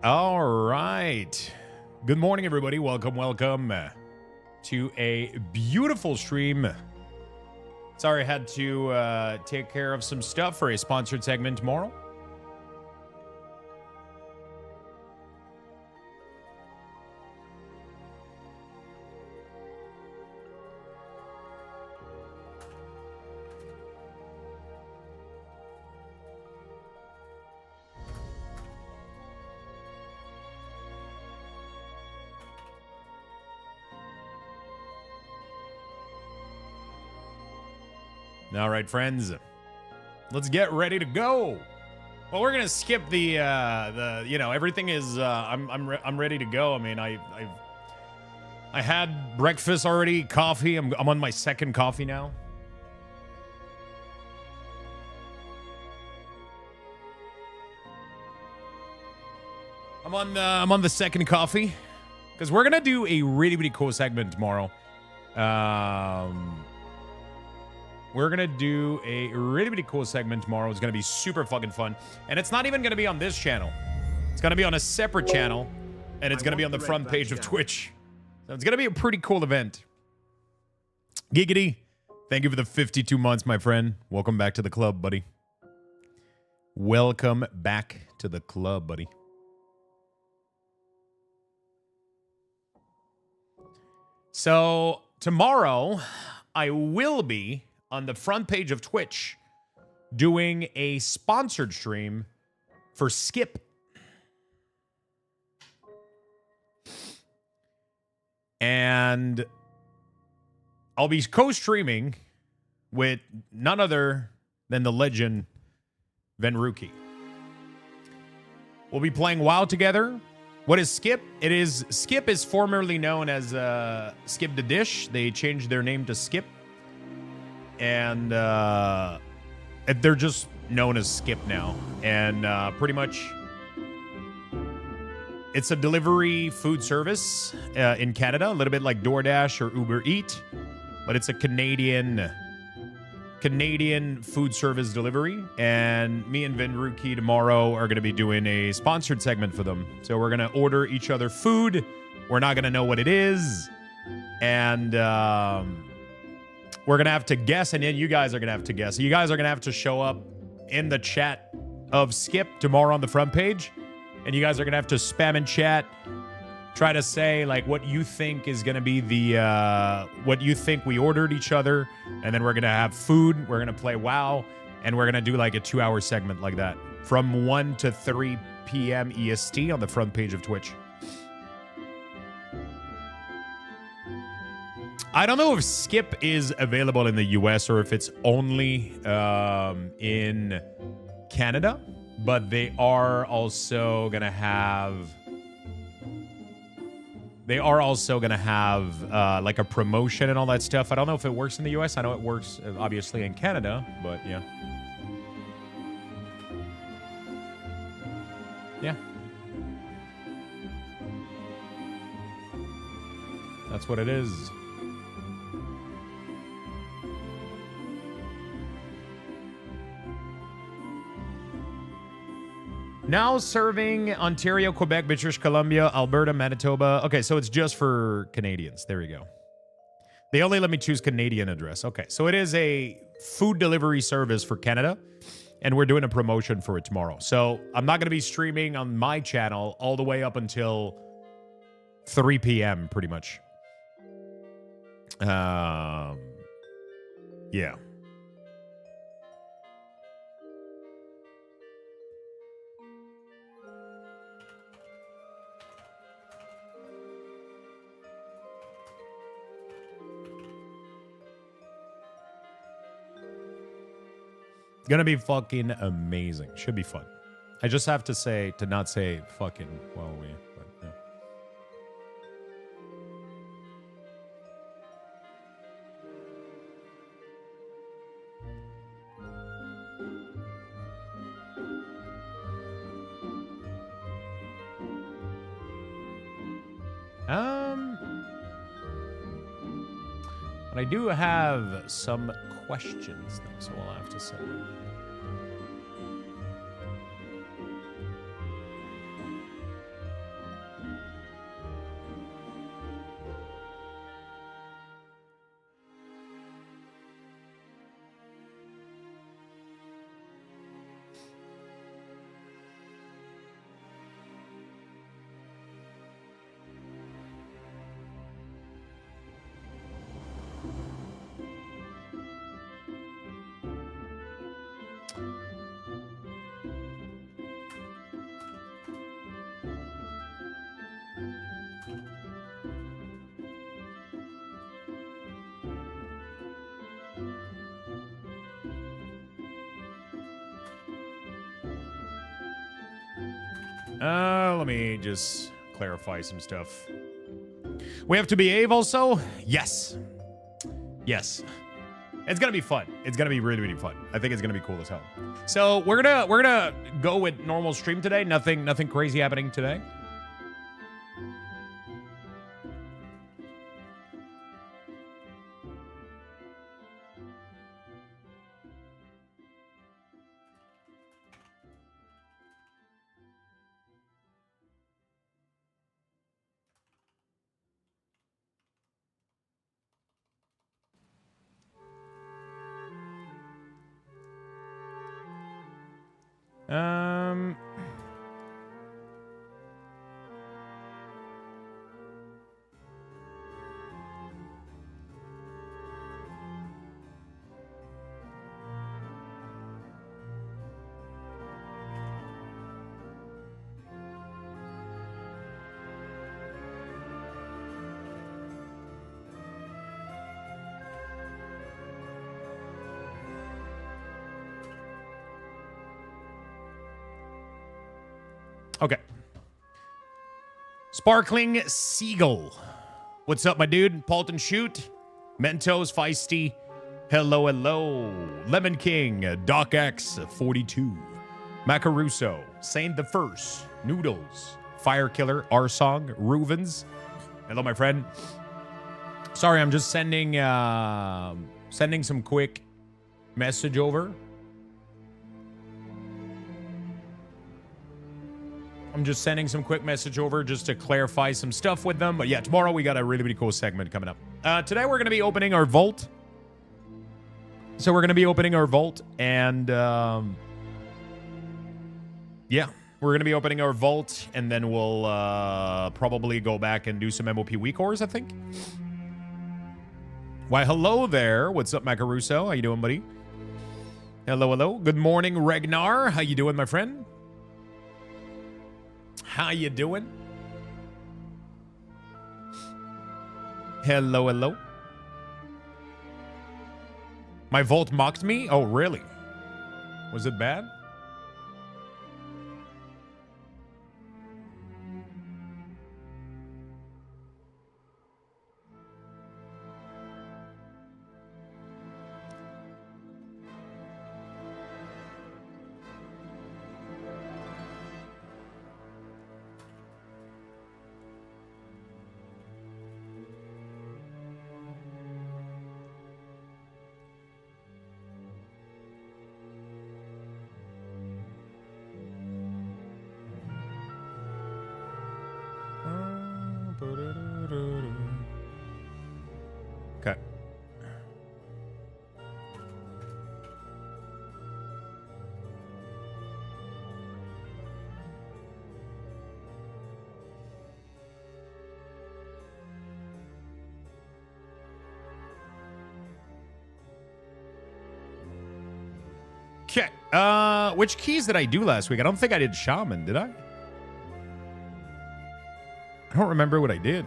All right. Good morning, everybody. Welcome to a beautiful stream. Sorry, I had to take care of some stuff for a sponsored segment tomorrow. All right, friends, let's get ready to go. Well, we're gonna skip the everything is I'm ready to go. I mean, I had breakfast already, coffee. I'm on my second coffee now. I'm on the second coffee because we're gonna do a really cool segment tomorrow. We're going to do a really cool segment tomorrow. It's going to be super fucking fun. And it's not even going to be on this channel. It's going to be on a separate channel. And it's going to be on the front page of Twitch. So it's going to be a pretty cool event. Giggity, thank you for the 52 months, my friend. Welcome back to the club, buddy. Welcome back to the club, buddy. So tomorrow, I will be on the front page of Twitch doing a sponsored stream for Skip. And I'll be co-streaming with none other than the legend Venruki. We'll be playing WoW together. What is Skip? Skip is formerly known as Skip the Dish. They changed their name to Skip. And they're just known as Skip now. And pretty much it's a delivery food service in Canada, a little bit like DoorDash or Uber Eat, but it's a Canadian food service delivery. And me and Venruki tomorrow are going to be doing a sponsored segment for them. So we're going to order each other food. We're not going to know what it is. And we're going to have to guess, and then you guys are going to have to guess. You guys are going to have to show up in the chat of Skip tomorrow on the front page, and you guys are going to have to spam in chat, try to say, like, what you think is going to be the, what you think we ordered each other, and then we're going to have food, we're going to play WoW, and we're going to do, like, a 2-hour segment like that from 1 to 3 p.m. EST on the front page of Twitch. I don't know if Skip is available in the US or if it's only in Canada, but they are also gonna have like a promotion and all that stuff. I don't know if it works in the US. I know it works obviously in Canada, but yeah. Yeah. That's what it is. Now serving Ontario, Quebec, British Columbia, Alberta, Manitoba. Okay, so it's just for Canadians. There we go. They only let me choose Canadian address. Okay, so it is a food delivery service for Canada, and we're doing a promotion for it tomorrow. So I'm not going to be streaming on my channel all the way up until 3 p.m. pretty much. Yeah. Gonna be fucking amazing. Should be fun. I just have to not say fucking while we, but yeah. But I do have some questions, though, so we'll have to set them. Let me just clarify some stuff. We have to behave also? Yes. Yes. It's gonna be fun. It's gonna be really, really fun. I think it's gonna be cool as hell. So we're gonna go with normal stream today. Nothing crazy happening today. Okay. Sparkling Seagull. What's up, my dude? Paulton Shoot. Mentos Feisty. Hello, hello. Lemon King. Doc X 42. Macaruso. Saint the First. Noodles. Fire Killer. R Song. Ruvens. Hello, my friend. Sorry, I'm just sending some quick message over. I'm just sending some quick message over just to clarify some stuff with them. But yeah, tomorrow we got a really, really cool segment coming up. Today we're going to be opening our vault. So we're going to be opening our vault and yeah, we're going to be opening our vault and then we'll probably go back and do some MOP WeakAuras, I think. Why, hello there. What's up, Macaruso? How you doing, buddy? Hello, hello. Good morning, Ragnar. How you doing, my friend? How you doing? Hello, hello. My vault mocked me? Oh, really? Was it bad? Okay. Okay. Which keys did I do last week? I don't think I did Shaman, did I? I don't remember what I did.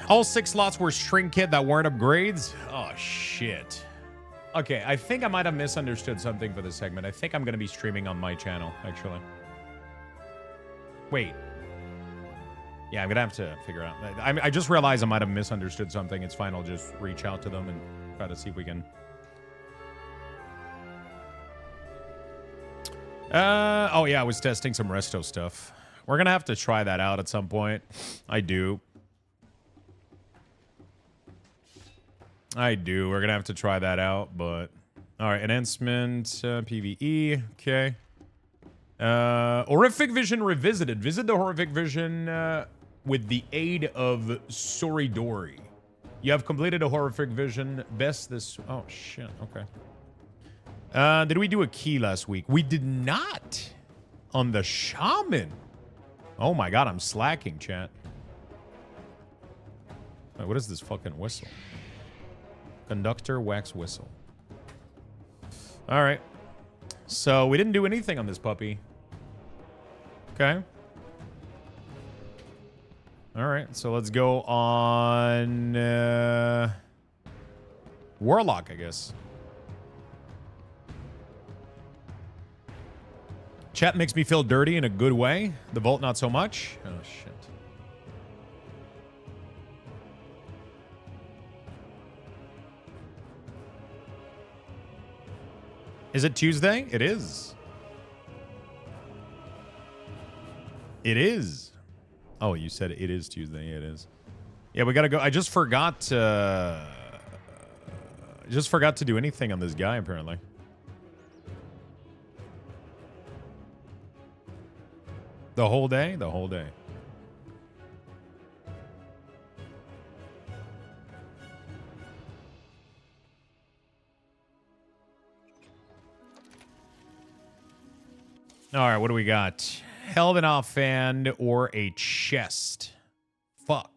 All 6 slots were shrink kit that weren't upgrades? Oh, shit. Okay, I think I might have misunderstood something for this segment. I think I'm going to be streaming on my channel, actually. Wait. Yeah, I'm going to have to figure out. I just realized I might have misunderstood something. It's fine. I'll just reach out to them and try to see if we can... oh, yeah, I was testing some resto stuff. We're going to have to try that out at some point. I do. We're going to have to try that out, but... Alright, enhancement, PvE, okay. Horrific Vision Revisited. Visit the Horrific Vision with the aid of Soridori. You have completed a Horrific Vision. Best this... Oh, shit, okay. Did we do a key last week? We did not! On the Shaman! Oh my god, I'm slacking, chat. Wait, what is this fucking whistle? Conductor wax whistle. Alright. So, we didn't do anything on this puppy. Okay. Alright, so let's go on... Warlock, I guess. Chat makes me feel dirty in a good way. The vault, not so much. Oh, shit. Is it Tuesday? It is. It is. Oh, you said it is Tuesday. Yeah, it is. Yeah, we gotta go. I just forgot to do anything on this guy, apparently. The whole day? The whole day. All right, what do we got? Held an offhand or a chest. Fuck.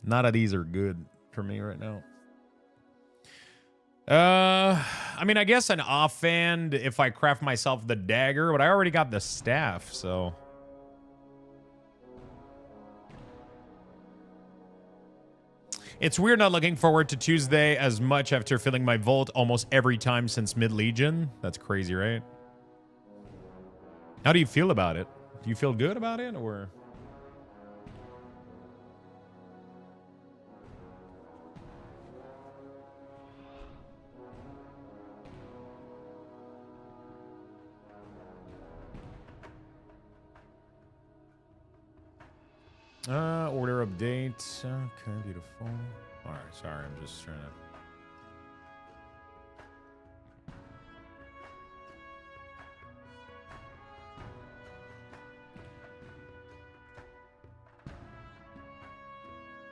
None of these are good for me right now. I mean, I guess an offhand if I craft myself the dagger, but I already got the staff, so. It's weird not looking forward to Tuesday as much after filling my vault almost every time since mid-legion. That's crazy, right? How do you feel about it? Do you feel good about it, or? Order update. Okay, beautiful. All right, sorry, I'm just trying to.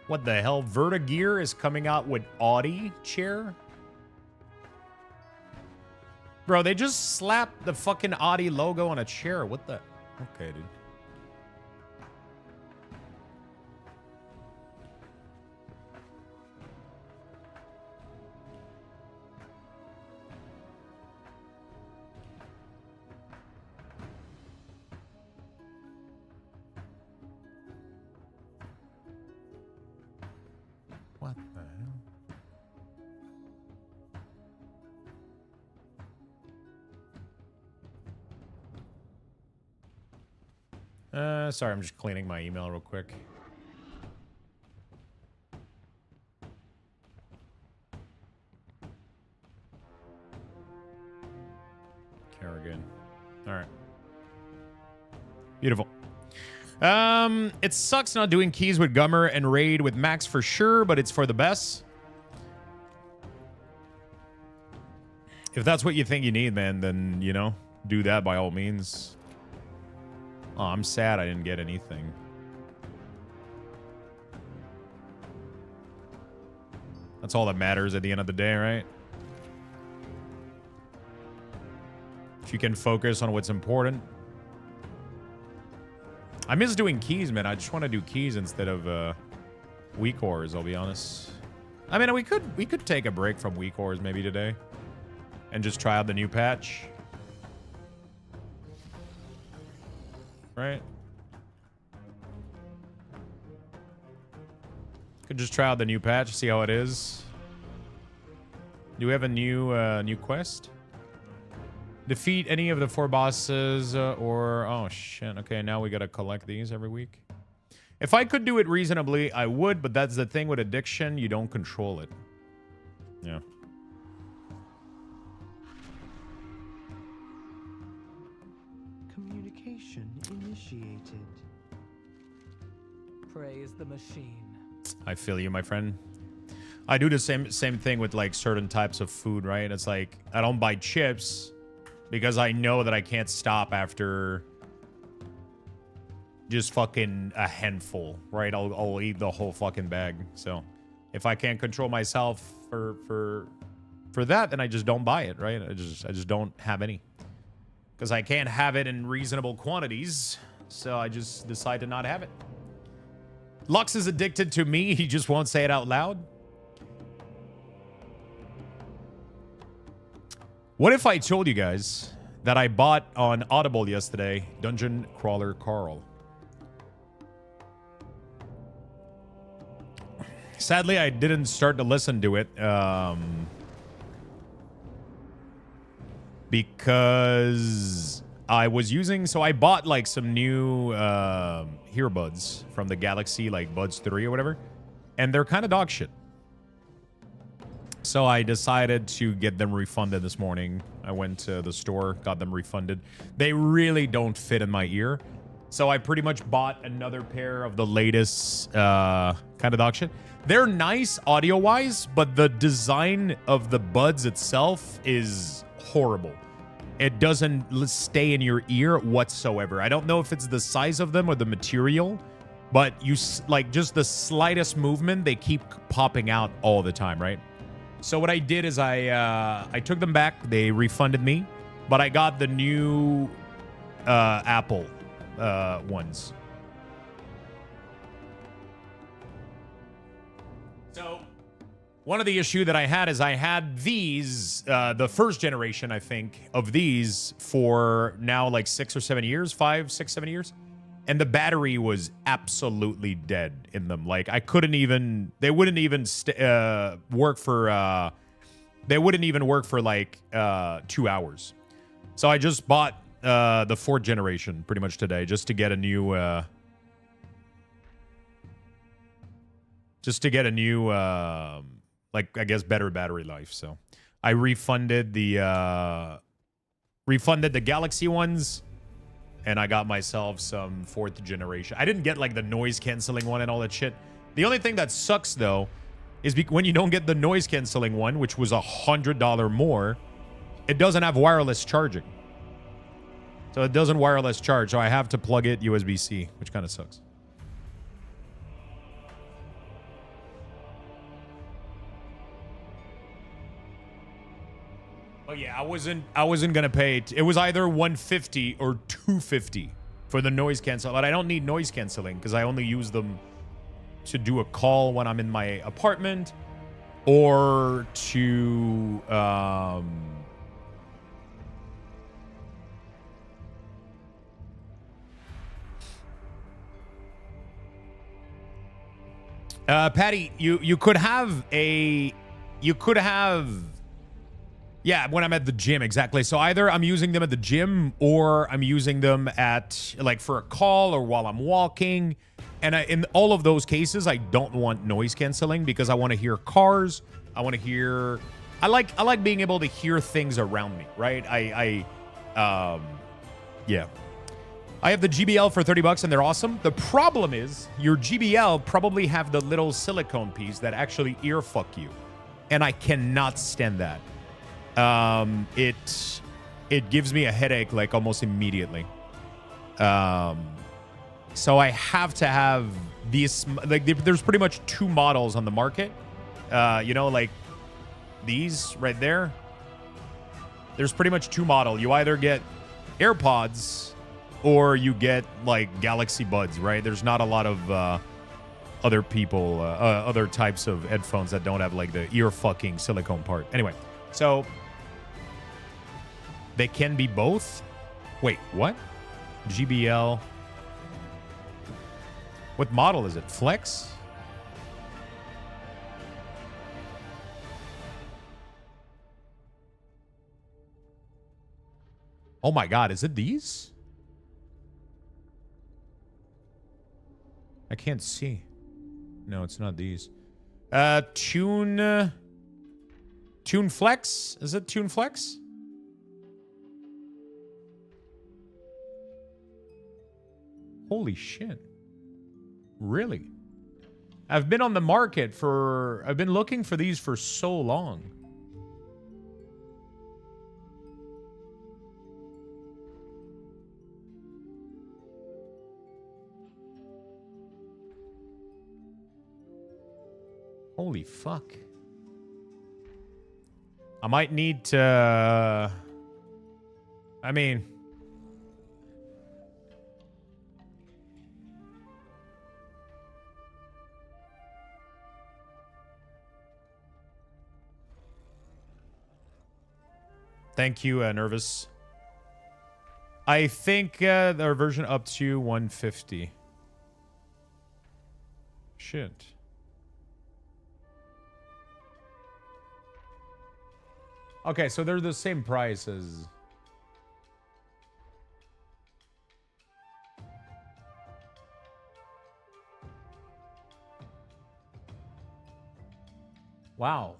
What the hell? Vertigear is coming out with Audi chair? Bro, they just slapped the fucking Audi logo on a chair. What the? Okay, dude. What the hell? Sorry, I'm just cleaning my email real quick. Kerrigan. All right. Beautiful. It sucks not doing keys with Gummer and Raid with Max for sure, but it's for the best. If that's what you think you need, man, then, you know, do that by all means. Oh, I'm sad I didn't get anything. That's all that matters at the end of the day, right? If you can focus on what's important. I miss doing keys, man. I just want to do keys instead of WeakAuras, I'll be honest. I mean, we could take a break from WeakAuras maybe today and just try out the new patch. Right? Could just try out the new patch, see how it is. Do we have a new quest? Defeat any of the 4 bosses or... Oh, shit. Okay, now we gotta collect these every week. If I could do it reasonably, I would, but that's the thing with addiction. You don't control it. Yeah. Communication initiated. Praise the machine. I feel you, my friend. I do the same thing with, like, certain types of food, right? It's like, I don't buy chips... because I know that I can't stop after just fucking a handful, right? I'll eat the whole fucking bag. So if I can't control myself for that, then I just don't buy it, right? I just don't have any. Because I can't have it in reasonable quantities. So I just decide to not have it. Lux is addicted to me. He just won't say it out loud. What if I told you guys that I bought on Audible yesterday, Dungeon Crawler Carl? Sadly, I didn't start to listen to it because I was using, so I bought like some new earbuds from the Galaxy, like Buds 3 or whatever, and they're kind of dog shit. So I decided to get them refunded this morning. I went to the store, got them refunded. They really don't fit in my ear. So I pretty much bought another pair of the latest kind of dog shit. They're nice audio-wise, but the design of the buds itself is horrible. It doesn't stay in your ear whatsoever. I don't know if it's the size of them or the material, but you like just the slightest movement, they keep popping out all the time, right? So what I did is I took them back. They refunded me, but I got the new Apple ones. So one of the issue that I had is I had these, the first generation, I think, of these for now like 6 or 7 years, 5, 6, 7 years. And the battery was absolutely dead in them. Like I couldn't even, they wouldn't even work for, they wouldn't even work for like 2 hours. So I just bought the 4th generation pretty much today just to get a new, like I guess better battery life. So I refunded the Galaxy ones. And I got myself some 4th generation. I didn't get like the noise canceling one and all that shit. The only thing that sucks though is when you don't get the noise canceling one, which was $100 more, it doesn't have wireless charging. So it doesn't wireless charge. So I have to plug it USB-C, which kind of sucks. Oh yeah, I wasn't gonna pay it. It was either $150 or $250 for the noise cancel. But I don't need noise canceling because I only use them to do a call when I'm in my apartment or to Patty, you could have yeah, when I'm at the gym, exactly. So either I'm using them at the gym or I'm using them at like for a call or while I'm walking. And in all of those cases, I don't want noise canceling because I want to hear cars. I want to hear. I like being able to hear things around me, right? Yeah. I have the GBL for $30 and they're awesome. The problem is your GBL probably have the little silicone piece that actually ear fuck you, and I cannot stand that. It gives me a headache like almost immediately. So I have to have these, like there's pretty much 2 models on the market. You know, like these right there. There's pretty much 2 models. You either get AirPods or you get like Galaxy Buds, right? There's not a lot of other people, other types of headphones that don't have like the ear fucking silicone part. Anyway, so they can be both. Wait, what? GBL. What model is it? Flex? Oh my God, is it these? I can't see. No, it's not these. Tune Flex? Is it Tune Flex? Holy shit. Really? I've been on the market for... I've been looking for these for so long. Holy fuck. I might need to... I mean... Thank you, Nervous. I think their version up to 150. Shit. Okay, so they're the same price as... Wow.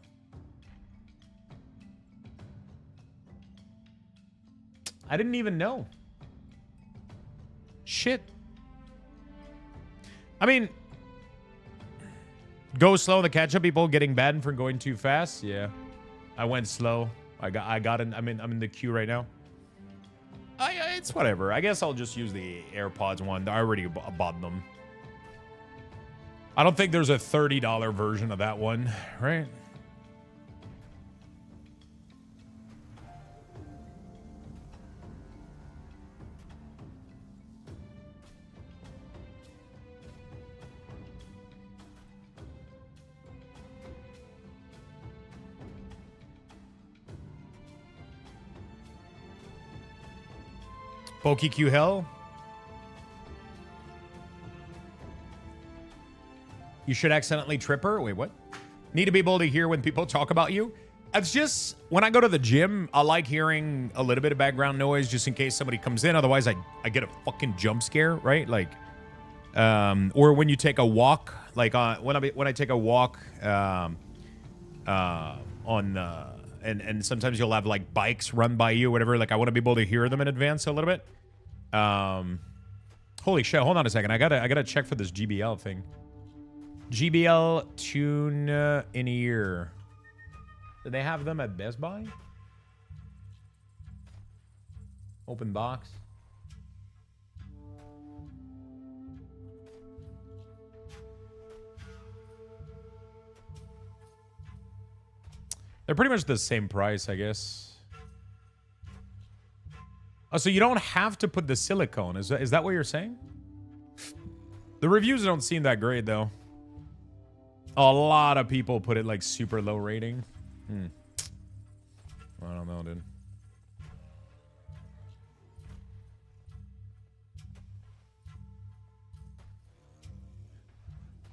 I didn't even know. Shit. I mean, go slow. The catch-up people getting banned for going too fast. Yeah, I went slow. I got in. I'm in the queue right now. It's whatever. I guess I'll just use the AirPods one. I already bought them. I don't think there's a $30 version of that one, right? PokeQ Hell. You should accidentally trip her? Wait, what? Need to be able to hear when people talk about you? It's just, when I go to the gym, I like hearing a little bit of background noise just in case somebody comes in. Otherwise, I get a fucking jump scare, right? Like, or when you take a walk, like when I take a walk and sometimes you'll have like bikes run by you or whatever. Like I want to be able to hear them in advance a little bit. Holy shit! Hold on a second. I gotta check for this GBL thing. GBL tune in ear. Do they have them at Best Buy? Open box. They're pretty much the same price, I guess. Oh, so you don't have to put the silicone. Is that what you're saying? The reviews don't seem that great, though. A lot of people put it like super low rating. I don't know, dude.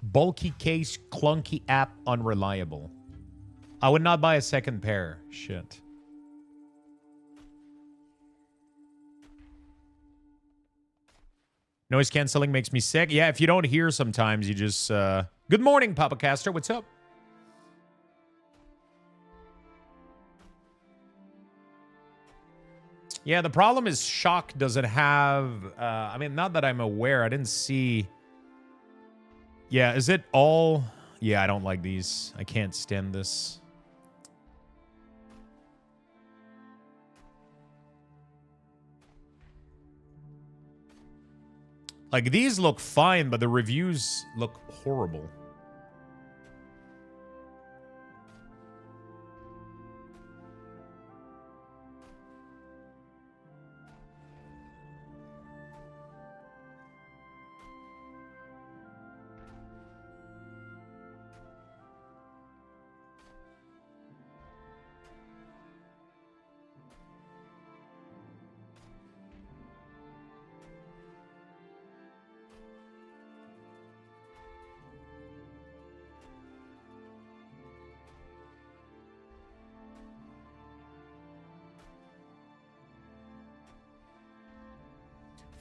Bulky case, clunky app, unreliable. I would not buy a second pair. Shit. Noise canceling makes me sick. Yeah, if you don't hear sometimes, you just... Good morning, Papa Caster. What's up? Yeah, the problem is Shock doesn't have... I mean, not that I'm aware. I didn't see... Yeah, is it all... Yeah, I don't like these. I can't stand this. Like, these look fine, but the reviews look horrible.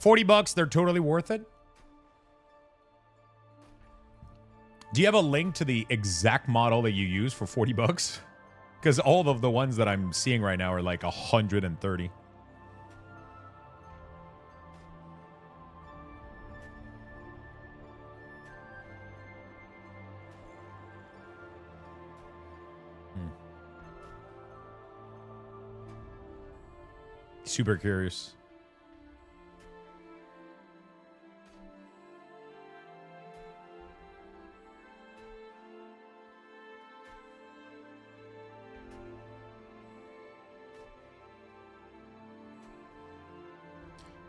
$40, they're totally worth it. Do you have a link to the exact model that you use for $40? Because all of the ones that I'm seeing right now are like 130. Super curious.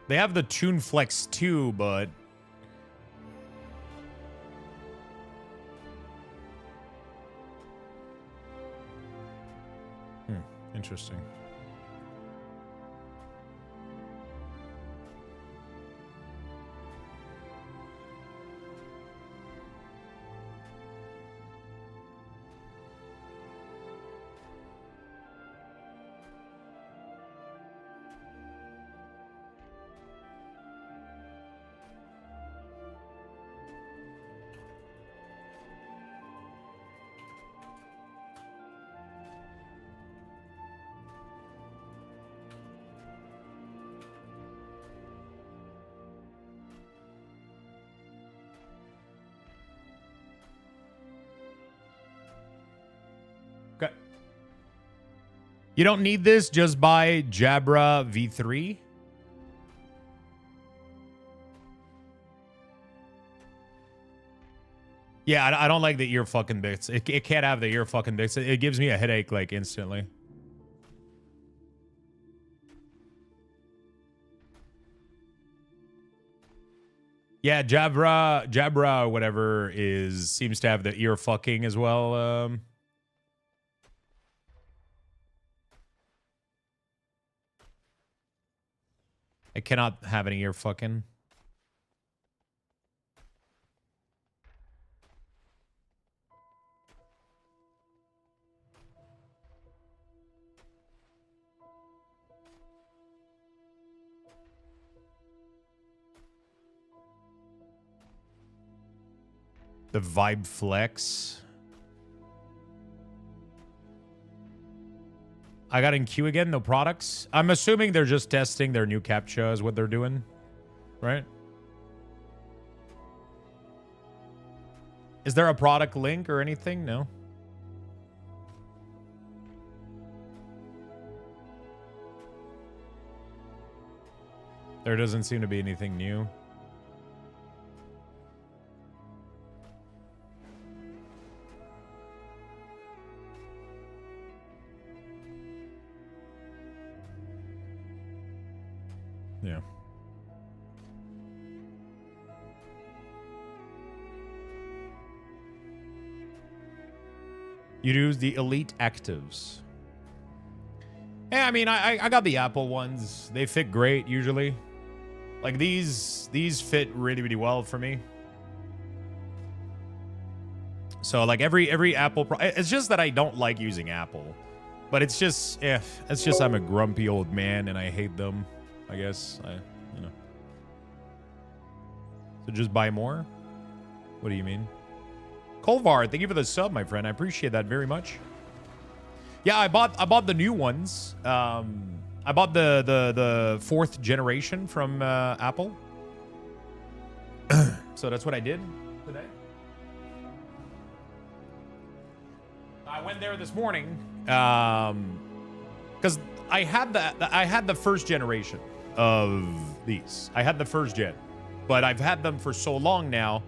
They have the Tune Flex 2, but... Interesting. You don't need this. Just buy Jabra V3. Yeah, I don't like the ear fucking bits. It can't have the ear fucking bits. It gives me a headache like instantly. Yeah, Jabra, whatever seems to have the ear fucking as well. I cannot have any ear fucking. The Vibe Flex. I got in queue again, no products. I'm assuming they're just testing their new captcha is what they're doing, right? Is there a product link or anything? No. There doesn't seem to be anything new. Yeah. You use the Elite Actives. Yeah, I mean, I got the Apple ones. They fit great usually. Like these fit really, really well for me. So like every Apple it's just that I don't like using Apple. But it's just I'm a grumpy old man and I hate them. I guess you know. So just buy more? What do you mean? Kolvar, thank you for the sub, my friend. I appreciate that very much. Yeah, I bought the new ones. I bought the 4th generation from Apple. So that's what I did today. I went there this morning because I had the 1st generation of these. I had the 1st gen, but I've had them for so long now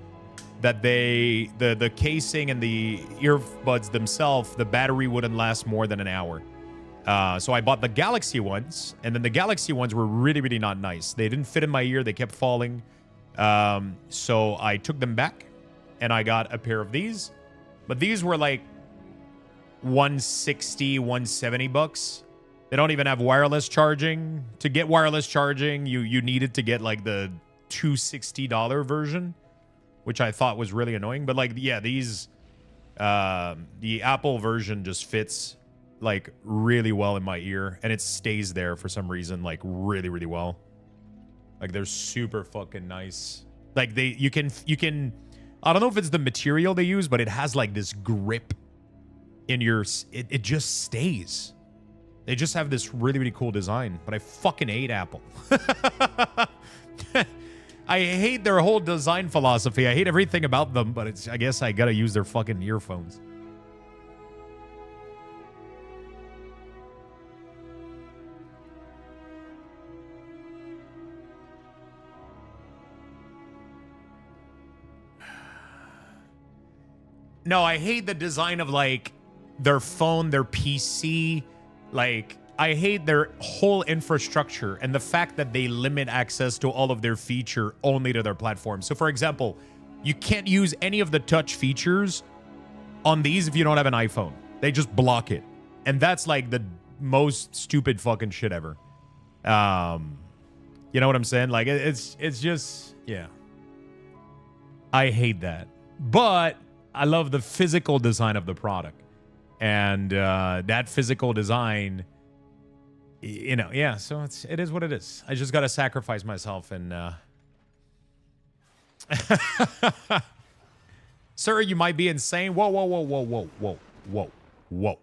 that the casing and the earbuds themselves, the battery wouldn't last more than an hour. So I bought the Galaxy ones, and then the Galaxy ones were really, really not nice. They didn't fit in my ear. They kept falling. So I took them back, and I got a pair of these. But these were like $160, $170. They don't even have wireless charging. To get wireless charging, you needed to get like the $260 version, which I thought was really annoying. But like, yeah, these, the Apple version just fits like really well in my ear, and it stays there for some reason, like really, really well. Like they're super fucking nice. Like you can, I don't know if it's the material they use, but it has like this grip in your, it just stays. They just have this really, really cool design, but I fucking hate Apple. I hate their whole design philosophy. I hate everything about them, but I guess I gotta use their fucking earphones. No, I hate the design of like their phone, their PC. Like, I hate their whole infrastructure and the fact that they limit access to all of their feature only to their platform. So, for example, you can't use any of the touch features on these if you don't have an iPhone. They just block it. And that's like the most stupid fucking shit ever. You know what I'm saying? Like, it's just, yeah. I hate that. But I love the physical design of the product. And that physical design, you know, yeah, so it is what it is. I just got to sacrifice myself and... Sir, you might be insane. Whoa, whoa, whoa, whoa, whoa, whoa, whoa, whoa.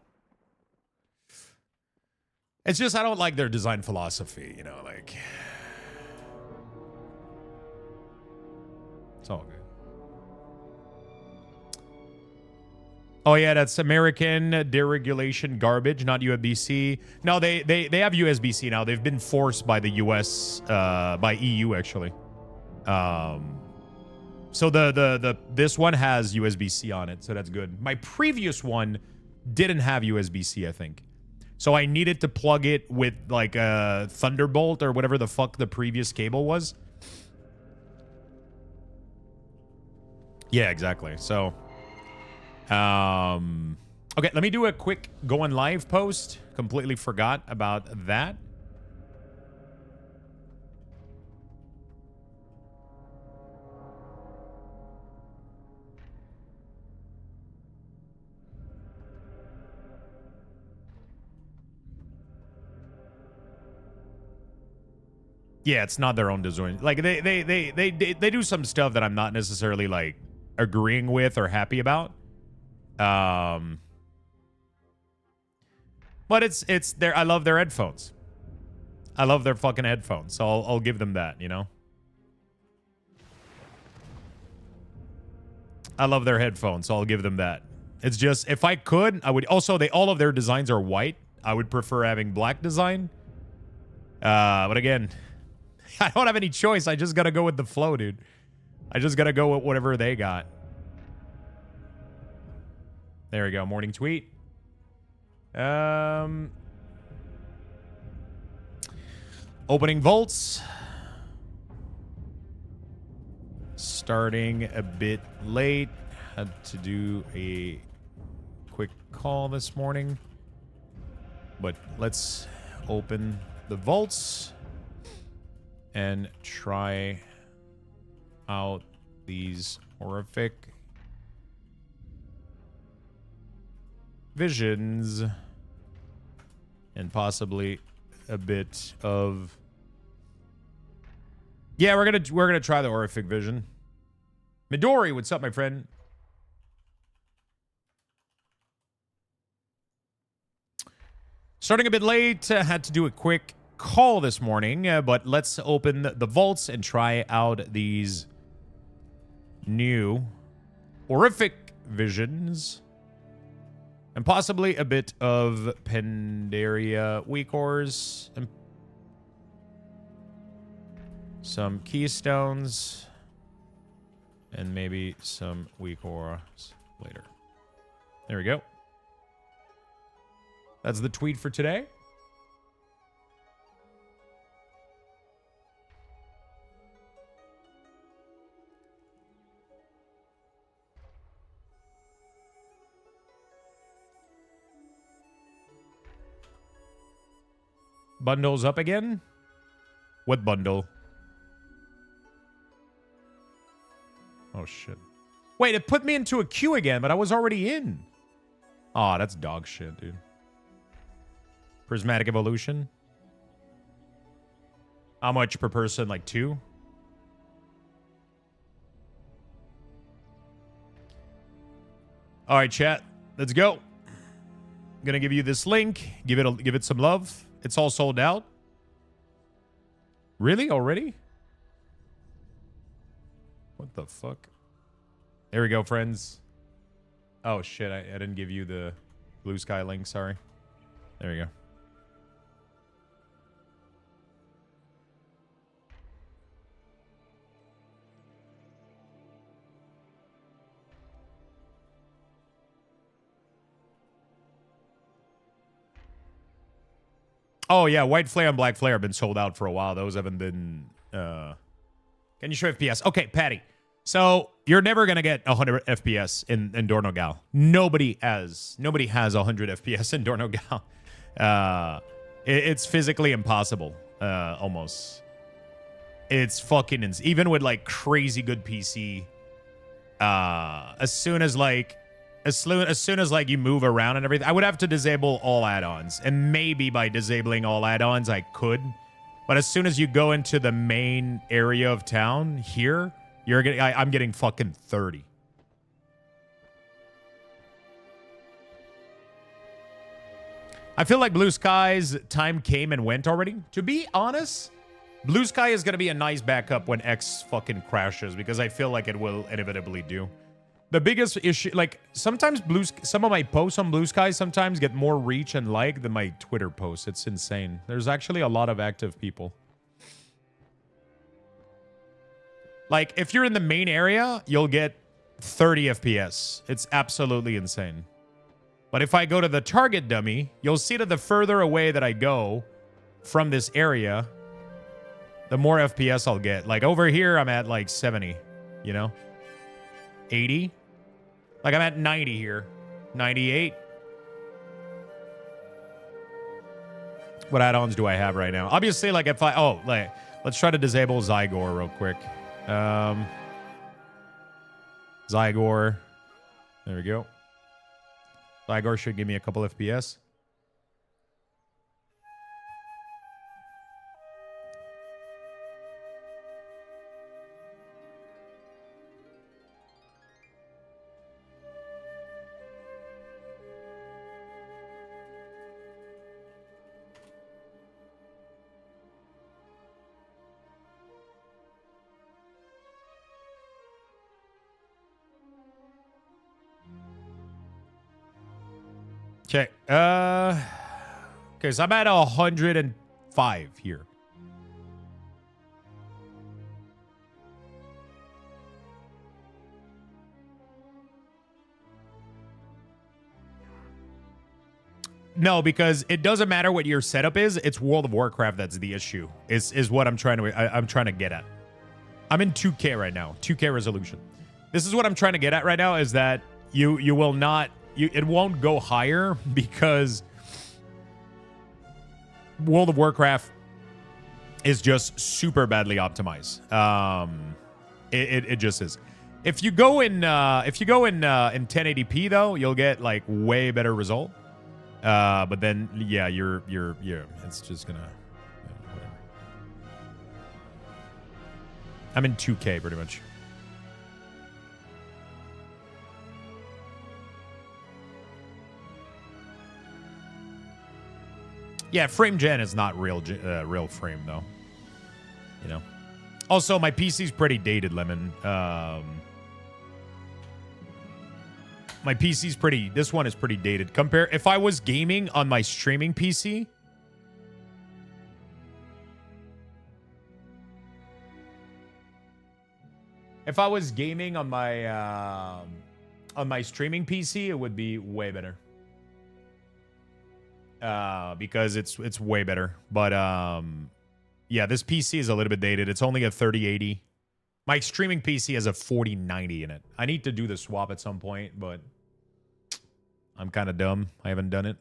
It's just I don't like their design philosophy, you know, like... It's all good. Oh yeah, that's American deregulation garbage, not USB-C. No, they have USB-C now. They've been forced by the US, by EU actually. So this one has USB-C on it, so that's good. My previous one didn't have USB-C, I think. So I needed to plug it with like a Thunderbolt or whatever the fuck the previous cable was. Yeah, exactly. So okay, let me do a quick going live post. Completely forgot about that. Yeah, it's not their own design. Like they do some stuff that I'm not necessarily like agreeing with or happy about. But it's their, I love their headphones. I love their fucking headphones. So I'll give them that, you know. I love their headphones, so I'll give them that. It's just if I could, I would also all of their designs are white. I would prefer having black design. But again, I don't have any choice. I just gotta go with the flow, dude. I just gotta go with whatever they got. There we go. Morning tweet. Opening vaults. Starting a bit late. Had to do a quick call this morning. But let's open the vaults and try out these horrific visions and possibly a bit of, yeah, we're gonna try the horrific vision. Midori, what's up, my friend? Starting a bit late, had to do a quick call this morning, but let's open the vaults and try out these new horrific visions. And possibly a bit of Pandaria WeakAuras and some keystones. And maybe some WeakAuras later. There we go. That's the tweet for today. Bundles up again? What bundle? Oh, shit. Wait, it put me into a queue again, but I was already in. Aw, that's dog shit, dude. Prismatic Evolution. How much per person? Like 2? All right, chat. Let's go. I'm gonna give you this link. Give it some love. It's all sold out. Really? Already? What the fuck? There we go, friends. Oh, shit. I didn't give you the Blue Sky link. Sorry. There we go. Oh, yeah. White Flare and Black Flare have been sold out for a while. Those haven't been... Can you show FPS? Okay, Patty. So, you're never going to get 100 FPS in Dornogal. Nobody has 100 FPS in Dornogal. It's physically impossible, almost. It's fucking insane. Even with, like, crazy good PC, as soon as you move around and everything, I would have to disable all add-ons. And maybe by disabling all add-ons, I could. But as soon as you go into the main area of town here, I'm getting fucking 30. I feel like Blue Sky's time came and went already. To be honest, Blue Sky is going to be a nice backup when X fucking crashes, because I feel like it will inevitably do. The biggest issue, like sometimes some of my posts on Blue Sky sometimes get more reach and like than my Twitter posts. It's insane. There's actually a lot of active people. Like if you're in the main area, you'll get 30 FPS. It's absolutely insane. But if I go to the target dummy, you'll see that the further away that I go from this area, the more FPS I'll get. Like over here, I'm at like 70, you know? 80. Like I'm at 90 here. 98. What add-ons do I have right now? Obviously, like if I... Oh, like, let's try to disable Zygor real quick. Zygor. There we go. Zygor should give me a couple FPS. Okay. Okay, so I'm at 105 here. No, because it doesn't matter what your setup is. It's World of Warcraft that's the issue. Is what I'm trying to get at. I'm in 2K right now, 2K resolution. This is what I'm trying to get at right now is that you will not. It won't go higher because World of Warcraft is just super badly optimized. It just is. If you go in 1080p though, you'll get like way better result. But then yeah, you're it's just gonna whatever. I'm in 2K pretty much. Yeah, frame gen is not real frame though. You know. Also, my PC's pretty dated, Lemon. My PC's pretty. This one is pretty dated. If I was gaming on my streaming PC. If I was gaming on my streaming PC, it would be way better. Because it's way better. But yeah, this PC is a little bit dated. It's only a 3080. My streaming PC has a 4090 in it. I need to do the swap at some point, but I'm kind of dumb. I haven't done it.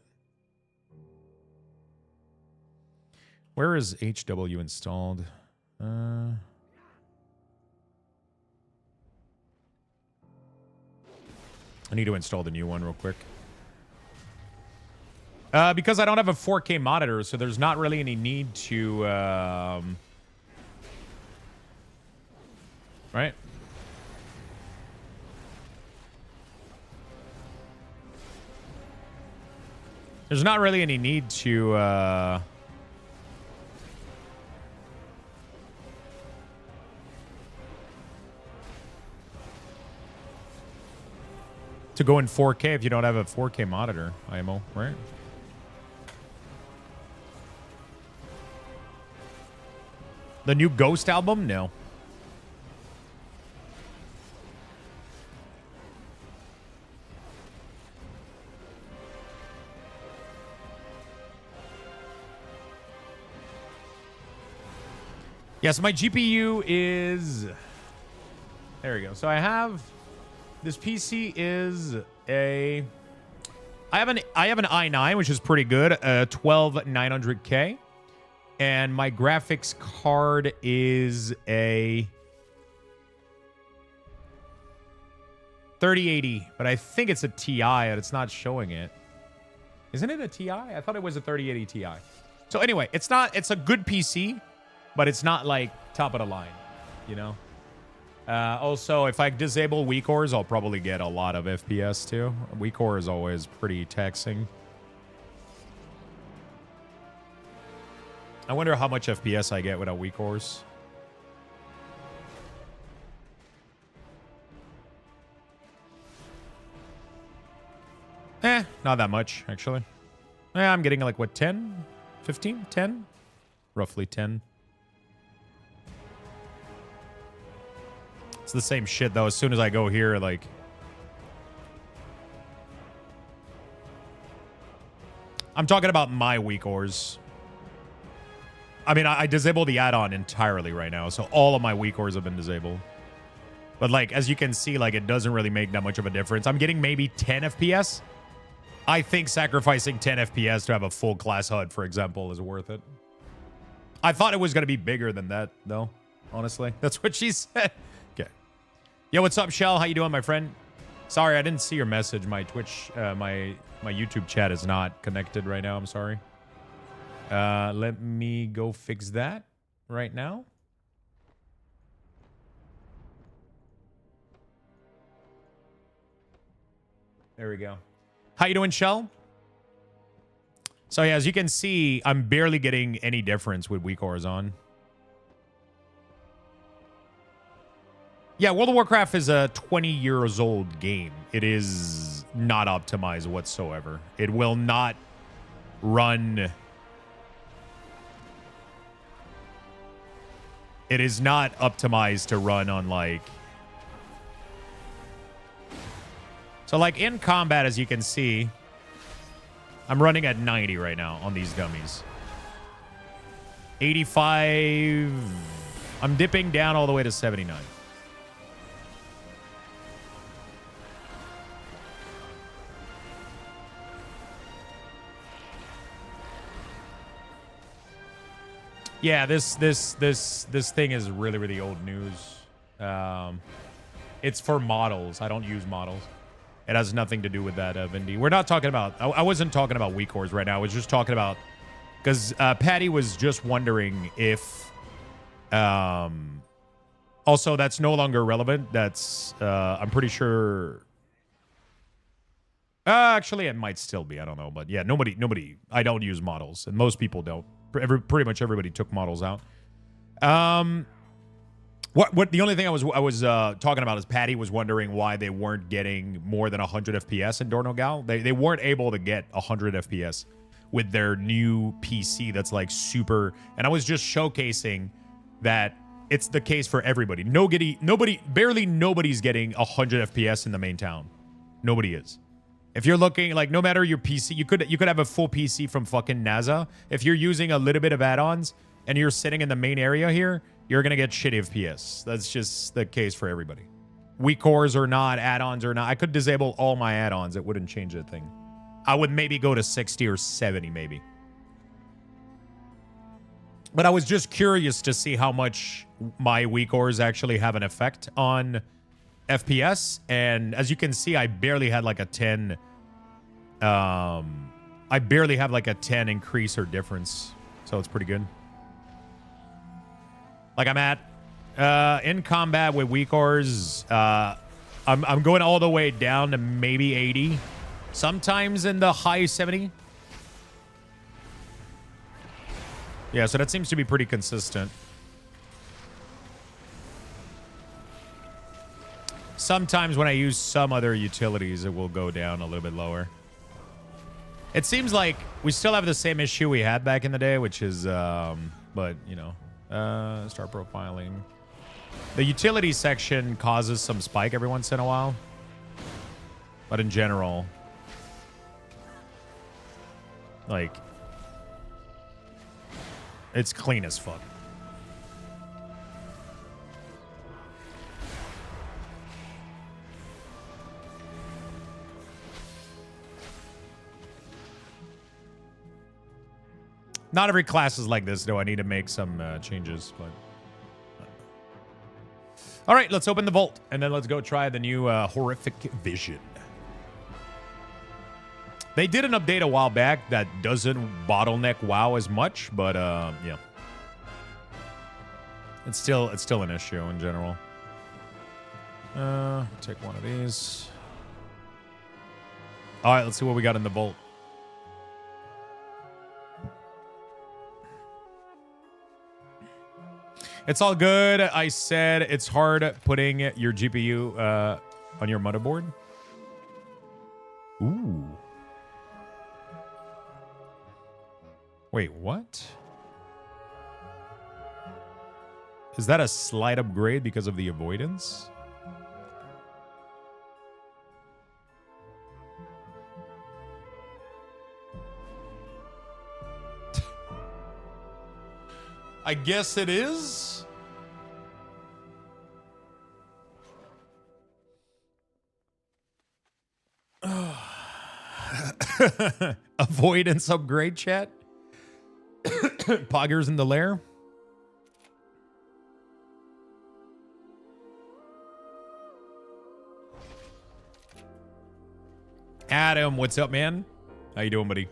Where is HW installed? I need to install the new one real quick. Because I don't have a 4K monitor, so there's not really any need to, right? There's not really any need to go in 4K if you don't have a 4K monitor, IMO, right? The new Ghost album? No. Yes, my GPU is... There we go. So I have... This PC is a... I have an i9, which is pretty good. 12900K. And my graphics card is a 3080, but I think it's a TI, and it's not showing it. Isn't it a TI? I thought it was a 3080 Ti. So anyway, it's a good PC, but it's not like top of the line, you know? Also, if I disable WeakAuras, I'll probably get a lot of FPS too. WeakAuras is always pretty taxing. I wonder how much FPS I get without WeakAuras. Not that much, actually. I'm getting like, what, 10? 15? 10? Roughly 10. It's the same shit, though. As soon as I go here, like... I'm talking about my WeakAuras. I mean, I disabled the add-on entirely right now, so all of my WeakAuras have been disabled. But, like, as you can see, like, it doesn't really make that much of a difference. I'm getting maybe 10 FPS. I think sacrificing 10 FPS to have a full class HUD, for example, is worth it. I thought it was going to be bigger than that, though, honestly. That's what she said. Okay. Yo, what's up, Shell? How you doing, my friend? Sorry, I didn't see your message. My Twitch, my YouTube chat is not connected right now. I'm sorry. Let me go fix that right now. There we go. How you doing, Shell? So yeah, as you can see, I'm barely getting any difference with WeakAuras on. Yeah, World of Warcraft is a 20 years old game. It is not optimized whatsoever. It will not run... It is not optimized to run on, like... So, like, in combat, as you can see, I'm running at 90 right now on these dummies. 85... I'm dipping down all the way to 79. Yeah, this thing is really, really old news. It's for models. I don't use models. It has nothing to do with that, Vindy. We're not talking about... I wasn't talking about WeakAuras right now. I was just talking about... Because Patty was just wondering if... also, that's no longer relevant. That's... I'm pretty sure... actually, it might still be. I don't know. But yeah, nobody... I don't use models. And most people don't. Pretty much everybody took models out. What the only thing I was talking about is Patty was wondering why they weren't getting more than 100 FPS in Dornogal. They weren't able to get 100 FPS with their new PC that's like super. And I was just showcasing that it's the case for everybody. Barely nobody's getting 100 FPS in the main town. Nobody is. If you're looking, like, no matter your PC, you could have a full PC from fucking NASA. If you're using a little bit of add-ons and you're sitting in the main area here, you're going to get shitty FPS. That's just the case for everybody. WeakAuras or not, add-ons or not. I could disable all my add-ons. It wouldn't change a thing. I would maybe go to 60 or 70, maybe. But I was just curious to see how much my WeakAuras actually have an effect on FPS, and as you can see, I barely had like a 10 I barely have like a 10 increase or difference, so it's pretty good. Like I'm at in combat with WeakAuras, I'm going all the way down to maybe 80, sometimes in the high 70. Yeah, so that seems to be pretty consistent. Sometimes when I use some other utilities, it will go down a little bit lower. It seems like we still have the same issue we had back in the day, which is, but, you know, start profiling. The utility section causes some spike every once in a while. But in general, like, it's clean as fuck. Not every class is like this, though. I need to make some changes. But all right, let's open the vault, and then let's go try the new horrific vision. They did an update a while back that doesn't bottleneck WoW as much, but yeah, it's still an issue in general. Take one of these. All right, let's see what we got in the vault. It's all good. I said it's hard putting your GPU on your motherboard. Ooh. Wait, what? Is that a slight upgrade because of the avoidance? I guess it is. Avoidance upgrade, chat. Poggers in the lair. Adam, what's up, man? How you doing, buddy?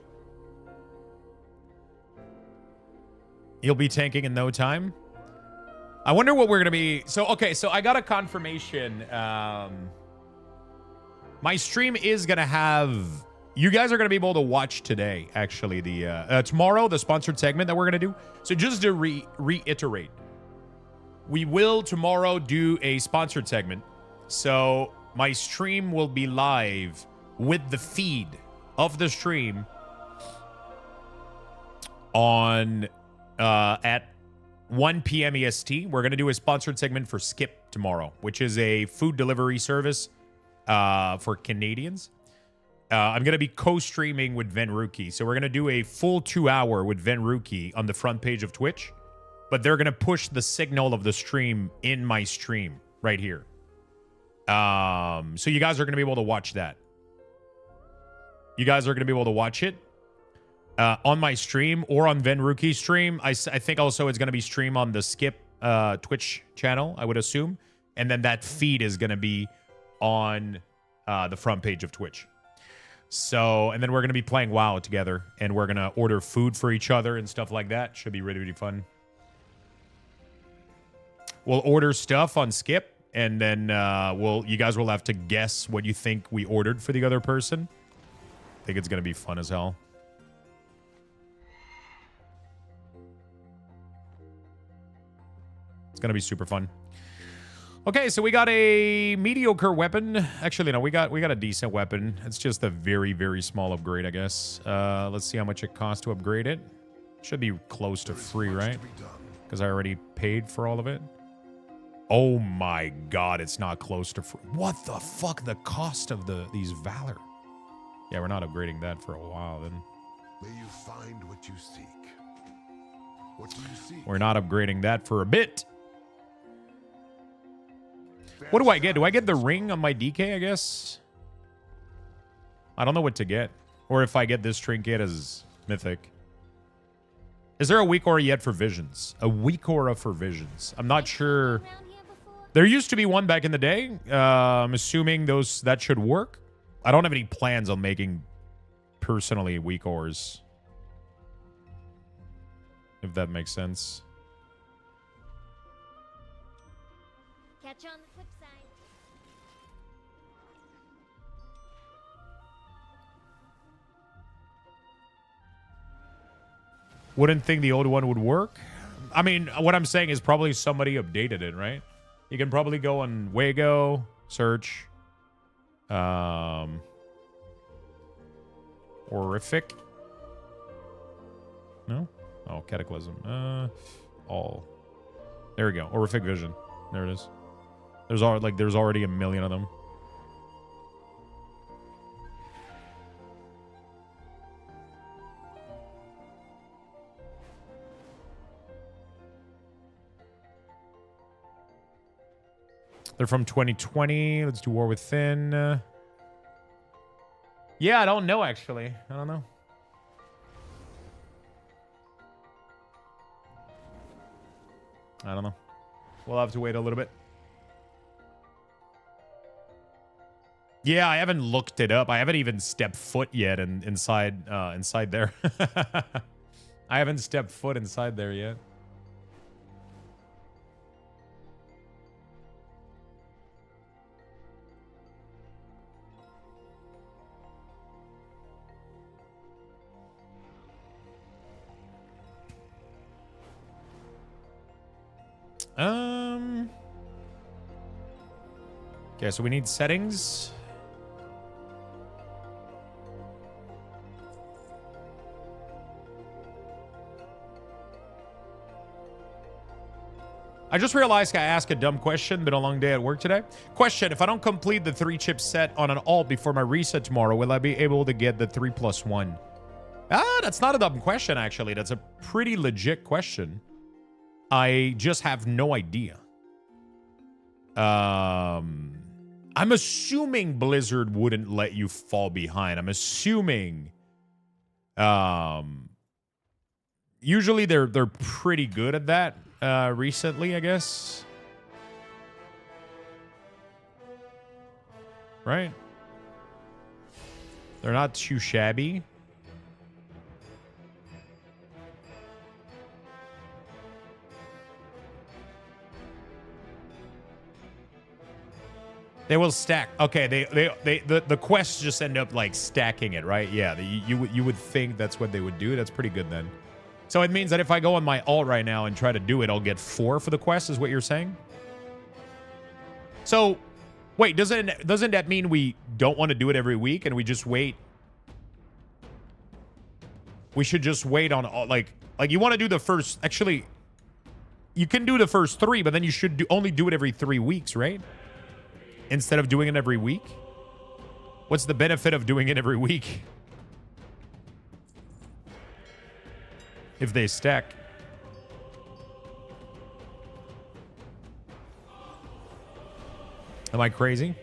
You'll be tanking in no time. I wonder what we're gonna be. So, okay, so I got a confirmation. My stream is gonna have. You guys are gonna be able to watch today. Actually, the tomorrow, the sponsored segment that we're gonna do. So, just to reiterate, we will tomorrow do a sponsored segment. So, my stream will be live with the feed of the stream on at 1 p.m. EST. We're going to do a sponsored segment for Skip tomorrow, which is a food delivery service for Canadians. I'm going to be co-streaming with Venruki. So we're going to do a full 2-hour with Venruki on the front page of Twitch. But they're going to push the signal of the stream in my stream right here. So you guys are going to be able to watch that. You guys are going to be able to watch it on my stream or on Venruki's stream. I think also it's going to be streamed on the Skip Twitch channel, I would assume. And then that feed is going to be on the front page of Twitch. So, and then we're going to be playing WoW together. And we're going to order food for each other and stuff like that. Should be really, really fun. We'll order stuff on Skip. And then you guys will have to guess what you think we ordered for the other person. I think it's going to be fun as hell. It's going to be super fun. Okay, so we got a mediocre weapon. Actually, no, we got a decent weapon. It's just a very, very small upgrade, I guess. Let's see how much it costs to upgrade it. Should be close to free, right? Because I already paid for all of it. Oh my god, it's not close to free. What the fuck? The cost of these Valor. Yeah, we're not upgrading that for a while then. May you find what you seek. What do you seek? We're not upgrading that for a bit. What do I get? Do I get the ring on my DK, I guess? I don't know what to get. Or if I get this trinket as mythic. Is there a weak aura yet for visions? A weak aura for visions. I'm not sure. There used to be one back in the day. I'm assuming that should work. I don't have any plans on making personally weak auras. If that makes sense. Catch you on the flip side. Wouldn't think the old one would work. I mean, what I'm saying is probably somebody updated it, right? You can probably go on Wago, search. Horrific. No? Oh, Cataclysm. All. There we go. Horrific Vision. There it is. There's already a million of them. They're from 2020. Let's do War Within. Yeah, I don't know, actually. I don't know. I don't know. We'll have to wait a little bit. Yeah, I haven't looked it up. I haven't even stepped foot yet inside there. I haven't stepped foot inside there yet. Okay, so we need settings. I just realized I asked a dumb question. Been a long day at work today. Question: if I don't complete the 3-chip set on an alt before my reset tomorrow, will I be able to get the 3+1? That's not a dumb question, actually. That's a pretty legit question. I just have no idea. I'm assuming Blizzard wouldn't let you fall behind. I'm assuming usually they're pretty good at that recently, I guess. Right? They're not too shabby. They will stack. Okay, the quests just end up like stacking it, right? Yeah, you would think that's what they would do. That's pretty good then. So it means that if I go on my alt right now and try to do it, I'll get 4 for the quest, is what you're saying? So, wait, doesn't that mean we don't want to do it every week and we just wait? We should just wait on all, like you want to do the first. Actually, you can do the first 3, but then you should only do it every 3 weeks, right? Instead of doing it every week? What's the benefit of doing it every week? If they stack. Am I crazy?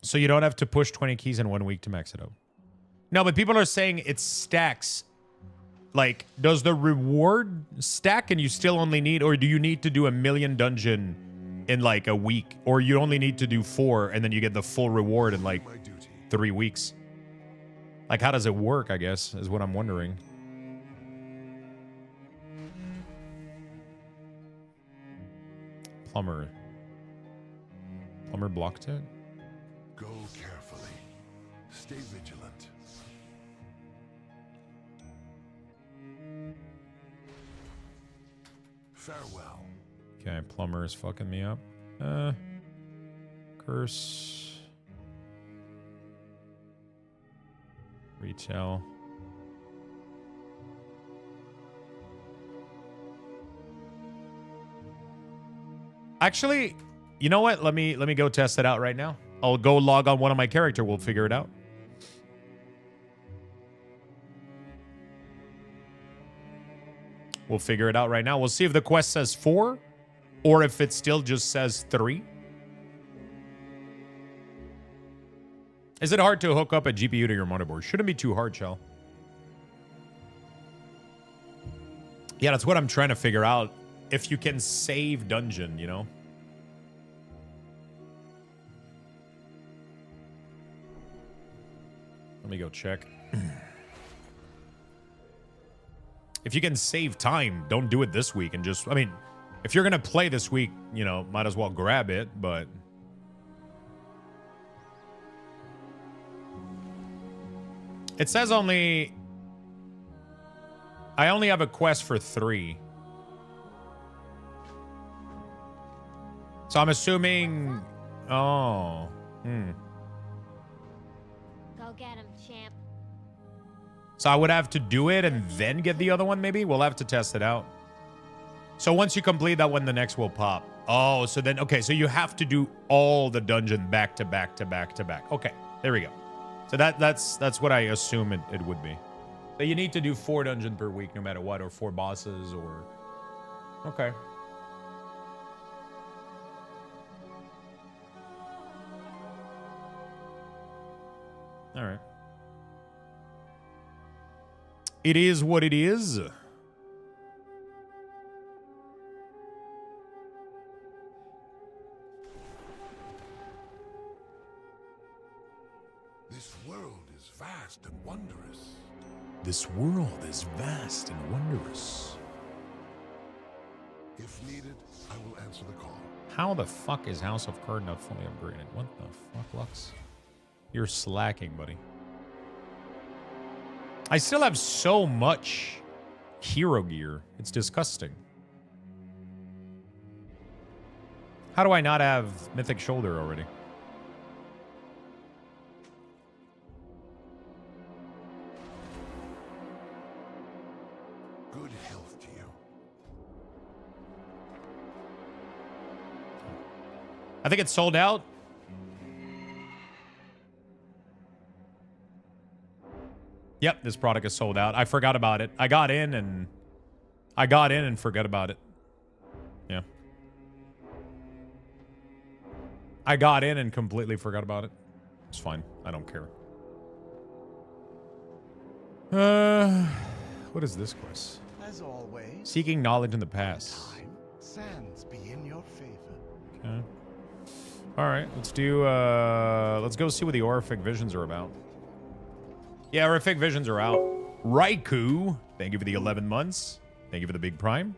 So you don't have to push 20 keys in 1 week to max it up. No, but people are saying it stacks. Like, does the reward stack and you still only need, or do you need to do 1,000,000 dungeon in like a week? Or you only need to do 4 and then you get the full reward in like 3 weeks? Like, how does it work, I guess, is what I'm wondering. Plumber blocked it? Go carefully. Stay vigilant. Farewell. Okay, plumber is fucking me up. Curse. Retail. Actually, you know what? Let me go test it out right now. I'll go log on one of my character. We'll figure it out. We'll figure it out right now. We'll see if the quest says 4 or if it still just says 3. Is it hard to hook up a GPU to your motherboard? Shouldn't be too hard, Shell. Yeah, that's what I'm trying to figure out. If you can save dungeon, you know? Let me go check. If you can save time, don't do it this week and just... I mean, if you're going to play this week, you know, might as well grab it, but... It says only... I only have a quest for 3. So I'm assuming... Oh. Go get him, champ. So I would have to do it and then get the other one, maybe? We'll have to test it out. So once you complete that one, the next will pop. Oh, so then... Okay, so you have to do all the dungeon back to back to back to back. Okay, there we go. So that's what I assume it would be. So you need to do 4 dungeons per week no matter what, or 4 bosses, or... Okay. All right. It is what it is. This world is vast and wondrous. This world is vast and wondrous. If needed, I will answer the call. How the fuck is House of Card not fully upgraded? What the fuck, Lux? You're slacking, buddy. I still have so much Hero gear. It's disgusting. How do I not have Mythic Shoulder already? Good health to you. I think it's sold out. Yep, this product is sold out. I forgot about it. I got in and forgot about it. Yeah. I got in and completely forgot about it. It's fine. I don't care. What is this quest? As always, Seeking knowledge in the past. time sands be in your favor. Okay. All right, let's go see what the Orphic Visions are about. Yeah, Orphic Visions are out. Raikou, thank you for the 11 months. Thank you for the big prime.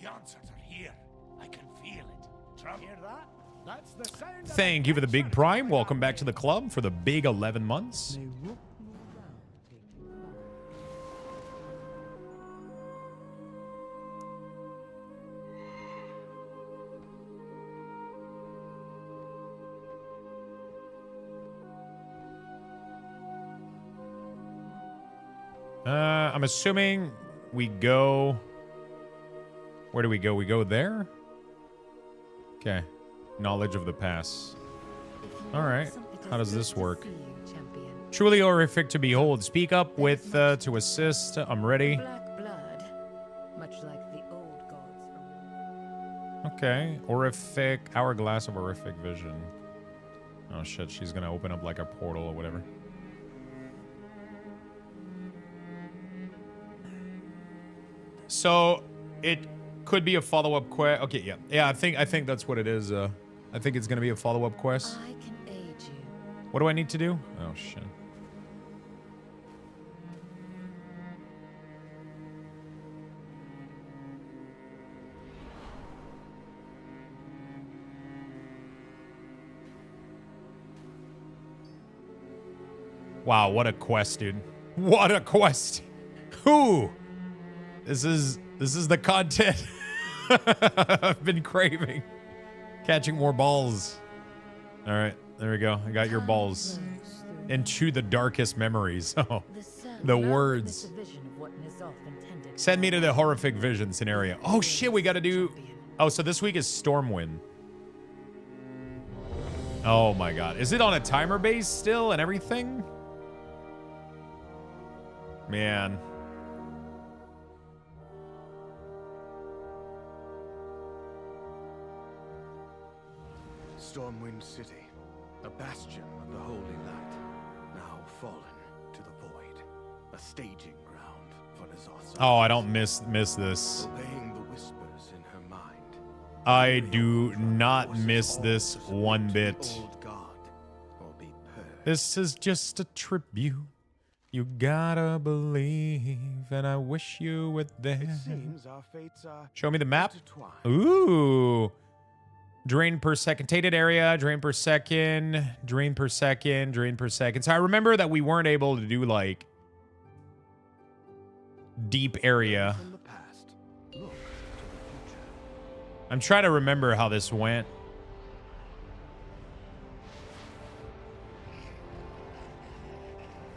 The answers are here. I can feel it. Hear that? That's the sound of Thank you for the big prime. Welcome back to the club for the big 11 months. May walk me around, taking long. I'm assuming we go... Where do we go? We go there? Okay. Knowledge of the past. All right. How does this work? Truly horrific to behold. Speak up with to assist. I'm ready. Black blood, much like the old gods. Okay. Horrific. Hourglass of horrific vision. Oh shit, she's gonna open up like a portal or whatever. So it could be a follow-up quest. Okay, yeah. Yeah, I think that's what it is. I think it's gonna be a follow-up quest. I can aid you. What do I need to do? Oh shit. Wow, what a quest, dude. What a quest. Who? This is the content I've been craving. Catching more balls. All right, there we go. I got your balls. Into the darkest memories. Oh, the words. Send me to the horrific vision scenario. Oh shit, we got to do... Oh, so this week is Stormwind. Oh my god. Is it on a timer base still and everything? Man. Stormwind City, a bastion of the Holy Light, now fallen to the void, a staging ground for Azotha. Oh, I don't miss this. Obeying the whispers in her mind. I do not miss this one bit. Old God, or be purged. This is just a tribute. You gotta believe, and I wish you were there. It seems our fates are Show me the map. intertwined. Ooh. Drain per second. Tainted area. Drain per second. Drain per second. Drain per second. So I remember that we weren't able to do, like, deep area. From the past, look to the future. I'm trying to remember how this went.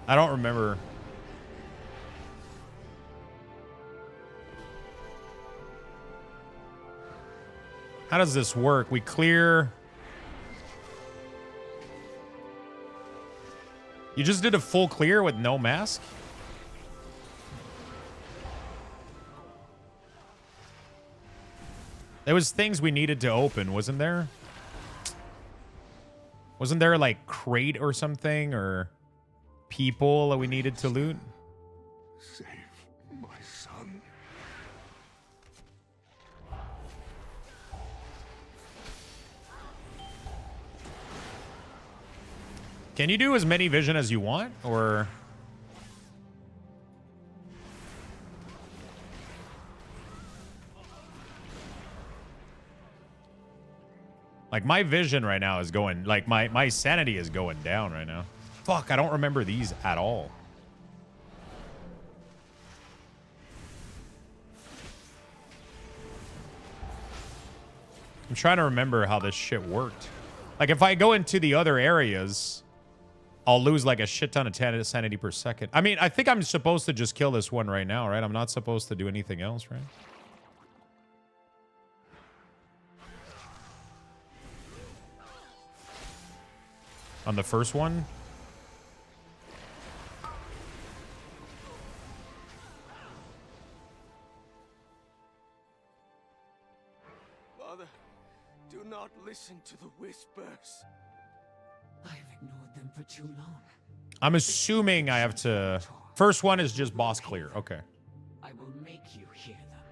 I don't remember. How does this work? We clear... You just did a full clear with no mask? There was things we needed to open, wasn't there? Wasn't there like crate or something or people that we needed to loot? Save my son. Can you do as many vision as you want, or... Like, my vision right now is going... Like, my sanity is going down right now. Fuck, I don't remember these at all. I'm trying to remember how this shit worked. Like, if I go into the other areas, I'll lose like a shit ton of sanity per second. I mean, I think I'm supposed to just kill this one right now, right? I'm not supposed to do anything else, right? On the first one? Father, do not listen to the whispers. I've ignored them for too long. I'm assuming I have to... First one is just boss clear. Okay. I will make you hear them.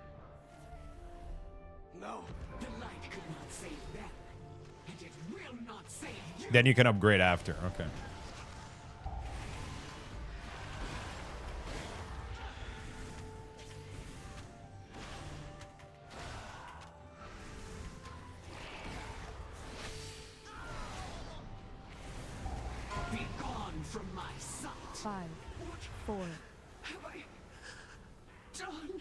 No. The light could not save them, and it will not save you. Then you can upgrade after. Okay. Be gone from my sight. 5, 4. Have I done?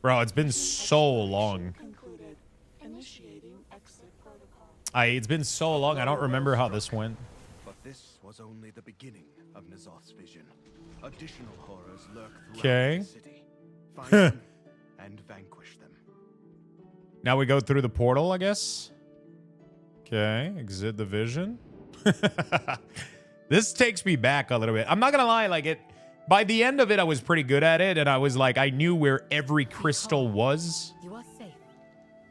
Bro, it's been so long. Concluded. Initiating exit protocol. It's been so long, I don't remember how this went. But this was only the beginning of N'Zoth's vision. Additional horrors lurk throughout Okay. the city. Find them and vanquish them. Now we go through the portal, I guess. Okay, exit the vision. This takes me back a little bit. I'm not gonna lie, like it... By the end of it, I was pretty good at it, and I was like, I knew where every crystal was. You are safe.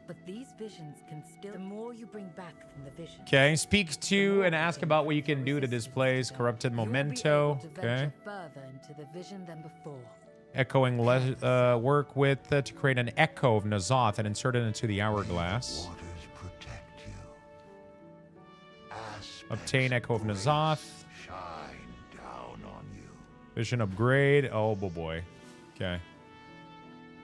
But these visions can still... The more you bring back from the vision... Okay, speak to and ask about what you can do to displace corrupted memento. Okay. Further into the vision than before. Echoing work with to create an echo of N'Zoth and insert it into the hourglass. Waters protect you. Aspects Obtain echo of N'Zoth. shine down on you. Vision upgrade. Oh, boy. Okay.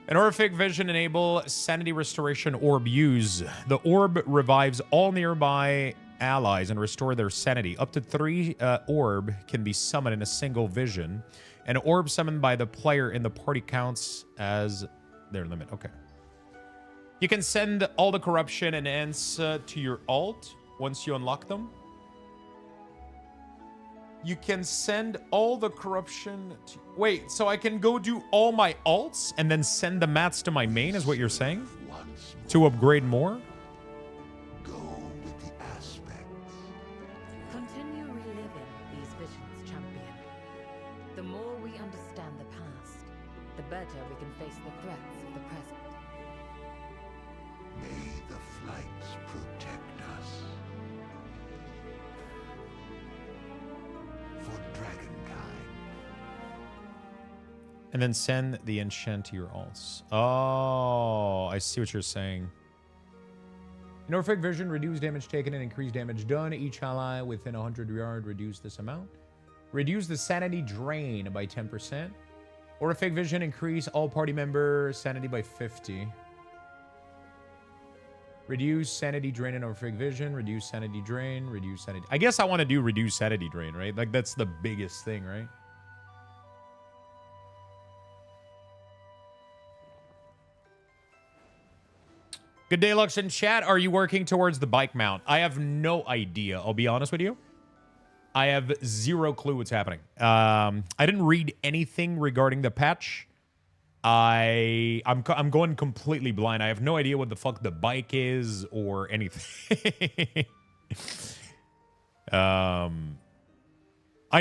An Orphic Vision enable sanity restoration orb use. The orb revives all nearby allies and restore their sanity. Up to 3 orb can be summoned in a single vision. An orb summoned by the player in the party counts as their limit. Okay. You can send all the corruption and ends to your alt once you unlock them. You can send all the corruption to... Wait, so I can go do all my alts and then send the mats to my main, is what you're saying? Once more, To upgrade more? go with the aspects. Continue reliving these visions, champion. The more we understand the past, the better we can face the threats of the present. May the flights protect us. For Dragonkind. And then send the enchant to your alts. Oh, I see what you're saying. In Orphic Vision, reduce damage taken and increase damage done. Each ally within 100 yard reduce this amount. Reduce the sanity drain by 10%. Orphic Vision, increase all party member sanity by 50. Reduce sanity drain in Orphic Vision. Reduce sanity drain. Reduce sanity. I guess I want to do reduce sanity drain, right? Like, that's the biggest thing, right? Good day, Lux in chat. Are you working towards the bike mount? I have no idea. I'll be honest with you. I have zero clue what's happening. I didn't read anything regarding the patch. I'm going completely blind. I have no idea what the fuck the bike is or anything. I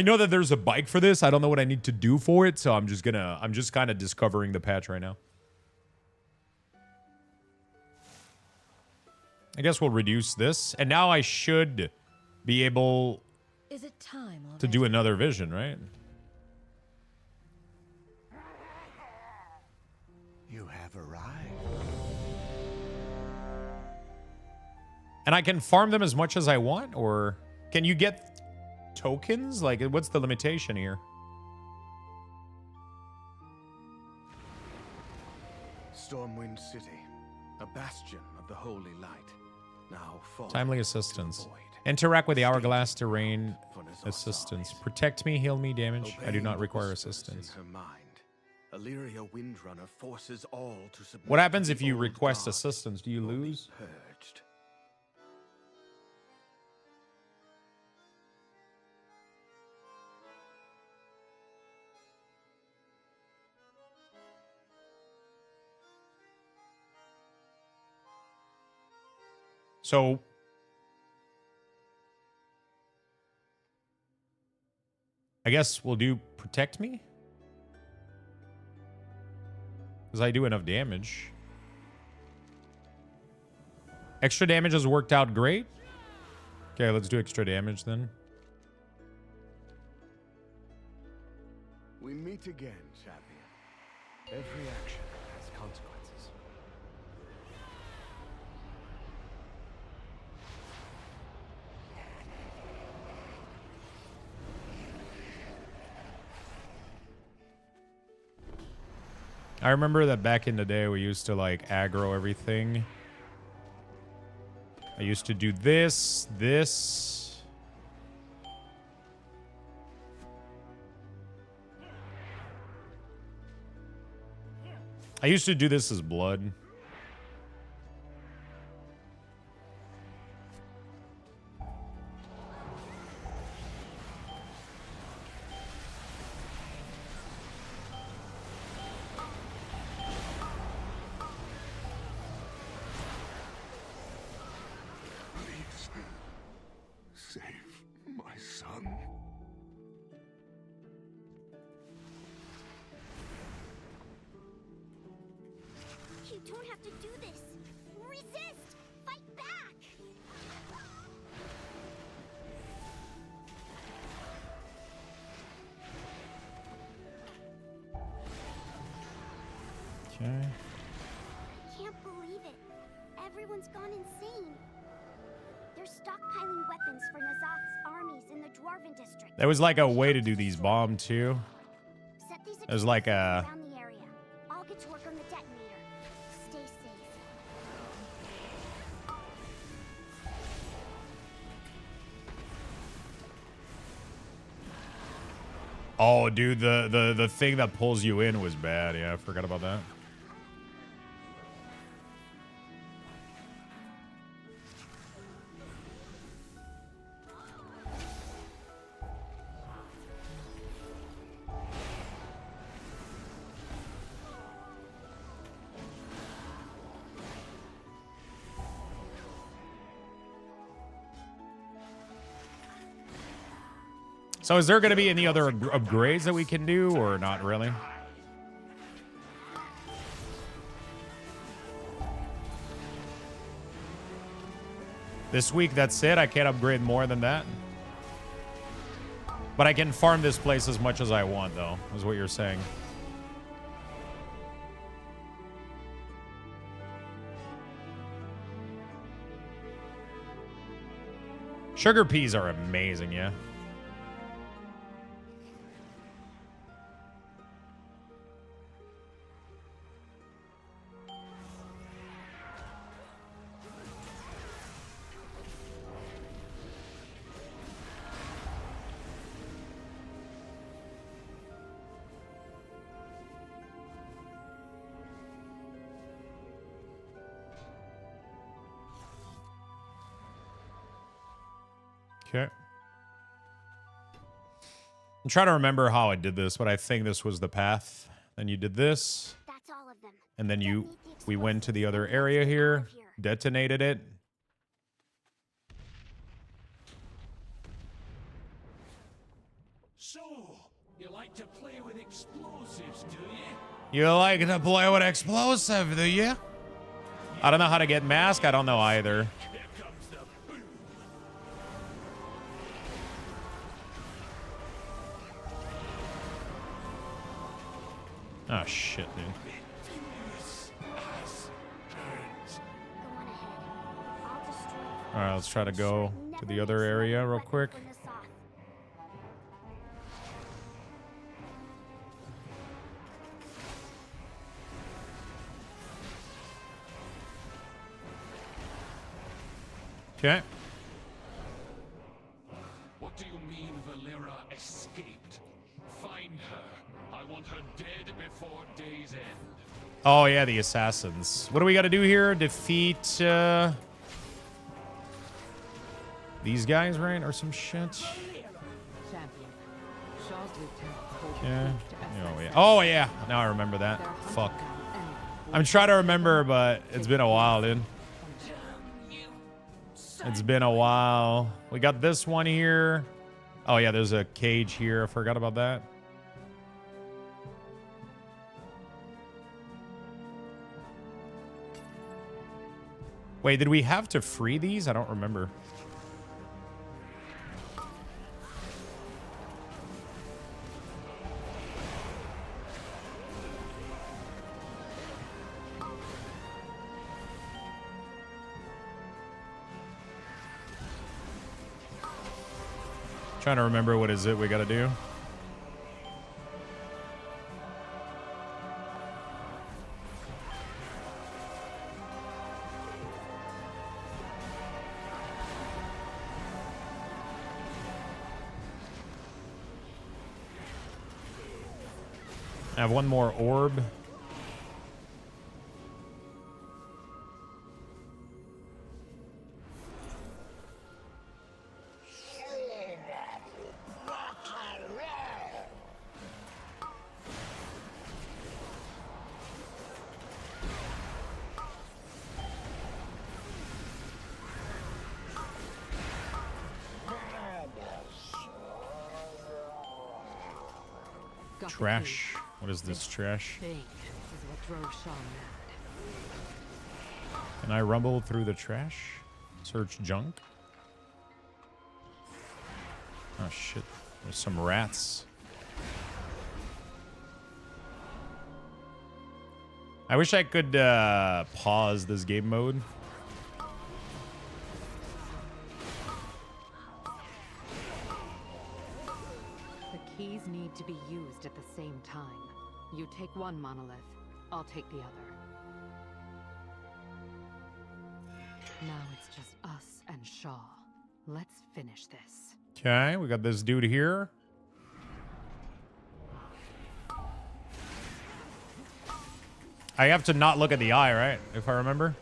know that there's a bike for this. I don't know what I need to do for it, so I'm just kind of discovering the patch right now. I guess we'll reduce this, and now I should be able Is it time to do already? another vision, right? You have arrived. And I can farm them as much as I want, or can you get tokens? Like, what's the limitation here? Stormwind City, a bastion of the holy light, now fallen Timely to the assistance. void. Interact with the hourglass terrain for N'Zoth's assistance. armies. Protect me, heal me, damage. I do Obeying not the require whispers assistance. in her mind, Illyria Windrunner forces all to submit What happens to if the you old request gods assistance? Do you or be lose? purged. So I guess we'll do protect me? Because I do enough damage. Extra damage has worked out great. Okay, let's do extra damage then. We meet again, champion. Every action has consequences. I remember that back in the day we used to like aggro everything. I used to do this. I used to do this as blood. Please, save my son. You don't have to do this. Resist. Fight back. Okay. I can't believe it. Everyone's gone insane. They're stockpiling weapons for N'Zoth's armies in the Dwarven district. There was like a way to do these bomb too. Set these There's like a around the area. I'll get to work on the detonator. Stay safe. oh dude, the thing that pulls you in was bad. Yeah, I forgot about that. So is there going to be any other upgrades that we can do or not really? This week, that's it. I can't upgrade more than that. But I can farm this place as much as I want, though, is what you're saying. Sugar peas are amazing, yeah. Okay. I'm trying to remember how I did this, but I think this was the path. Then you did this, That's all of them. and then Detonate the we went to the other explosives area and get here, out of here. detonated it. So, you like to play with explosives, do you? You like to play with explosive, do you? I don't know how to get mask. I don't know either. Here comes the boom. Oh shit, dude. Fingers, ass, hands. Go on ahead. I'll destroy it. All right, let's try to go to the other area real quick. Okay. Oh, yeah, the assassins. What do we got to do here? Defeat these guys, right? Or some shit? Champion. Shaw's lieutenant holds Yeah. the key to Oh, yeah. SS. Oh, yeah. Now I remember that. They're hunting Fuck. down anyone who I'm trying to remember, but it's been a while, dude. It's been a while. We got this one here. Oh, yeah, there's a cage here. I forgot about that. Wait, did we have to free these? I don't remember. Trying to remember what is it we gotta do. I have one more orb. got the Trash. What is this trash? key. Thing is what drove Shaw mad. Can I rumble through the trash? Search junk? Oh shit. There's some rats. I wish I could pause this game mode. The keys need to be used at the same time. You take one monolith, I'll take the other. Now it's just us and Shaw. Let's finish this. Okay, we got this dude here. I have to not look at the eye, right? If I remember.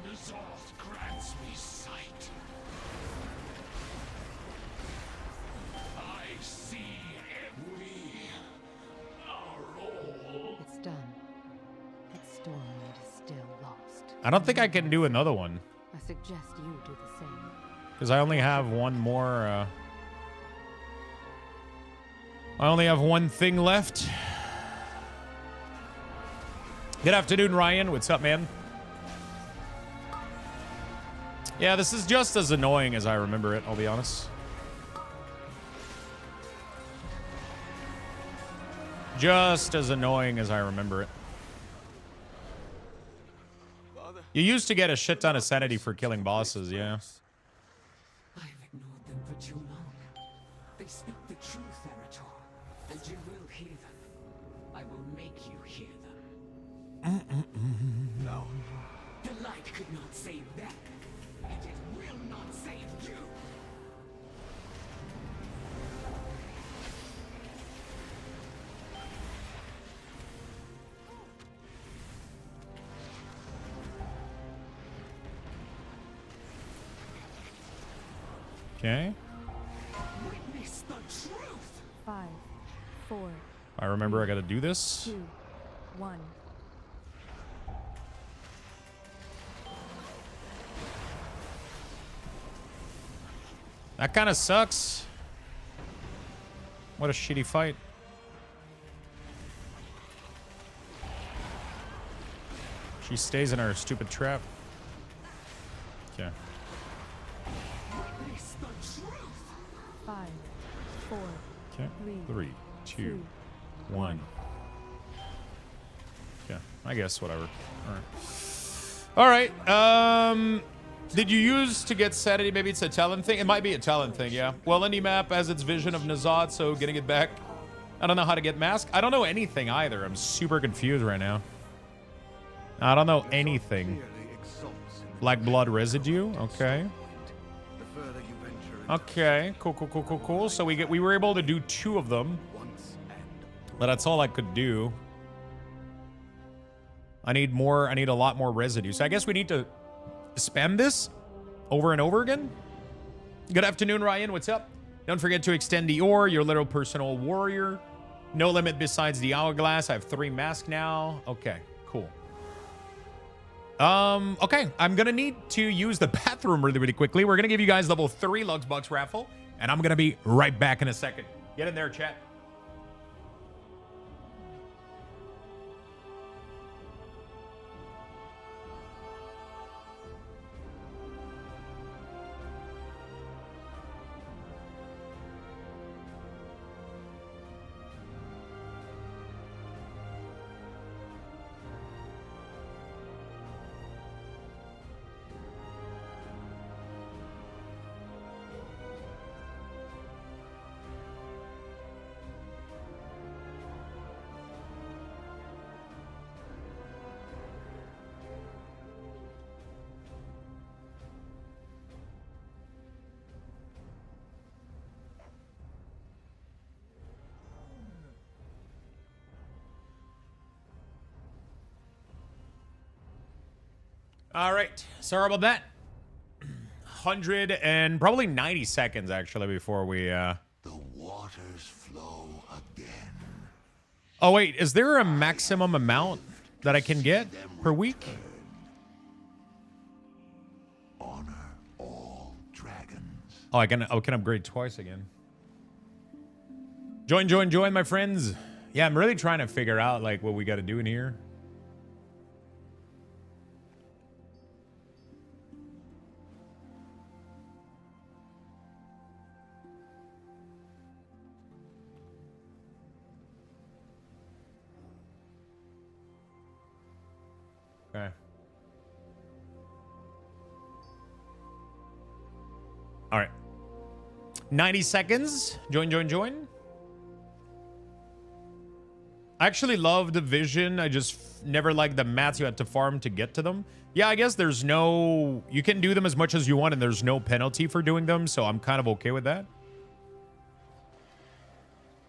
N'Zoth grants me sight. I see and we are all. It's done. But Stormwind is still lost. I don't think I can do another one. I suggest you do the same. Because I only have one more, I only have one thing left. Good afternoon, Ryan. What's up, man? Yeah, this is just as annoying as I remember it, I'll be honest. Just as annoying as I remember it. You used to get a shit ton of sanity for killing bosses, yeah. I've ignored them for too long. They speak the truth, Arator, and you will hear them. I will make you hear them. No. The light could not save them, and it will not save you. Okay. Witness the truth. 5, 4, I remember I gotta do this. 2, 1. That kind of sucks. What a shitty fight. She stays in her stupid trap. Okay. Witness the truth. 5, 4, Okay. 3, 3, 2, 1. Yeah, I guess whatever. All right. All right. Did you use to get sanity? Maybe it's a talent thing. It might be a talent thing. Yeah. Well, any map has its vision of N'Zoth, so getting it back. I don't know how to get mask. I don't know anything either. I'm super confused right now. I don't know anything. Black blood residue. Okay. The further you venture Okay, cool. So we were able to do 2 of them. But that's all I could do. I need a lot more residue. So I guess we need to spam this over and over again. Good afternoon, Ryan. What's up? Don't forget to extend the ore, your little personal warrior. No limit besides the hourglass. I have 3 masks now. Okay, cool. Okay, I'm gonna need to use the bathroom really quickly. We're gonna give you guys level 3 Luxbox raffle, and I'm gonna be right back in a second. Get in there, chat. All right, sorry about that. 100 and probably 90 seconds actually before we The waters flow again. Oh wait, is there a maximum amount that I can get per week? Honor all dragons. Oh, I can upgrade twice again. Join, my friends. Yeah, I'm really trying to figure out like what we got to do in here. Okay. All right. 90 seconds. Join. I actually love the vision. I just never liked the mats you had to farm to get to them. Yeah, I guess there's no... You can do them as much as you want and there's no penalty for doing them, so I'm kind of okay with that.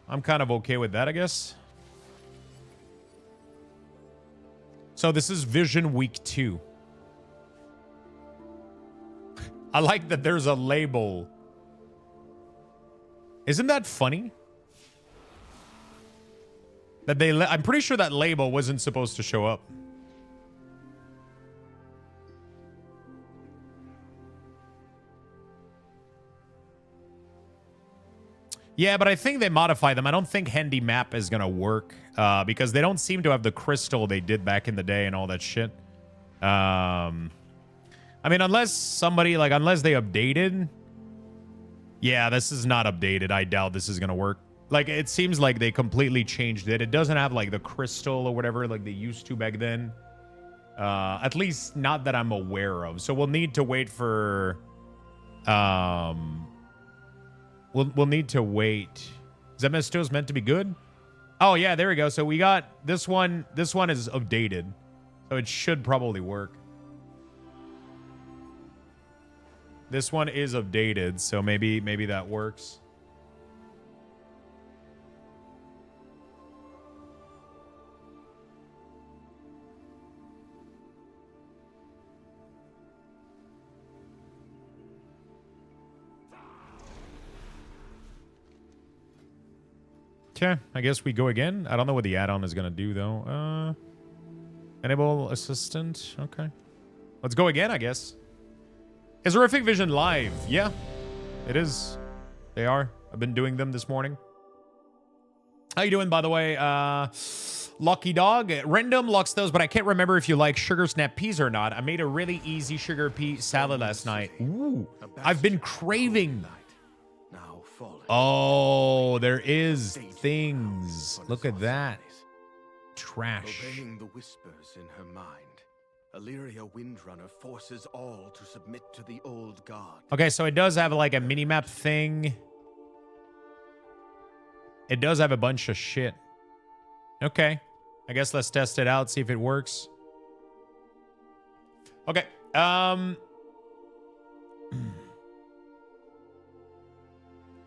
I guess. So this is Vision Week 2. I like that there's a label. Isn't that funny? That I'm pretty sure that label wasn't supposed to show up. Yeah, but I think they modify them. I don't think Handy Map is going to work because they don't seem to have the crystal they did back in the day and all that shit. I mean, unless they updated. Yeah, this is not updated. I doubt this is going to work. Like, it seems like they completely changed it. It doesn't have, like, the crystal or whatever like they used to back then. At least not that I'm aware of. So we'll need to wait for... We'll need to wait. Zemestos meant to be good? Oh, yeah, there we go. So we got this one. This one is updated. So it should probably work. This one is updated, so maybe that works. Okay, I guess we go again. I don't know what the add-on is going to do, though. Enable assistant. Okay. Let's go again, I guess. Is Horrific Vision live? Yeah, it is. They are. I've been doing them this morning. How you doing, by the way? Lucky Dog. Random Luxthos, but I can't remember if you like sugar snap peas or not. I made a really easy sugar pea salad last night. Ooh, I've been craving... Oh, there is things. Look at that. Trash. Obeying the whispers in her mind, Illyria Windrunner forces all to submit to the old god. Okay, so it does have like a minimap thing. It does have a bunch of shit. Okay. I guess let's test it out, see if it works. Okay.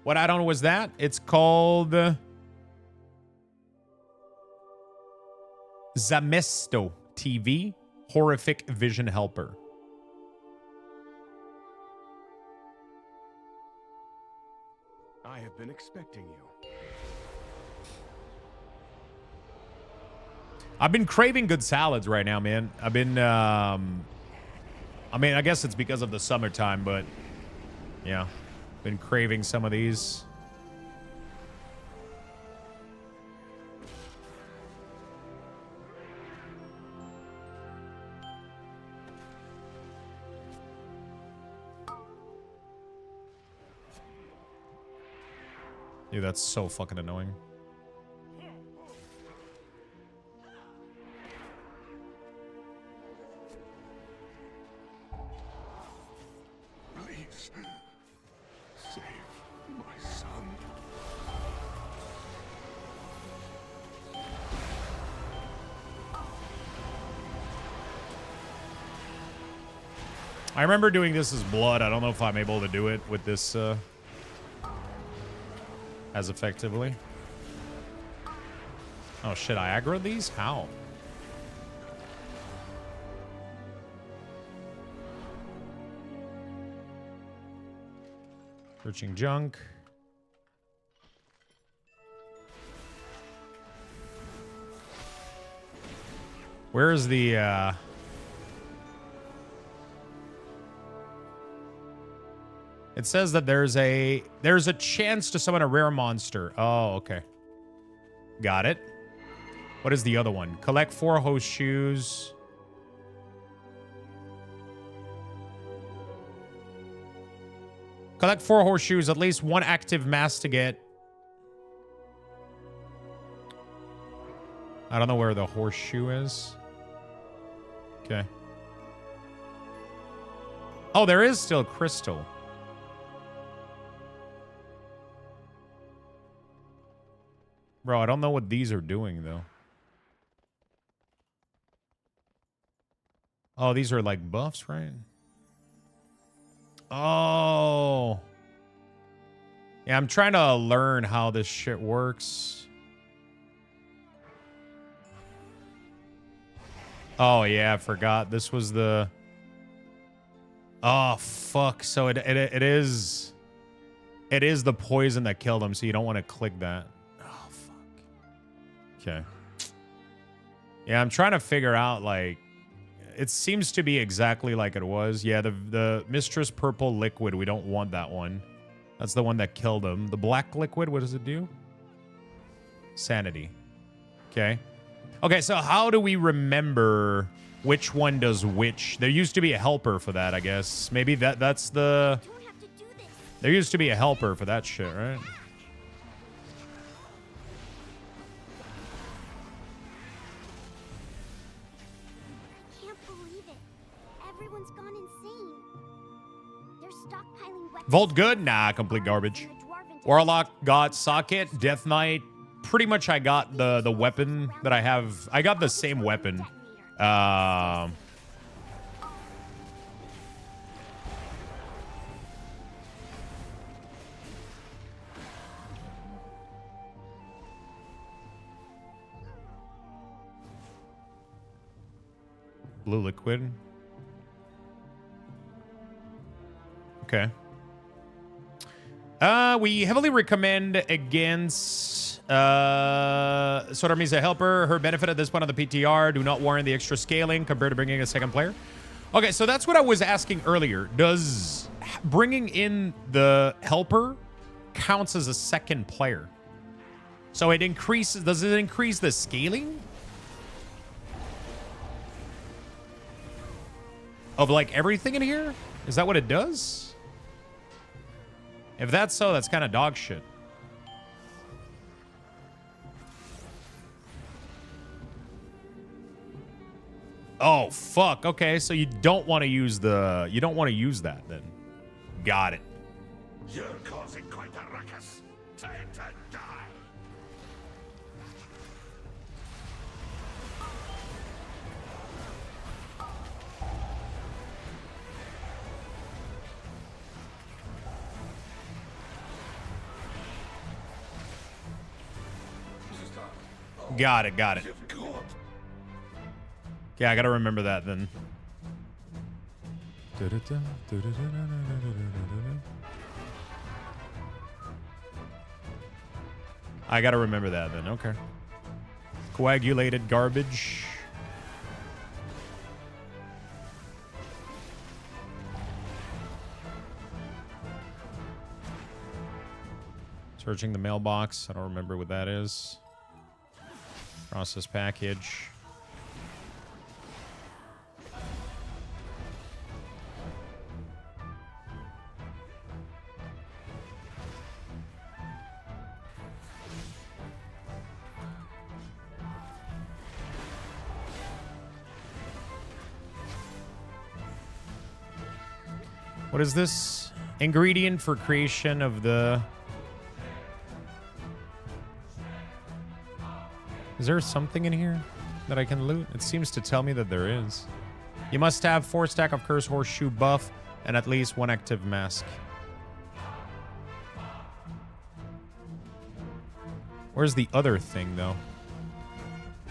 What add-on was that? It's called Zamesto TV Horrific Vision Helper. I have been expecting you. I've been craving good salads right now, man. I've been, I mean, I guess it's because of the summertime, but yeah, been craving some of these. Dude, that's so fucking annoying. Please, save my son. I remember doing this as blood. I don't know if I'm able to do it with this as effectively. Oh shit, I aggro these? How? Searching junk. Where is the It says that there's a chance to summon a rare monster. Oh, okay. Got it. What is the other one? Collect 4 host shoes. Collect 4 horseshoes, at least 1 active mastigate. I don't know where the horseshoe is. Okay. Oh, there is still crystal. Bro, I don't know what these are doing, though. Oh, these are like buffs, right? Oh. Yeah, I'm trying to learn how this shit works. Oh, yeah, I forgot. This was the... Oh, fuck. So it is the poison that killed him, so you don't want to click that. Oh, fuck. Okay. Yeah, I'm trying to figure out, like... It seems to be exactly like it was. Yeah, the Mistress Purple Liquid, we don't want that one. That's the one that killed him. The Black Liquid, what does it do? Sanity. Okay. Okay, so how do we remember which one does which? There used to be a helper for that, I guess. Maybe that's the... There used to be a helper for that shit, right? Vault good? Nah, complete garbage. Warlock got socket, Death Knight. Pretty much I got the weapon that I have. I got the same weapon. Blue liquid. Okay. We heavily recommend against Sword Army's a helper. Her benefit at this point on the PTR do not warrant the extra scaling compared to bringing a second player. Okay, so that's what I was asking earlier. Does bringing in the helper counts as a second player? So it increases, does it increase the scaling? Of like everything in here? Is that what it does? If that's so, that's kind of dog shit. Oh, fuck. Okay, so you don't want to use the... You don't want to use that, then. Got it. You're causing quite a ruckus. Time to die. Got it, got it. Yeah, I gotta remember that then. I gotta remember that then, okay. Coagulated garbage. Searching the mailbox. I don't remember what that is. Process package. What is this? Ingredient for creation of the... Is there something in here that I can loot? It seems to tell me that there is. You must have 4 stack of Curse Horseshoe buff and at least 1 active mask. Where's the other thing, though?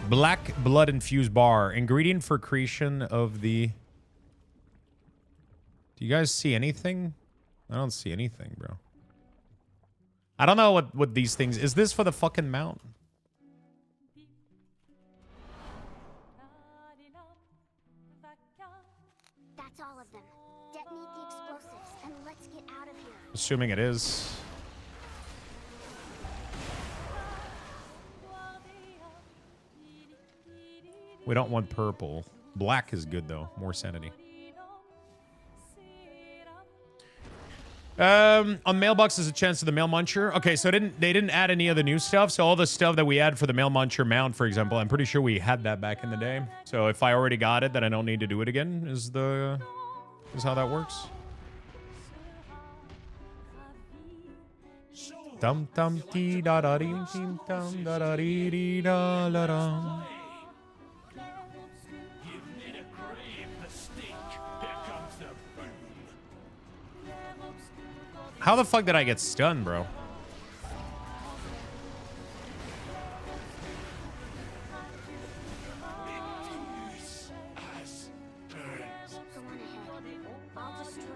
Black blood infused bar. Ingredient for creation of the... Do you guys see anything? I don't see anything, bro. I don't know what these things... Is this for the fucking mount? That's all of them. Detonate the explosives and let's get out of here. Assuming it is. We don't want purple. Black is good, though. More sanity. On mailbox is a chance of the mail muncher. Okay, so they didn't add any of the new stuff. So all the stuff that we had for the mail muncher mount, for example, I'm pretty sure we had that back in the day. So if I already got it, then I don't need to do it again. Is how that works. Dum dum dee da da dee dee dum da da dee dee da la dum. How the fuck did I get stunned, bro?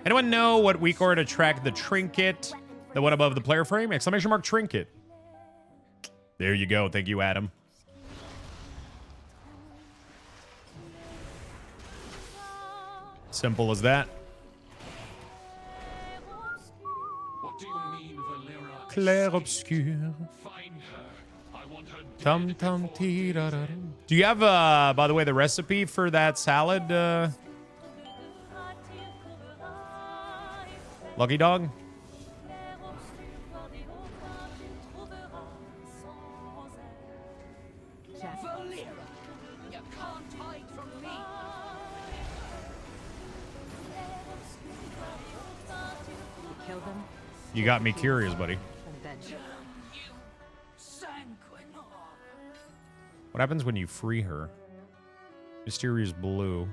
Anyone know what WeakAuras to track the trinket? The one above the player frame? Exclamation mark trinket. There you go. Thank you, Adam. Simple as that. Clair obscur. Tum tum tee da da. Do you have by the way, the recipe for that salad, Lucky Dog? You got me curious, buddy. What happens when you free her? Mysterious blue.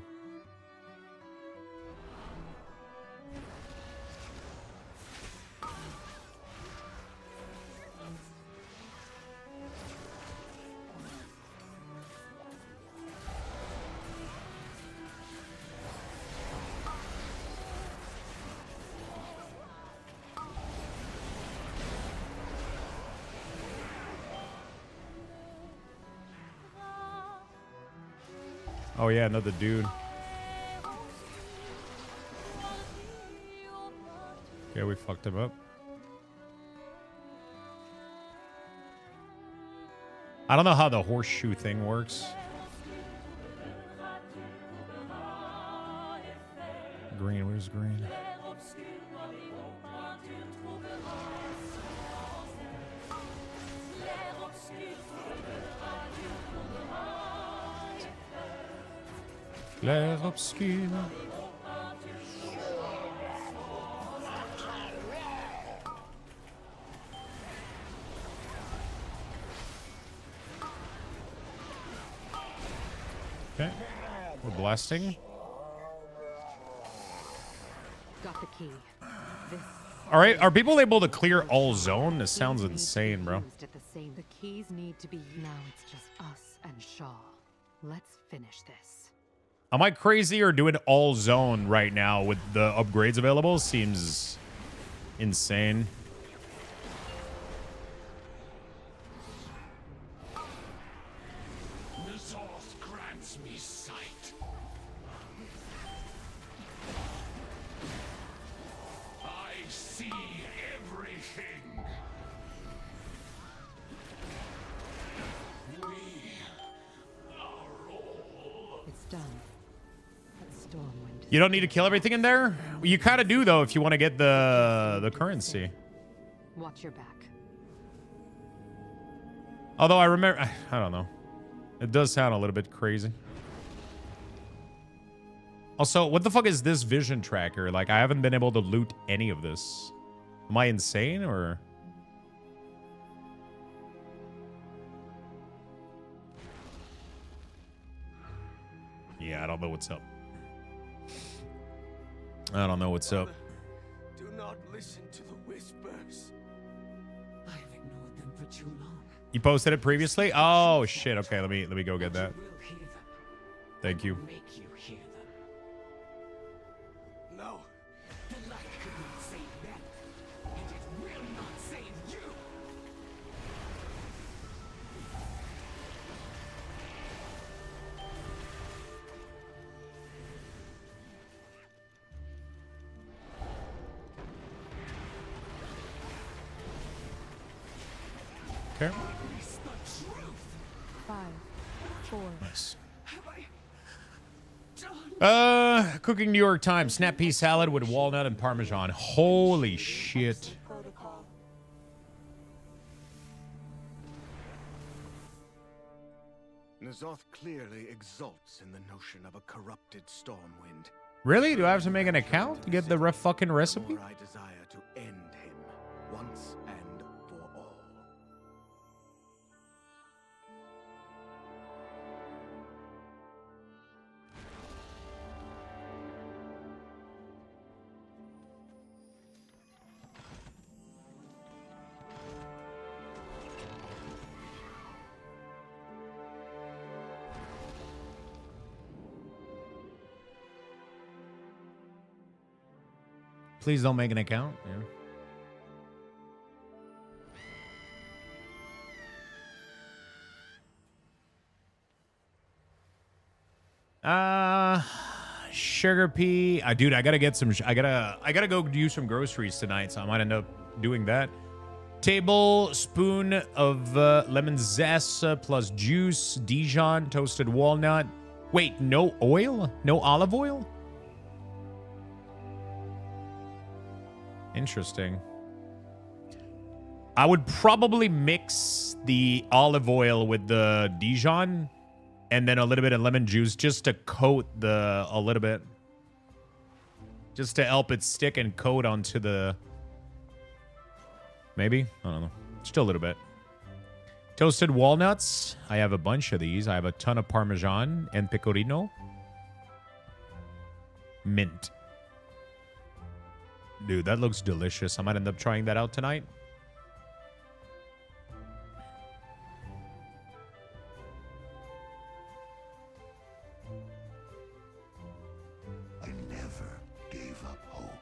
Oh yeah, another dude. Yeah, we fucked him up. I don't know how the horseshoe thing works. Green, where's green? Clair obscur. Okay, we're blasting. Got the key. All right, are people able to clear all zone? This sounds insane, bro. The keys need to be... Now it's just us and Shaw. Let's finish this. Am I crazy or doing all zone right now with the upgrades available? Seems insane. N'Zoth grants me sight. I see everything. We are all. It's done. That Stormwind. You don't need to kill everything in there? You kind of do, though, if you want to get the currency. Watch your back. Although I remember... I don't know. It does sound a little bit crazy. Also, what the fuck is this vision tracker? Like, I haven't been able to loot any of this. Am I insane, or... Yeah, I don't know what's up. I don't know what's up. Do not listen to the whispers. I've ignored them for too long. You posted it previously? Oh shit. Okay, let me go get that. You will hear them. Thank you. Make you hear them. No. The light could not save them, and it will not save you. Okay. It's the truth. 5, 4, Nice. Have I done? Cooking New York Times. Snap pea salad with walnut and parmesan. Holy shit. Protocol. N'Zoth clearly exults in the notion of a corrupted Stormwind. Really? Do I have to make an account to get the fucking recipe? More I desire to end him once and for all. Please don't make an account. Yeah. Sugar pea. Dude, I gotta get some. I gotta go do some groceries tonight, so I might end up doing that. Tablespoon of lemon zest plus juice, Dijon, toasted walnut. Wait, no oil? No olive oil? Interesting. I would probably mix the olive oil with the Dijon and then a little bit of lemon juice just to coat a little bit. Just to help it stick and coat onto the... Maybe? I don't know. Just a little bit. Toasted walnuts. I have a bunch of these. I have a ton of Parmesan and Pecorino. Mint. Dude, that looks delicious. I might end up trying that out tonight. I never gave up hope.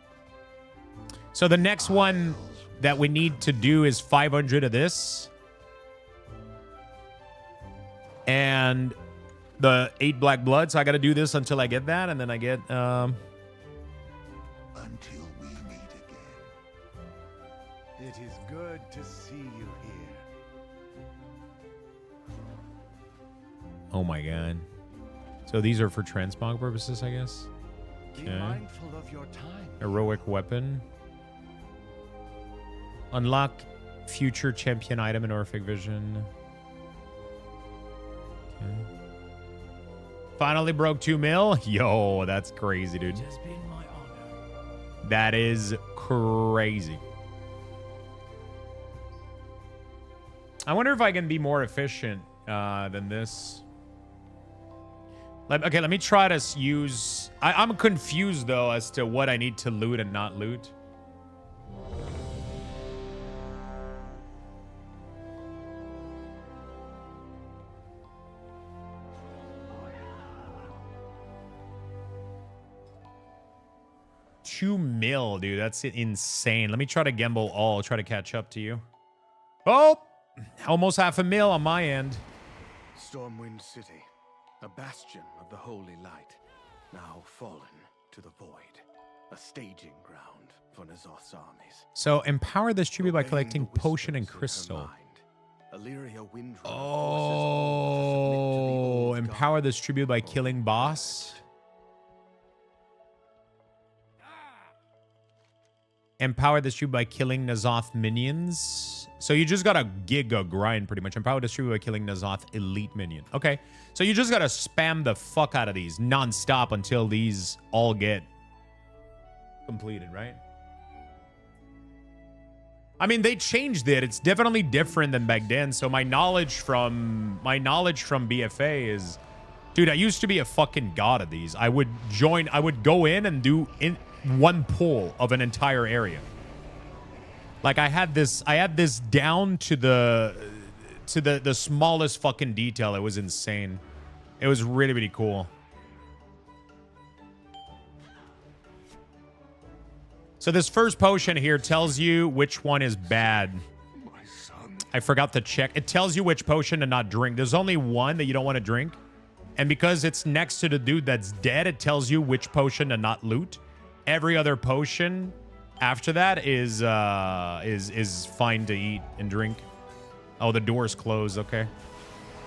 So the next one that we need to do is 500 of this. And the 8 black blood. So I got to do this until I get that. And then I get... Until we meet again. It is good to see you here. Oh my god. So these are for transmog purposes, I guess. Be Okay. mindful of your time. Heroic weapon. Unlock future champion item in Orphic Vision. Okay. Finally broke 2 mil. Yo, that's crazy, dude. It has been my honor. That is crazy. I wonder if I can be more efficient than this. Okay, let me try to use... I'm confused, though, as to what I need to loot and not loot. 2 mil, dude. That's insane. Let me try to gamble all. Try to catch up to you. Oh, almost half a mil on my end. Stormwind City, a bastion of the holy light, now fallen to the void. A staging ground for N'Zoth's armies. So empower this tribute by Obeying collecting the potion and whispers in her crystal. mind, Illyria Windrunner forces Oh, all to submit to the old empower god this tribute by or killing boss. Empower this tribute by killing N'Zoth minions. So you just got a giga grind pretty much. Empower this tribute by killing N'Zoth elite minion. Okay, so you just got to spam the fuck out of these non-stop until these all get completed, right? I mean, they changed it. It's definitely different than back then. So my knowledge from BFA is, dude, I used to be a fucking god of these. I would go in and do in one pull of an entire area. Like I had this down to the smallest fucking detail. It was insane. It was really, really cool. So this first potion here tells you which one is bad. I forgot to check. It tells you which potion to not drink. There's only one that you don't want to drink. And because it's next to the dude that's dead, it tells you which potion to not loot. Every other potion after that is fine to eat and drink. Oh, the door's closed. Okay.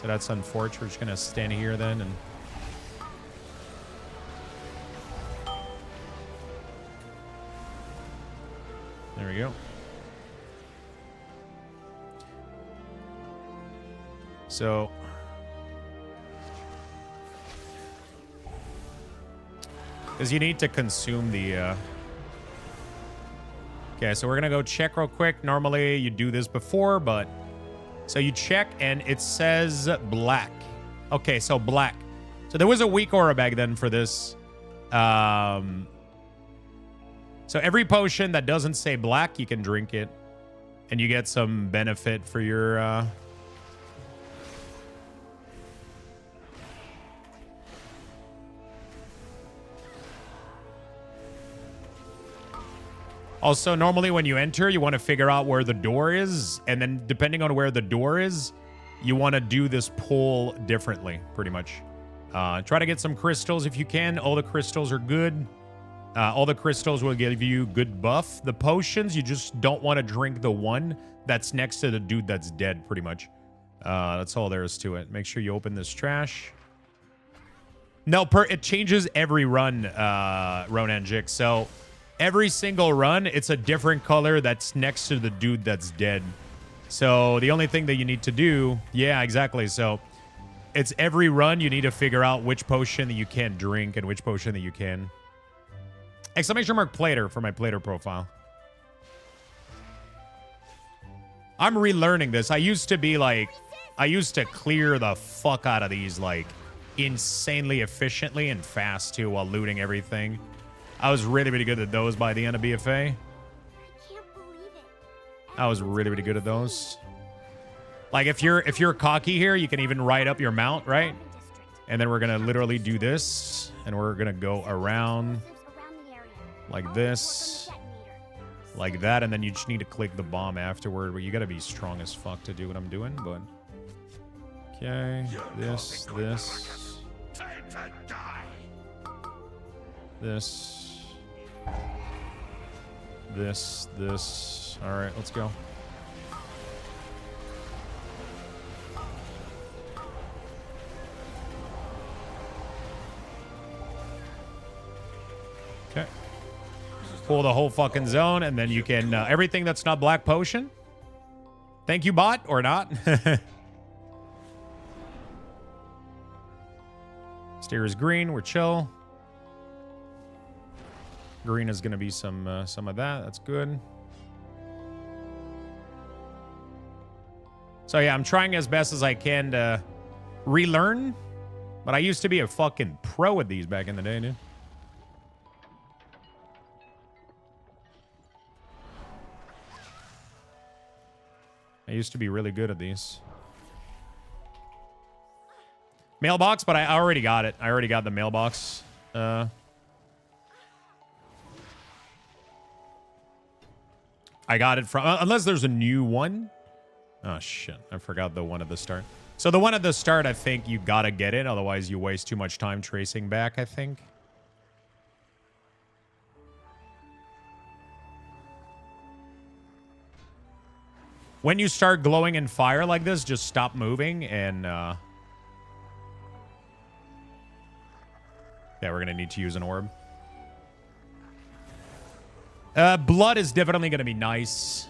So that's unfortunate. We're just going to stand here then and... There we go. So because you need to consume the okay, so we're gonna go check real quick. Normally you do this before, but so you check and it says black. Okay, so black. So there was a weak aura back then for this. So every potion that doesn't say black, you can drink it. And you get some benefit for your... Also, normally when you enter, you want to figure out where the door is. And then depending on where the door is, you want to do this pull differently, pretty much. Try to get some crystals if you can. All the crystals are good. All the crystals will give you good buff. The potions, you just don't want to drink the one that's next to the dude that's dead, pretty much. That's all there is to it. Make sure you open this trash. No, it changes every run, Ronan Jix. So every single run, it's a different color that's next to the dude that's dead. So the only thing that you need to do... Yeah, exactly. So it's every run, you need to figure out which potion that you can't drink and which potion that you can. Exclamation mark Plater for my Plater profile. I'm relearning this. I used to be like... I used to clear the fuck out of these, like, insanely efficiently and fast, too, while looting everything. I was really, really good at those by the end of BFA. I can't believe it. I was really, really good at those. Like, if you're cocky here, you can even ride up your mount, right? And then we're going to literally do this. And we're going to go around like this. Like that. And then you just need to click the bomb afterward. Where you got to be strong as fuck to do what I'm doing. But okay. This. This. All right, let's go. Okay. Pull the whole fucking zone, and then you can everything that's not black potion. Thank you, bot, or not. Steer is green. We're chill. Green is going to be some of that. That's good. So yeah, I'm trying as best as I can to relearn. But I used to be a fucking pro at these back in the day, dude. I used to be really good at these. Mailbox, but I already got it. I already got the mailbox. I got it from... unless there's a new one. Oh, shit. I forgot the one at the start. So the one at the start, I think you gotta get it. Otherwise, you waste too much time tracing back, I think. When you start glowing in fire like this, just stop moving and... yeah, we're gonna need to use an orb. Blood is definitely gonna be nice.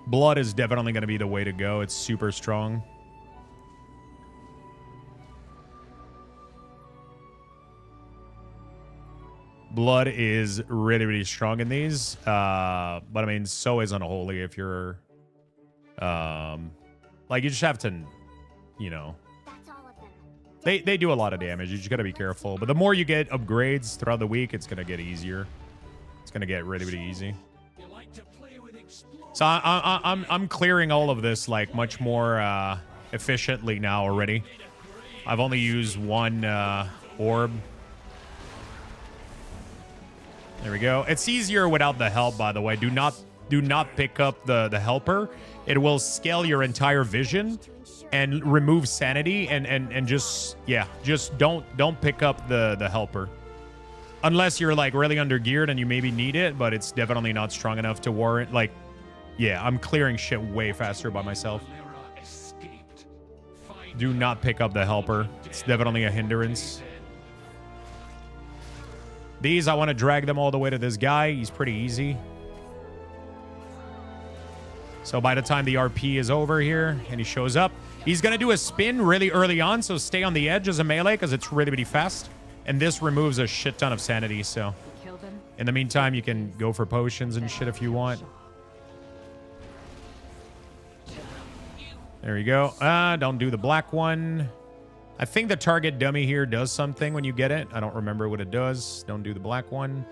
Blood is definitely going to be the way to go. It's super strong. Blood is really, really strong in these. But I mean, so is Unholy if you're... like, you just have to, you know... They do a lot of damage. You just got to be careful. But the more you get upgrades throughout the week, it's going to get easier. It's going to get really, really easy. So I'm clearing all of this like much more efficiently now already. I've only used one orb. There we go. It's easier without the help, by the way. Do not pick up the helper. It will scale your entire vision and remove sanity and just don't pick up the helper. Unless you're like really under geared and you maybe need it, but it's definitely not strong enough to warrant like. Yeah, I'm clearing shit way faster by myself. Do not pick up the helper. It's definitely a hindrance. These, I want to drag them all the way to this guy. He's pretty easy. So by the time the RP is over here and he shows up, he's going to do a spin really early on, so stay on the edge as a melee because it's really, really fast. And this removes a shit ton of sanity, so... In the meantime, you can go for potions and shit if you want. There you go. Don't do the black one. I think the target dummy here does something when you get it. I don't remember what it does. Don't do the black one.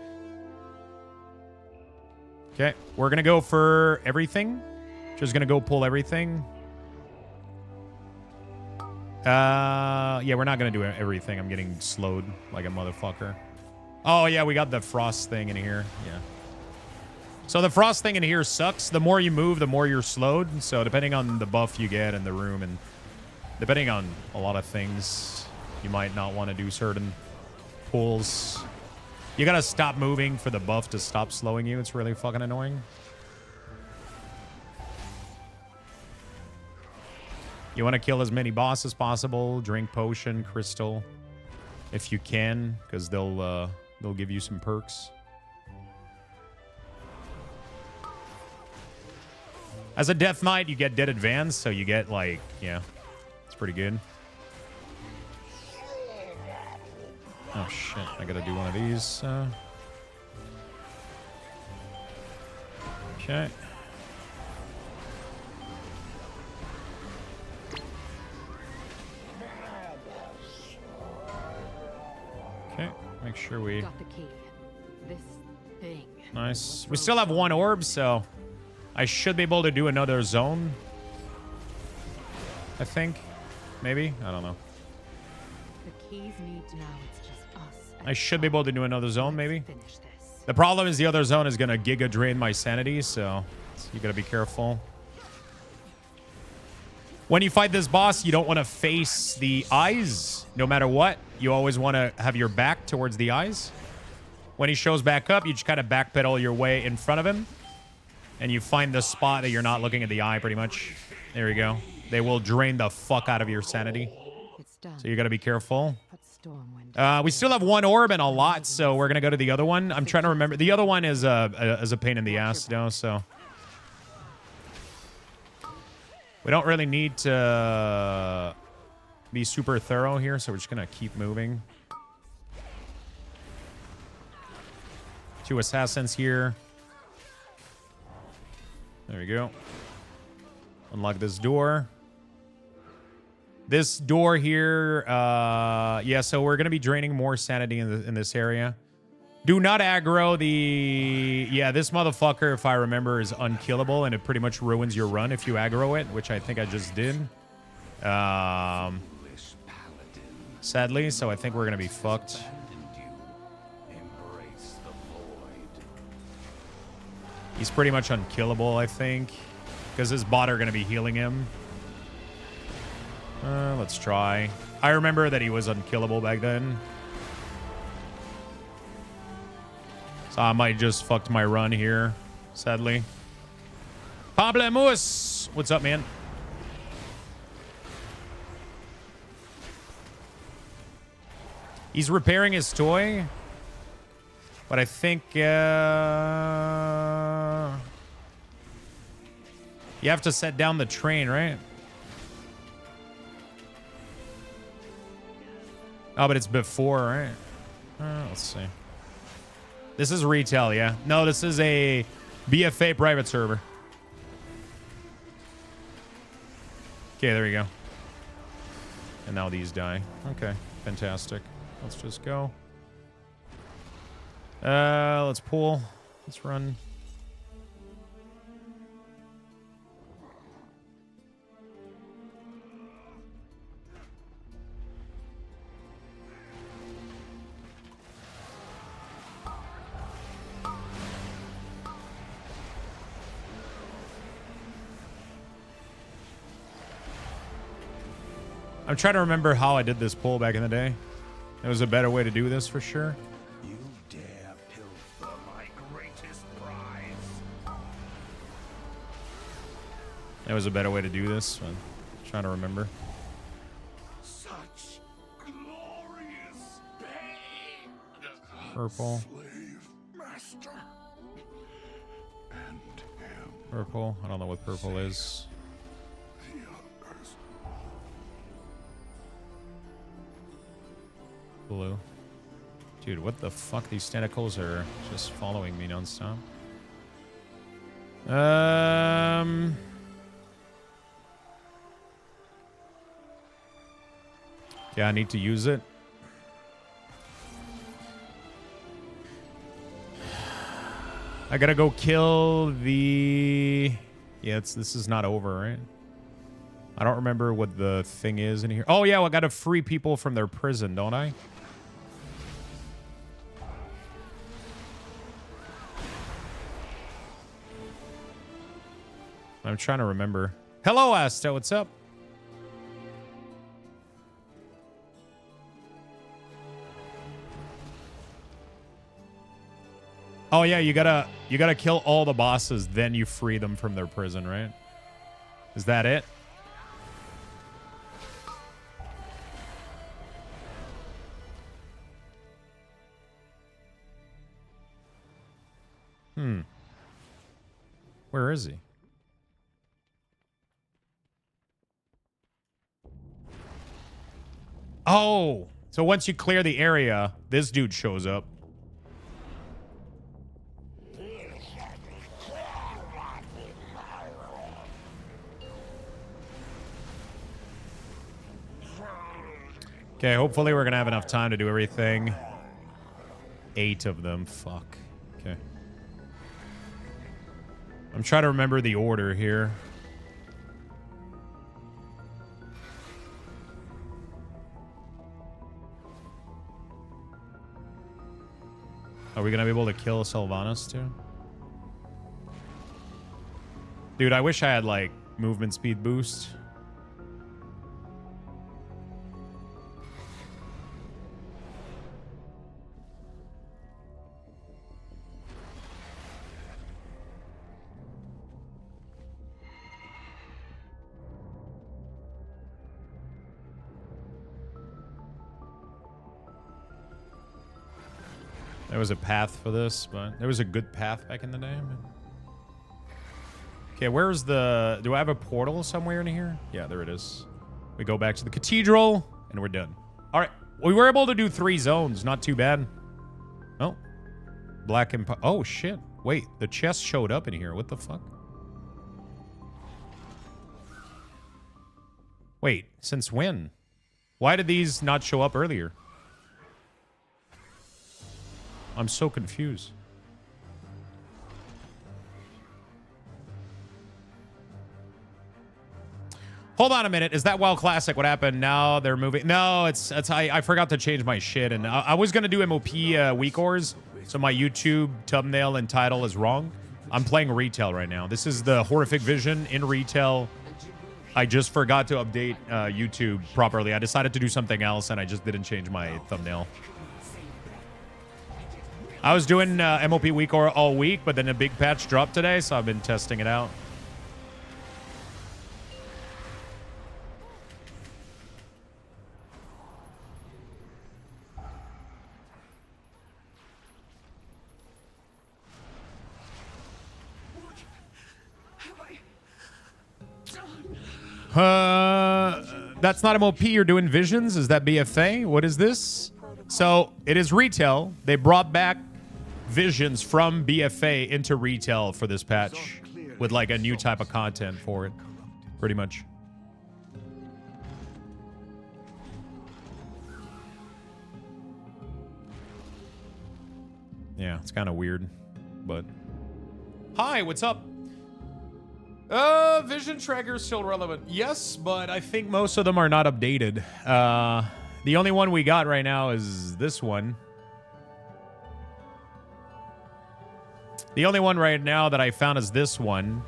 Okay, we're going to go for everything. Just going to go pull everything. Yeah, we're not going to do everything. I'm getting slowed like a motherfucker. Oh, yeah, we got the frost thing in here. Yeah. So the frost thing in here sucks. The more you move, the more you're slowed. So depending on the buff you get in the room and depending on a lot of things, you might not want to do certain pulls. You got to stop moving for the buff to stop slowing you. It's really fucking annoying. You want to kill as many bosses as possible. Drink potion, crystal, if you can, because they'll give you some perks. As a Death Knight, you get Dead Advance, so you get, like, yeah, it's pretty good. Oh, shit, I gotta do one of these. Okay. Okay, make sure we... Got the key. This thing. Nice. We still have one orb, so... I should be able to do another zone. I think. Maybe? I don't know. The keys need now. It's just us. I should be able to do another zone, maybe. The problem is the other zone is going to giga drain my sanity, so you got to be careful. When you fight this boss, you don't want to face the eyes, no matter what. You always want to have your back towards the eyes. When he shows back up, you just kind of backpedal your way in front of him. And you find the spot that you're not looking at the eye, pretty much. There you go. They will drain the fuck out of your sanity. So you got to be careful. We still have one orb and a lot, so we're going to go to the other one. I'm trying to remember. The other one is a pain in the ass, though, so... We don't really need to be super thorough here, so we're just going to keep moving. 2 assassins here. There we go. Unlock this door. This door here, yeah, so we're going to be draining more sanity in this area. Do not aggro the... Yeah, this motherfucker, if I remember, is unkillable, and it pretty much ruins your run if you aggro it, which I think I just did. Sadly, so I think we're going to be fucked. He's pretty much unkillable, I think, because his bot are going to be healing him. Let's try. I remember that he was unkillable back then. So I might just fucked my run here, sadly. Pablemus! What's up, man? He's repairing his toy. But I think... you have to set down the train, right? Oh, but it's before, right? Let's see. This is retail, yeah. No, this is a BFA private server. Okay, there you go. And now these die. Okay, fantastic. Let's just go. Let's pull. Let's run. I'm trying to remember how I did this pull back in the day. There was a better way to do this for sure. You dare pilfer my greatest prize. There was a better way to do this. But I'm trying to remember. Such glorious pain. Purple. Slave master. And him. Purple. I don't know what purple is. The others. Blue. Dude, what the fuck? These tentacles are just following me nonstop. Yeah, I need to use it. I gotta go kill the... Yeah, this is not over, right? I don't remember what the thing is in here. Oh, yeah, well, I gotta free people from their prison, don't I? I'm trying to remember. Hello, Asta. What's up? Oh yeah, you gotta kill all the bosses, then you free them from their prison, right? Is that it? Where is he? Oh, so once you clear the area, this dude shows up. Okay, hopefully we're gonna have enough time to do everything. 8 of them, fuck. Okay. I'm trying to remember the order here. Are we gonna be able to kill Sylvanas too? Dude, I wish I had like movement speed boost. There was a path for this, but there was a good path back in the day. Okay, where's the... Do I have a portal somewhere in here? Yeah, there it is. We go back to the cathedral, and we're done. All right. We were able to do 3 zones. Not too bad. Oh. Black and... Oh, shit. Wait, the chest showed up in here. What the fuck? Wait, since when? Why did these not show up earlier? I'm so confused. Hold on a minute. Is that WoW Classic? What happened? Now they're moving. No, it's I forgot to change my shit, and I was gonna do MOP WeakAuras, so my YouTube thumbnail and title is wrong. I'm playing retail right now. This is the horrific vision in retail. I just forgot to update YouTube properly. I decided to do something else, and I just didn't change my thumbnail. I was doing MOP WeakAuras all week, but then a big patch dropped today, so I've been testing it out. That's not MOP. You're doing visions. Is that BFA? What is this? So it is retail. They brought back visions from BFA into retail for this patch with like a new type of content for it, pretty much. Yeah, it's kind of weird, but hi, what's up? Vision tracker is still relevant. Yes, but I think most of them are not updated. The only one we got right now is this one. The only one right now that I found is this one.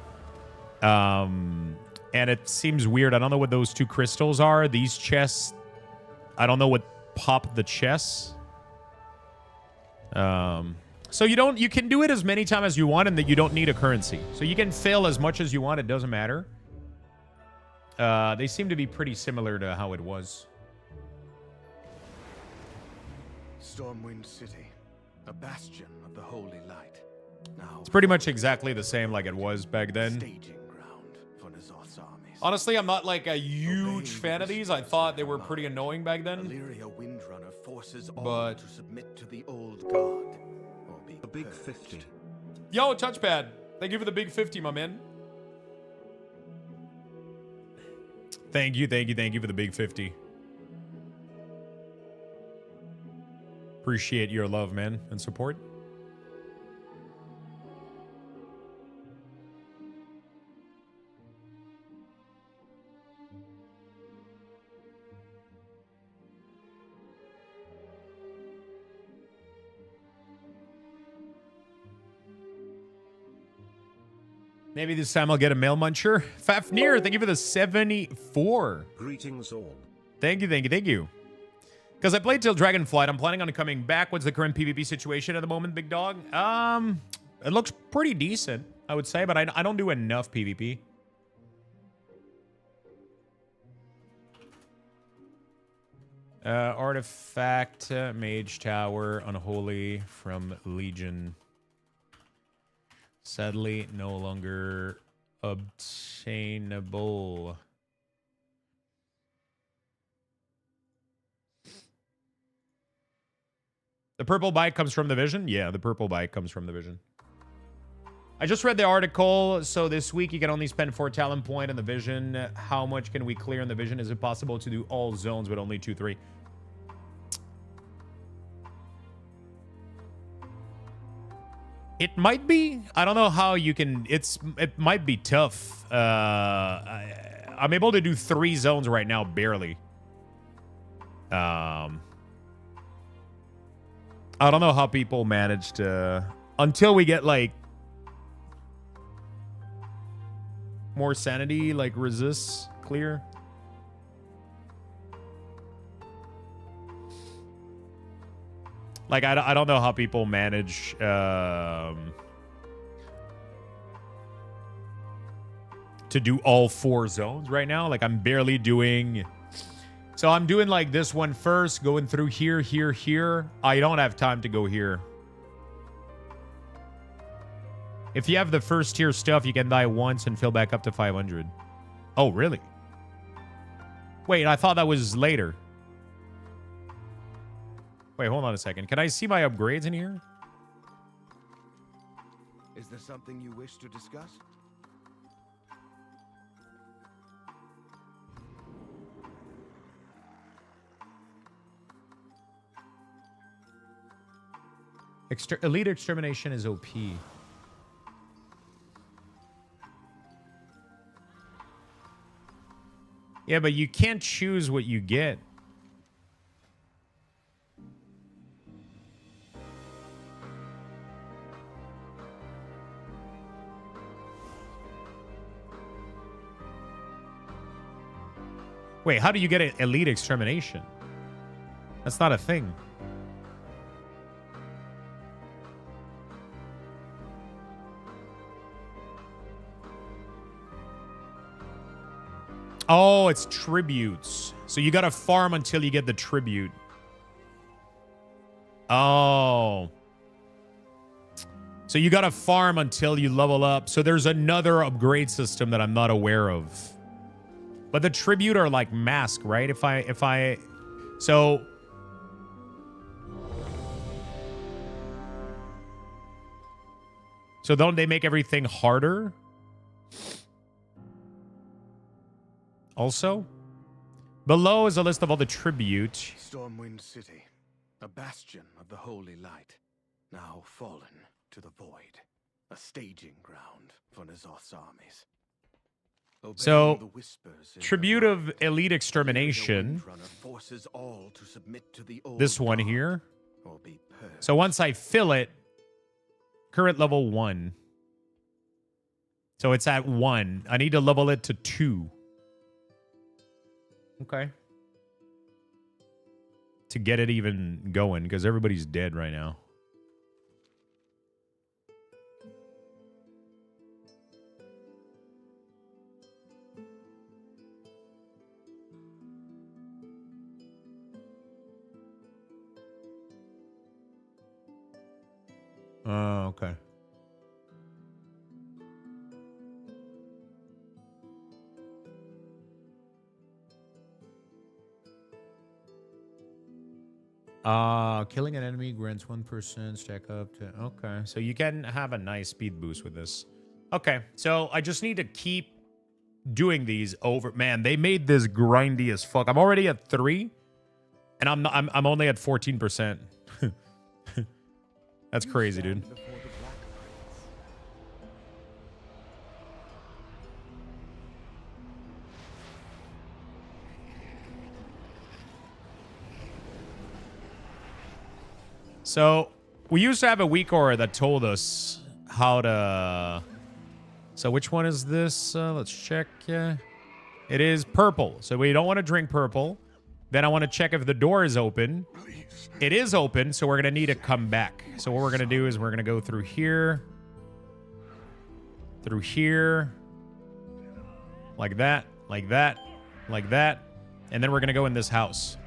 And it seems weird. I don't know what those two crystals are. These chests, I don't know what pop the chests. So you can do it as many times as you want, and that you don't need a currency. So you can fail as much as you want. It doesn't matter. They seem to be pretty similar to how it was. Stormwind City, a bastion of the holy light. Now It's pretty much exactly the same like it was back then. staging ground for N'Zoth's armies. Honestly, I'm not like a huge fan of these. I thought they were pretty annoying back then. Illyria Windrunner forces all But- to submit to the old god. Or be A big purged. 50. Yo, touchpad. Thank you for the big 50, my man. Thank you for the big 50. Appreciate your love, man, and support. Maybe this time I'll get a mail muncher. Fafnir, thank you for the 74. Greetings all. Thank you. Because I played till Dragonflight. I'm planning on coming back. What's the current PvP situation at the moment, big dog? It looks pretty decent, I would say, but I don't do enough PvP. Artifact, Mage Tower, Unholy from Legion. Sadly, no longer obtainable. The purple bike comes from the vision? Yeah, the purple bike comes from the vision. I just read the article. So this week you can only spend 4 talent point in the vision. How much can we clear in the vision? Is it possible to do all zones with only 2-3? It might be. I don't know how you can. It might be tough. I'm able to do 3 zones right now, barely. I don't know how people manage to, until we get like more sanity, like resists clear. Like, I don't know how people manage to do all 4 zones right now. Like, I'm barely doing... So I'm doing, like, this one first, going through here, here, here. I don't have time to go here. If you have the first tier stuff, you can die once and fill back up to 500. Oh, really? Wait, I thought that was later. Wait, hold on a second. Can I see my upgrades in here? Is there something you wish to discuss? Elite Extermination is OP. Yeah, but you can't choose what you get. Wait, how do you get an elite extermination? That's not a thing. Oh, it's tributes. So you gotta farm until you get the tribute. Oh. So you gotta farm until you level up. So there's another upgrade system that I'm not aware of. But the tribute are like mask, right? If I so don't they make everything harder? Also, below is a list of all the tribute. Stormwind City, a bastion of the holy light, now fallen to the void, a staging ground for N'Zoth's armies. So, The whispers in tribute the of elite extermination. Windrunner forces all to submit to the old This one god, here. or be purged. So once I fill it, current level 1. So it's at 1. I need to level it to 2. Okay. To get it even going, because everybody's dead right now. Oh, okay. Killing an enemy grants 1% stack up to... Okay, so you can have a nice speed boost with this. Okay, so I just need to keep doing these over... Man, they made this grindy as fuck. I'm already at 3, and I'm only at 14%. That's crazy, dude. So, we used to have a WeakAuras that told us how to... So, which one is this? Let's check. It is purple. So, we don't want to drink purple. Then I want to check if the door is open. It is open, so we're going to need to come back. So, what we're going to do is we're going to go through here. Through here. Like that. Like that. Like that. And then we're going to go in this house.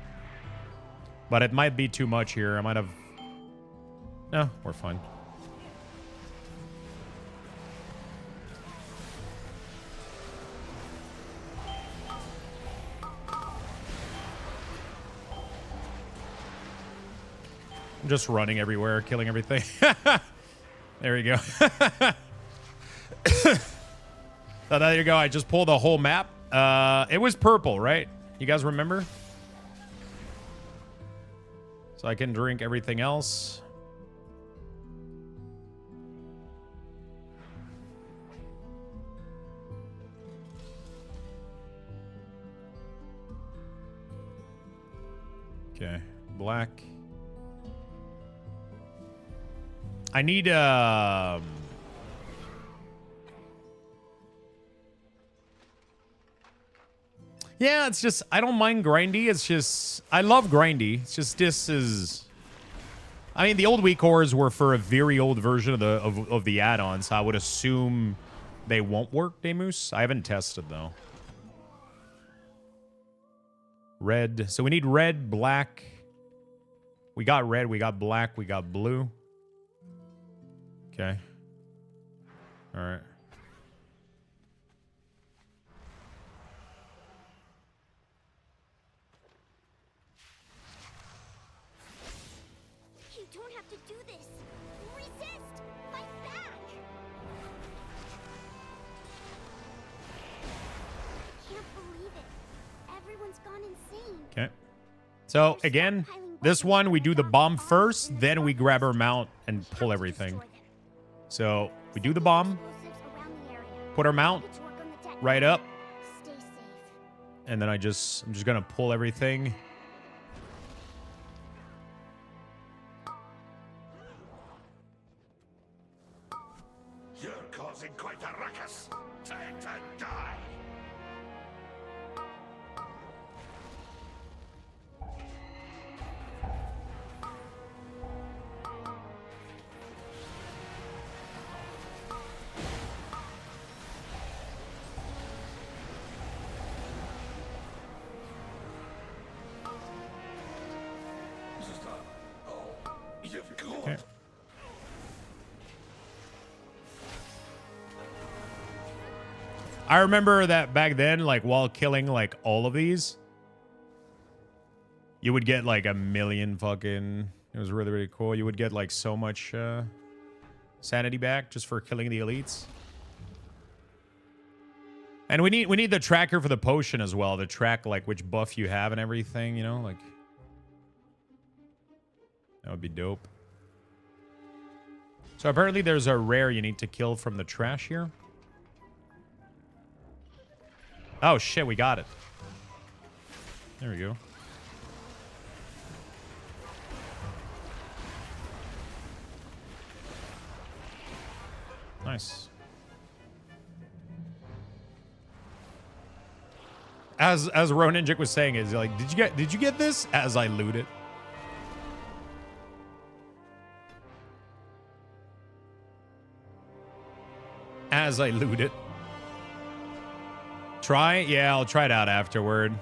But it might be too much here. I might have... No, we're fine. I'm just running everywhere, killing everything. There we go. So there you go. I just pulled the whole map. It was purple, right? You guys remember? So I can drink everything else. Okay, black. I need yeah, it's just I don't mind grindy. It's just I love grindy. It's just this is I mean the old WeakAuras were for a very old version of the add-ons. So I would assume they won't work, Demus. I haven't tested though. Red. So we need red, black. We got red, we got black, we got blue. Okay. All right. You don't have to do this. Resist. Fight back. Can't believe it. Everyone's gone insane. Okay. So again, this one we do the bomb first, then we grab our mount and pull everything. So we do the bomb, put our mount right up, and then I'm just gonna pull everything. You're causing quite a ruckus. Time to die. I remember that back then, like while killing like all of these, you would get like 1,000,000 fucking. It was really, really cool. You would get like so much sanity back just for killing the elites. And we need the tracker for the potion as well to track like which buff you have and everything, you know, like that would be dope. So apparently there's a rare you need to kill from the trash here. Oh shit, we got it. There we go. Nice. As Roninjik was saying, is like, did you get this? As I loot it. As I loot it. Try it? Yeah, I'll try it out afterward.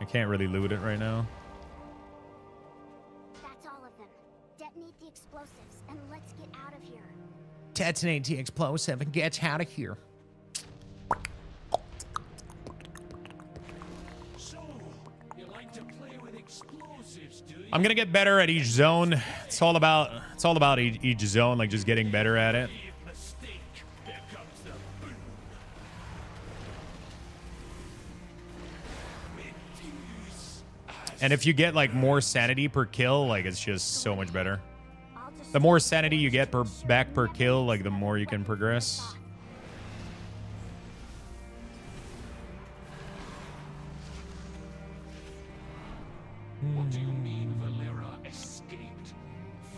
I can't really loot it right now. That's all of them. Detonate the explosives and let's get out of here. Detonate the explosive and get out of here. I'm gonna get better at each zone. It's all about each zone, like just getting better at it. And if you get like more sanity per kill, like it's just so much better. The more sanity you get back per kill, like the more you can progress.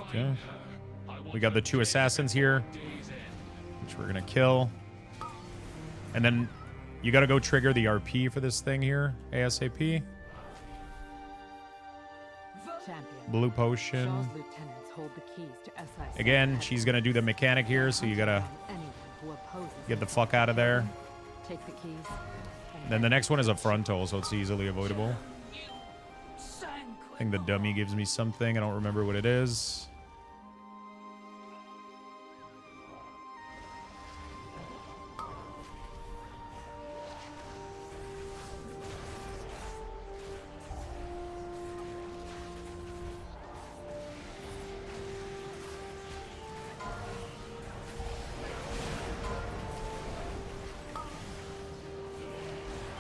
Okay. We got the 2 assassins here, which we're gonna kill. And then you gotta go trigger the RP for this thing here, ASAP. Blue potion. Again, she's gonna do the mechanic here, so you gotta get the fuck out of there. Then the next one is a frontal, so it's easily avoidable. I think the dummy gives me something. I don't remember what it is.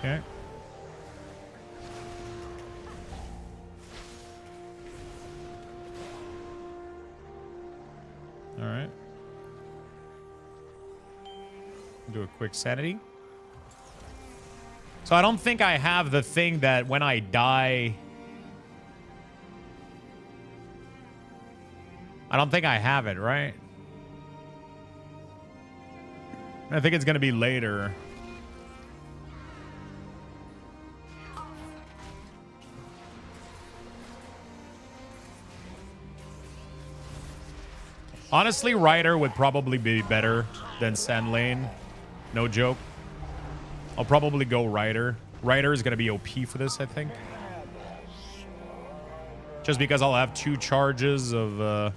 Okay. All right. Do a quick sanity. So I don't think I have the thing that when I die... I don't think I have it, right? I think it's going to be later. Honestly, Ryder would probably be better than Sand Lane. No joke. I'll probably go Ryder. Ryder is going to be OP for this, I think. Just because I'll have 2 charges of,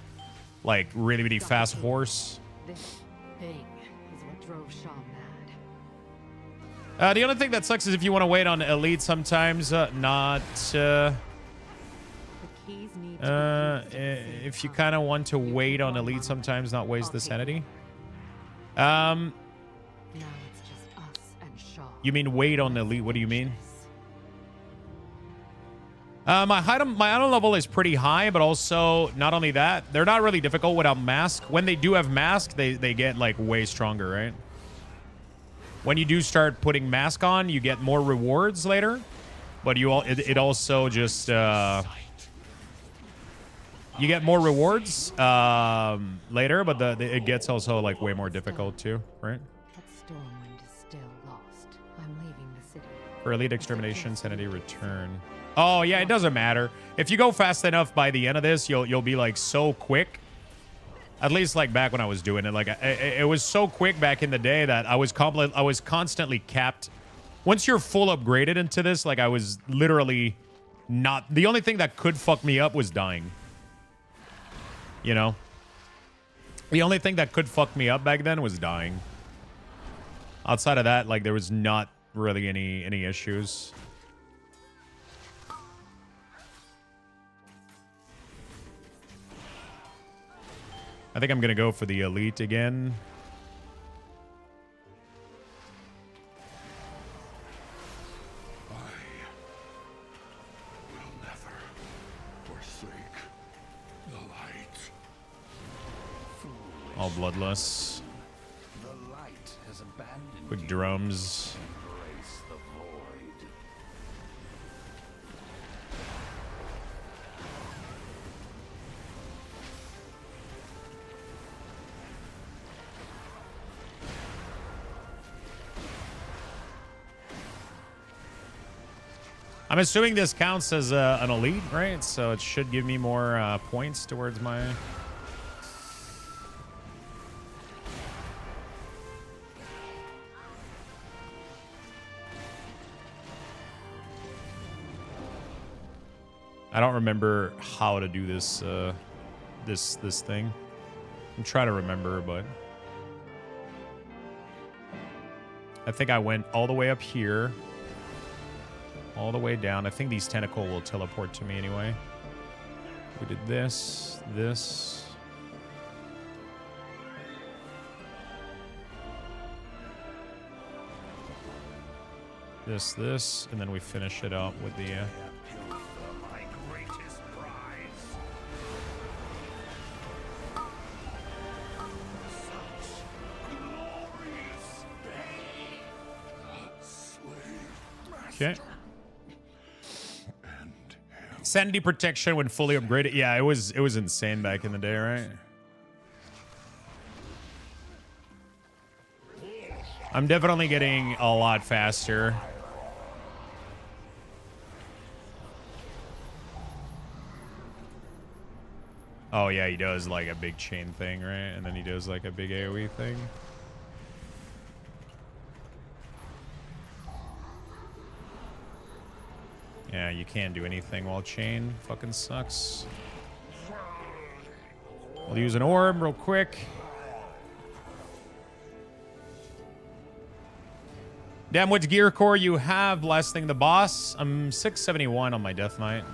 like, really, really fast horse. This thing is what drove Shaw mad. The only thing that sucks is if you want to wait on Elite sometimes, if you kind of want to wait on Elite sometimes, not waste the sanity. Now it's just us and Shaw. You mean wait on Elite? What do you mean? My item level is pretty high, but also not only that, they're not really difficult without mask. When they do have mask, they get like way stronger, right? When you do start putting mask on, you get more rewards later, but it also just you get more rewards later, but it gets also like way more difficult too, right? That Stormwind is still lost. I'm leaving the city. For Elite Extermination, Sanity Return. Oh yeah, it doesn't matter. If you go fast enough by the end of this, you'll be like so quick. At least like back when I was doing it, like it was so quick back in the day that I was constantly capped. Once you're full upgraded into this, like I was literally not. The only thing that could fuck me up was dying. You know, the only thing that could fuck me up back then was dying. Outside of that, like, there was not really any issues. I think I'm gonna go for the elite again. All bloodless. The light has abandoned Quick you. drums. Embrace the void. I'm assuming this counts as an elite, right? So it should give me more points towards my... I don't remember how to do this this thing. I'm trying to remember, but I think I went all the way up here, all the way down. I think these tentacle will teleport to me anyway. We did this, this. This, and then we finish it up with the... My greatest prize. Such glorious day. Okay. Sanity protection when fully upgraded. Yeah, it was insane back in the day, right? I'm definitely getting a lot faster. Oh yeah, he does like a big chain thing, right? And then he does like a big AoE thing. Yeah, you can't do anything while chain. Fucking sucks. We'll use an orb real quick. Damn, which gear core you have blasting the boss? I'm 671 on my Death Knight.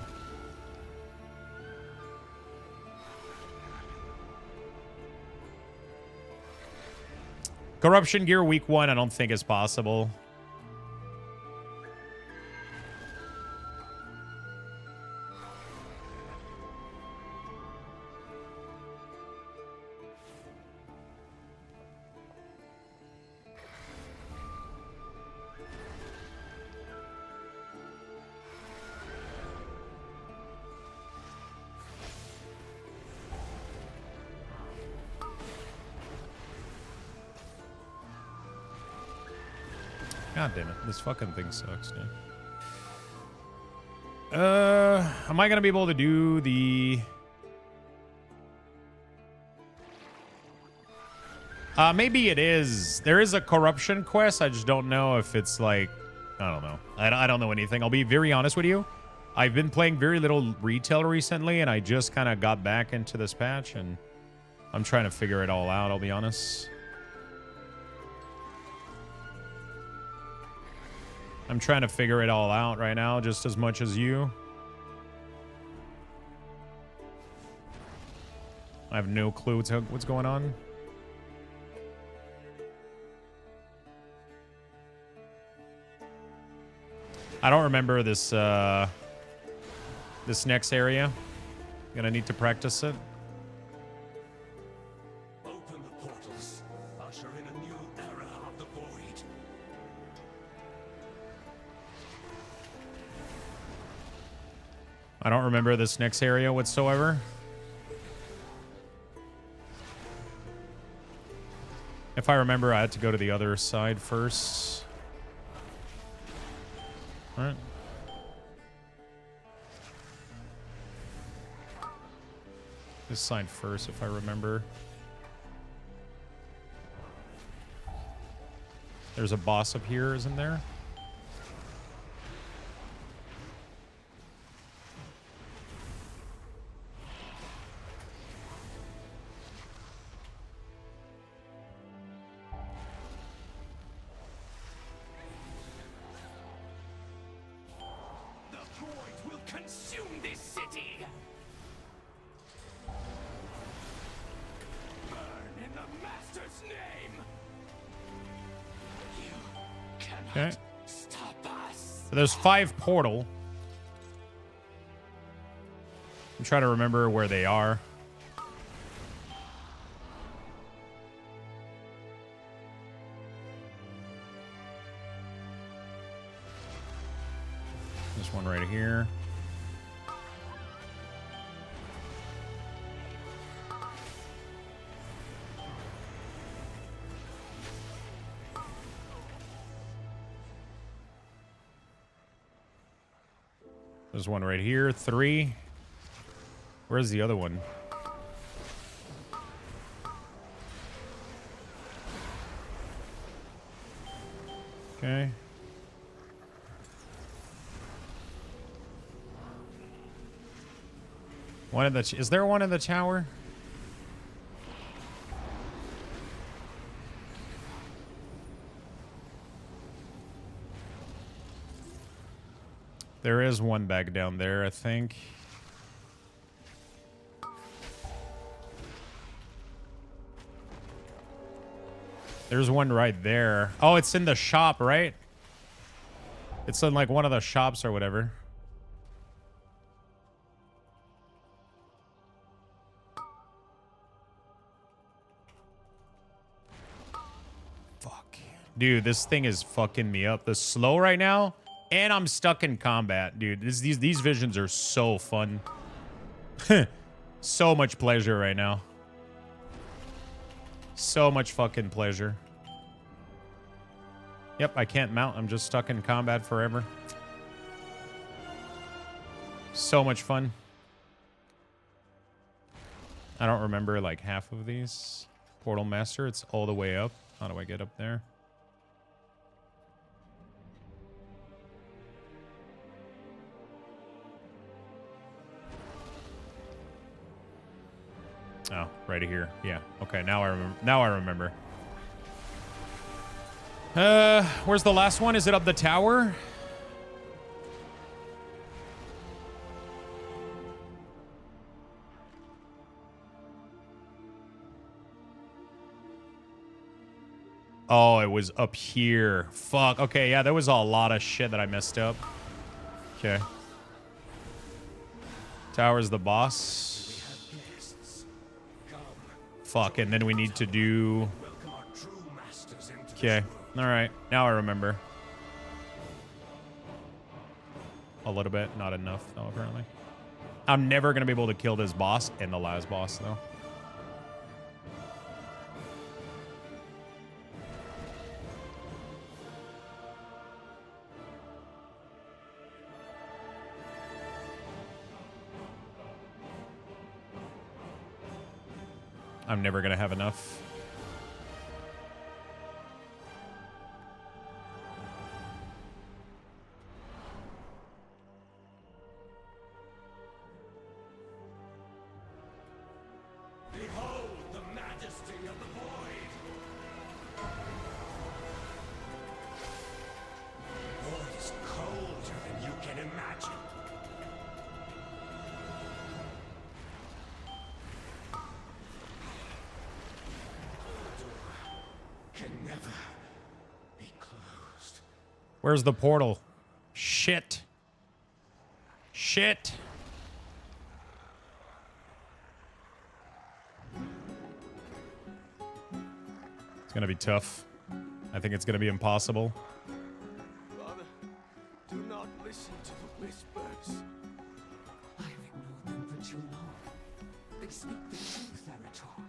Corruption gear week 1, I don't think is possible. God damn it. This fucking thing sucks, dude. Am I gonna be able to do the... maybe it is. There is a corruption quest. I just don't know if it's like... I don't know. I don't know anything. I'll be very honest with you. I've been playing very little retail recently, and I just kind of got back into this patch, and I'm trying to figure it all out, I'll be honest. I'm trying to figure it all out right now, just as much as you. I have no clue what's going on. I don't remember this this next area. Gonna need to practice it. Open the portals. Usher in a new era of the void. I don't remember this next area whatsoever. If I remember, I had to go to the other side first. All right. This side first, if I remember. There's a boss up here, isn't there? consume this city. Burn in the Master's name. You cannot Okay. stop us. So there's 5 portal. I'm trying to remember where they are. There's one right here. There's one right here. 3. Where's the other one? Okay. One in the is there one in the tower? There is one back down there, I think. There's one right there. Oh, it's in the shop, right? It's in like one of the shops or whatever. Fuck. Dude, this thing is fucking me up. The slow right now, and I'm stuck in combat, dude. These visions are so fun. So much pleasure right now. So much fucking pleasure. Yep, I can't mount. I'm just stuck in combat forever. So much fun. I don't remember like half of these. Portal Master, it's all the way up. How do I get up there? Oh, right here. Yeah. Okay, now I remember. Now I remember. Where's the last one? Is it up the tower? Oh, it was up here. Fuck. Okay, yeah, there was a lot of shit that I messed up. Okay. Tower's the boss. Fuck, and then we need to do... Okay. Alright. Now I remember. A little bit. Not enough, though, apparently. I'm never going to be able to kill this boss and the last boss, though. I'm never going to have enough. Behold the majesty of the void. The void is colder than you can imagine. Can never be closed. Where's the portal? Shit. Shit. It's gonna be tough. I think it's gonna be impossible. Father, do not listen to the whispers. I've ignored them for too long. They speak the truth, Therator,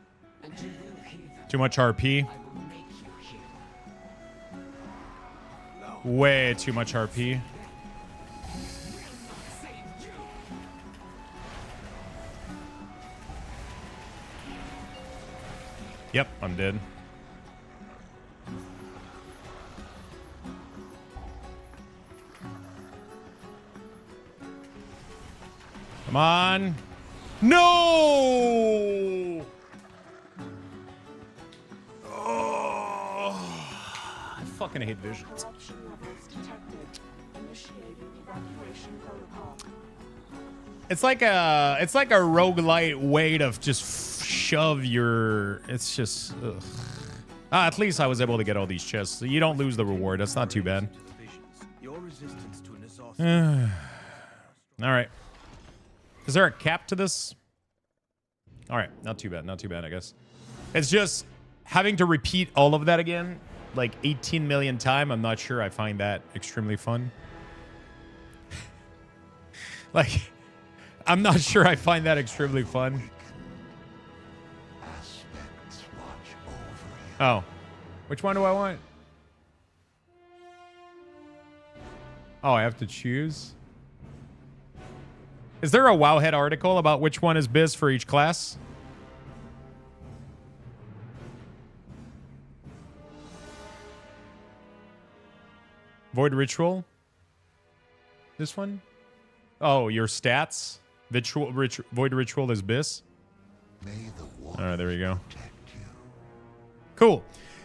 and you will hear them. Too much RP. I will make you hear them. Way too much RP. Save you. Yep, I'm dead. Come on. No! Oh, I fucking hate visions. Corruption levels detected. Initiating evacuation protocol. It's like a roguelite way to just shove your. It's just. Ugh. At least I was able to get all these chests. So you don't lose the reward. That's not too bad. All right. Is there a cap to this? All right, not too bad. Not too bad, I guess. It's just having to repeat all of that again, like 18 million times. I'm not sure I find that extremely fun. Like, I'm not sure I find that extremely fun. Oh. Which one do I want? Oh, I have to choose? Is there a Wowhead article about which one is biz for each class? Void Ritual? This one? Oh, your stats? Void Ritual is biz? Alright, there we go. Cool.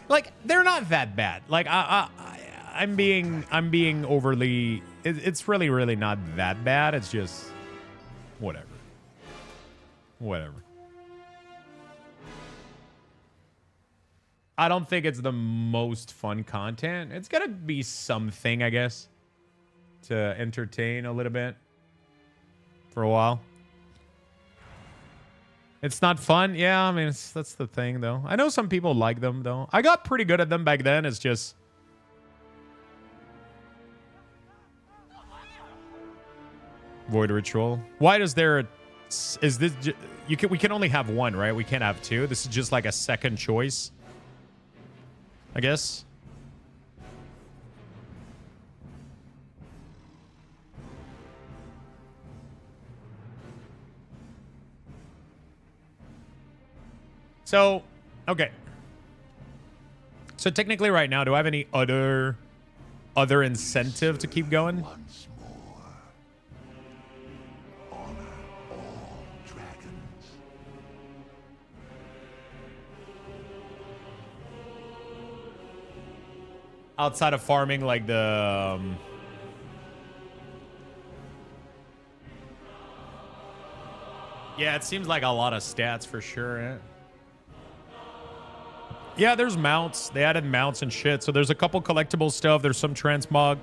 Like, they're not that bad. Like, I'm being overly... It's really not that bad. It's just... Whatever. Whatever. I don't think it's the most fun content. It's gonna be something, I guess, to entertain a little bit for a while. It's not fun. Yeah, I mean, that's the thing, though. I know some people like them, though. I got pretty good at them back then. It's just... Void Ritual. Why does there... Is this... We can only have one, right? We can't have two. This is just like a second choice, I guess. So, okay. So technically right now, do I have any other incentive to keep going? Once more. Honor all dragons. Outside of farming, like the... Yeah, it seems like a lot of stats for sure, eh? Yeah, there's mounts. They added mounts and shit. So there's a couple collectible stuff. There's some transmog.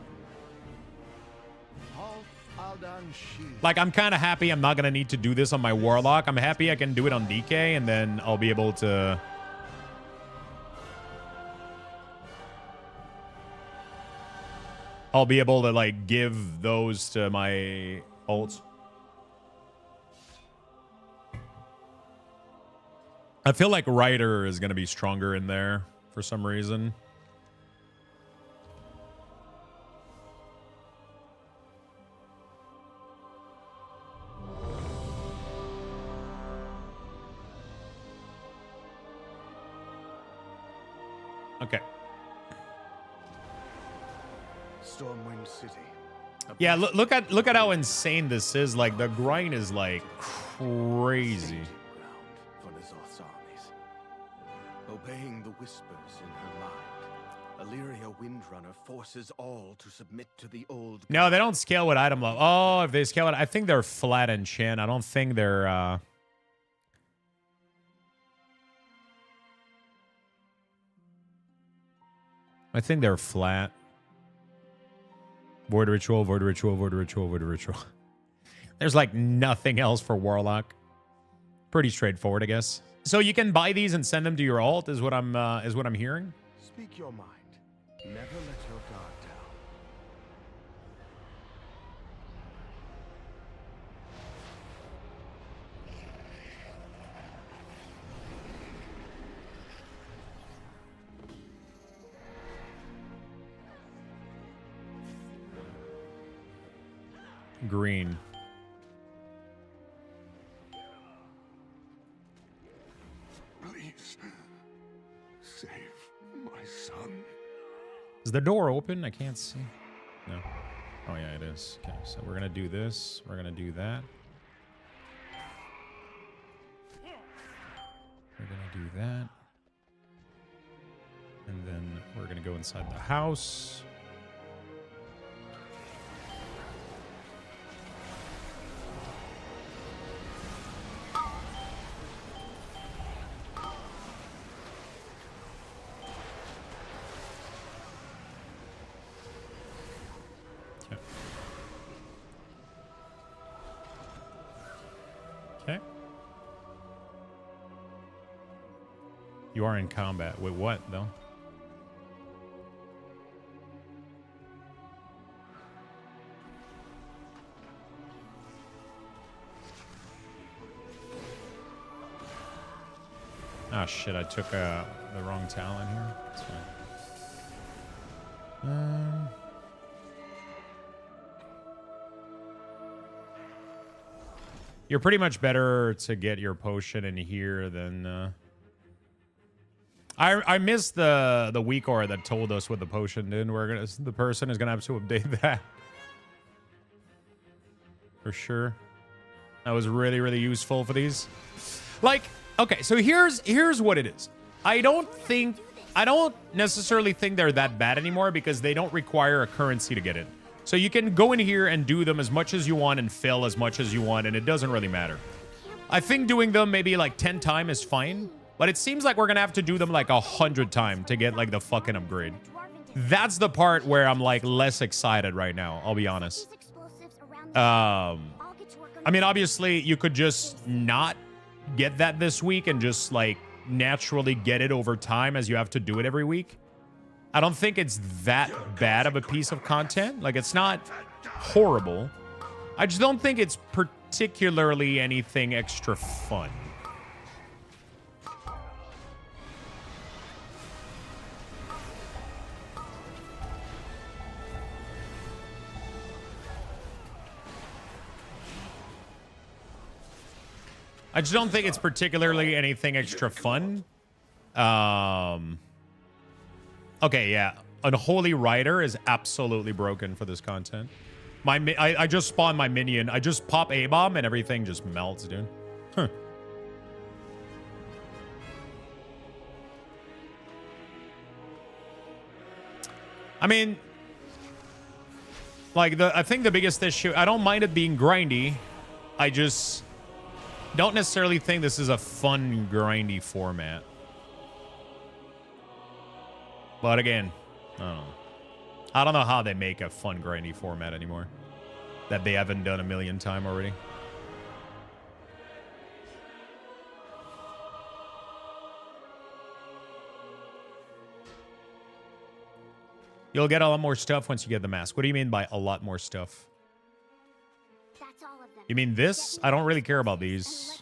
Like, I'm kind of happy I'm not going to need to do this on my Warlock. I'm happy I can do it on DK, and then I'll be able to... like, give those to my ults. I feel like Ryder is going to be stronger in there for some reason. Okay. Stormwind City. Yeah, look at how insane this is. Like, the grind is like crazy. Obeying the whispers in her mind, Illyria Windrunner forces all to submit to the old... No, they don't scale with item level. Oh, if they scale it, I think they're flat in chin. I don't think they're... I think they're flat. Void Ritual, Void Ritual, Void Ritual, Void Ritual. There's like nothing else for Warlock. Pretty straightforward, I guess. So you can buy these and send them to your alt, is what I'm hearing. Speak your mind. Never let your guard down. Green. Save my son. Is the door open? I can't see. No. Oh, yeah, it is. Okay, so we're going to do this. We're going to do that. We're going to do that. And then we're going to go inside the house. You are in combat. With what, though? Oh, shit. I took the wrong talent here. That's fine. You're pretty much better to get your potion in here than... I missed the WeakAuras that told us what the potion did. The person is gonna have to update that for sure. That was really, really useful for these. Like, okay, so here's what it is. I don't necessarily think they're that bad anymore because they don't require a currency to get in. So you can go in here and do them as much as you want and fail as much as you want, and it doesn't really matter. I think doing them maybe like 10 times is fine. But it seems like we're gonna have to do them like 100 times to get like the fucking upgrade. That's the part where I'm like less excited right now, I'll be honest. I mean, obviously you could just not get that this week and just like naturally get it over time as you have to do it every week. I don't think it's that bad of a piece of content. Like, it's not horrible. I just don't think it's particularly anything extra fun. I just don't think it's particularly anything extra fun. Okay, yeah. Unholy Rider is absolutely broken for this content. I just spawned my minion. I just pop A-bomb and everything just melts, dude. Huh. I mean, like, I think the biggest issue, I don't mind it being grindy. I just don't necessarily think this is a fun, grindy format. But again, I don't know. I don't know how they make a fun, grindy format anymore that they haven't done a million times already. You'll get a lot more stuff once you get the mask. What do you mean by a lot more stuff? That's all of them. You mean this? I don't really care about these.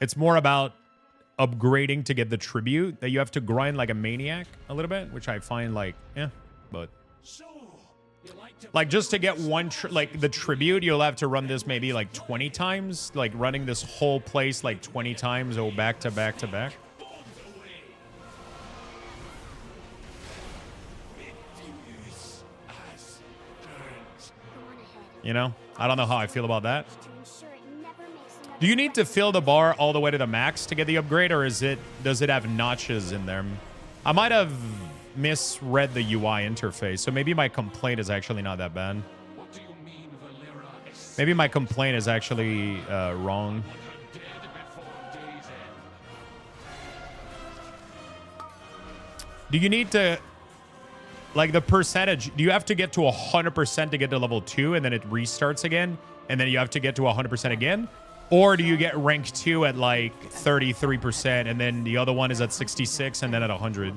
It's more about upgrading to get the tribute that you have to grind like a maniac a little bit, which I find like, yeah, but like just to get one, like the tribute, you'll have to run this maybe like 20 times, like running this whole place like 20 times, oh, back to back to back. You know, I don't know how I feel about that. Do you need to fill the bar all the way to the max to get the upgrade, or does it have notches in there? I might have misread the UI interface, so maybe my complaint is actually not that bad. Maybe my complaint is actually wrong. Do you need to, like, the percentage, do you have to get to 100% to get to level 2 and then it restarts again, and then you have to get to 100% again? Or do you get rank 2 at like 33% and then the other one is at 66 and then at 100?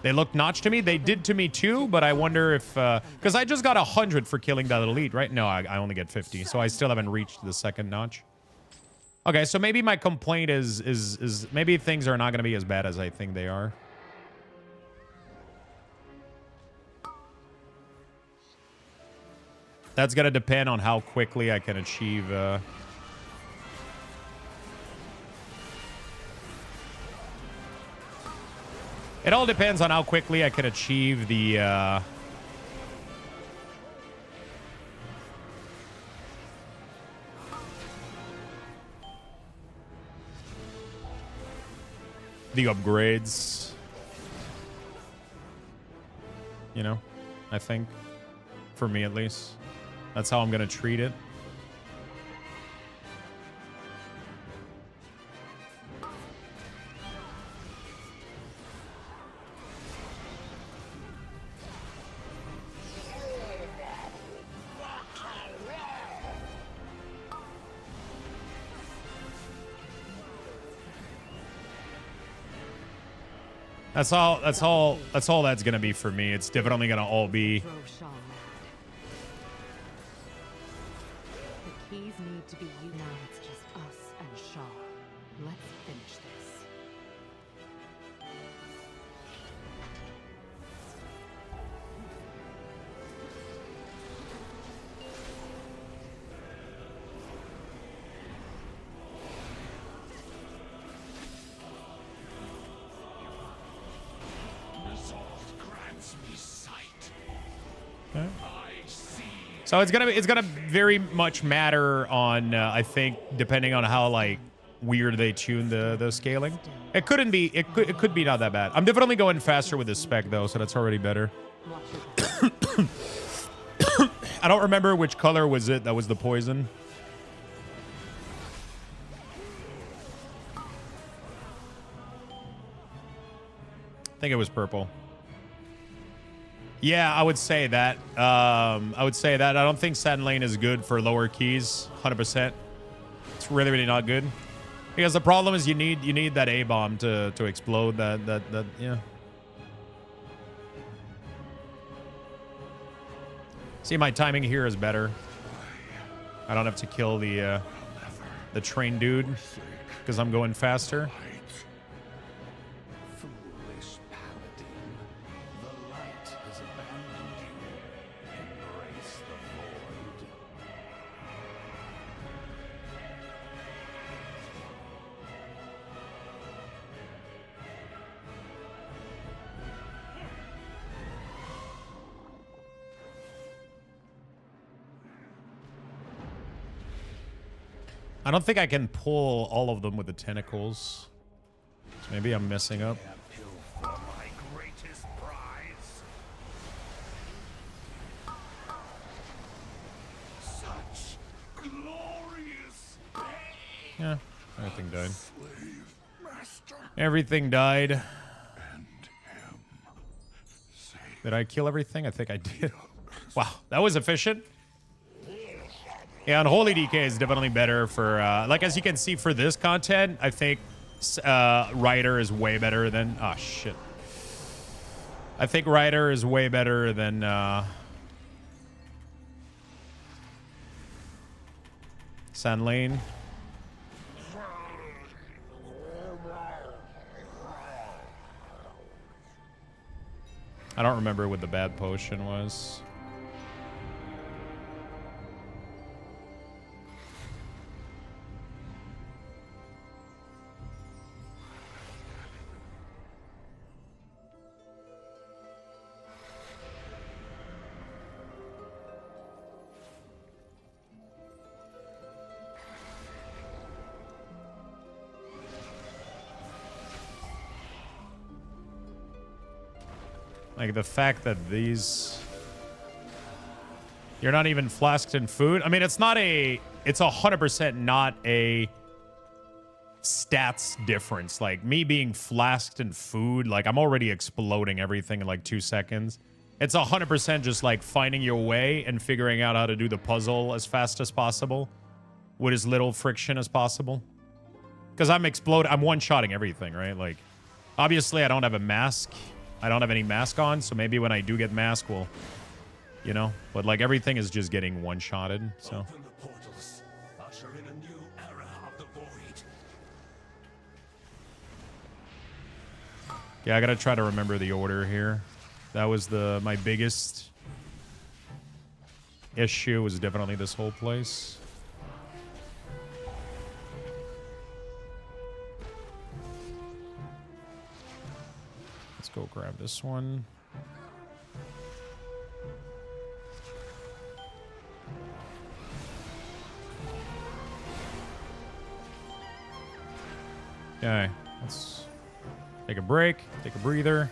They look notched to me. They did to me too, but I wonder if... Because I just got 100 for killing that elite, right? No, I only get 50, so I still haven't reached the second notch. Okay, so maybe my complaint is maybe things are not going to be as bad as I think they are. That's going to depend on how quickly I can achieve... It all depends on how quickly I can achieve the upgrades. You know, I think, for me at least, that's how I'm gonna treat it. That's all that's gonna be for me. It's definitely gonna all be Drove Shah mad. The keys need to be used. Now it's just us and Shah. Let's finish this. Resolve grants me sight. Okay. I see. So it's gonna very much matter on I think depending on how like weird they tune the scaling. It could be not that bad. I'm definitely going faster with this spec though, so that's already better. Watch your back. I don't remember which color was it that was the poison. I think it was purple. Yeah, I would say that. I don't think Sand Lane is good for lower keys, 100%. It's really, really not good. Because the problem is you need that A-bomb to explode that yeah. See, my timing here is better. I don't have to kill the train dude because I'm going faster. Foolish paladin, the light has abandoned you. Embrace the void. I don't think I can pull all of them with the tentacles. So maybe I'm messing up. Appeal for my greatest prize. Such glorious pain. Yeah, everything died. Slave master Everything died. and him. Say Did I kill everything? I think I did. Wow, that was efficient. Yeah, Unholy DK is definitely better for, like, as you can see for this content, I think Rider is way better than, oh, shit. I think Rider is way better than, Sand Lane. I don't remember what the bad potion was. Like the fact that these, you're not even flasked in food. I mean, it's not a, it's 100% not a stats difference. Like me being flasked in food, like I'm already exploding everything in like 2 seconds. It's 100% just like finding your way and figuring out how to do the puzzle as fast as possible with as little friction as possible. Because I'm one-shotting everything, right? Like, obviously I don't have a mask. I don't have any mask on, so maybe when I do get mask, we'll, you know. But like everything is just getting one-shotted, so. Open the portals, usher in a new era of the void. Yeah, I gotta try to remember the order here. That was my biggest issue, was definitely this whole place. Let's go grab this one. Okay, let's take a break, take a breather.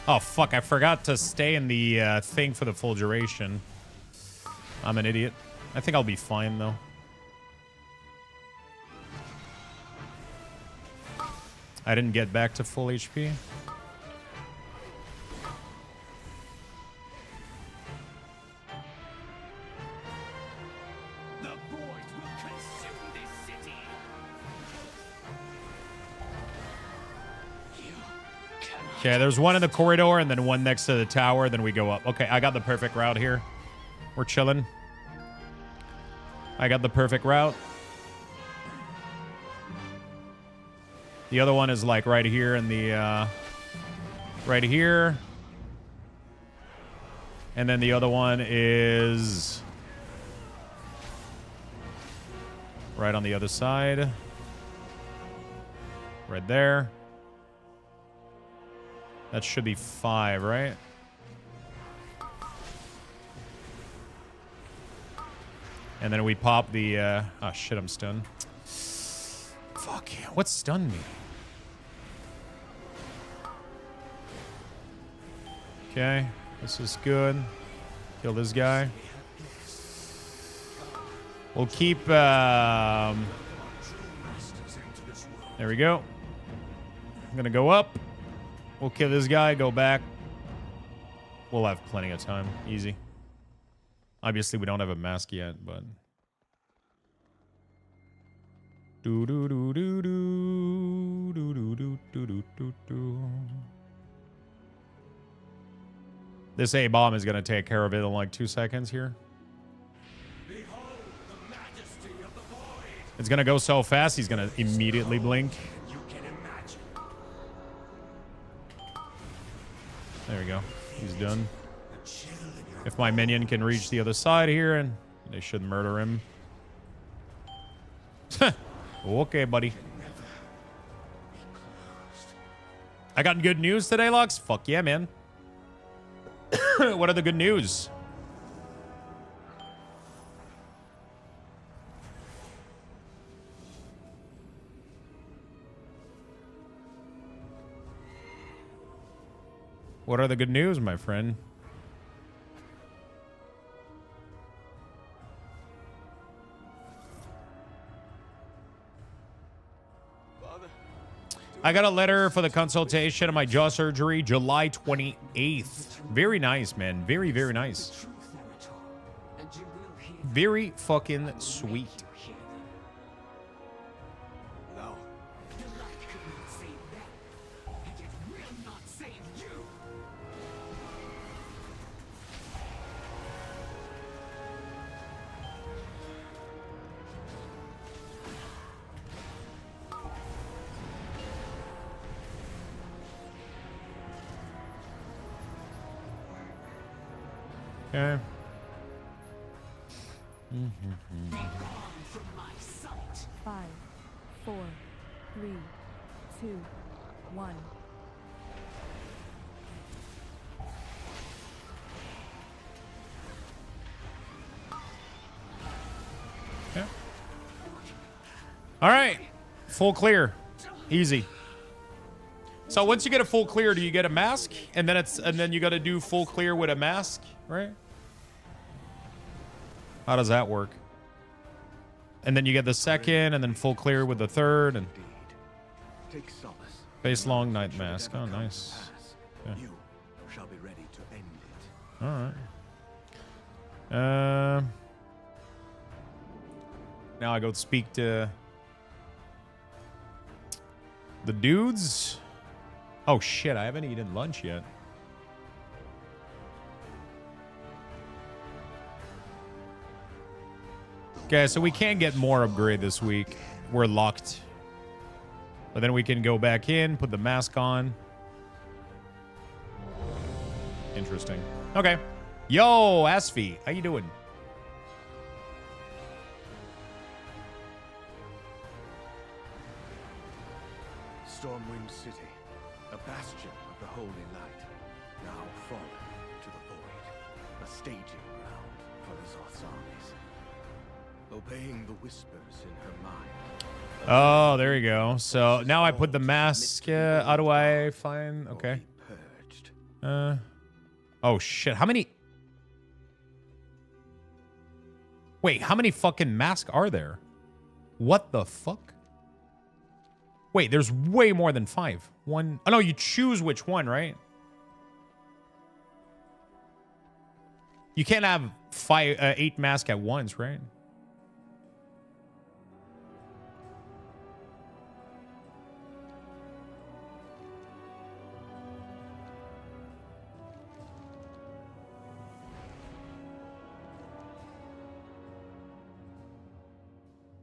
Oh, fuck, I forgot to stay in the thing for the full duration. I'm an idiot. I think I'll be fine, though. I didn't get back to full HP. The void will consume this city. You cannot. Okay, there's one in the corridor and then one next to the tower. Then we go up. Okay, I got the perfect route here. We're chilling. I got the perfect route. The other one is like right here in the, right here. And then the other one is right on the other side. Right there. That should be 5, right? And then we pop the, oh shit, I'm stunned. Fuck yeah. What stunned me? Okay, this is good. Kill this guy. We'll keep, there we go. I'm gonna go up. We'll kill this guy, go back. We'll have plenty of time. Easy. Obviously, we don't have a mask yet, but... This A-bomb is going to take care of it in like 2 seconds here. It's going to go so fast, he's going to immediately blink. There we go. He's done. If my minion can reach the other side here, and they should murder him. Okay, buddy. I got good news today, Lux? Fuck yeah, man. What are the good news? What are the good news, my friend? I got a letter for the consultation of my jaw surgery, July 28th. Very nice, man. Very, very nice. Very fucking sweet. No. The light could not save them, and it will not save you. Okay. Be gone from my sight. 5, 4, 3, 2, 1. Yeah. All right. Full clear. Easy. So once you get a full clear, do you get a mask? And then you got to do full clear with a mask, right? How does that work? And then you get the second, and then full clear with the third, and Take solace. face long night mask. Oh, nice. Yeah. You shall be ready to end it. All right. Now I go speak to the dudes. Oh shit! I haven't eaten lunch yet. Okay, so we can't get more upgrade this week. We're locked. But then we can go back in, put the mask on. Interesting. Okay. Yo, Asfi, how you doing? Stormwind City, a bastion of the holy light, now fallen to the void, a staging ground for Luxthos armies. Obeying the whispers in her mind. Oh, there you go. So now I put the mask. How do I find? Okay. Purged. Oh shit! How many? Wait, how many fucking masks are there? What the fuck? Wait, there's way more than 5. One. Oh, no, you choose which one, right? You can't have 8 masks at once, right?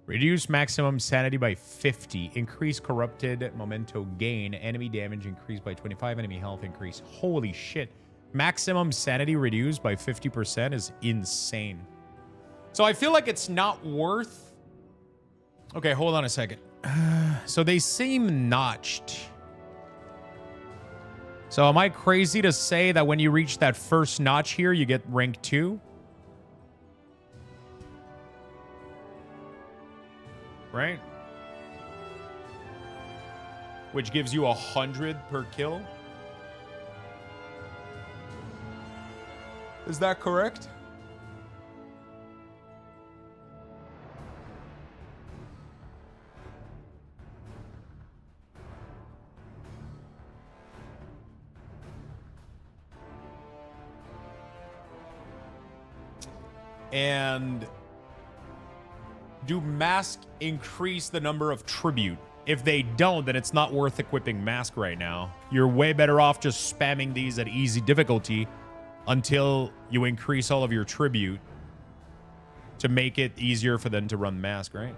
Reduce maximum sanity by 50. Increase corrupted memento gain. Enemy damage increased by 25. Enemy health increase. Holy shit. Maximum sanity reduced by 50% is insane. So I feel like it's not worth... Okay, hold on a second. So they seem notched. So am I crazy to say that when you reach that first notch here, you get rank 2? Right? Which gives you 100 per kill. Is that correct? And do mask increase the number of tribute? If they don't, then it's not worth equipping mask right now. You're way better off just spamming these at easy difficulty until you increase all of your tribute to make it easier for them to run mask, right?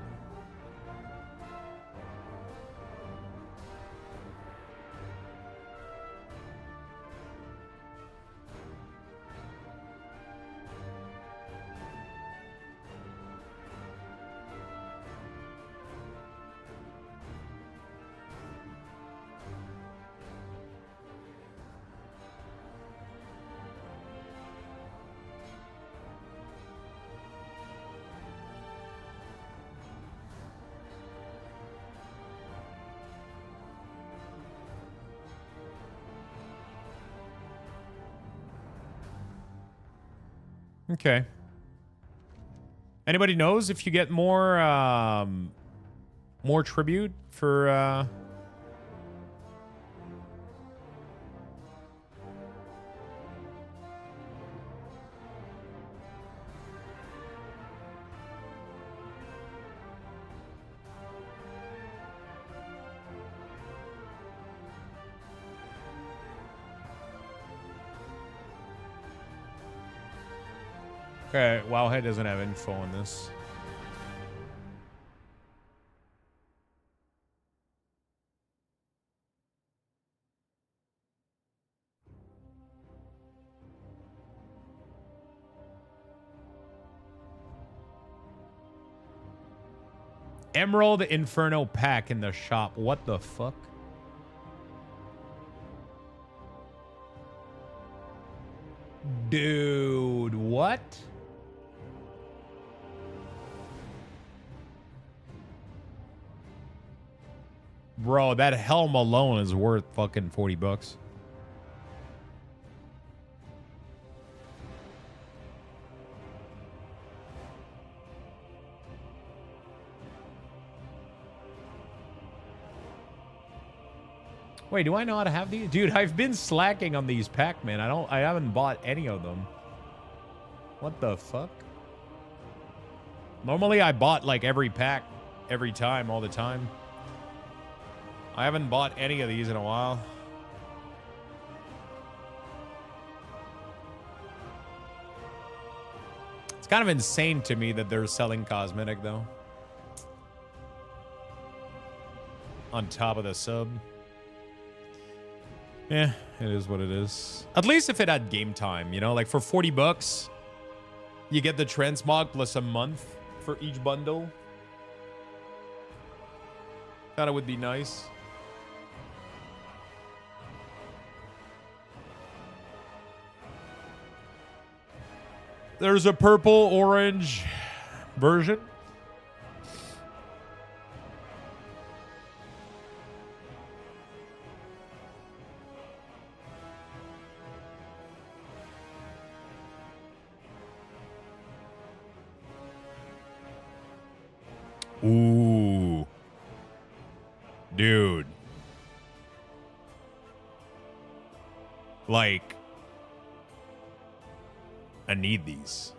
Okay. Anybody knows if you get more tribute for Okay, Wowhead doesn't have info on this. Emerald Inferno pack in the shop. What the fuck? Dude, what? Bro, that helm alone is worth fucking 40 bucks. Wait, do I know how to have these? Dude, I've been slacking on these Pac-Man. I haven't bought any of them. What the fuck? Normally I bought like every pack every time, all the time. I haven't bought any of these in a while. It's kind of insane to me that they're selling cosmetic though. On top of the sub. Yeah, it is what it is. At least if it had game time, you know, like for 40 bucks, you get the transmog plus a month for each bundle. Thought it would be nice. There's a purple orange version. Ooh. Dude. Like, I need these.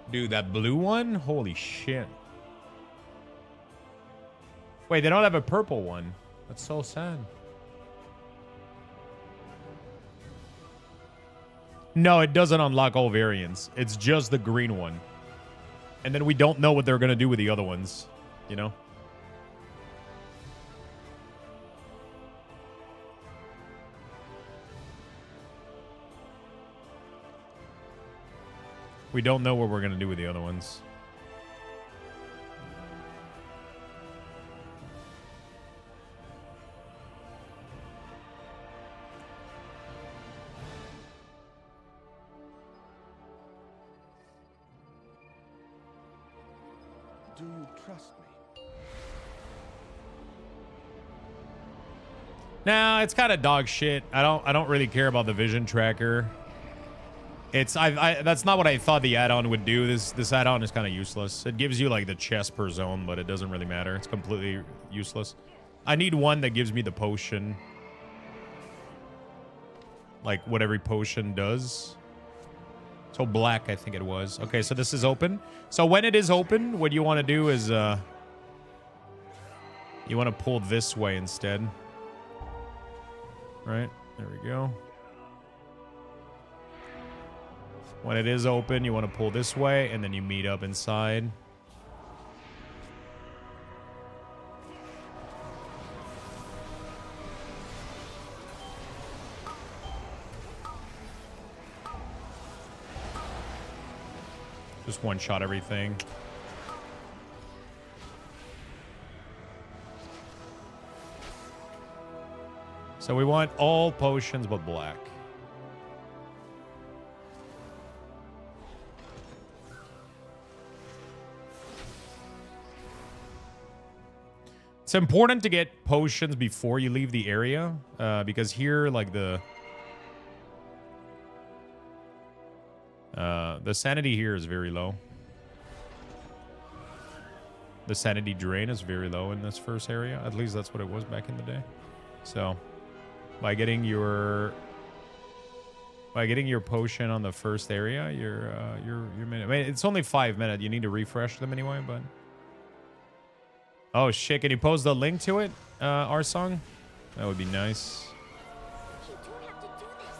Dude, that blue one? Holy shit. Wait, they don't have a purple one. That's so sad. No, it doesn't unlock all variants. It's just the green one. And then we don't know what they're going to do with the other ones, you know? We don't know what we're going to do with the other ones. Do you trust me? Nah, it's kind of dog shit. I don't really care about the vision tracker. It's that's not what I thought the add-on would do. This add-on is kind of useless. It gives you like the chest per zone, but it doesn't really matter. It's completely useless. I need one that gives me the potion. Like what every potion does. So black, I think it was. Okay, so this is open. So when it is open, what you want to do is you want to pull this way instead. Right? There we go. When it is open, you want to pull this way, and then you meet up inside. Just one-shot everything. So we want all potions but black. It's important to get potions before you leave the area, because here, like, the sanity here is very low. The sanity drain is very low in this first area. At least that's what it was back in the day. So, by getting your potion on the first area, you're minute. I mean, it's only 5 minutes. You need to refresh them anyway, but. Oh shit, can you post the link to it, our song? That would be nice. You don't have to do this.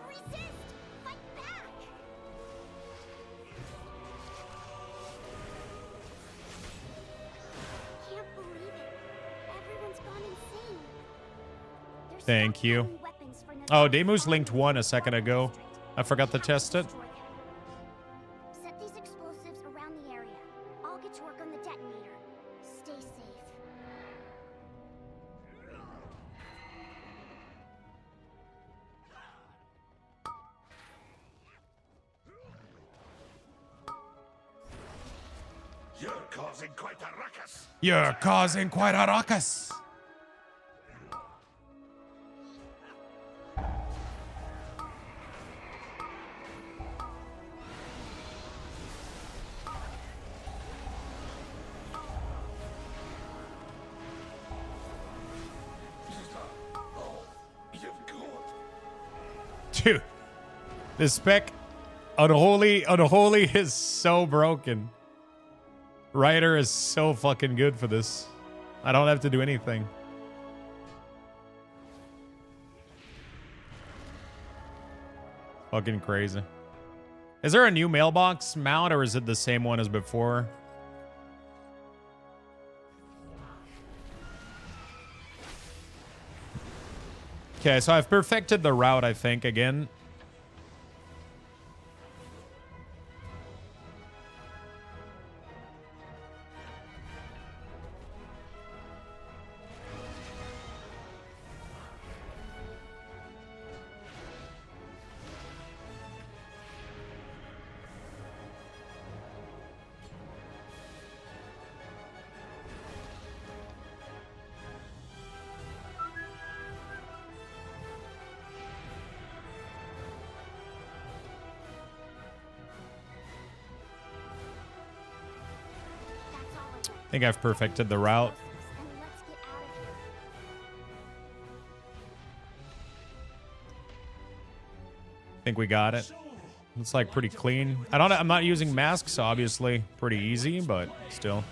Resist. Fight back. Can't believe it. Everyone's gone insane. They're Thank you. stockpiling weapons for Oh, Nazat's Demus linked armies one in a second the ago. district. I forgot to We have test it. destroy them. Set these explosives around the area. I'll get to work on the detonator. Stay safe. You're causing quite a ruckus. You're causing quite a ruckus. Dude, this spec unholy is so broken. Ryder is so fucking good for this. I don't have to do anything. Fucking crazy. Is there a new mailbox mount, or is it the same one as before? Okay, so I've perfected the route, I think, again. I think I've perfected the route. And let's get out of here. I think we got it. It's like pretty clean. I'm not using masks, obviously. Pretty easy, but still.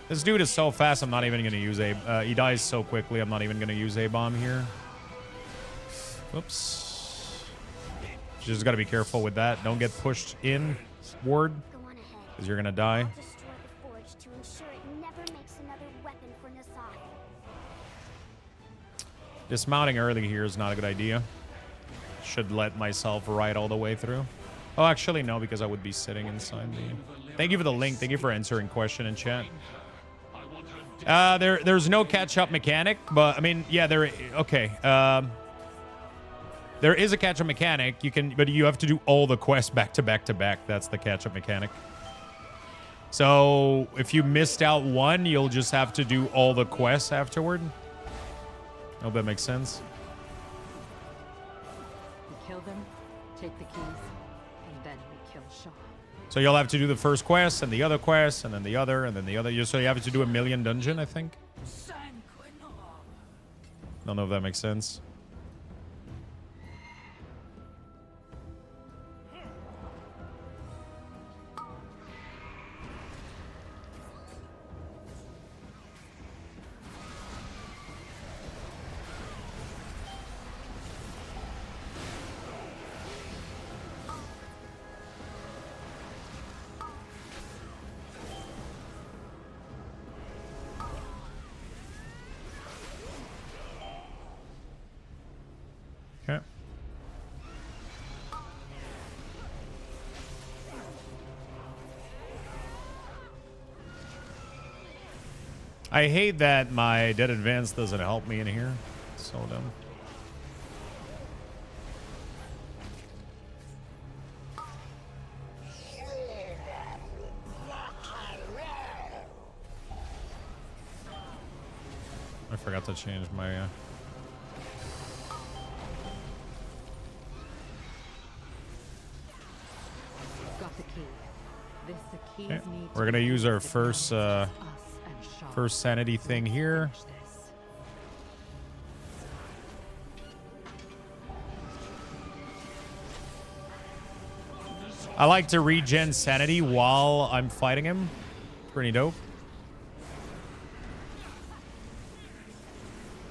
This dude is so fast, I'm not even going to use a... he dies so quickly, I'm not even going to use a bomb here. Whoops. Just got to be careful with that. Don't get pushed in, ward, Go on ahead. because you're going to die. I'll destroy the forge to ensure it never makes another weapon for Nazat. Dismounting early here is not a good idea. Should let myself ride all the way through. Oh, actually, no, because I would be sitting inside the... Thank you for the link. Thank you for answering question in chat. There's no catch-up mechanic, but, I mean, yeah, okay. There is a catch-up mechanic. But you have to do all the quests back to back to back. That's the catch-up mechanic. So, if you missed out one, you'll just have to do all the quests afterward. I hope that makes sense. Kill them, take the keys, and then we kill Shaw. So you'll have to do the first quest and the other quest and then the other and then the other. So you have to do a million dungeon, I think. Don't know if that makes sense. Okay. I hate that my dead advance doesn't help me in here. So dumb. I forgot to change my... Got the key. This the keys Okay. need We're to gonna be use our the first us and Shaw. first sanity thing here. Finish this. I like to regen sanity while I'm fighting him. Pretty dope.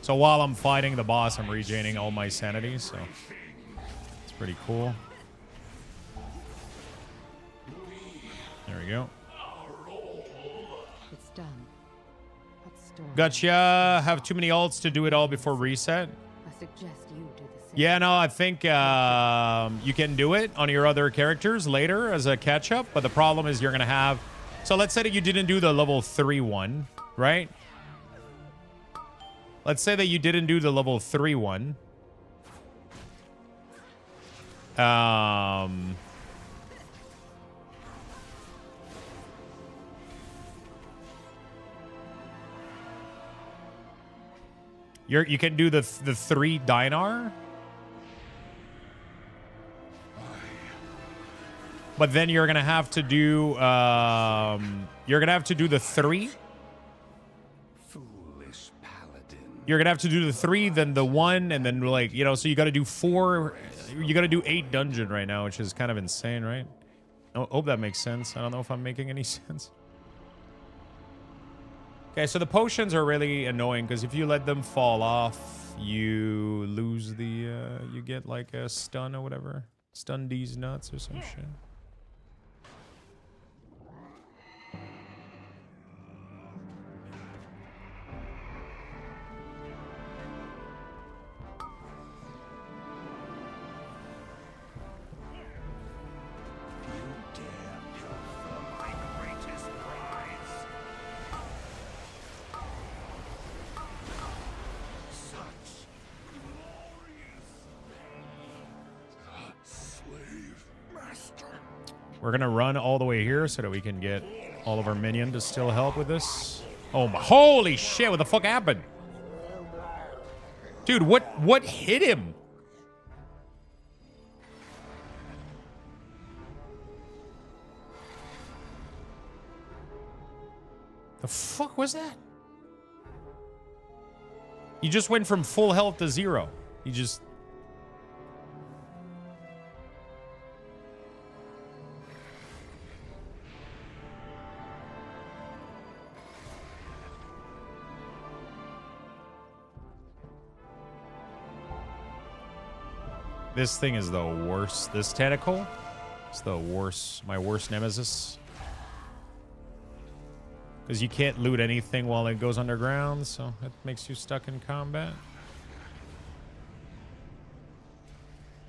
So while I'm fighting the boss, I'm regening all my sanity, so it's pretty cool. There we go. It's done. Storm. Gotcha. Have too many ults to do it all before reset. I suggest you do the same. Yeah, no, I think you can do it on your other characters later as a catch-up, but the problem is you're going to have... So let's say that you didn't do the level 3 one, right? Let's say that you didn't do the level 3 one. You can do the 3 dinar. But then you're gonna have to do the 3. Foolish paladin. You're gonna have to do the 3, then the 1, and then like, you know, so you gotta do 4. You gotta do 8 dungeon right now, which is kind of insane, right? I hope that makes sense. I don't know if I'm making any sense. Okay, so the potions are really annoying because if you let them fall off, you lose the you get like a stun or whatever. Stun these nuts or some shit. We're gonna run all the way here so that we can get all of our minion to still help with this. Oh my, holy shit, what the fuck happened? Dude, what hit him? The fuck was that? You just went from full health to 0. You just... This thing is the worst. This tentacle is the worst. My worst nemesis. Because you can't loot anything while it goes underground, so it makes you stuck in combat.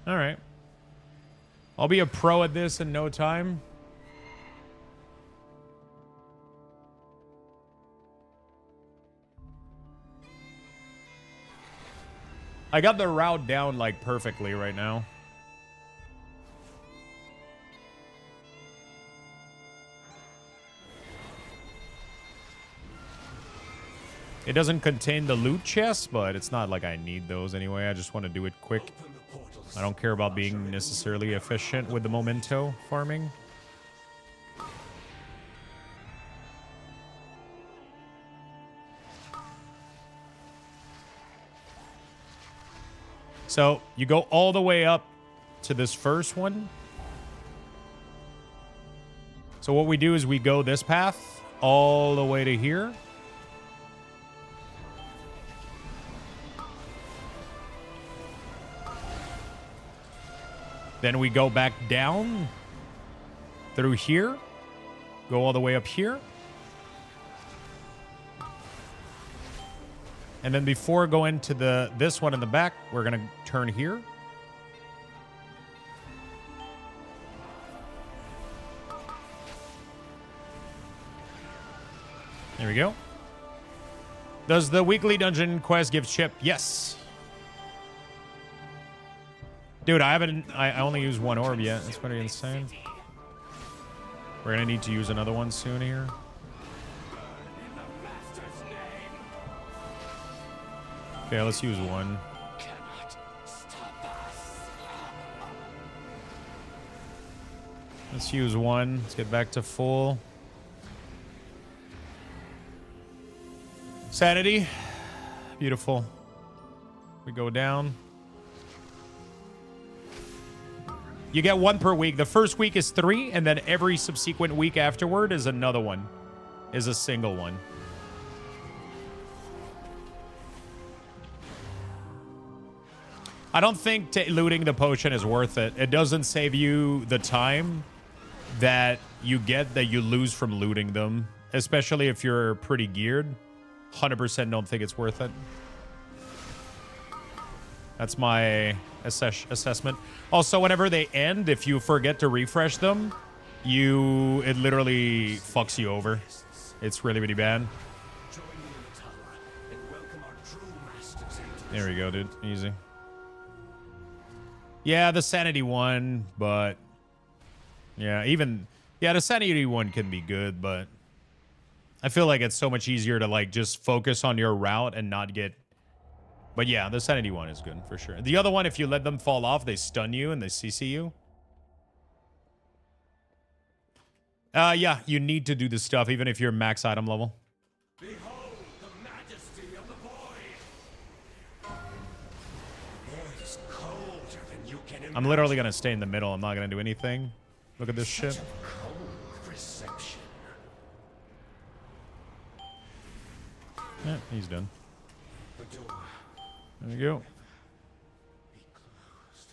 Alright. I'll be a pro at this in no time. I got the route down, like, perfectly right now. It doesn't contain the loot chests, but it's not like I need those anyway. I just want to do it quick. I don't care about being necessarily efficient with the memento farming. So, you go all the way up to this first one. So what we do is we go this path all the way to here. Then we go back down through here. Go all the way up here. And then before going to this one in the back, we're going to turn here. There we go. Does the weekly dungeon quest give chip? Yes. Dude, I only used one orb yet. That's pretty insane. We're going to need to use another one soon here. Okay, let's use one. Let's use one. Let's get back to full. Sanity. Beautiful. We go down. You get one per week. The first week is 3, and then every subsequent week afterward is another one. Is a single one. I don't think looting the potion is worth it. It doesn't save you the time that you get that you lose from looting them. Especially if you're pretty geared. 100% don't think it's worth it. That's my assessment. Also, whenever they end, if you forget to refresh them, it literally fucks you over. It's really, really bad. There we go, dude. Easy. Yeah, the sanity one, but yeah, the sanity one can be good, but I feel like it's so much easier to like just focus on your route and not get. But yeah, the sanity one is good for sure. The other one, if you let them fall off, they stun you and they CC you. Yeah, you need to do this stuff even if you're max item level. Behold the majesty of the void. It's colder than you can imagine. I'm literally gonna stay in the middle. I'm not gonna do anything. Look at this shit. Cold reception. Yeah, he's done. The door. There we go. Be closed.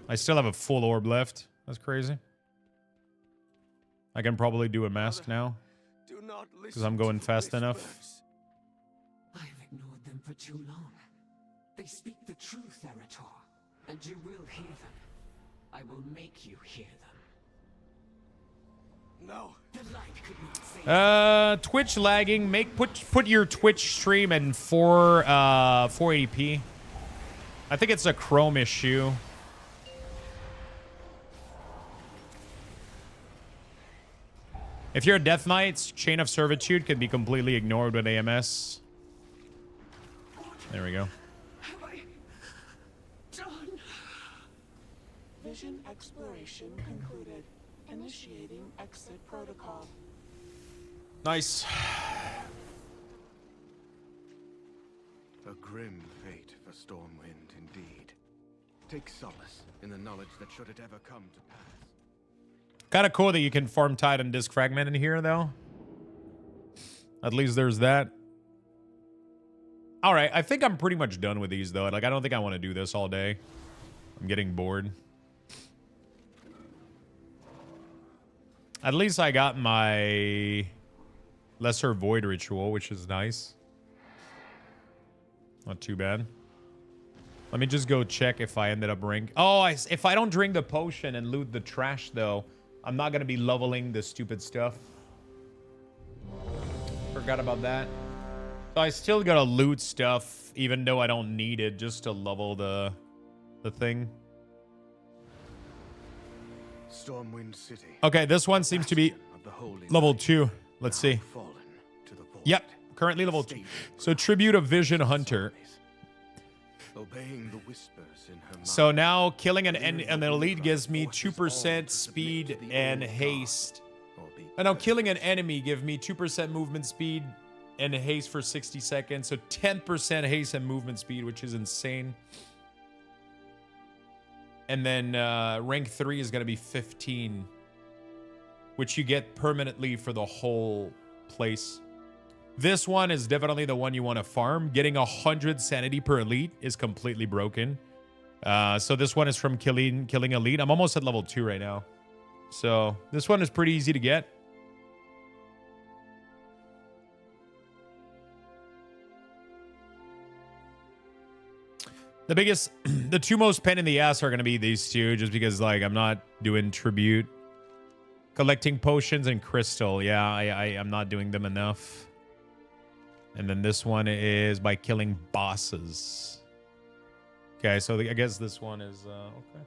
I still have a full orb left. That's crazy. I can probably do a mask now. Because I'm going fast enough. I have ignored them for too long. They speak the truth, Arator, and you will hear them. I will make you hear them. No. The light could not save Twitch lagging. Put your Twitch stream in 480p. I think it's a Chrome issue. If you're a Death Knight, Chain of Servitude can be completely ignored with AMS. There we go. have I done? Vision exploration concluded. Initiating exit protocol. Nice. A grim fate for Stormwind, indeed. Take solace in the knowledge that should it ever come to pass. Kind of cool that you can farm Tide and Disc Fragment in here, though. At least there's that. All right, I think I'm pretty much done with these, though. Like, I don't think I want to do this all day. I'm getting bored. At least I got my Lesser Void Ritual, which is nice. Not too bad. Let me just go check if I ended up rank. Oh, if I don't drink the potion and loot the trash, though, I'm not going to be leveling the stupid stuff. Forgot about that. So I still got to loot stuff, even though I don't need it, just to level the thing. Stormwind City. Okay, this one seems to be level 2. Let's see. Yep, currently level 2. So Tribute of Vision Hunter. Obeying the whispers in her mind. So now killing an elite gives me 2% speed and haste. And now killing an enemy gives me 2% movement speed and haste for 60 seconds. So 10% haste and movement speed, which is insane. And then rank 3 is going to be 15, which you get permanently for the whole place. This one is definitely the one you want to farm. Getting 100 sanity per elite is completely broken. So this one is from killing elite. I'm almost at level 2 right now. So this one is pretty easy to get. The two most pain in the ass are going to be these two, just because, like, I'm not doing tribute. Collecting potions and crystal. Yeah, I'm not doing them enough. And then this one is by killing bosses. Okay, so I guess this one is, okay.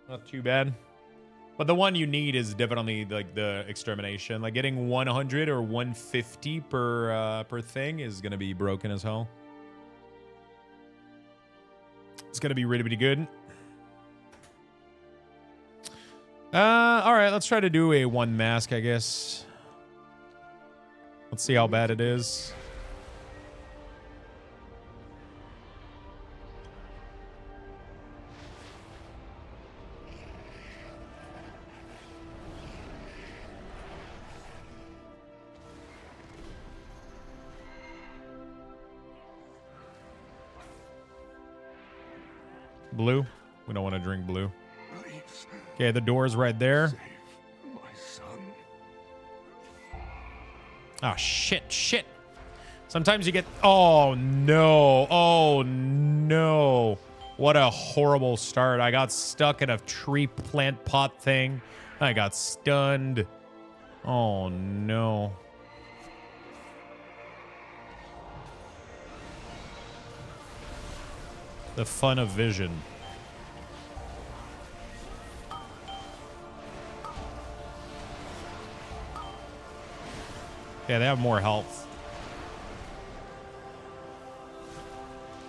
Not too bad. But the one you need is definitely, like, the extermination. Like, getting 100 or 150 per thing is going to be broken as hell. It's going to be really, really good. All right, let's try to do a 1 mask, I guess. Let's see how bad it is. Blue? We don't want to drink blue. Okay, the door is right there. Oh, shit. Sometimes you get... Oh, no. Oh, no. What a horrible start. I got stuck in a tree plant pot thing. I got stunned. Oh, no. The fun of vision. Yeah, they have more health.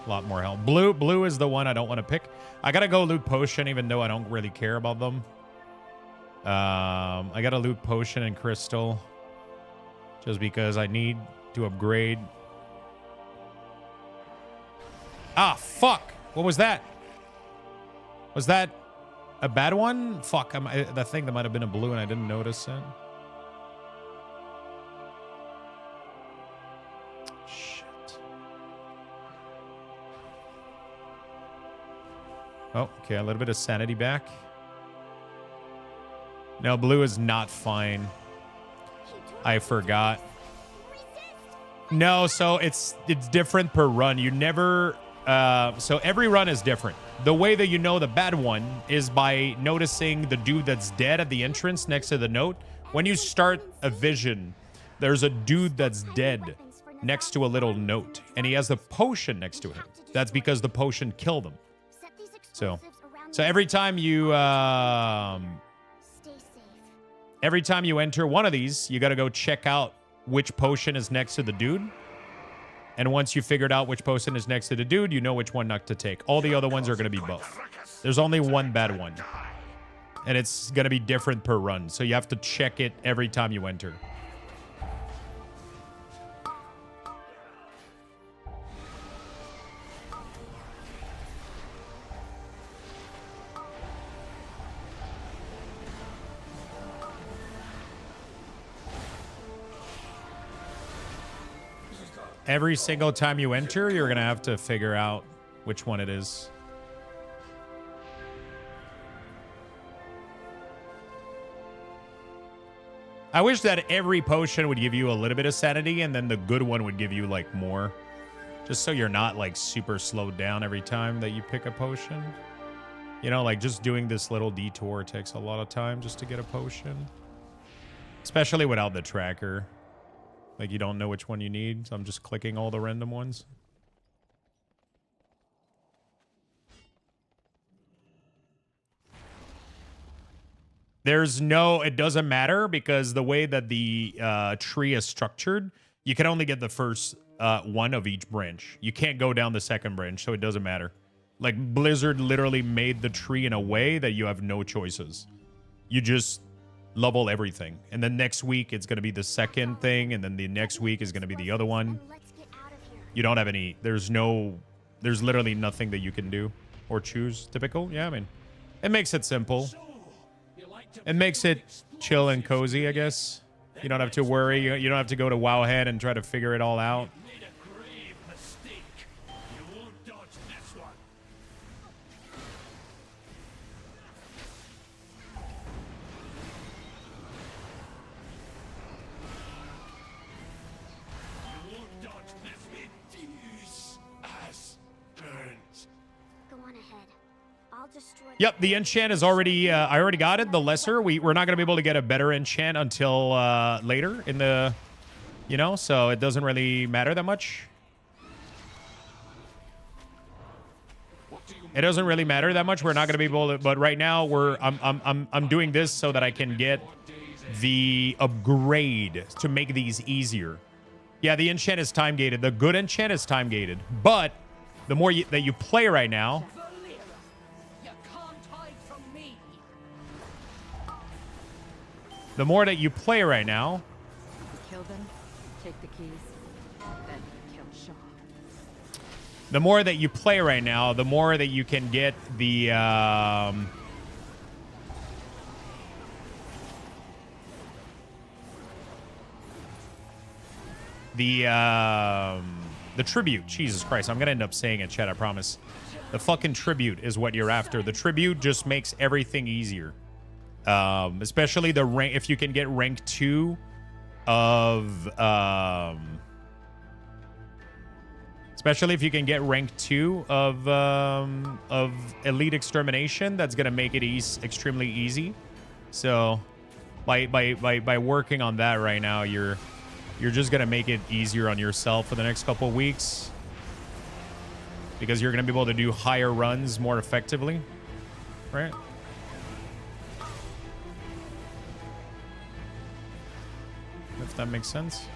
A lot more health. Blue is the one I don't want to pick. I gotta go loot potion, even though I don't really care about them. I gotta loot potion and crystal, just because I need to upgrade. Ah, fuck! What was that? Was that a bad one? Fuck! I think that might have been a blue, and I didn't notice it. Oh, okay, a little bit of sanity back. No, blue is not fine. I forgot. No, so it's different per run. You never... so every run is different. The way that you know the bad one is by noticing the dude that's dead at the entrance next to the note. When you start a vision, there's a dude that's dead next to a little note, and he has a potion next to him. That's because the potion killed him. So every time you enter one of these, you got to go check out which potion is next to the dude. And once you figured out which potion is next to the dude, you know which one not to take. All the other ones are going to be both. There's only one bad one. and it's going to be different per run. So you have to check it every time you enter. Every single time you enter, you're going to have to figure out which one it is. I wish that every potion would give you a little bit of sanity, and then the good one would give you, like, more. Just so you're not, like, super slowed down every time that you pick a potion. You know, like, just doing this little detour takes a lot of time just to get a potion. Especially without the tracker. Like, you don't know which one you need, so I'm just clicking all the random ones. There's no, it doesn't matter because the way that the tree is structured, you can only get the first one of each branch. You can't go down the second branch, so it doesn't matter. Like, Blizzard literally made the tree in a way that you have no choices. You just level everything. And then next week, it's going to be the second thing, and then the next week is going to be the other one. You don't have any, there's literally nothing that you can do or choose. Typical? Yeah, I mean, it makes it simple. It makes it chill and cozy, I guess. You don't have to worry. You don't have to go to Wowhead and try to figure it all out. Yep, the enchant is already, I already got it, the lesser. We're not going to be able to get a better enchant until later in the, you know, so it doesn't really matter that much. It doesn't really matter that much. We're not going to be able to, but right now I'm doing this so that I can get the upgrade to make these easier. Yeah, the enchant is time gated. The good enchant is time gated, but the more that you play right now, the more that you play right now, Kill them, take the keys, then kill Shaw. The more that you play right now, the more that you can get the tribute. Jesus Christ, I'm gonna end up saying it, chat, I promise. The fucking tribute is what you're after. The tribute just makes everything easier. Especially the rank, if you can get rank 2 of especially if you can get rank 2 of elite extermination, that's gonna make it extremely easy. So by working on that right now, you're just gonna make it easier on yourself for the next couple of weeks, because you're gonna be able to do higher runs more effectively, right? If that makes sense.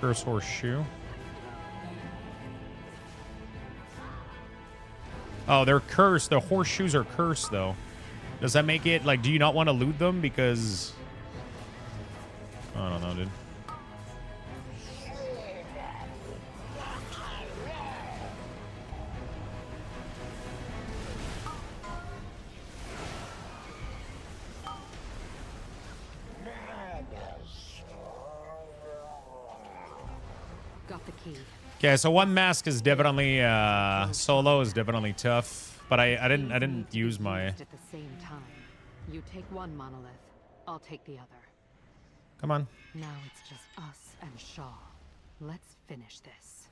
Curse horseshoe. Oh, they're cursed. The horseshoes are cursed, though. Does that make it, like, do you not want to loot them? Because I don't know, dude. Okay, so one mask is definitely solo is definitely tough, but I didn't use my. At the same time, you take one monolith, I'll take the other. Come on. Now it's just us and Shaw. Let's finish this.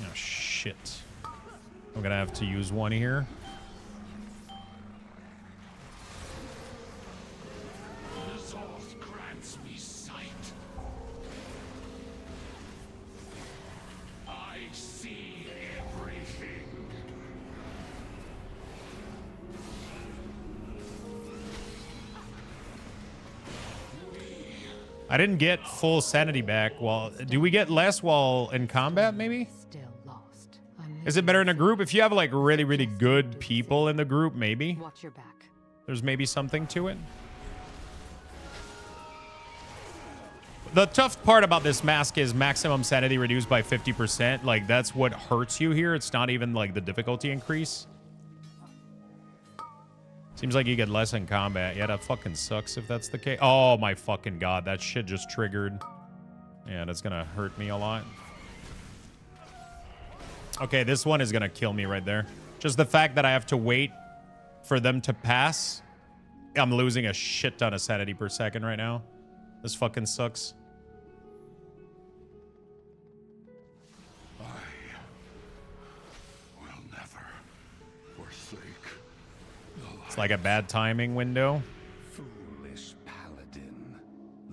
Oh shit. I'm gonna have to use one here. Luxthos grants me sight. I see everything. I didn't get full sanity back. Well, do we get less while in combat, maybe? Still lost. Is it better in a group? If you have like really, really good people in the group, maybe. Watch your back. There's maybe something to it. The tough part about this mask is maximum sanity reduced by 50%. Like, that's what hurts you here. It's not even like the difficulty increase. Seems like you get less in combat. Yeah, that fucking sucks if that's the case. Oh my fucking god, that shit just triggered. Yeah, that's gonna hurt me a lot. Okay, this one is gonna kill me right there. Just the fact that I have to wait for them to pass. I'm losing a shit ton of sanity per second right now. This fucking sucks. I will never forsake the light. It's like a bad timing window. Foolish paladin,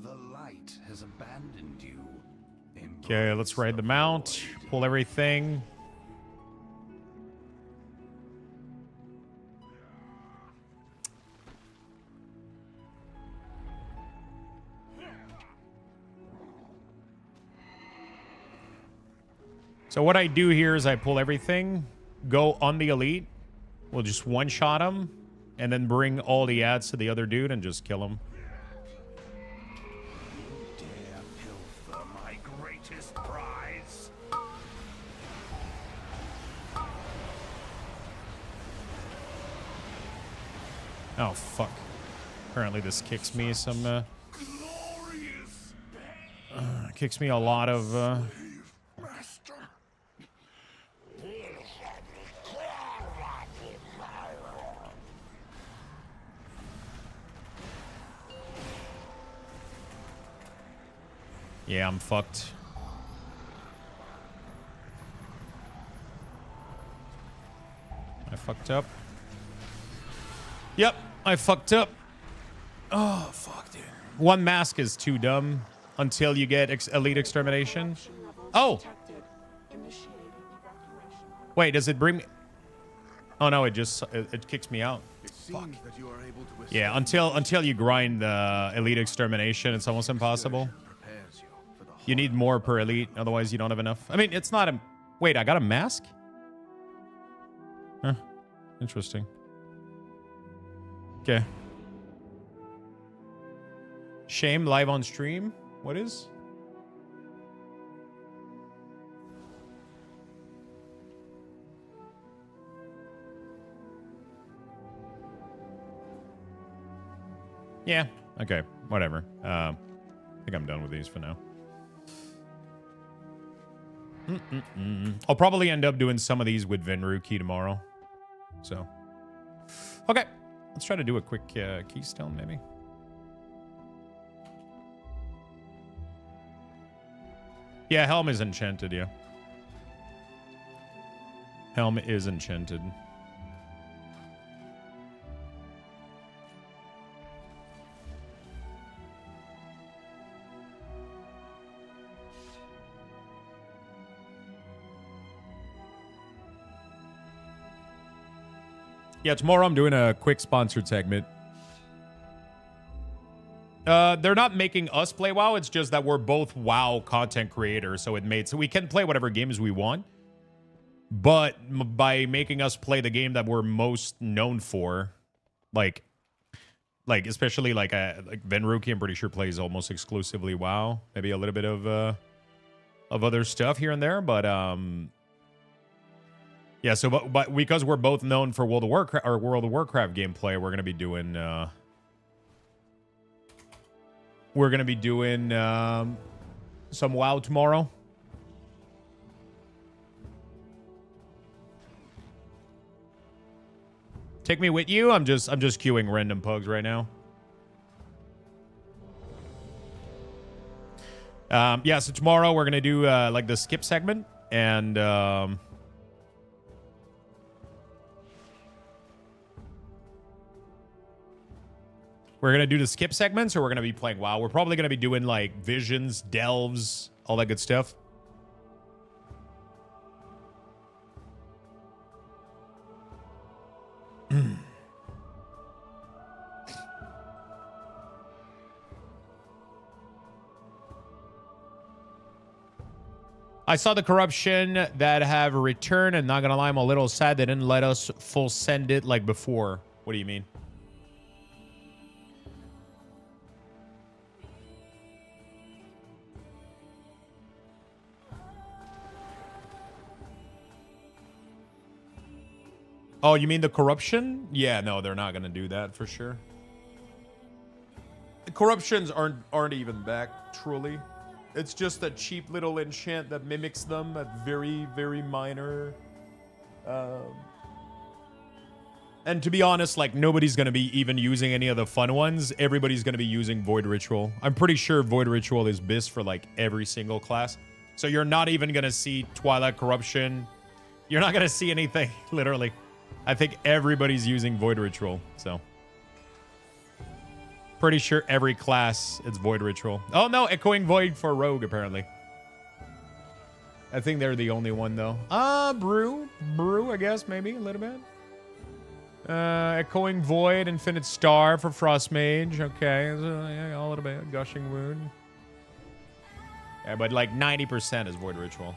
the light has abandoned you. Okay, let's ride the mount. Pull everything. So what I do here is I pull everything, go on the elite. We'll just one-shot him, and then bring all the ads to the other dude and just kill him. Dare pilfer my greatest prize. Oh, fuck. Apparently this kicks me some, Glorious kicks me a lot of, Master. yeah, I'm fucked. I fucked up. Yep, I fucked up. Oh, fuck, dude. One mask is too dumb until you get elite extermination. Oh! Detected. Initiating evacuation. Wait, does it bring me... Oh, no, it just... It kicks me out. It seems that you are able to Yeah, until you grind the elite extermination, it's almost impossible. prepares you for the You need more per elite, otherwise you don't have enough. I mean, it's not a... Wait, I got a mask? Huh. Interesting. Okay. Shame live on stream? What is? Yeah. Okay. Whatever. I think I'm done with these for now. I'll probably end up doing some of these with Venruki tomorrow. So. Okay. Let's try to do a quick keystone, maybe. Yeah, Helm is enchanted, yeah. Helm is enchanted. Yeah, tomorrow I'm doing a quick sponsored segment. They're not making us play WoW. It's just that we're both WoW content creators, so we can play whatever games we want. But by making us play the game that we're most known for, like especially like Venruki, I'm pretty sure plays almost exclusively WoW. Maybe a little bit of other stuff here and there, but yeah. So, but because we're both known for World of Warcraft gameplay, we're gonna be doing some WoW tomorrow. Take me with you. I'm just queuing random pugs right now. Yeah, so tomorrow we're gonna do like the skip segment, and we're gonna do the skip segments, or we're gonna be playing WoW. We're probably gonna be doing like visions, delves, all that good stuff. I saw the corruption that have returned, and not gonna lie, I'm a little sad they didn't let us full send it like before. What do you mean? Oh, you mean the corruption? Yeah, no, they're not gonna do that for sure. The corruptions aren't even back, truly. It's just a cheap little enchant that mimics them at very, very minor. And to be honest, like, nobody's gonna be even using any of the fun ones. Everybody's gonna be using Void Ritual. I'm pretty sure Void Ritual is BIS for like every single class. So you're not even gonna see Twilight Corruption. You're not gonna see anything, literally. I think everybody's using Void Ritual, so. Pretty sure every class, it's Void Ritual. Oh no, Echoing Void for Rogue, apparently. I think they're the only one, though. Brew, I guess, maybe, a little bit. Echoing Void, Infinite Star for Frost Mage. Okay, so, yeah, a little bit. Gushing Wound. Yeah, but like 90% is Void Ritual.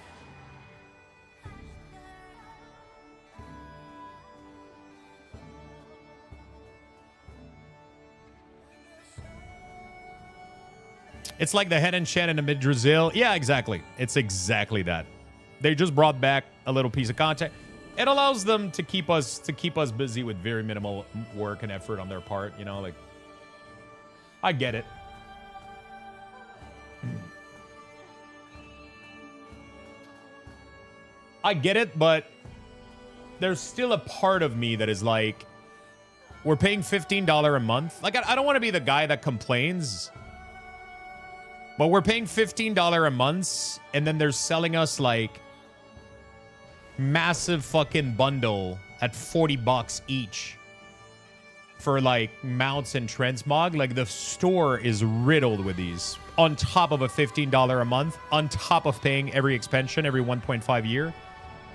It's like the head enchant in the mid-Drizzle. Yeah, exactly. It's exactly that. They just brought back a little piece of content. It allows them to keep us busy with very minimal work and effort on their part, you know, like, I get it. I get it, but there's still a part of me that is like, we're paying $15 a month. Like, I don't want to be the guy that complains, but we're paying $15 a month, and then they're selling us like massive fucking bundle at $40 each for like mounts and transmog. Like, the store is riddled with these on top of a $15 a month, on top of paying every expansion every 1.5 year.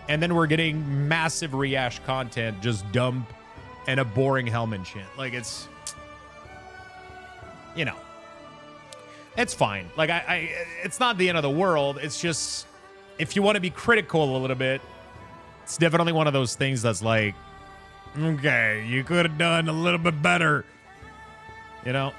And then we're getting massive rehash content, just dump and a boring helm and shit. Like, it's, you know, it's fine. Like, it's not the end of the world. It's just, if you want to be critical a little bit, it's definitely one of those things that's like, okay, you could have done a little bit better, you know?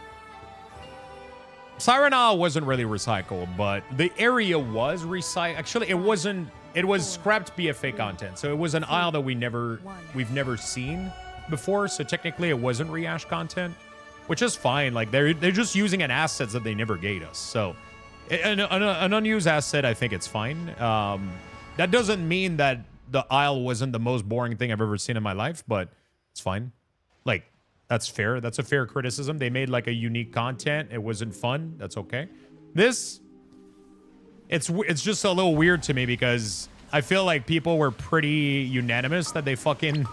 Siren Isle wasn't really recycled, but the area was recycled. Actually, it wasn't. It was scrapped BFA content, so it was an isle that we've never seen before. So technically, it wasn't rehash content, which is fine. Like, they're just using an asset that they never gave us. So an unused asset, I think it's fine. That doesn't mean that the isle wasn't the most boring thing I've ever seen in my life, but it's fine. Like, that's fair. That's a fair criticism. They made like a unique content. It wasn't fun. That's okay. This, it's just a little weird to me because I feel like people were pretty unanimous that they fucking,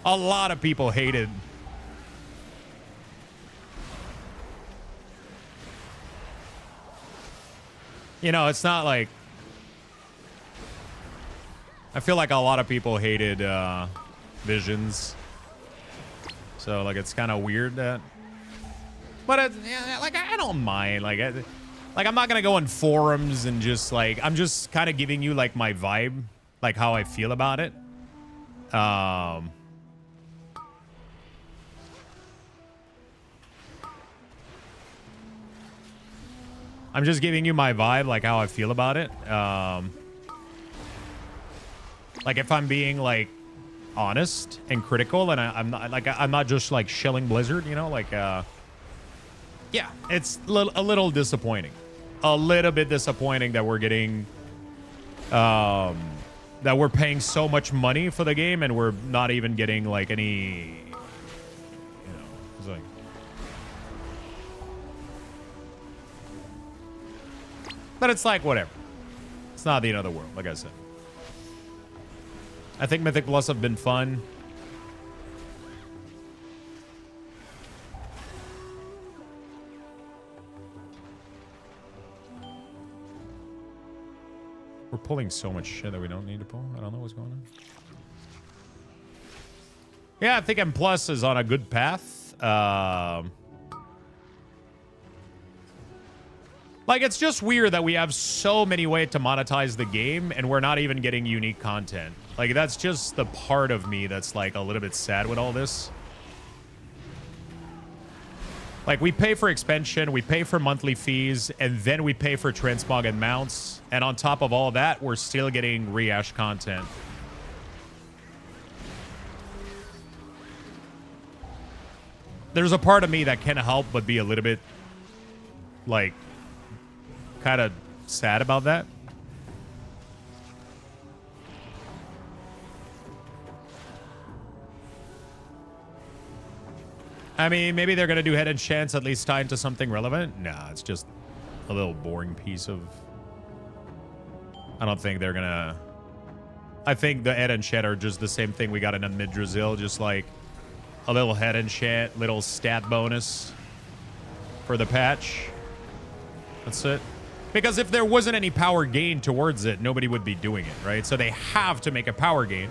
a lot of people hated. You know, it's not like, I feel like a lot of people hated Visions. So, like, it's kind of weird that, but it's, yeah, like, I don't mind. Like, I'm not gonna go on forums and just like, I'm just kind of giving you like my vibe, like how I feel about it. I'm just giving you my vibe, like how I feel about it. Like, if I'm being like honest and critical, and I'm not just like shilling Blizzard, you know, like yeah, it's a little disappointing, a little bit disappointing that we're getting that we're paying so much money for the game and we're not even getting like any, you know, it's like, but it's like whatever. It's not the end of the world, like I said. I think Mythic Plus have been fun. We're pulling so much shit that we don't need to pull. I don't know what's going on. Yeah, I think M Plus is on a good path. Like, it's just weird that we have so many ways to monetize the game and we're not even getting unique content. Like, that's just the part of me that's, like, a little bit sad with all this. Like, we pay for expansion, we pay for monthly fees, and then we pay for transmog and mounts. And on top of all that, we're still getting rehash content. There's a part of me that can't help but be a little bit, like, kind of sad about that. I mean, maybe they're going to do head enchants at least tied to something relevant. Nah, it's just a little boring piece of... I don't think they're going to... I think the head enchant are just the same thing we got in Mid-Brazil, just like a little head enchant, little stat bonus for the patch. That's it. Because if there wasn't any power gain towards it, nobody would be doing it, right? So they have to make a power gain,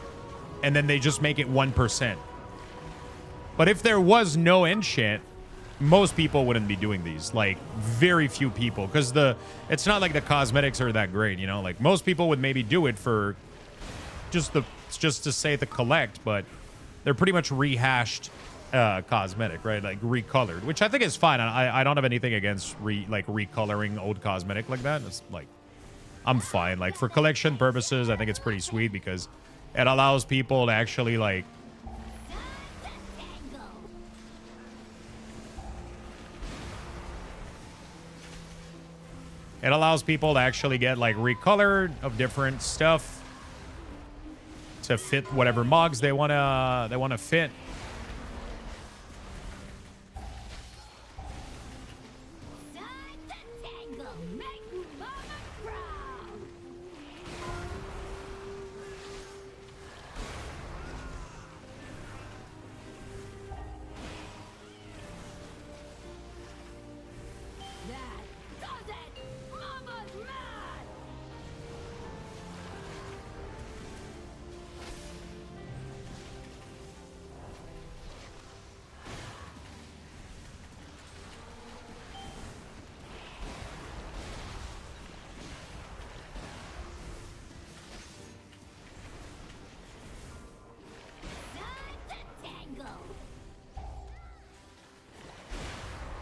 and then they just make it 1%. But if there was no enchant, most people wouldn't be doing these. Like, very few people. Because it's not like the cosmetics are that great, you know? Like, most people would maybe do it for just to say the collect, but they're pretty much rehashed cosmetic, right? Like, recolored, which I think is fine. I don't have anything against recoloring old cosmetic like that. It's like, I'm fine. Like, for collection purposes, I think it's pretty sweet because it allows people to actually, like, it allows people to actually get, like, recolored of different stuff to fit whatever mods they wanna fit.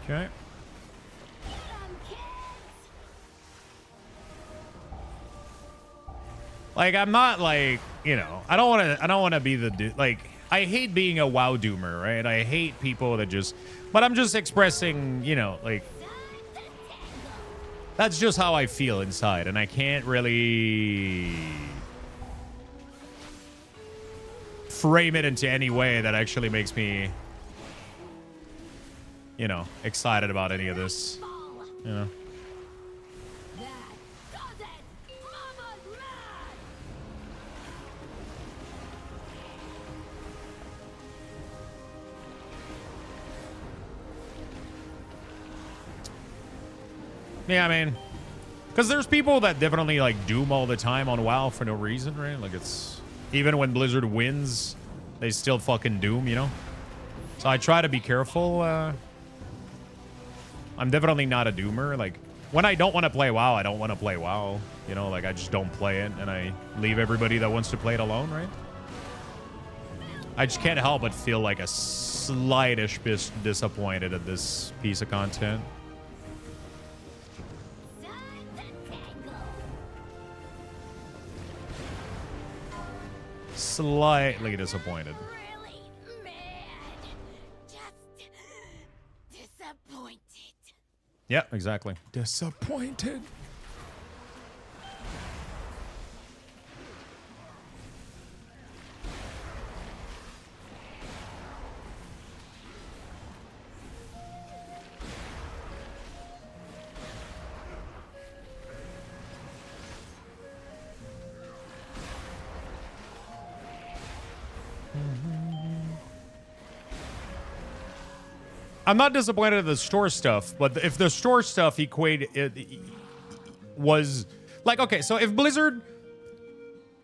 Okay. Like, I'm not like, you know, I don't want to be the dude. Like, I hate being a WoW doomer, right? I hate people that just, but I'm just expressing, you know, like, that's just how I feel inside, and I can't really frame it into any way that actually makes me, you know, excited about any of this, you know. Yeah, I mean, because there's people that definitely, like, doom all the time on WoW for no reason, right? Like, it's, even when Blizzard wins, they still fucking doom, you know? So I try to be careful. I'm definitely not a doomer. Like, when I don't want to play WoW, I don't want to play WoW. You know, like, I just don't play it, and I leave everybody that wants to play it alone, right? I just can't help but feel like a slightish bit disappointed at this piece of content. Slightly disappointed. Really mad. Just disappointed. Yeah, exactly. Disappointed. I'm not disappointed at the store stuff, but if the store stuff was like, okay, so if Blizzard,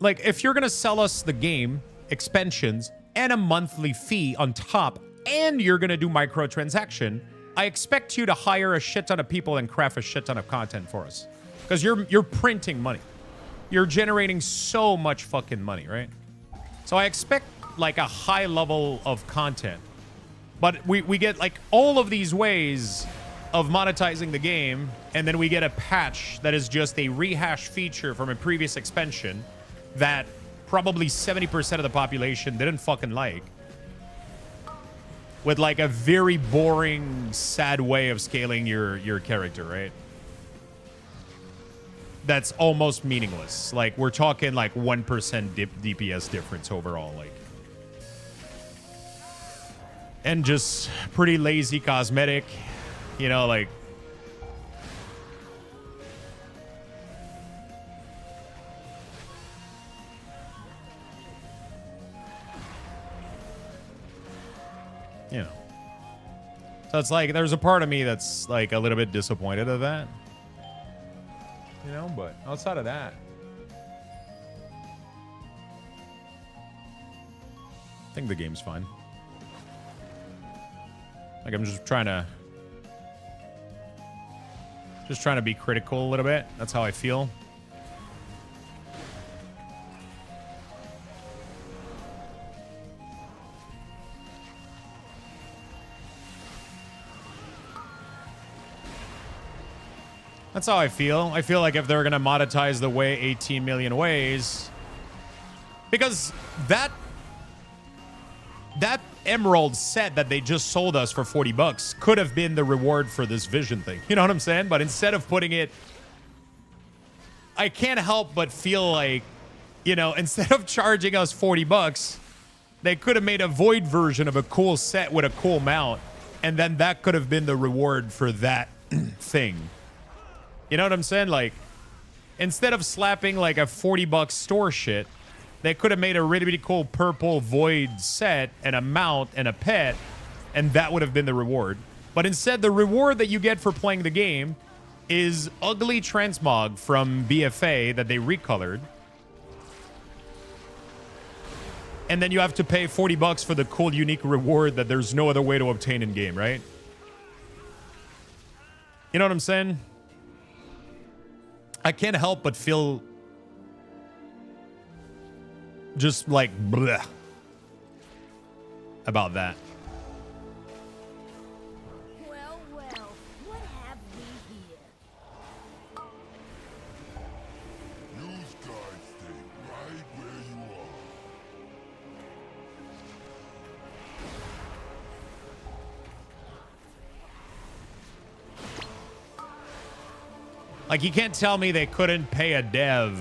like, if you're gonna sell us the game, expansions, and a monthly fee on top, and you're gonna do microtransaction, I expect you to hire a shit ton of people and craft a shit ton of content for us. Because you're printing money. You're generating so much fucking money, right? So I expect like a high level of content. But we get like all of these ways of monetizing the game, and then we get a patch that is just a rehash feature from a previous expansion that probably 70% of the population didn't fucking like. With like a very boring, sad way of scaling your character, right? That's almost meaningless. Like, we're talking like 1% DPS difference overall, like. And just pretty lazy cosmetic, you know, like. You know. So it's like, there's a part of me that's like a little bit disappointed of that. You know, but outside of that, I think the game's fine. Like, I'm just trying to be critical a little bit. That's how I feel. That's how I feel. I feel like if they're going to monetize the way 18 million ways, because that emerald set that they just sold us for 40 bucks could have been the reward for this vision thing. You know what I'm saying? But instead of putting it, I can't help but feel like, you know, instead of charging us 40 bucks, they could have made a void version of a cool set with a cool mount, and then that could have been the reward for that thing. You know what I'm saying? Like, instead of slapping like a 40 bucks store shit, they could have made a really, really cool purple void set and a mount and a pet, and that would have been the reward. But instead, the reward that you get for playing the game is ugly transmog from BFA that they recolored. And then you have to pay 40 bucks for the cool, unique reward that there's no other way to obtain in game, right? You know what I'm saying? I can't help but feel just like bleh about that. Well, what have we here? You guys stay right where you are. Like, you can't tell me they couldn't pay a dev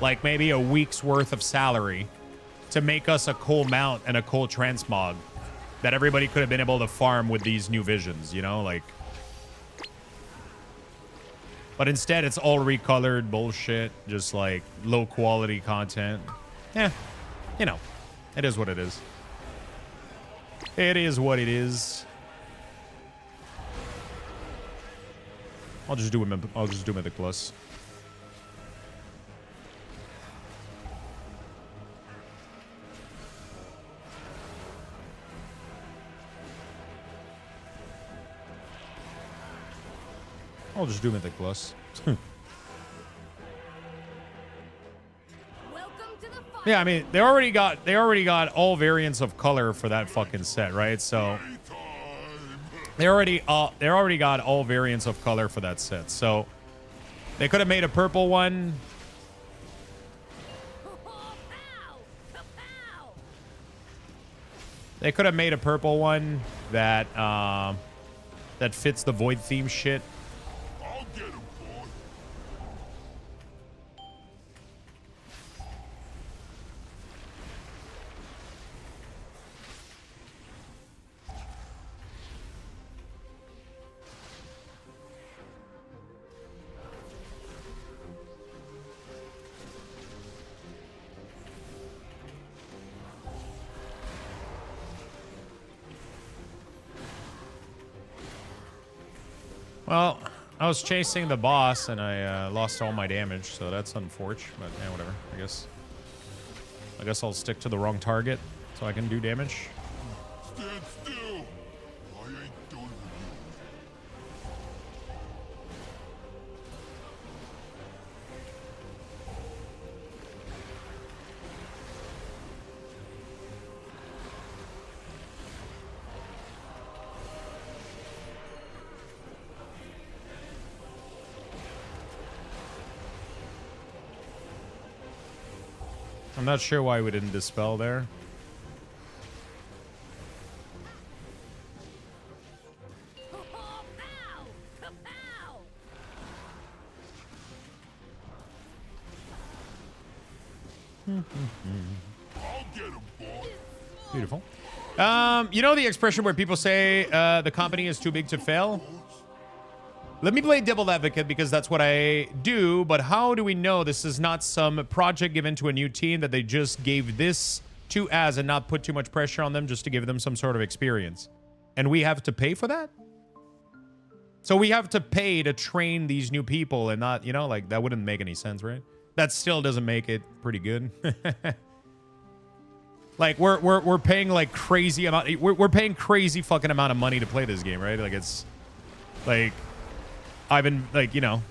like maybe a week's worth of salary to make us a cool mount and a cool transmog that everybody could have been able to farm with these new visions, you know, like. But instead, it's all recolored bullshit, just like low quality content. Yeah, you know, it is what it is. It is what it is. I'll just do him. I'll just do Mythic Plus. I'll just do Mythic Plus. Yeah, I mean, they already got all variants of color for that fucking set, right? So they already got all variants of color for that set. So they could have made a purple one. They could have made a purple one that that fits the void theme shit. I'll get him, boy. Well, I was chasing the boss and I lost all my damage, so that's unfortunate. But yeah, whatever. I guess I'll stick to the wrong target so I can do damage. Stand still. I ain't done with you. not sure why we didn't dispel there. Beautiful. You know the expression where people say the company is too big to fail? Let me play devil advocate because that's what I do, but how do we know this is not some project given to a new team that they just gave this to as and not put too much pressure on them just to give them some sort of experience? And we have to pay for that? So we have to pay to train these new people and not, you know, like that wouldn't make any sense, right? That still doesn't make it pretty good. Like we're paying like crazy amount. We're paying crazy fucking amount of money to play this game, right? Like it's like I've been like, you know,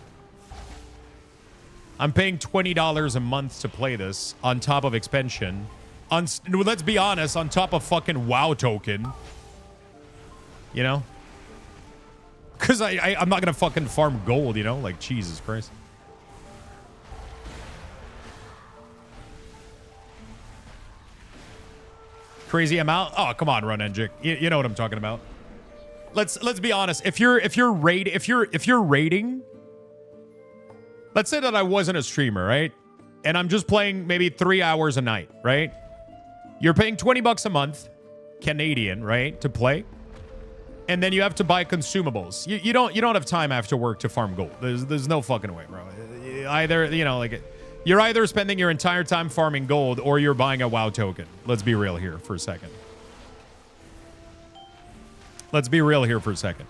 I'm paying $20 a month to play this on top of expansion. Let's be honest, on top of fucking WoW token. You know, because I'm not gonna fucking farm gold. You know, like Jesus Christ. Crazy amount. Oh, come on, Run Engic. You know what I'm talking about. Let's be honest. If you're rating, let's say that I wasn't a streamer, right? And I'm just playing maybe 3 hours a night, right? You're paying $20 a month, Canadian, right, to play, and then you have to buy consumables. You don't have time after work to farm gold. There's no fucking way, bro. Either, you know, like. You're either spending your entire time farming gold or you're buying a WoW token. Let's be real here for a second. Let's be real here for a second.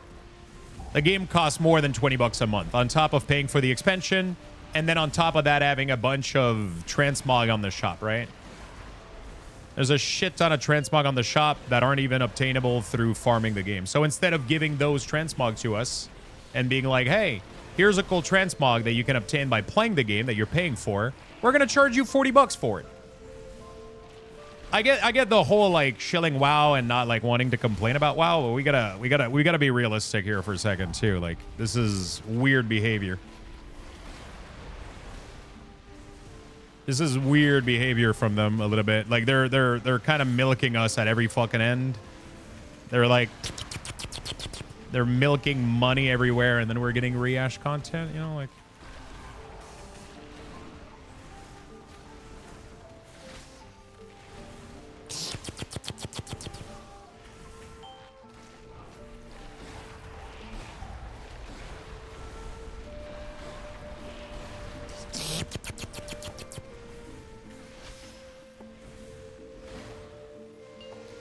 The game costs more than $20 a month on top of paying for the expansion. And then on top of that, having a bunch of transmog on the shop, right? There's a shit ton of transmog on the shop that aren't even obtainable through farming the game. So instead of giving those transmog to us and being like, hey, here's a cool transmog that you can obtain by playing the game that you're paying for, we're gonna charge you $40 for it. I get the whole like shilling WoW and not like wanting to complain about WoW, but we gotta be realistic here for a second too. Like this is weird behavior. This is weird behavior from them a little bit. Like they're kind of milking us at every fucking end. They're like. They're milking money everywhere, and then we're getting rehash content, you know, like.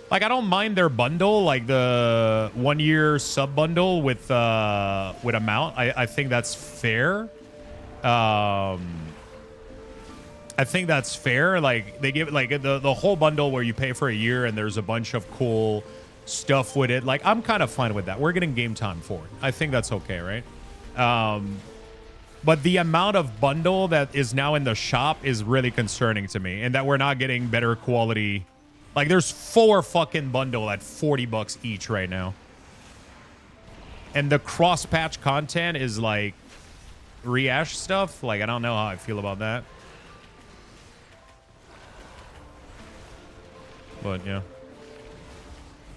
Like, I don't mind their bundle, like the 1 year sub bundle with a mount. I think that's fair. I think that's fair. Like they give like the whole bundle where you pay for a year and there's a bunch of cool stuff with it. Like I'm kind of fine with that. We're getting game time for it. I think that's okay, right? But the amount of bundle that is now in the shop is really concerning to me, and that we're not getting better quality. Like, there's 4 fucking bundle at $40 each right now. And the cross-patch content is, like, rehash stuff. Like, I don't know how I feel about that. But, yeah.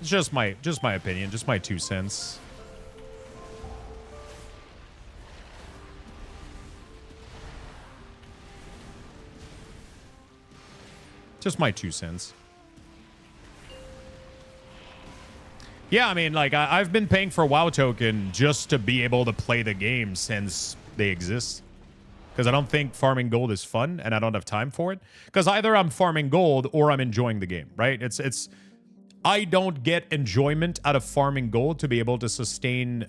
It's just my opinion. Just my 2 cents. Just my 2 cents. Yeah, I mean, like, I've been paying for WoW token just to be able to play the game since they exist. Because I don't think farming gold is fun, and I don't have time for it. Because either I'm farming gold or I'm enjoying the game, right? I don't get enjoyment out of farming gold to be able to sustain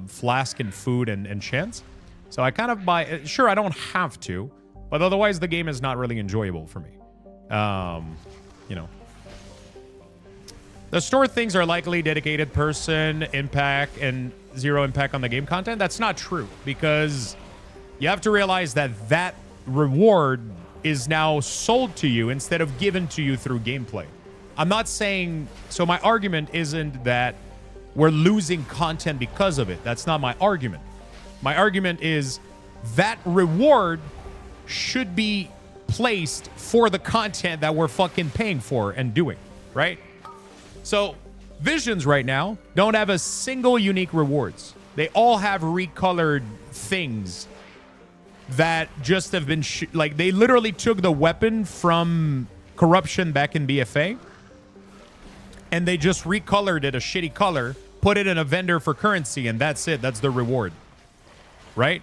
flask and food and enchants. So I kind of buy... Sure, I don't have to, but otherwise the game is not really enjoyable for me. You know. The store things are likely dedicated person, impact, and 0 impact on the game content. That's not true, because you have to realize that that reward is now sold to you instead of given to you through gameplay. I'm not saying... So my argument isn't that we're losing content because of it. That's not my argument. My argument is that reward should be placed for the content that we're fucking paying for and doing, right? So Visions right now don't have a single unique rewards. They all have recolored things that just have been like they literally took the weapon from Corruption back in BFA and they just recolored it a shitty color, put it in a vendor for currency, and that's it. That's the reward, right?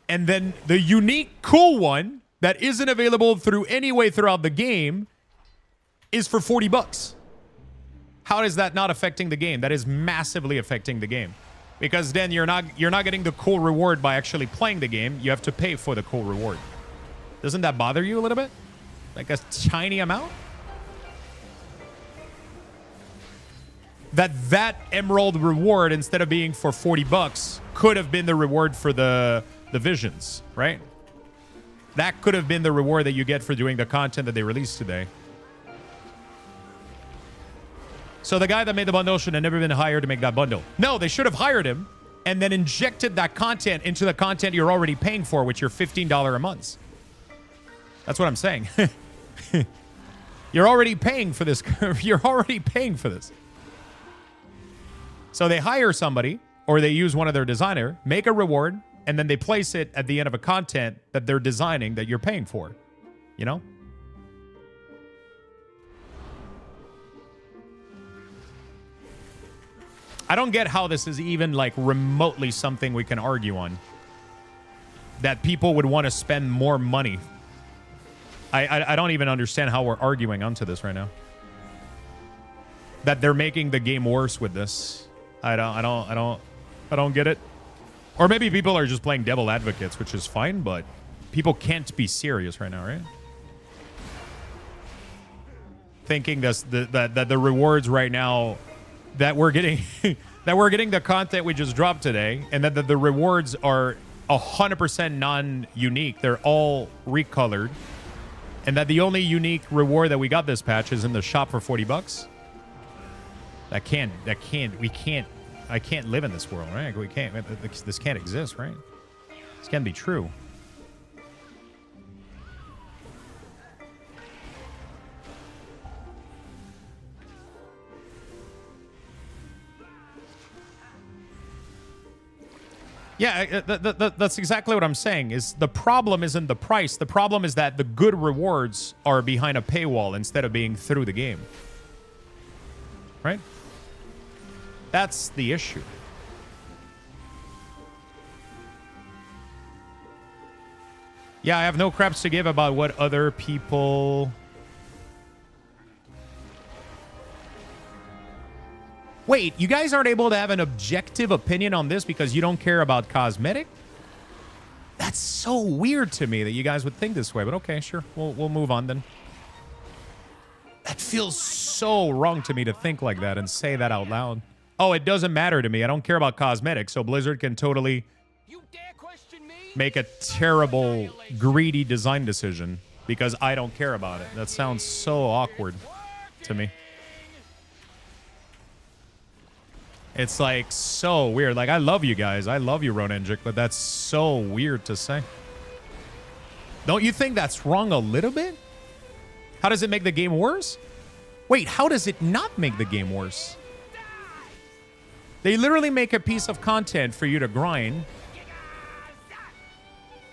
And then the unique cool one that isn't available through any way throughout the game is for $40. How is that not affecting the game? That is massively affecting the game. Because then you're not getting the cool reward by actually playing the game. You have to pay for the cool reward. Doesn't that bother you a little bit? Like a tiny amount? That emerald reward, instead of being for $40, could have been the reward for the visions, right? That could have been the reward that you get for doing the content that they released today. So the guy that made the bundle should have never been hired to make that bundle. No, they should have hired him and then injected that content into the content you're already paying for, which are $15 a month. That's what I'm saying. You're already paying for this. You're already paying for this. So they hire somebody or they use one of their designer, make a reward, and then they place it at the end of a content that they're designing that you're paying for. You know? I don't get how this is even like remotely something we can argue on. That people would want to spend more money. I don't even understand how we're arguing onto this right now. That they're making the game worse with this. I don't get it. Or maybe people are just playing devil advocates, which is fine, but people can't be serious right now, right? Thinking that the rewards right now that we're getting that we're getting the content we just dropped today, and that the rewards are 100% non-unique. They're all recolored, and that the only unique reward that we got this patch is in the shop for $40. I can't live in this world, right? We can't. This can't exist, right? This can't be true. Yeah, that's exactly what I'm saying. Is the problem isn't the price. The problem is that the good rewards are behind a paywall instead of being through the game. Right? That's the issue. Yeah, I have no craps to give about what other people... Wait, you guys aren't able to have an objective opinion on this because you don't care about cosmetic? That's so weird to me that you guys would think this way, but okay, sure. We'll move on then. That feels so wrong to me to think like that and say that out loud. Oh, it doesn't matter to me. I don't care about cosmetics, so Blizzard can totally make a terrible, greedy design decision because I don't care about it. That sounds so awkward to me. It's like so weird. Like, I love you guys. I love you, Ronenjik, but that's so weird to say. Don't you think that's wrong a little bit? How does it make the game worse? Wait, how does it not make the game worse? They literally make a piece of content for you to grind.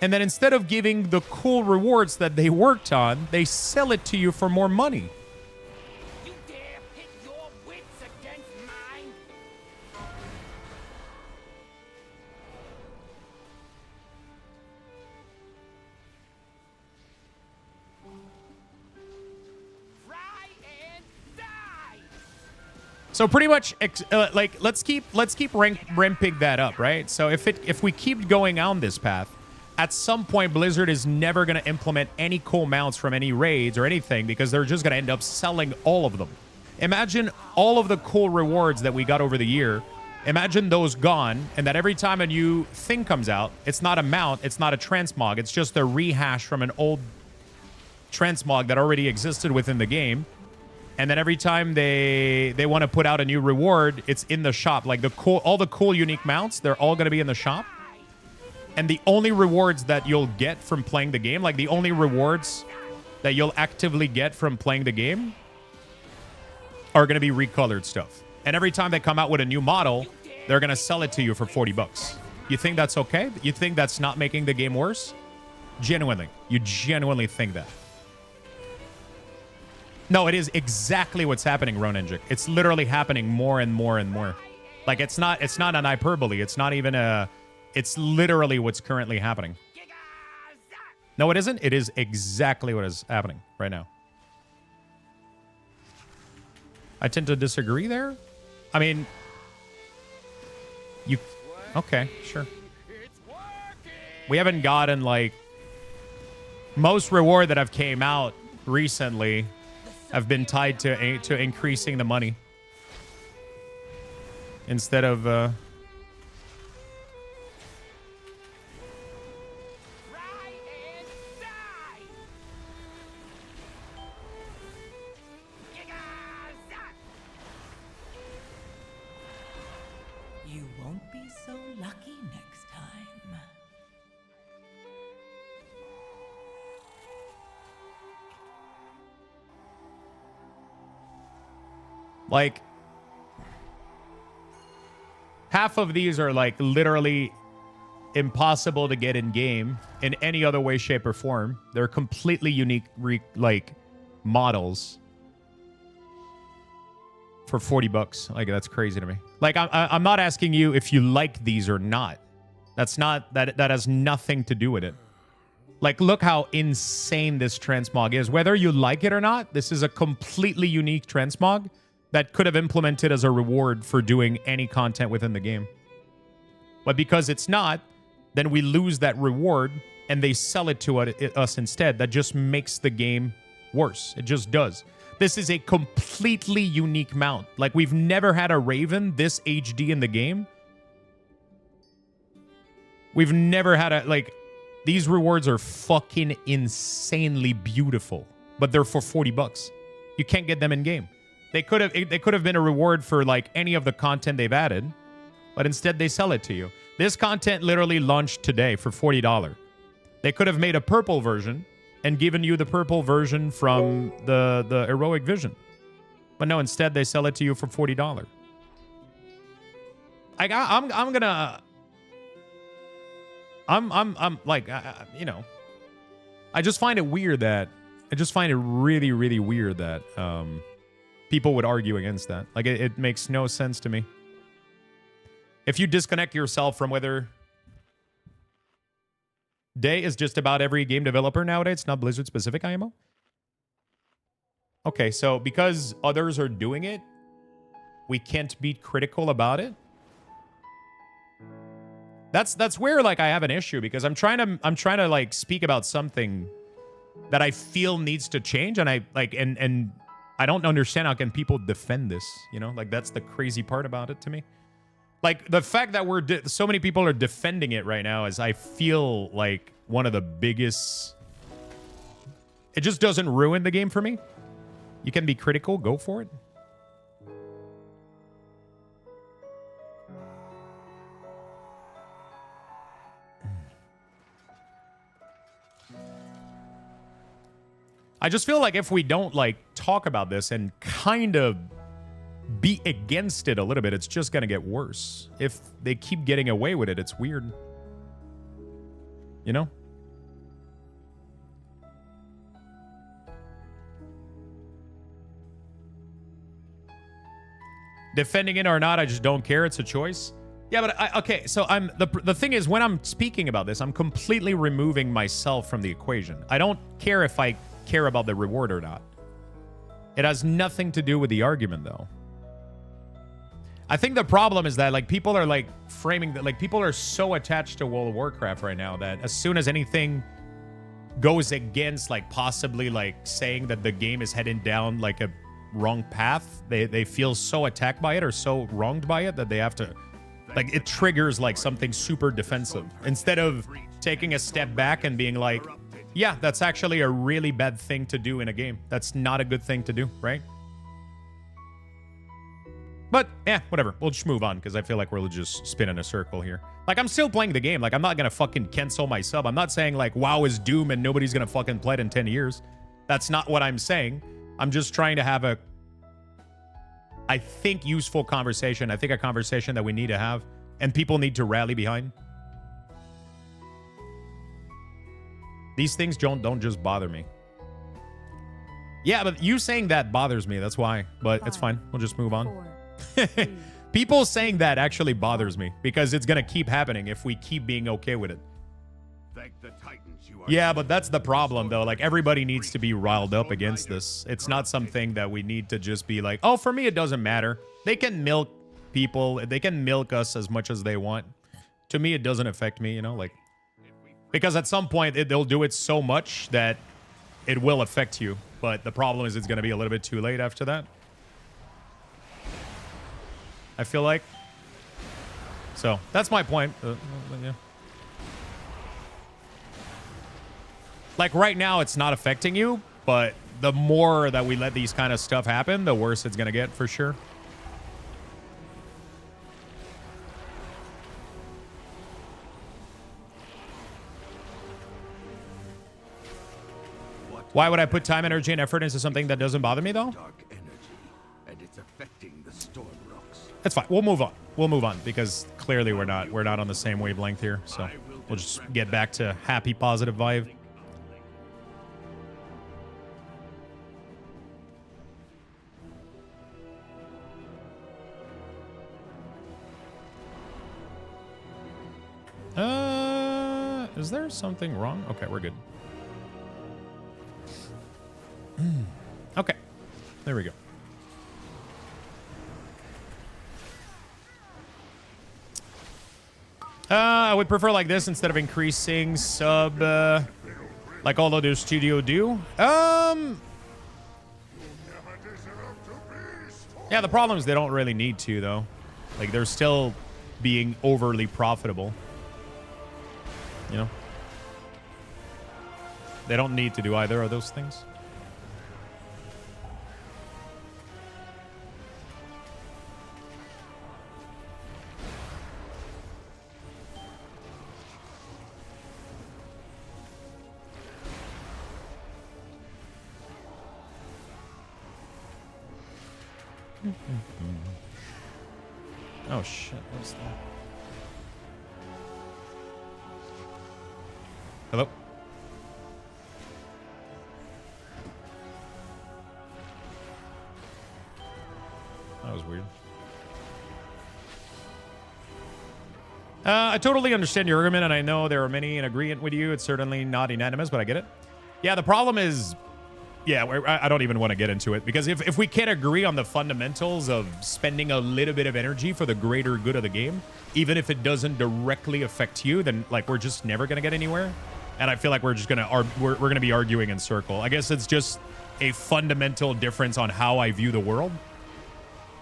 And then instead of giving the cool rewards that they worked on, they sell it to you for more money. You dare pit your wits against mine? Try and die. So pretty much, like, let's keep ramping that up, right? So if we keep going on this path, at some point Blizzard is never going to implement any cool mounts from any raids or anything because they're just going to end up selling all of them. Imagine all of the cool rewards that we got over the year. Imagine those gone, and that every time a new thing comes out, it's not a mount, it's not a transmog, it's just a rehash from an old transmog that already existed within the game. And then every time they want to put out a new reward, it's in the shop. Like all the cool unique mounts, they're all going to be in the shop. And the only rewards that you'll get from playing the game, like the only rewards that you'll actively get from playing the game are going to be recolored stuff. And every time they come out with a new model, they're going to sell it to you for 40 bucks. You think that's okay? You think that's not making the game worse? Genuinely. You genuinely think that? No, it is exactly what's happening, Ronenjik. It's literally happening more and more and more. Like, it's not an hyperbole. It's not even a... It's literally what's currently happening. No, it isn't. It is exactly what is happening right now. I tend to disagree there. I mean... You... Okay, sure. We haven't gotten, like... Most reward that have came out recently have been tied to increasing the money. Instead of... You won't be so lucky next time. Like, half of these are like literally impossible to get in game in any other way, shape, or form. They're completely unique, like, models for 40 bucks. Like, that's crazy to me. Like, I'm not asking you if you like these or not. That's not, that has nothing to do with it. Like, look how insane this transmog is. Whether you like it or not, this is a completely unique transmog that could have implemented as a reward for doing any content within the game. But because it's not, then we lose that reward and they sell it to us instead. That just makes the game worse. It just does. This is a completely unique mount. Like, we've never had a Raven this HD in the game. We've never had a, like, these rewards are fucking insanely beautiful, but they're for 40 bucks. You can't get them in game. They could have been a reward for like any of the content they've added, but instead they sell it to you. This content literally launched today for $40. They could have made a purple version and given you the purple version from the heroic vision. But no, instead they sell it to you for $40. I'm like, you know, I just find it weird that, I just find it really, really weird that people would argue against that. Like, it makes no sense to me. If you disconnect yourself from whether Day is just about every game developer nowadays, it's not Blizzard specific, IMO. Okay, so because others are doing it, we can't be critical about it. That's where, like, I have an issue, because I'm trying to like speak about something that I feel needs to change, and I like and I don't understand how can people defend this, you know? Like, that's the crazy part about it to me. Like, the fact that so many people are defending it right now is, I feel like, one of the biggest... It just doesn't ruin the game for me. You can be critical, go for it. I just feel like if we don't, like, talk about this and kind of be against it a little bit, it's just going to get worse. If they keep getting away with it, it's weird. You know? Defending it or not, I just don't care. It's a choice. Yeah, but okay, so the thing is, when I'm speaking about this, I'm completely removing myself from the equation. I don't care if I care about the reward or not. It has nothing to do with the argument, though. I think the problem is that, like, people are, like, framing that, like, people are so attached to World of Warcraft right now that as soon as anything goes against, like, possibly, like, saying that the game is heading down, like, a wrong path, they feel so attacked by it or so wronged by it that they have to, like, it triggers, like, something super defensive instead of taking a step back and being like, yeah, that's actually a really bad thing to do in a game. That's not a good thing to do, right? But, yeah, whatever. We'll just move on, because I feel like we're just spinning a circle here. Like, I'm still playing the game. Like, I'm not going to fucking cancel my sub. I'm not saying, like, WoW is doom and nobody's going to fucking play it in 10 years. That's not what I'm saying. I'm just trying to have a, I think, useful conversation. I think a conversation that we need to have and people need to rally behind. These things don't just bother me. Yeah, but you saying that bothers me. That's why. But it's fine. We'll just move on. 4, 3, People saying that actually bothers me because it's going to keep happening if we keep being okay with it. Thank the Titans you are. Yeah, but that's the problem, though. Like, everybody needs to be riled up against this. It's not something that we need to just be like, oh, for me, it doesn't matter. They can milk people. They can milk us as much as they want. To me, it doesn't affect me, you know? Like, because at some point, they'll do it so much that it will affect you. But the problem is it's going to be a little bit too late after that. I feel like. So, that's my point. Yeah. Like, right now, it's not affecting you, but the more that we let these kind of stuff happen, the worse it's going to get, for sure. Why would I put time, energy, and effort into something that doesn't bother me, though? Dark energy, and it's affecting the storm rocks. That's fine. We'll move on. We'll move on because clearly we're not on the same wavelength here. So we'll just get back to happy, positive vibe. Is there something wrong? Okay, we're good. Okay, there we go. I would prefer like this instead of increasing sub, like all other studio do. Yeah, the problem is they don't really need to, though. Like, they're still being overly profitable. You know? They don't need to do either of those things. Oh shit, what's that? Hello? That was weird. I totally understand your argument, and I know there are many in agreement with you. It's certainly not unanimous, but I get it. Yeah, the problem is... Yeah, I don't even want to get into it, because if we can't agree on the fundamentals of spending a little bit of energy for the greater good of the game, even if it doesn't directly affect you, then like we're just never going to get anywhere. And I feel like we're just going to we're going to be arguing in circle. I guess it's just a fundamental difference on how I view the world.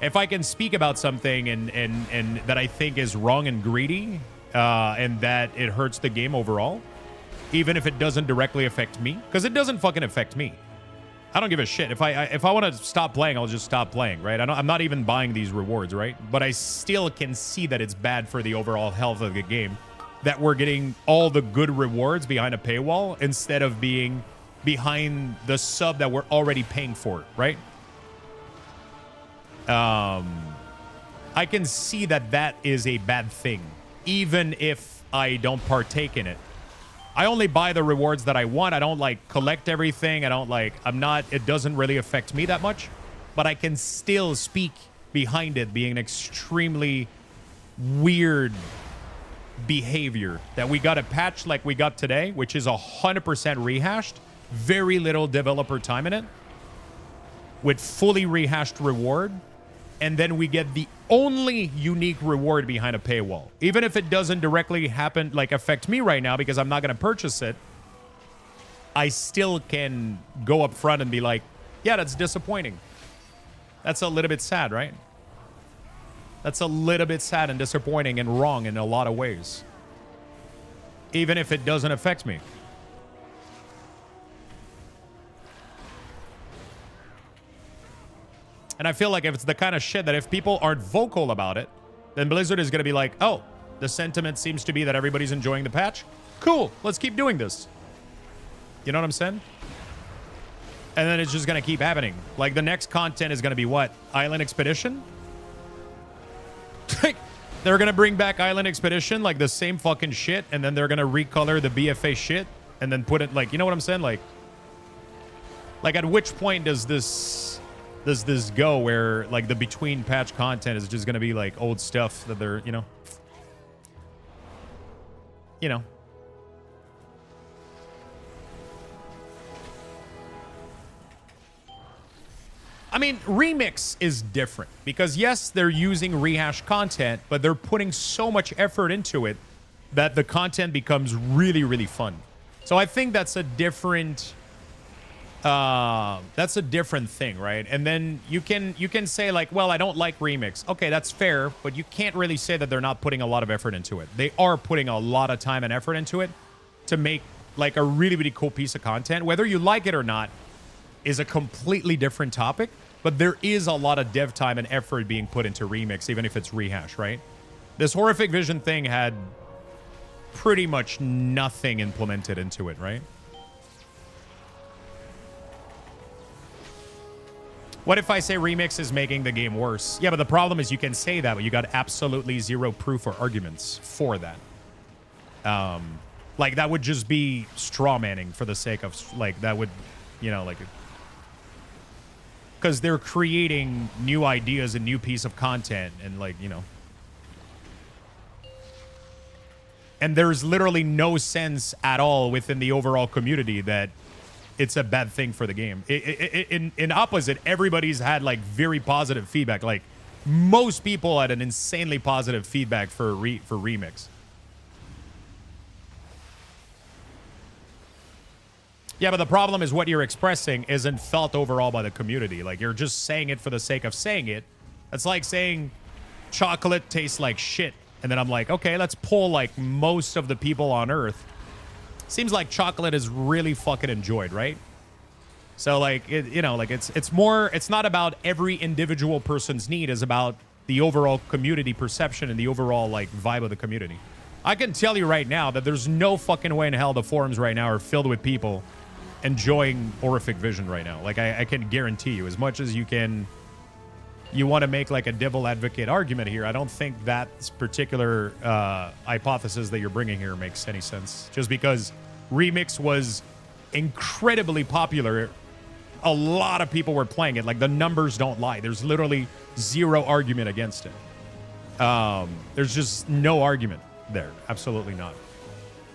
If I can speak about something and that I think is wrong and greedy, and that it hurts the game overall, even if it doesn't directly affect me, because it doesn't fucking affect me. I don't give a shit. If I want to stop playing, I'll just stop playing, right? I'm not even buying these rewards, right? But I still can see that it's bad for the overall health of the game, that we're getting all the good rewards behind a paywall instead of being behind the sub that we're already paying for, right? I can see that that is a bad thing, even if I don't partake in it. I only buy the rewards that I want. I don't like collect everything. It doesn't really affect me that much, but I can still speak behind it being an extremely weird behavior that we got a patch like we got today, which is 100% rehashed, very little developer time in it, with fully rehashed reward. And then we get the only unique reward behind a paywall. Even if it doesn't directly happen, like affect me right now, because I'm not going to purchase it, I still can go up front and be like, yeah, that's disappointing. That's a little bit sad, right? That's a little bit sad and disappointing and wrong in a lot of ways. Even if it doesn't affect me. And I feel like if it's the kind of shit that if people aren't vocal about it, then Blizzard is going to be like, oh, the sentiment seems to be that everybody's enjoying the patch. Cool, let's keep doing this. You know what I'm saying? And then it's just going to keep happening. Like, the next content is going to be what? Island Expedition? They're going to bring back Island Expedition, like the same fucking shit, and then they're going to recolor the BFA shit, and then put it, like, you know what I'm saying? Like at which point does this go where, like, the between patch content is just going to be, like, old stuff that they're, you know? I mean, Remix is different because, yes, they're using rehash content, but they're putting so much effort into it that the content becomes really, really fun. So I think that's a different thing, right? And then you can say, like, well, I don't like Remix. Okay, that's fair, but you can't really say that they're not putting a lot of effort into it. They are putting a lot of time and effort into it to make, like, a really, really cool piece of content. Whether you like it or not is a completely different topic, but there is a lot of dev time and effort being put into Remix, even if it's rehash, right? This Horrific Vision thing had pretty much nothing implemented into it, right? What if I say Remix is making the game worse? Yeah, but the problem is you can say that, but you got absolutely zero proof or arguments for that. Like, that would just be straw manning for the sake of, like, that would, you know, like, because they're creating new ideas and new piece of content and, like, you know. And there's literally no sense at all within the overall community that it's a bad thing for the game. In opposite, everybody's had, like, very positive feedback. Like, most people had an insanely positive feedback for Remix. Yeah, but the problem is what you're expressing isn't felt overall by the community. Like, you're just saying it for the sake of saying it. It's like saying chocolate tastes like shit. And then I'm like, okay, let's pull, like, most of the people on Earth. Seems like chocolate is really fucking enjoyed, right? So, like, you know, like, it's more, it's not about every individual person's need. It's about the overall community perception and the overall, like, vibe of the community. I can tell you right now that there's no fucking way in hell the forums right now are filled with people enjoying Horrific Vision right now. Like, I can guarantee you, as much as you want to make, like, a devil advocate argument here, I don't think that particular hypothesis that you're bringing here makes any sense. Just because Remix was incredibly popular, a lot of people were playing it. Like, the numbers don't lie. There's literally zero argument against it. There's just no argument there. Absolutely not.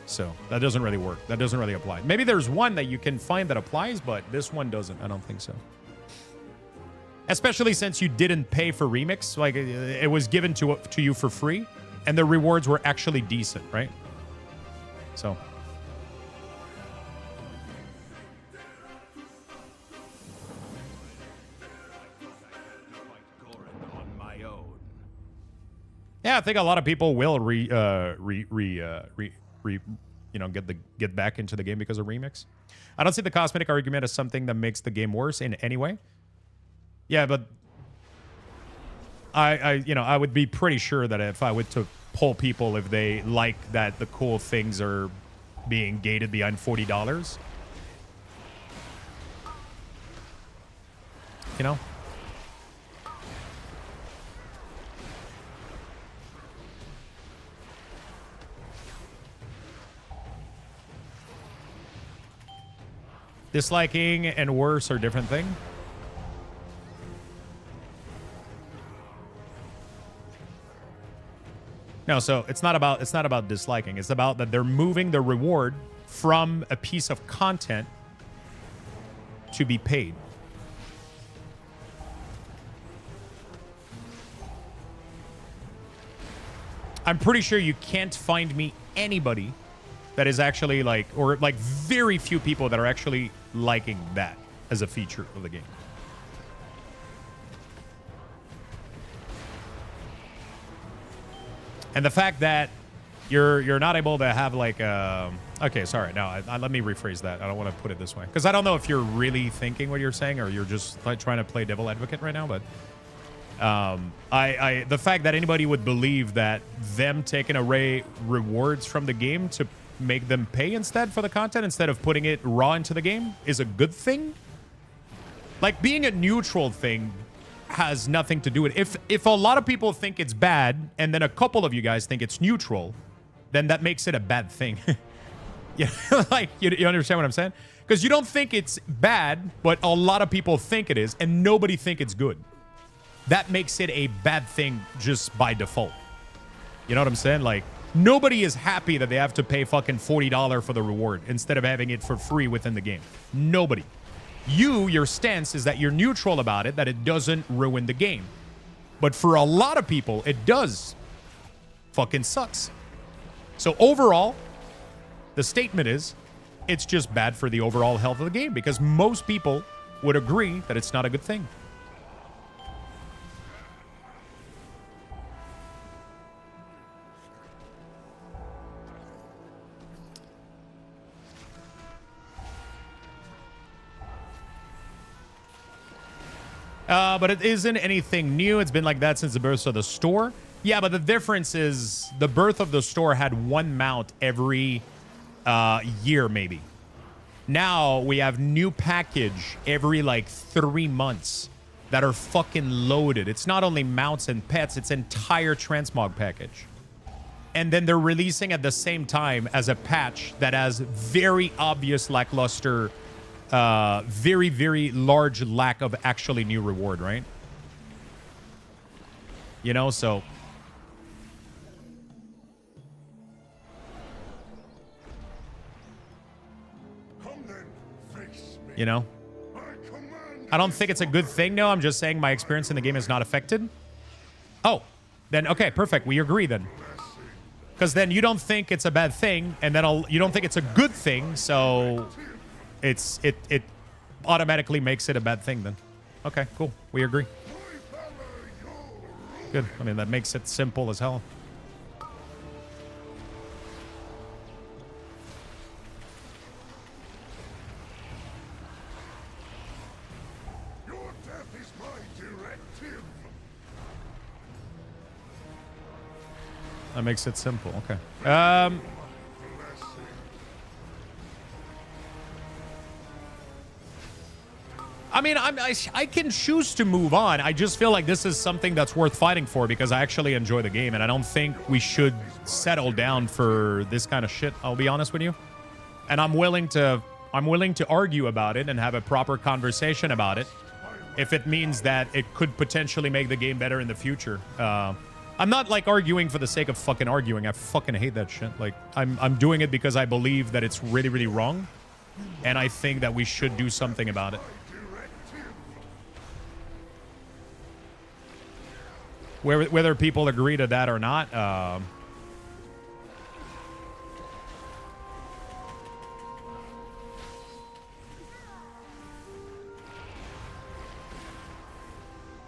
So that doesn't really work. That doesn't really apply. Maybe there's one that you can find that applies, but this one doesn't. I don't think so. Especially since you didn't pay for Remix. Like, it was given to you for free, and the rewards were actually decent, right? So. Yeah, I think a lot of people will get back into the game because of Remix. I don't see the cosmetic argument as something that makes the game worse in any way. Yeah, but I would be pretty sure that if I were to poll people if they like that the cool things are being gated behind $40, you know. Disliking and worse are different thing. No, so it's not about disliking. It's about that they're moving the reward from a piece of content to be paid. I'm pretty sure you can't find me anybody that is actually like, or like very few people that are actually liking that as a feature of the game. And the fact that you're not able to have like a Okay, sorry. No, let me rephrase that. I don't want to put it this way. Because I don't know if you're really thinking what you're saying or you're just like, trying to play devil advocate right now. But the fact that anybody would believe that them taking away rewards from the game to make them pay instead for the content instead of putting it raw into the game is a good thing. Like, being a neutral thing has nothing to do with it. If a lot of people think it's bad and then a couple of you guys think it's neutral, then that makes it a bad thing. Yeah, like, you understand what I'm saying? Because you don't think it's bad, but a lot of people think it is, and nobody think it's good. That makes it a bad thing just by default. You know what I'm saying? Like, nobody is happy that they have to pay fucking $40 for the reward instead of having it for free within the game. Nobody. Your stance is that you're neutral about it, that it doesn't ruin the game. But for a lot of people, it does. Fucking sucks. So overall, the statement is, it's just bad for the overall health of the game because most people would agree that it's not a good thing. But it isn't anything new. It's been like that since the birth of the store. Yeah, but the difference is the birth of the store had one mount every year, maybe. Now we have new package every like 3 months that are fucking loaded. It's not only mounts and pets, it's entire transmog package. And then they're releasing at the same time as a patch that has very obvious lackluster, very, very large lack of actually new reward, right? You know, so... You know? I don't think it's a good thing, no. I'm just saying my experience in the game is not affected. Oh, then, okay, perfect. We agree then. Because then you don't think it's a bad thing, and then you don't think it's a good thing, so it automatically makes it a bad thing then. Okay, cool. We agree. Good. I mean, that makes it simple as hell. That makes it simple. Okay. I mean, I can choose to move on. I just feel like this is something that's worth fighting for because I actually enjoy the game, and I don't think we should settle down for this kind of shit. I'll be honest with you, and I'm willing to argue about it and have a proper conversation about it if it means that it could potentially make the game better in the future. I'm not like arguing for the sake of fucking arguing. I fucking hate that shit. Like, I'm doing it because I believe that it's really, really wrong, and I think that we should do something about it. Whether people agree to that or not,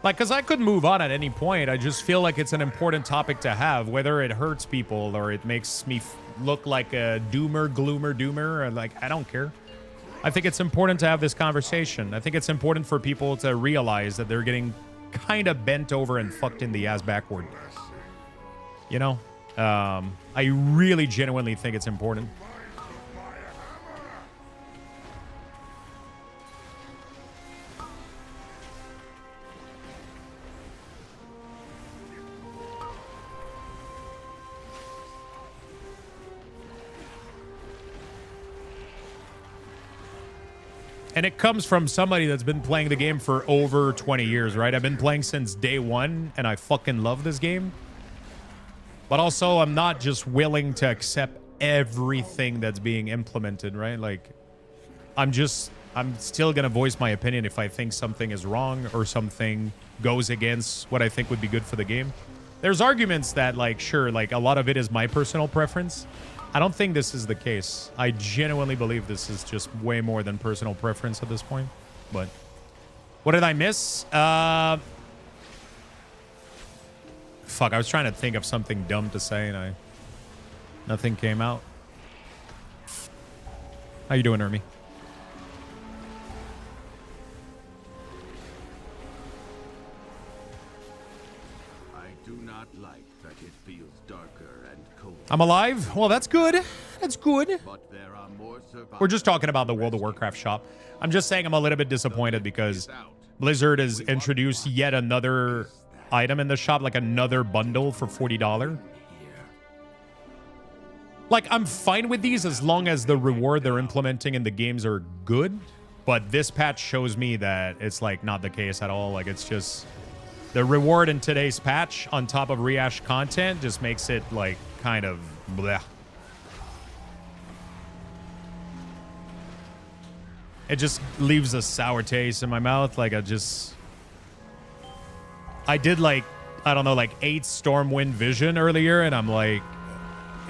like, because I could move on at any point. I just feel like it's an important topic to have, whether it hurts people or it makes me look like a gloomer, or like, I don't care. I think it's important to have this conversation. I think it's important for people to realize that they're getting kind of bent over and fucked in the ass backward. You know? I really genuinely think it's important. And it comes from somebody that's been playing the game for over 20 years, right? I've been playing since day one, and I fucking love this game. But also, I'm not just willing to accept everything that's being implemented, right? Like, I'm still going to voice my opinion if I think something is wrong or something goes against what I think would be good for the game. There's arguments that, like, sure, like, a lot of it is my personal preference. I don't think this is the case. I genuinely believe this is just way more than personal preference at this point. But what did I miss? Fuck, I was trying to think of something dumb to say and nothing came out. How you doing, Ermi? I do not like that it feels darker and colder. I'm alive? Well, that's good. That's good. But there are more survivors. We're just talking about the World of Warcraft shop. I'm just saying I'm a little bit disappointed because Blizzard has introduced yet another item in the shop, like another bundle for $40. Like, I'm fine with these as long as the reward they're implementing in the games are good. But this patch shows me that it's, like, not the case at all. Like, it's just... The reward in today's patch on top of rehash content just makes it, like, kind of bleh. It just leaves a sour taste in my mouth. Like, I did, like, I don't know, like 8 Stormwind Vision earlier, and I'm like...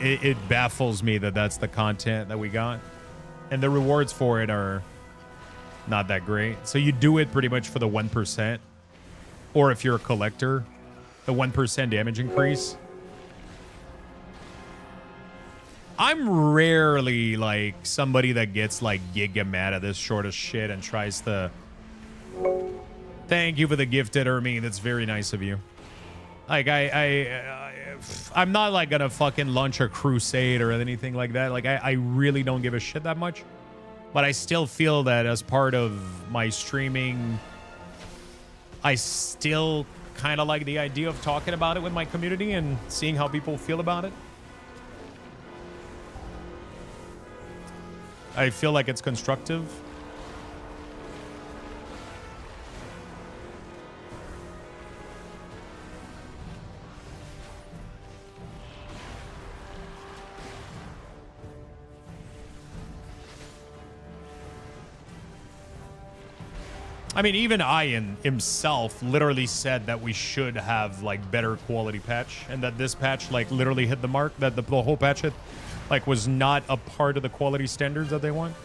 It baffles me that that's the content that we got. And the rewards for it are not that great. So you do it pretty much for the 1%. Or if you're a collector, the 1% damage increase. I'm rarely like somebody that gets like giga mad at this sort of shit and tries to... Thank you for the gifted, Ermi. That's very nice of you. Like, I'm not, like, gonna fucking launch a crusade or anything like that. Like, I really don't give a shit that much. But I still feel that as part of my streaming, I still kind of like the idea of talking about it with my community and seeing how people feel about it. I feel like it's constructive. I mean, even Ian himself literally said that we should have, like, better quality patch, and that this patch, like, literally hit the mark, that the whole patch hit, like, was not a part of the quality standards that they want.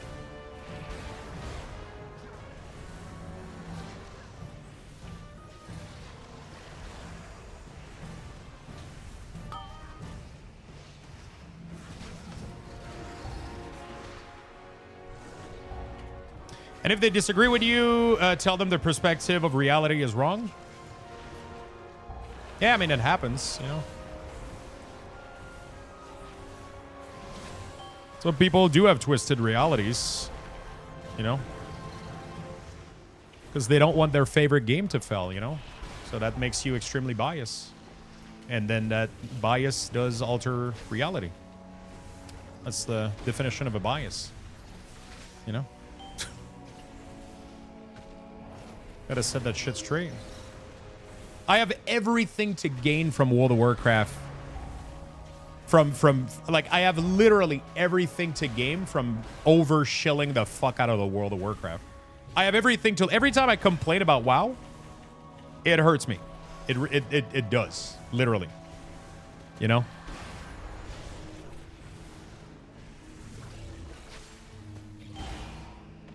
And if they disagree with you, tell them their perspective of reality is wrong. Yeah, I mean, it happens, you know. So people do have twisted realities, you know. Because they don't want their favorite game to fail, you know. So that makes you extremely biased. And then that bias does alter reality. That's the definition of a bias, you know. Gotta set that shit straight. I have everything to gain from World of Warcraft. Like, I have literally everything to gain from over-shilling the fuck out of the World of Warcraft. I have everything to... Every time I complain about WoW, it hurts me. It does. Literally. You know?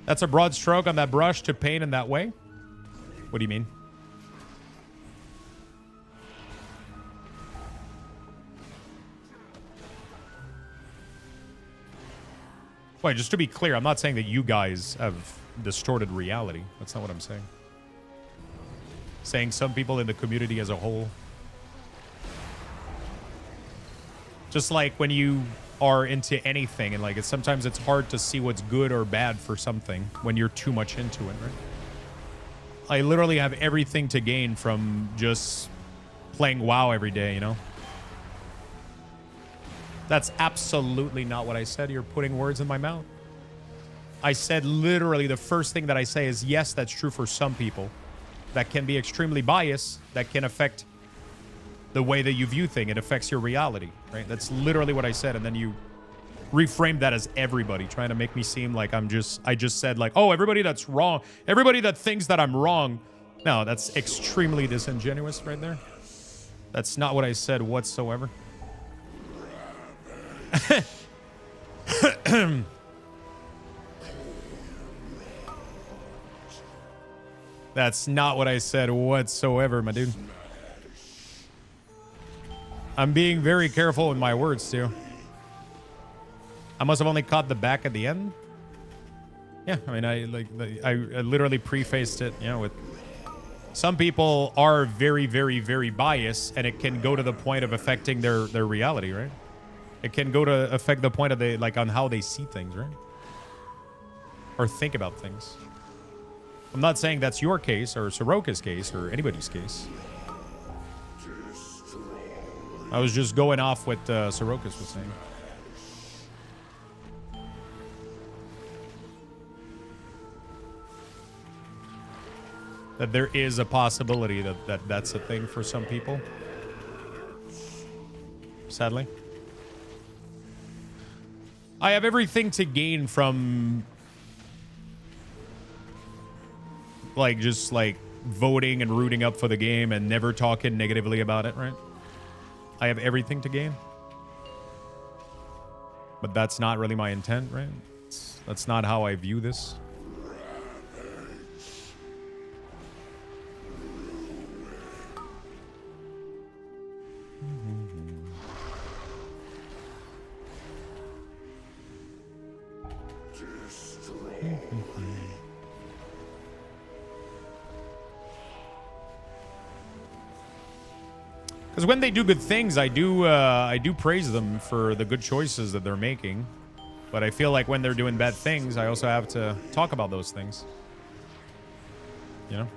That's a broad stroke on that brush to paint in that way. What do you mean? Wait, just to be clear, I'm not saying that you guys have distorted reality. That's not what I'm saying. Saying some people in the community as a whole. Just like when you are into anything and like sometimes it's hard to see what's good or bad for something when you're too much into it, right? I literally have everything to gain from just playing WoW every day, you know? That's absolutely not what I said. You're putting words in my mouth. I said literally the first thing that I say is, yes, that's true for some people. That can be extremely biased. That can affect the way that you view things. It affects your reality, right? That's literally what I said. And then you reframed that as everybody, trying to make me seem like I just said like, oh, everybody that's wrong, everybody that thinks that I'm wrong. No, that's extremely disingenuous right there. That's not what I said whatsoever. That's not what I said whatsoever, my dude. I'm being very careful with my words, too. I must have only caught the back at the end. Yeah, I mean, I literally prefaced it, you know, with some people are very, very, very biased, and it can go to the point of affecting their reality, right? It can go to affect the point of on how they see things, right? Or think about things. I'm not saying that's your case or Soroka's case or anybody's case. I was just going off what Soroka's was saying. That there is a possibility that that's a thing for some people. Sadly. I have everything to gain from just voting and rooting up for the game and never talking negatively about it, right? I have everything to gain. But that's not really my intent, right? That's not how I view this. Because when they do good things, I do praise them for the good choices that they're making. But I feel like when they're doing bad things, I also have to talk about those things. You know?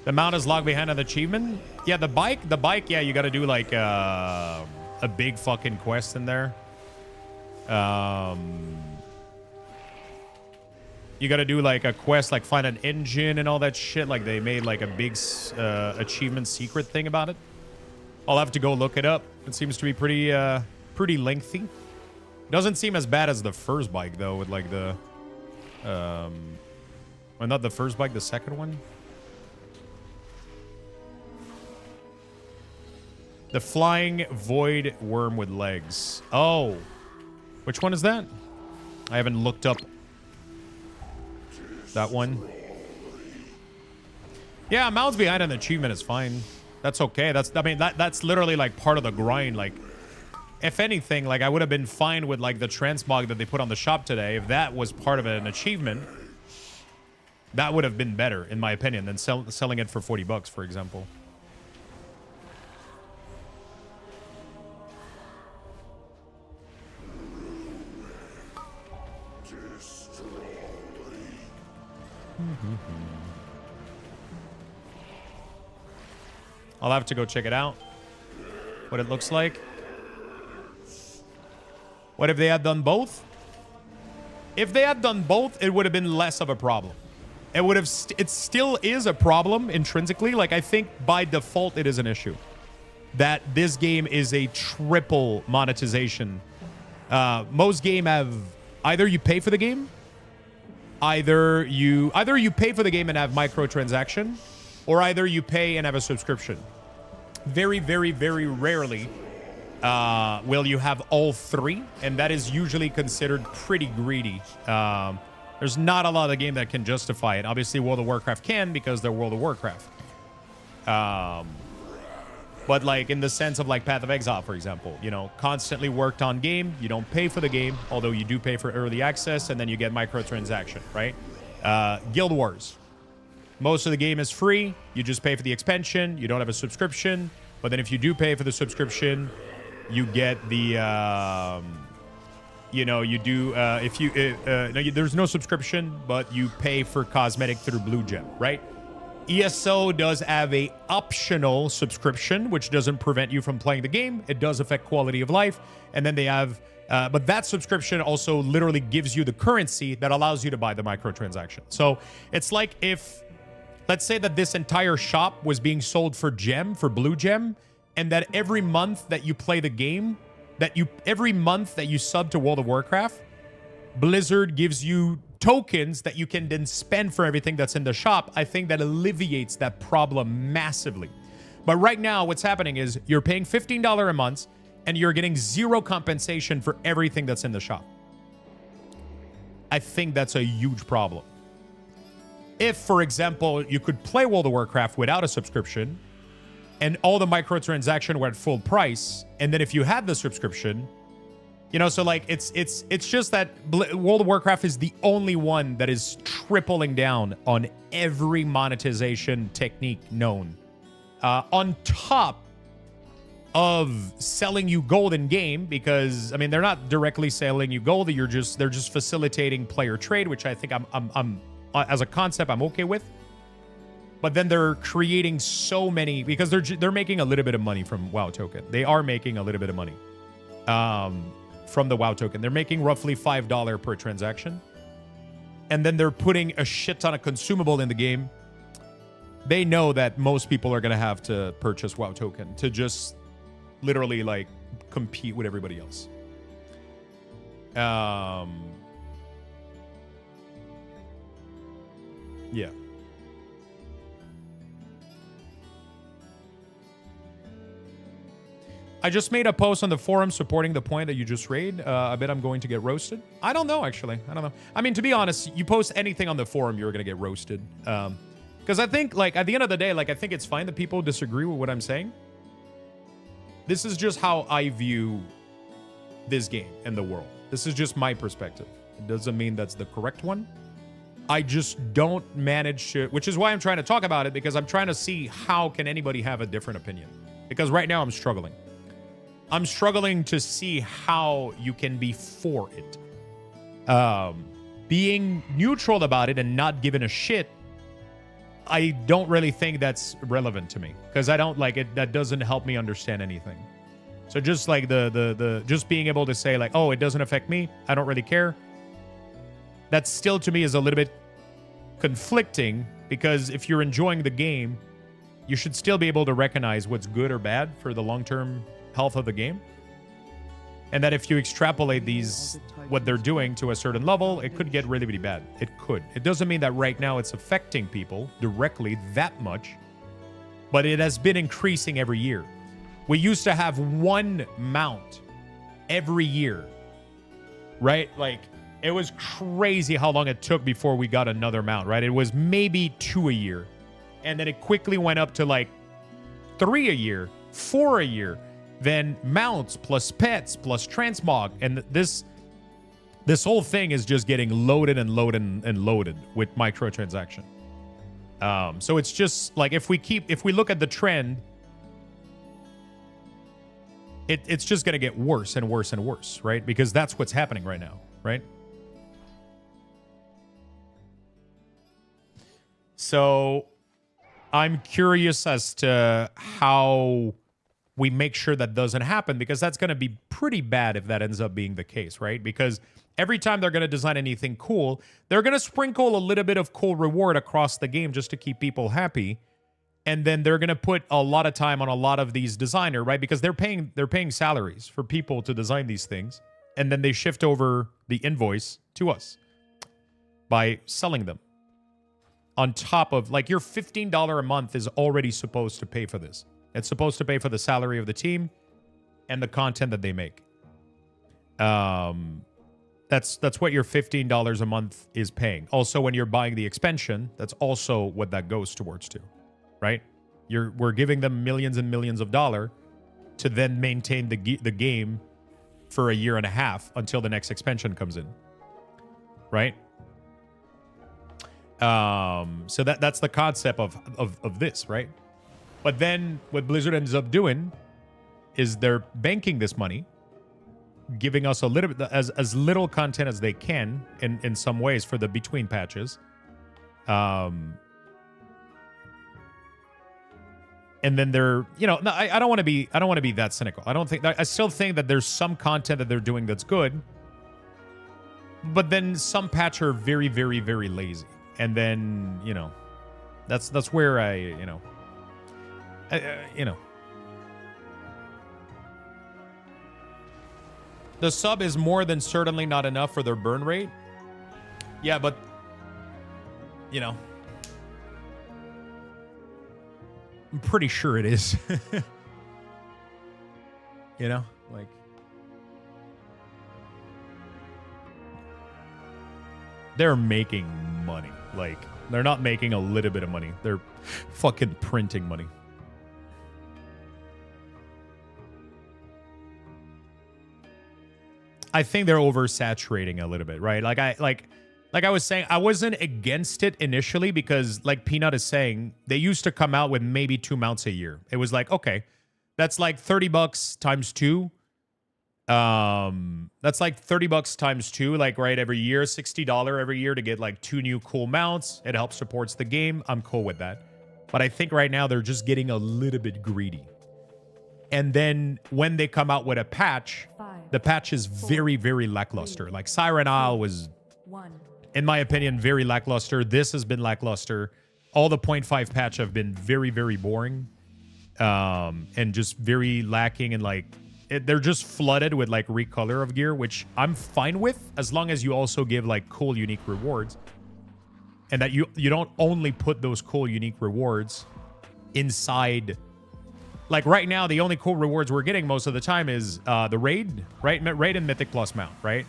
The mount is locked behind an achievement? Yeah, the bike, yeah, you gotta do like a big fucking quest in there. You gotta do like a quest, like find an engine and all that shit. Like they made like a big achievement secret thing about it. I'll have to go look it up. It seems to be pretty lengthy. Doesn't seem as bad as the first bike though, with like the well, not the first bike, the second one. The flying void worm with legs. Oh, which one is that? I haven't looked up that one. Yeah, mounts behind an achievement is fine. That's okay. That's literally like part of the grind. Like, if anything, like I would have been fine with like the transmog that they put on the shop today. If that was part of an achievement, that would have been better, in my opinion, than selling it for $40, for example. I'll have to go check it out, what it looks like. What if they had done both? If they had done both, it would have been less of a problem. It would have. It still is a problem intrinsically. Like, I think by default it is an issue that this game is a triple monetization. Most game have either you pay for the game, either you pay for the game and have microtransaction, or either you pay and have a subscription. Very, very, very rarely will you have all three, and that is usually considered pretty greedy. There's not a lot of the game that can justify it. Obviously, World of Warcraft can, because they're World of Warcraft. But like in the sense of like Path of Exile, for example, you know, constantly worked on game. You don't pay for the game, although you do pay for early access, and then you get microtransaction, right? Guild Wars. Most of the game is free. You just pay for the expansion. You don't have a subscription. But then if you do pay for the subscription, you get the, you know, you do, there's no subscription, but you pay for cosmetic through Blue Gem, right? ESO does have a optional subscription, which doesn't prevent you from playing the game. It does affect quality of life. And then they have, but that subscription also literally gives you the currency that allows you to buy the microtransaction. So it's like if, let's say that this entire shop was being sold for gem, for Blue Gem, and that every month that you play the game, every month that you sub to World of Warcraft, Blizzard gives you tokens that you can then spend for everything that's in the shop. I think that alleviates that problem massively. But right now, what's happening is you're paying $15 a month and you're getting zero compensation for everything that's in the shop. I think that's a huge problem. If, for example, you could play World of Warcraft without a subscription, and all the microtransactions were at full price. And then if you had the subscription, you know, so like it's just that World of Warcraft is the only one that is tripling down on every monetization technique known. On top of selling you gold in game, because I mean they're not directly selling you gold, they're just facilitating player trade, which I think I'm as a concept I'm okay with. But then they're creating so many, because they're making a little bit of money from WoW token. They are making a little bit of money from the WoW token. They're making roughly $5 per transaction. And then they're putting a shit ton of consumable in the game. They know that most people are going to have to purchase WoW token to just literally like compete with everybody else. Yeah. I just made a post on the forum supporting the point that you just raised. I bet I'm going to get roasted. I don't know, actually. I don't know. I mean, to be honest, you post anything on the forum, you're going to get roasted. Because I think, like, at the end of the day, like, I think it's fine that people disagree with what I'm saying. This is just how I view this game and the world. This is just my perspective. It doesn't mean that's the correct one. I just don't manage to, which is why I'm trying to talk about it, because I'm trying to see how can anybody have a different opinion. Because right now I'm struggling. I'm struggling to see how you can be for it. Being neutral about it and not giving a shit, I don't really think that's relevant to me, because I don't like it. That doesn't help me understand anything. So just like the just being able to say like, oh, it doesn't affect me, I don't really care. That still to me is a little bit conflicting, because if you're enjoying the game, you should still be able to recognize what's good or bad for the long-term health of the game. And that if you extrapolate what they're doing to a certain level, it could get really, really bad. It could. It doesn't mean that right now it's affecting people directly that much, but it has been increasing every year. We used to have one mount every year, right? Like, it was crazy how long it took before we got another mount, right? It was maybe 2 a year. And then it quickly went up to like 3 a year, 4 a year. Then mounts plus pets plus transmog, and this whole thing is just getting loaded and loaded and loaded with microtransaction. So it's just like if we look at the trend, it's just gonna get worse and worse and worse, right? Because that's what's happening right now, right? So I'm curious as to how we make sure that doesn't happen, because that's going to be pretty bad if that ends up being the case, right? Because every time they're going to design anything cool, they're going to sprinkle a little bit of cool reward across the game just to keep people happy. And then they're going to put a lot of time on a lot of these designers, right? Because they're paying salaries for people to design these things. And then they shift over the invoice to us by selling them. On top of, like, your $15 a month is already supposed to pay for this. It's supposed to pay for the salary of the team and the content that they make. That's what your $15 a month is paying. Also, when you're buying the expansion, that's also what that goes towards to, right? We're giving them millions and millions of dollars to then maintain the game for a year and a half until the next expansion comes in, right? So that's the concept of this, right? But then what Blizzard ends up doing is they're banking this money, giving us a little bit, as little content as they can in some ways for the between patches. And then they're, you know, I don't want to be that cynical. I still think that there's some content that they're doing that's good, but then some patch are very, very, very lazy. And then, you know, that's where the sub is more than certainly not enough for their burn rate. Yeah, but, you know, I'm pretty sure it is. You know, like, they're making money. Like, they're not making a little bit of money. They're fucking printing money. I think they're oversaturating a little bit, right? Like I was saying, I wasn't against it initially because, like Peanut is saying, they used to come out with maybe 2 mounts a year. It was like, okay, that's like $30 times 2. That's like $30 times 2, like right every year, $60 every year to get like 2 new cool mounts. It helps supports the game. I'm cool with that. But I think right now they're just getting a little bit greedy. And then when they come out with a patch, the patch is very, very lackluster. Like Siren Isle was, in my opinion, very lackluster. This has been lackluster. All the 0.5 patch have been very, very boring. And just very lacking in like, they're just flooded with like recolor of gear, which I'm fine with as long as you also give like cool, unique rewards. And that you don't only put those cool, unique rewards inside. Like right now, the only cool rewards we're getting most of the time is the raid, right? Raid and Mythic Plus mount, right?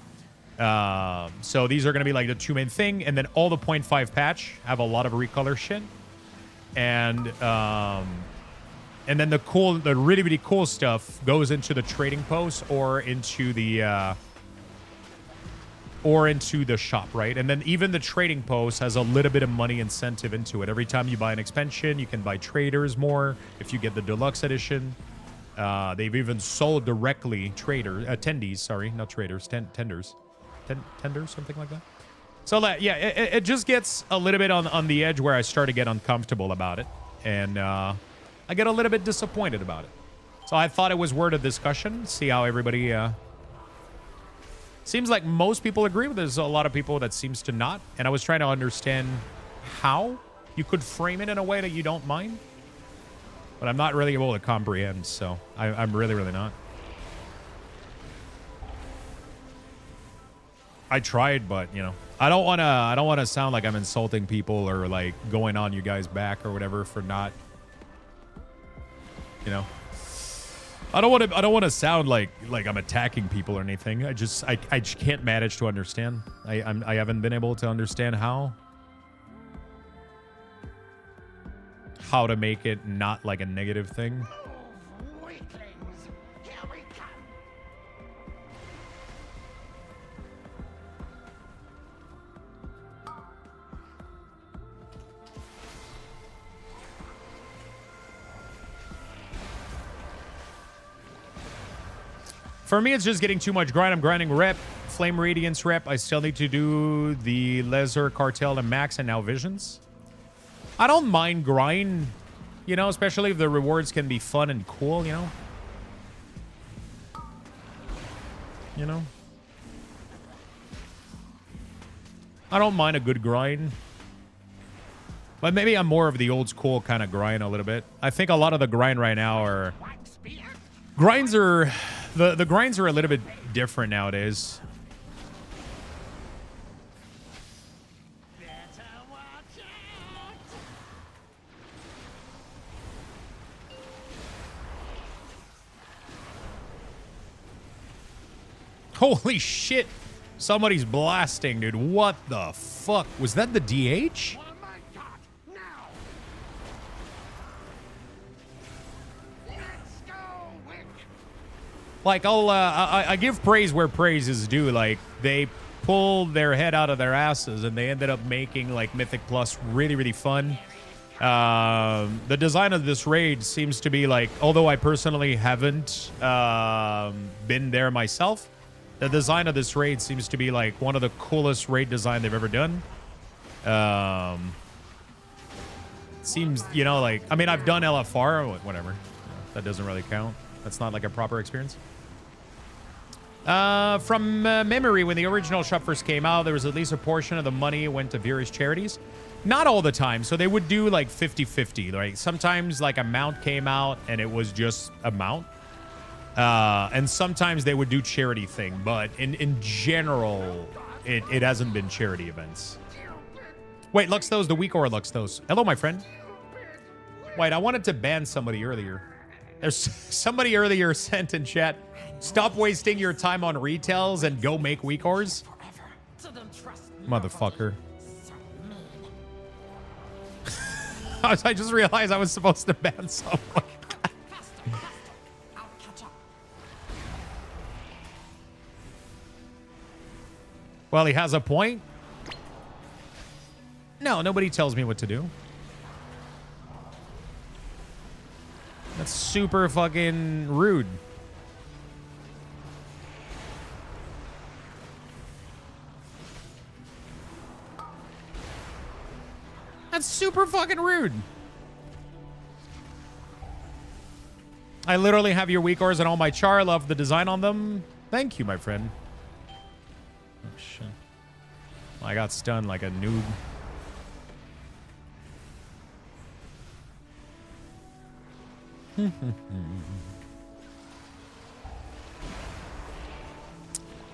So these are going to be like the 2 main thing. And then all the 0.5 patch have a lot of recolor shit. And then the really, really cool stuff goes into the trading post or into the shop, right? And then even the trading post has a little bit of money incentive into it. Every time you buy an expansion, you can buy traders more if you get the deluxe edition. They've even sold directly attendees, sorry, not traders, tenders, something like that. So yeah, it just gets a little bit on the edge where I start to get uncomfortable about it. And I get a little bit disappointed about it. So I thought it was worth a discussion, see how everybody... Seems like most people agree, but there's a lot of people that seems to not. And I was trying to understand how you could frame it in a way that you don't mind. But I'm not really able to comprehend, so I'm really, really not. I tried, but, you know, I don't want to sound like I'm insulting people or like going on you guys' back or whatever for not, you know. I don't want to sound like I'm attacking people or anything. I just can't manage to understand. I haven't been able to understand how to make it not like a negative thing. For me, it's just getting too much grind. I'm grinding rep, Flame Radiance rep. I still need to do the Lesser, Cartel, and Max, and now Visions. I don't mind grind, you know, especially if the rewards can be fun and cool, you know. I don't mind a good grind. But maybe I'm more of the old school kind of grind a little bit. I think a lot of the grind right now are... Grinds are... The grinds are a little bit different nowadays. Holy shit. Somebody's blasting, dude. What the fuck? Was that the DH? Like, I give praise where praise is due. Like, they pulled their head out of their asses and they ended up making, like, Mythic Plus really, really fun. The design of this raid seems to be, like, although I personally haven't been there myself, the design of this raid seems to be, like, one of the coolest raid design they've ever done. Seems, you know, like, I mean, I've done LFR, whatever. That doesn't really count. That's not, like, a proper experience. From memory, when the original shop first came out, there was at least a portion of the money went to various charities. Not all the time. So they would do like 50-50. Right? Sometimes like a mount came out and it was just a mount. And sometimes they would do charity thing. But in general, it hasn't been charity events. Wait, Luxthos, the WeakAuras Luxthos. Hello, my friend. Wait, I wanted to ban somebody earlier. There's somebody earlier sent in chat, stop wasting your time on retails and go make WeakAuras. Motherfucker. I just realized I was supposed to ban someone. Well, he has a point. No, nobody tells me what to do. That's super fucking rude. That's super fucking rude. I literally have your WeakAuras and all my char. Love the design on them. Thank you, my friend. Oh, shit. I got stunned like a noob.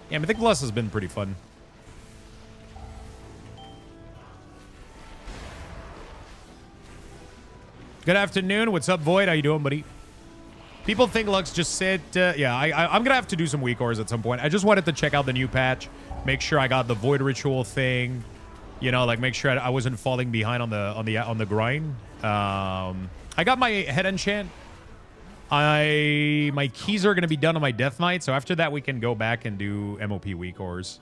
Yeah, Mythic Plus has been pretty fun. Good afternoon. What's up, Void? How you doing, buddy? People think Lux just said, yeah, I'm gonna have to do some WeakAuras at some point. I just wanted to check out the new patch, make sure I got the Void Ritual thing, you know, like make sure I wasn't falling behind on the grind. I got my head enchant. My keys are gonna be done on my Death Knight, so after that we can go back and do MOP WeakAuras.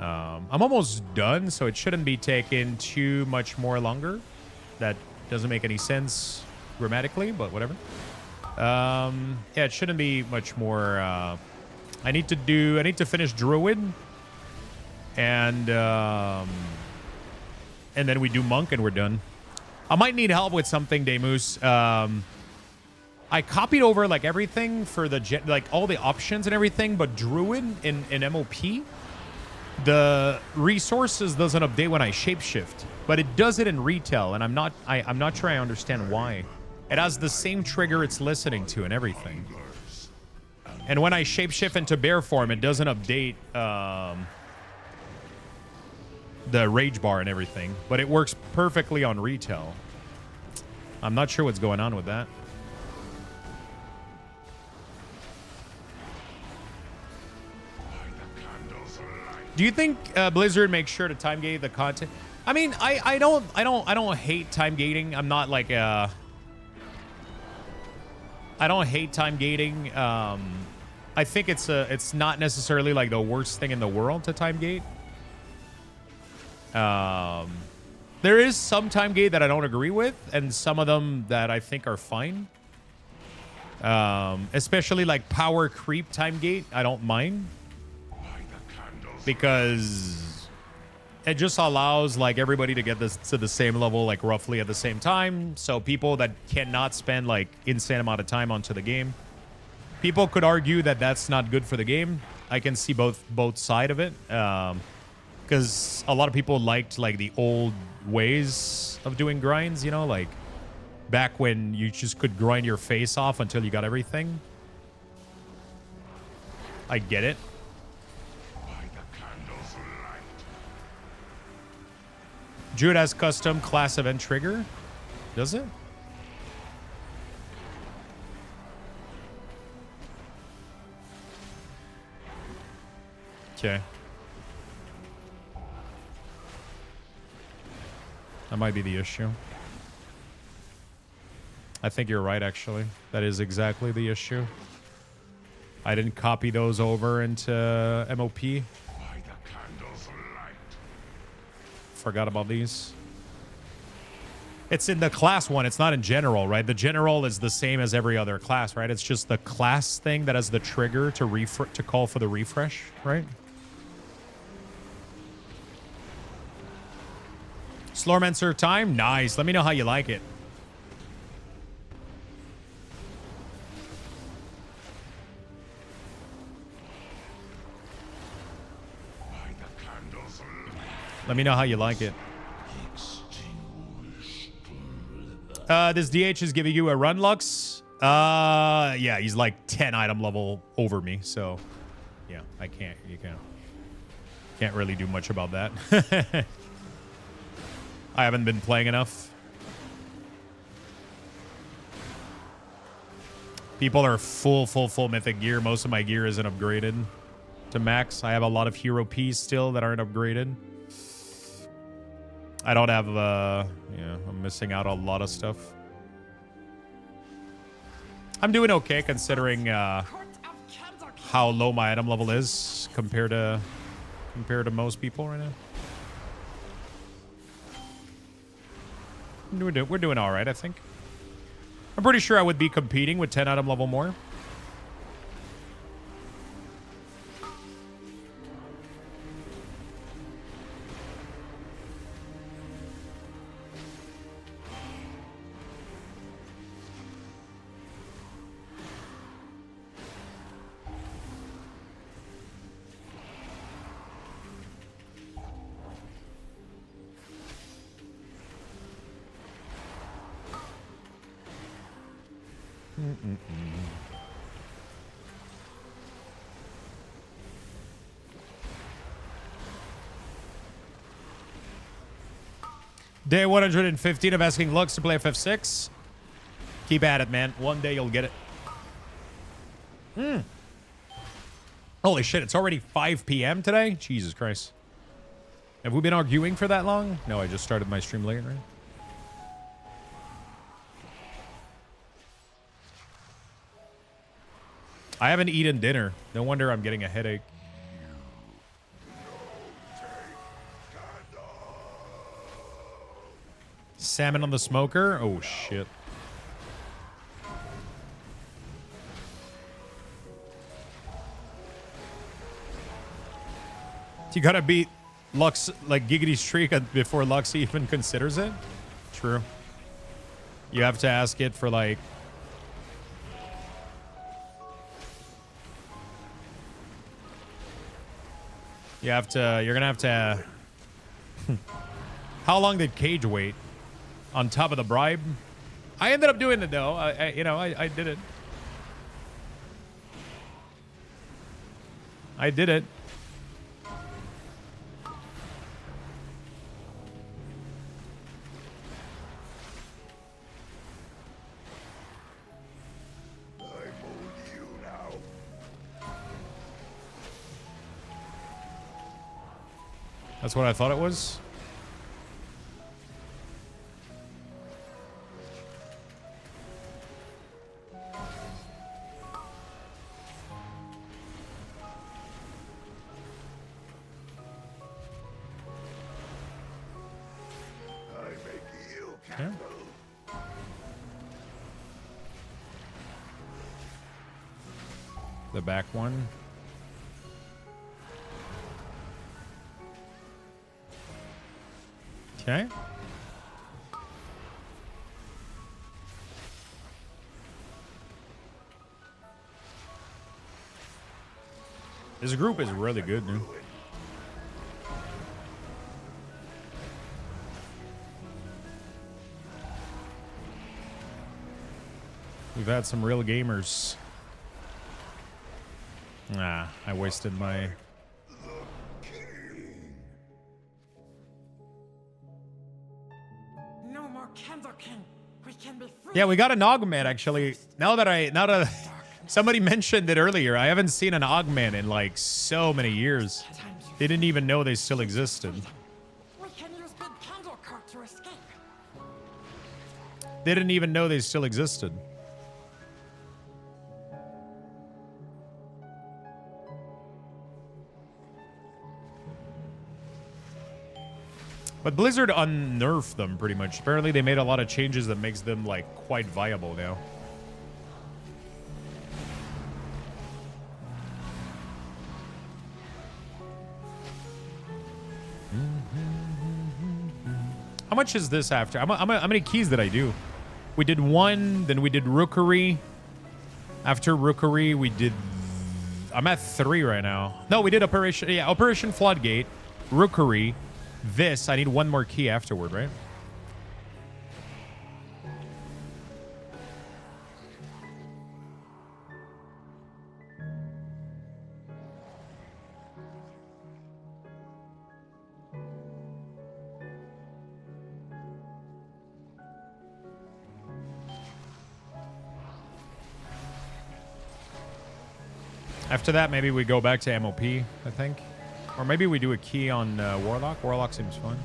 I'm almost done, so it shouldn't be taking too much more longer. That doesn't make any sense grammatically, but whatever. Yeah, it shouldn't be much more. I need to finish Druid, and then we do Monk, and we're done. I might need help with something, Demus. I copied over like everything for the like all the options and everything, but Druid in MOP, the resources doesn't update when I shapeshift, but it does it in retail, and I'm not sure I understand why. It has the same trigger it's listening to and everything. And when I shapeshift into bear form, it doesn't update the rage bar and everything, but it works perfectly on retail. I'm not sure what's going on with that. Do you think Blizzard makes sure to time gate the content? I mean, I don't hate time gating. I'm not like I don't hate time gating. I think it's not necessarily like the worst thing in the world to time gate. There is some time gate that I don't agree with, and some of them that I think are fine. Especially like power creep time gate, I don't mind, because it just allows like everybody to get this to the same level, like roughly at the same time. So people that cannot spend like insane amount of time onto the game, people could argue that that's not good for the game. I can see both side of it, because a lot of people liked like the old ways of doing grinds, you know, like back when you just could grind your face off until you got everything. I get it. Druid has custom class event trigger. Does it? Okay. That might be the issue. I think you're right, actually. That is exactly the issue. I didn't copy those over into MOP. Forgot about these. It's in the class one. It's not in general, right? The general is the same as every other class, right? It's just the class thing that has the trigger to call for the refresh, right? Slormancer time. Nice. Let me know how you like it. Let me know how you like it. This DH is giving you a run, Lux. Yeah, he's like 10 item level over me, so yeah, you can't really do much about that. I haven't been playing enough. People are full mythic gear. Most of my gear isn't upgraded to max. I have a lot of hero Ps still that aren't upgraded. I don't have, yeah, I'm missing out on a lot of stuff. I'm doing okay considering how low my item level is compared to compared to most people right now. We're doing all right, I think. I'm pretty sure I would be competing with 10 item level more. Day 115 of asking Lux to play FF6. Keep at it, man. One day you'll get it. Holy shit, it's already 5 p.m. today? Jesus Christ. Have we been arguing for that long? No, I just started my stream late, right? I haven't eaten dinner. No wonder I'm getting a headache. Salmon on the smoker? Oh, shit. You gotta beat Lux, like, Giggity Streak before Lux even considers it? True. You have to ask it for, like... You're gonna have to... How long did Cage wait? On top of the bribe? I ended up doing it, though. I did it. I did it. That's what I thought it was. Yeah. The back one. Okay. This group is really good, dude. We've had some real gamers. Nah, I wasted my... No more Candor King. We can be free. Yeah, we got an augment, actually. Now that somebody mentioned it earlier, I haven't seen an augment in, like, so many years. They didn't even know they still existed. We can use big Candor cart to escape. They didn't even know they still existed. But Blizzard unnerfed them pretty much. Apparently they made a lot of changes that makes them, like, quite viable now. How much is this after? How many keys did I do? We did 1, then we did Rookery. After Rookery, we did... I'm at 3 right now. No, we did Operation... Yeah, Operation Floodgate, Rookery. This, I need 1 more key afterward, right? After that, maybe we go back to MOP, I think. Or maybe we do a key on Warlock. Warlock seems fun.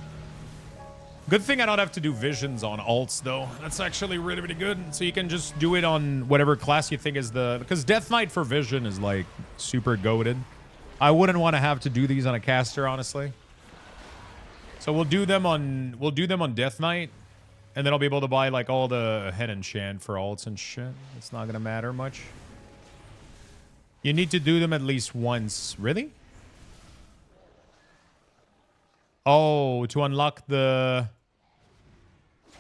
Good thing I don't have to do visions on alts, though. That's actually really, really good. So you can just do it on whatever class you think is the... Because Death Knight for vision is, like, super goated. I wouldn't want to have to do these on a caster, honestly. So we'll do them on Death Knight, and then I'll be able to buy like all the head enchant for alts and shit. It's not gonna matter much. You need to do them at least once. Really? Oh, to unlock the...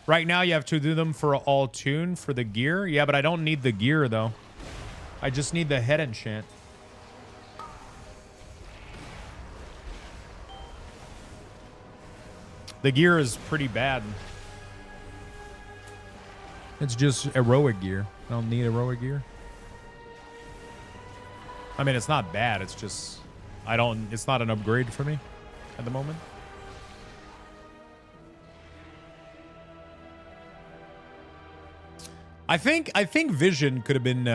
Right now you have to do them for all tune for the gear. Yeah, but I don't need the gear though. I just need the head enchant. The gear is pretty bad. It's just heroic gear. I don't need heroic gear. I mean, it's not bad. It's just... It's not an upgrade for me at the moment. I think Vision could have been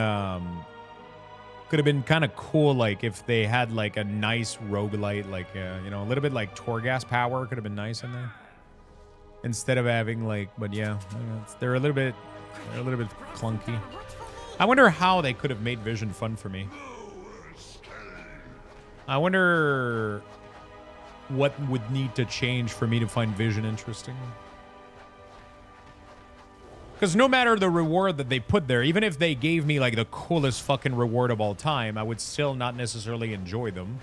kind of cool, like if they had like a nice roguelite, like you know, a little bit like Torghast power could have been nice in there. Instead of having like, but yeah, they're a little bit clunky. I wonder how they could have made Vision fun for me. I wonder what would need to change for me to find Vision interesting. Because no matter the reward that they put there, even if they gave me like the coolest fucking reward of all time, I would still not necessarily enjoy them.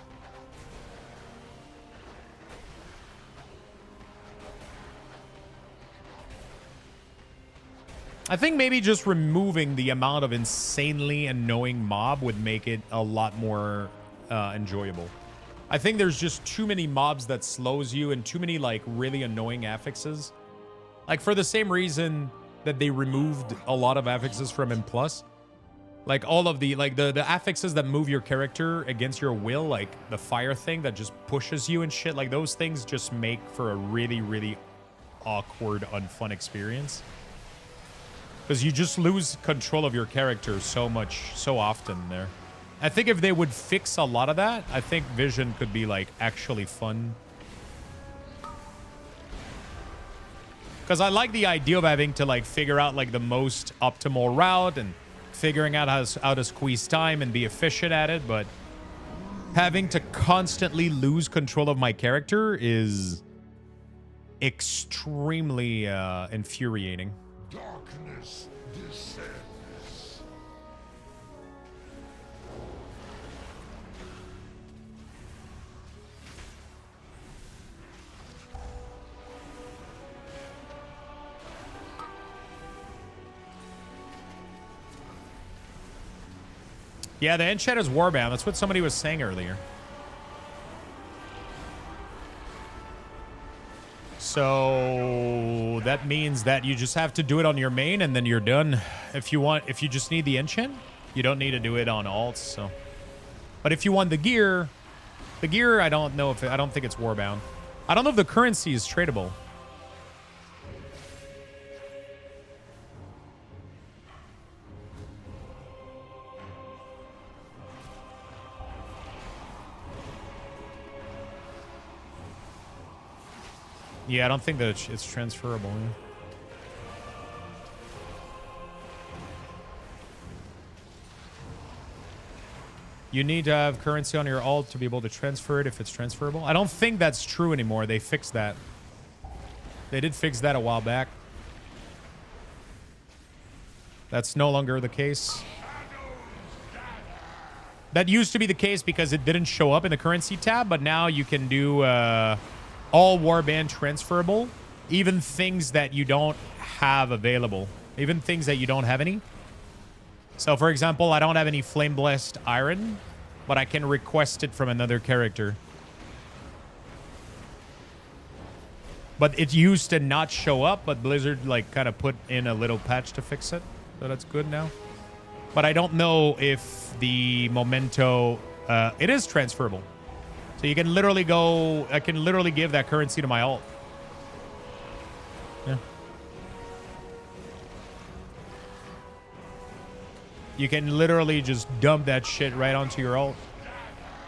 I think maybe just removing the amount of insanely annoying mob would make it a lot more enjoyable. I think there's just too many mobs that slows you and too many like really annoying affixes. Like for the same reason that they removed a lot of affixes from M+. Like all of the affixes that move your character against your will, like the fire thing that just pushes you and shit, like those things just make for a really, really awkward, unfun experience. Because you just lose control of your character so often there. I think if they would fix a lot of that, I think Vision could be like actually fun. Because I like the idea of having to like figure out like the most optimal route and figuring out how to squeeze time and be efficient at it, but having to constantly lose control of my character is extremely infuriating. Darkness descends. Yeah, the enchant is Warbound. That's what somebody was saying earlier. So that means that you just have to do it on your main and then you're done. If you just need the enchant, you don't need to do it on alts. So, but if you want the gear, I don't think it's Warbound. I don't know if the currency is tradable. Yeah, I don't think that it's transferable. Yeah. You need to have currency on your alt to be able to transfer it if it's transferable. I don't think that's true anymore. They fixed that. They did fix that a while back. That's no longer the case. That used to be the case because it didn't show up in the currency tab, but now you can do... all warband transferable, even things that you don't have available, even things that you don't have any. So, for example, I don't have any Flame Blessed Iron, but I can request it from another character. But it used to not show up, but Blizzard like kind of put in a little patch to fix it, so that's good now. But I don't know if the Memento, it is transferable. So you can literally go... I can literally give that currency to my alt. Yeah. You can literally just dump that shit right onto your alt.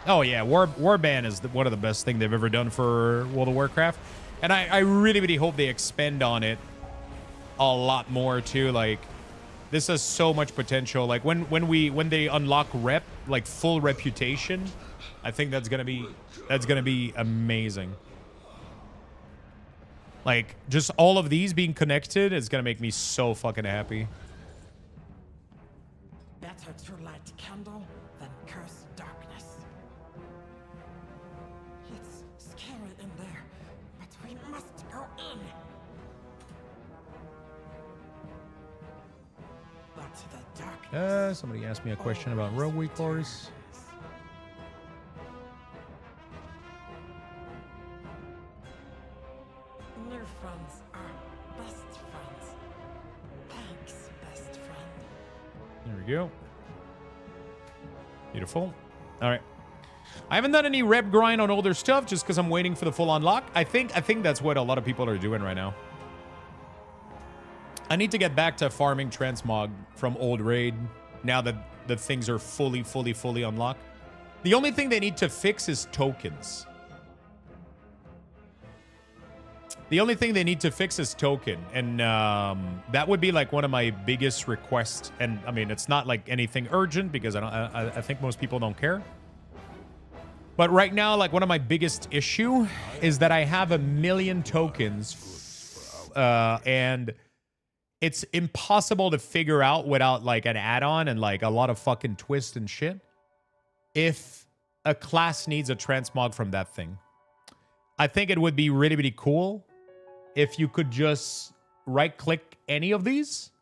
Oh yeah, Warband is one of the best things they've ever done for World of Warcraft. And I really, really hope they expand on it a lot more too. Like, this has so much potential. Like when they unlock rep, like full reputation... I think that's gonna be amazing. Like, just all of these being connected is gonna make me so fucking happy. Better to light candle than curse darkness. It's scary in there, but we must go in. But the darkness. Somebody asked me a question about Rogue WeakAuras. New friends are best friends. Thanks, best friend. There we go. Beautiful. All right. I haven't done any rep grind on older stuff just because I'm waiting for the full unlock. I think that's what a lot of people are doing right now. I need to get back to farming transmog from old raid now that the things are fully unlocked. The only thing they need to fix is tokens. The only thing they need to fix is token. And that would be like one of my biggest requests. And I mean, it's not like anything urgent because I think most people don't care. But right now, like one of my biggest issue is that I have 1 million tokens and it's impossible to figure out without like an add-on and like a lot of fucking twists and shit if a class needs a transmog from that thing. I think it would be really cool if you could just right-click any of these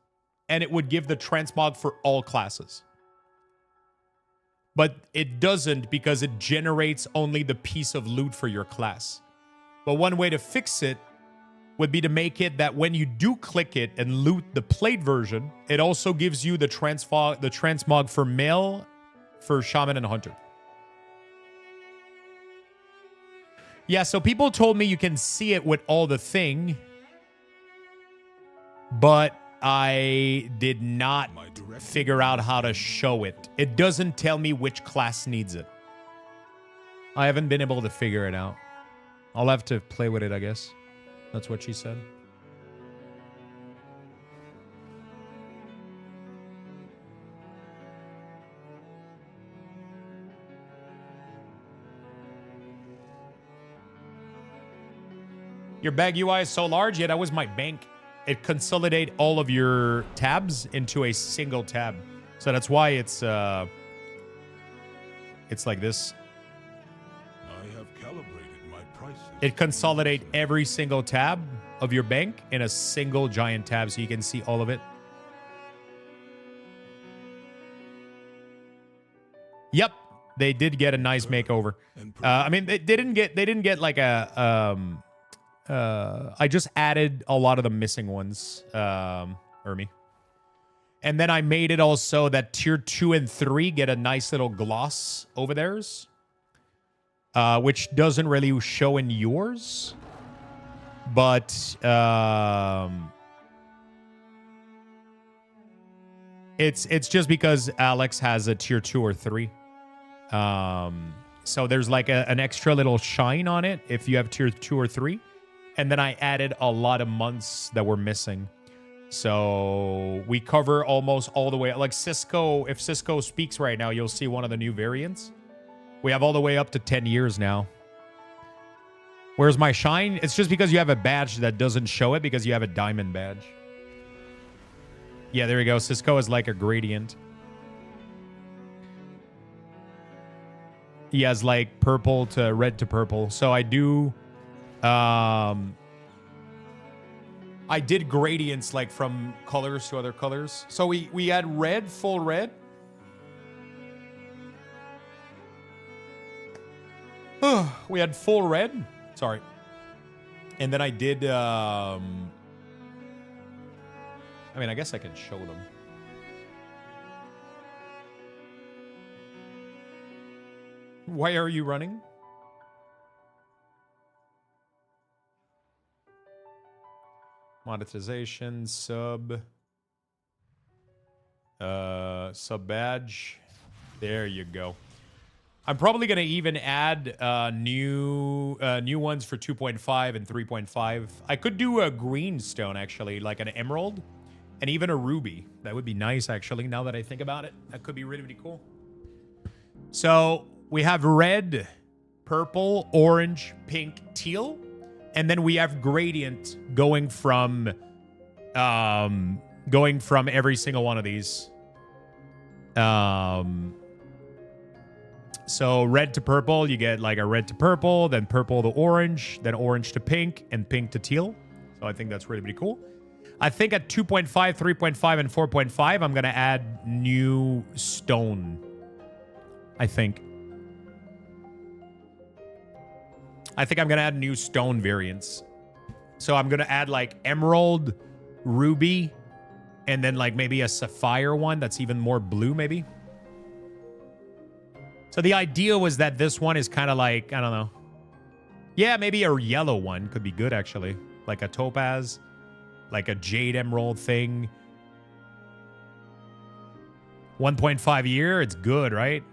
and it would give the transmog for all classes. But it doesn't because it generates only the piece of loot for your class. But one way to fix it would be to make it that when you do click it and loot the plate version, it also gives you the transmog for male, for shaman and hunter. Yeah, so people told me you can see it with all the thing, but I did not figure out how to show it. It doesn't tell me which class needs it. I haven't been able to figure it out. I'll have to play with it, I guess. That's what she said. Your bag UI is so large. Yeah, that was my bank. It consolidates all of your tabs into a single tab. So that's why it's like this. I have calibrated my prices. It consolidates every single tab of your bank in a single giant tab so you can see all of it. Yep, they did get a nice makeover. I mean, they didn't get like a I just added a lot of the missing ones, Ermi. And then I made it also that tier 2 and 3 get a nice little gloss over theirs, which doesn't really show in yours. But it's just because Alex has a tier 2 or 3. So there's like an extra little shine on it if you have tier 2 or 3. And then I added a lot of months that were missing. So we cover almost all the way. Like Cisco, if Cisco speaks right now, you'll see one of the new variants. We have all the way up to 10 years now. Where's my shine? It's just because you have a badge that doesn't show it because you have a diamond badge. Yeah, there you go. Cisco is like a gradient. He has like purple to red to purple. So I do... I did gradients like from colors to other colors. So we had red, full red. We had full red. Sorry. And then I did, I mean, I guess I can show them. Why are you running? Monetization, sub badge. There you go. I'm probably going to even add new ones for 2.5 and 3.5. I could do a green stone, actually, like an emerald, and even a ruby. That would be nice, actually, now that I think about it. That could be really, really cool. So we have red, purple, orange, pink, teal, and then we have gradient going from every single one of these. So red to purple, you get like a red to purple, then purple to orange, then orange to pink, and pink to teal. So I think that's really pretty cool. I think at 2.5, 3.5, and 4.5, I'm going to add new stone. I think I'm going to add new stone variants. So I'm going to add like emerald, ruby, and then like maybe a sapphire one that's even more blue maybe. So the idea was that this one is kind of like, I don't know. Yeah, maybe a yellow one could be good actually. Like a topaz, like a jade emerald thing. 1.5 year, it's good, right?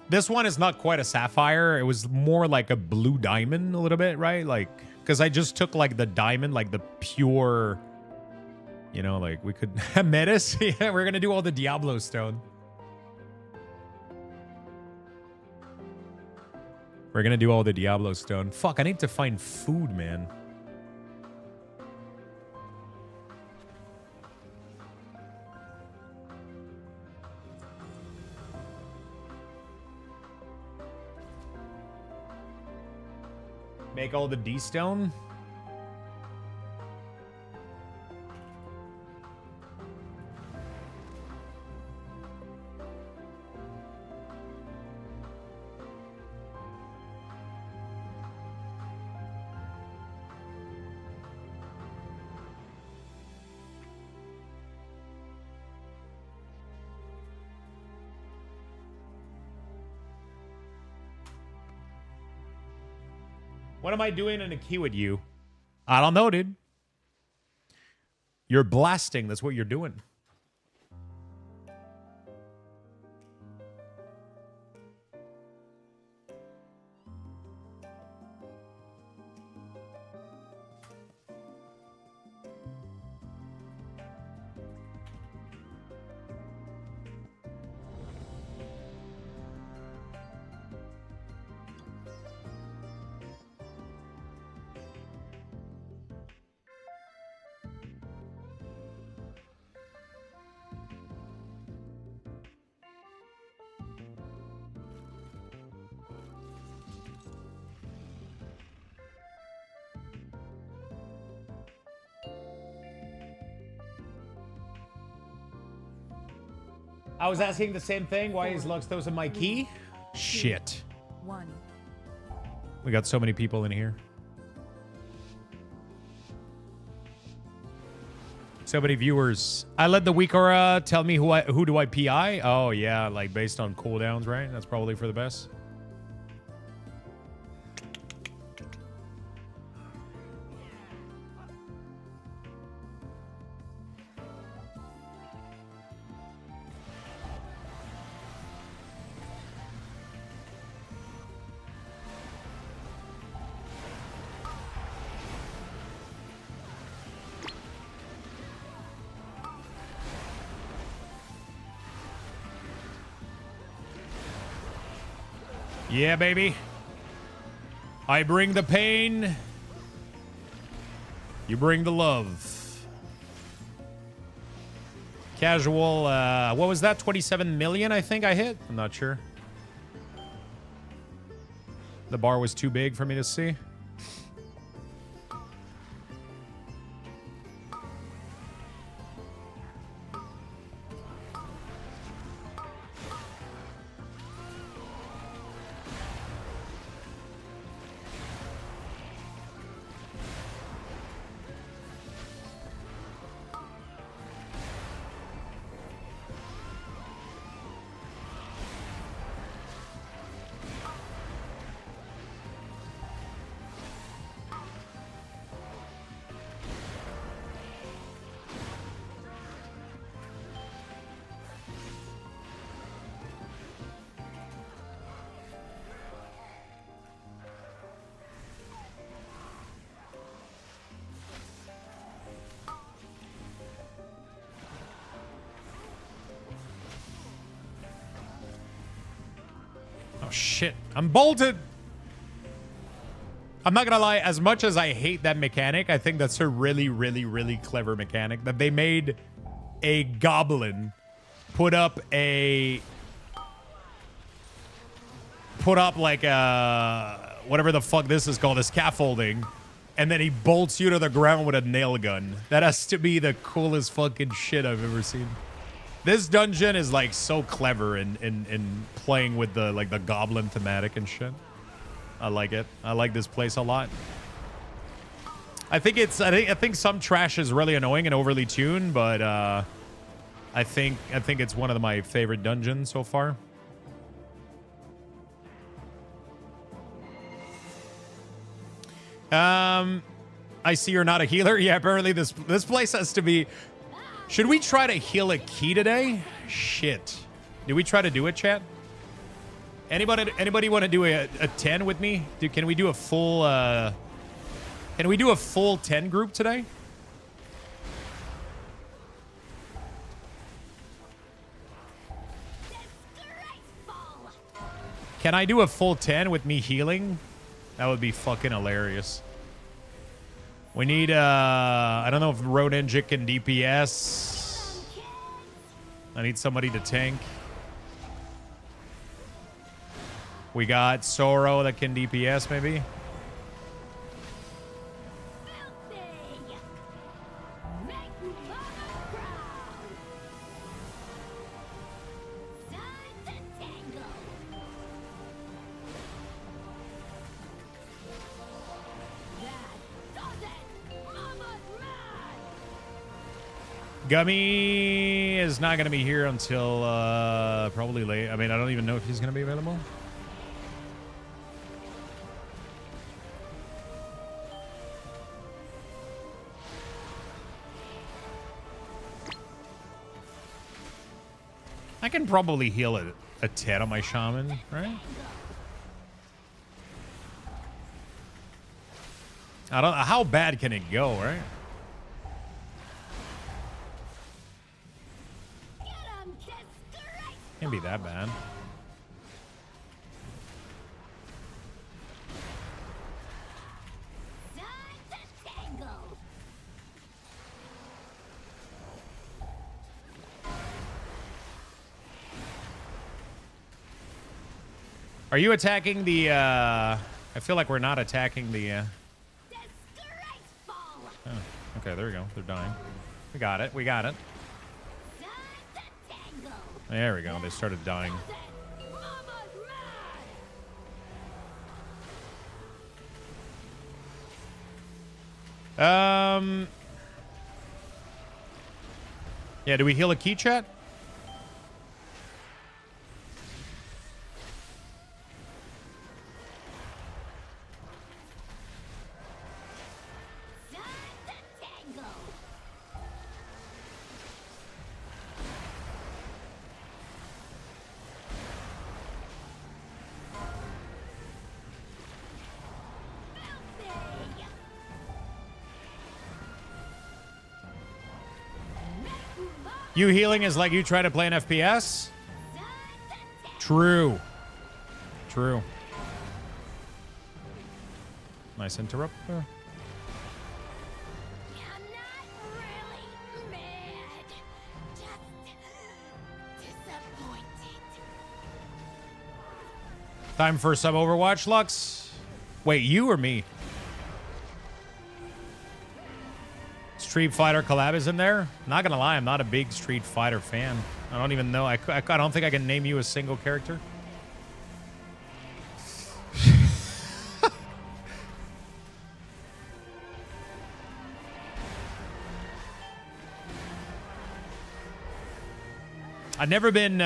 This one is not quite a sapphire. It was more like a blue diamond a little bit, right? Like, because I just took like the diamond, like the pure, you know, like we could... Metis? Yeah, we're going to do all the Diablo stone. We're going to do all the Diablo stone. Fuck, I need to find food, man. Make all the D-stone? What am I doing in a queue with you? I don't know, dude. You're blasting. That's what you're doing. I was asking the same thing. Why is Luxthos in my key? Shit. 1. We got so many people in here. So many viewers. I let the WeakAuras tell me who do I PI? Oh yeah, like based on cooldowns, right? That's probably for the best. Yeah, baby. I bring the pain. You bring the love. Casual, what was that? 27 million, I think I hit? I'm not sure. The bar was too big for me to see. shit. I'm bolted. I'm not gonna lie, as much as I hate that mechanic, I think that's a really, really, really clever mechanic that they made a goblin put up like a whatever the fuck this is called, a scaffolding, and then he bolts you to the ground with a nail gun. That has to be the coolest fucking shit I've ever seen. This dungeon is like so clever in playing with the like the goblin thematic and shit. I like it. I like this place a lot. I think some trash is really annoying and overly tuned, but I think it's one of my favorite dungeons so far. I see you're not a healer. Yeah, apparently this place has to be. Should we try to heal a key today? Shit. Did we try to do it, chat? Anybody want to do a 10 with me? Can we do a full 10 group today? Can I do a full 10 with me healing? That would be fucking hilarious. We need I don't know if Roninjik can DPS. I need somebody to tank. We got Sorrow that can DPS, maybe. Gummy is not going to be here until probably late. I mean, I don't even know if he's going to be available. I can probably heal a 10 on my shaman, right? I don't. How bad can it go, right? Can't be that bad. Are you attacking the, I feel like we're not attacking the, Oh, okay, there we go. They're dying. We got it. We got it. There we go. They started dying. Yeah, do we heal a key, chat? You healing is like you try to play an FPS? True. True. Nice interrupt there. I'm not really mad. Just disappointed. Time for some Overwatch, Lux. Wait, you or me? Street Fighter collab is in there. Not gonna lie, I'm not a big Street Fighter fan. I don't even know. I don't think I can name you a single character. I've never been.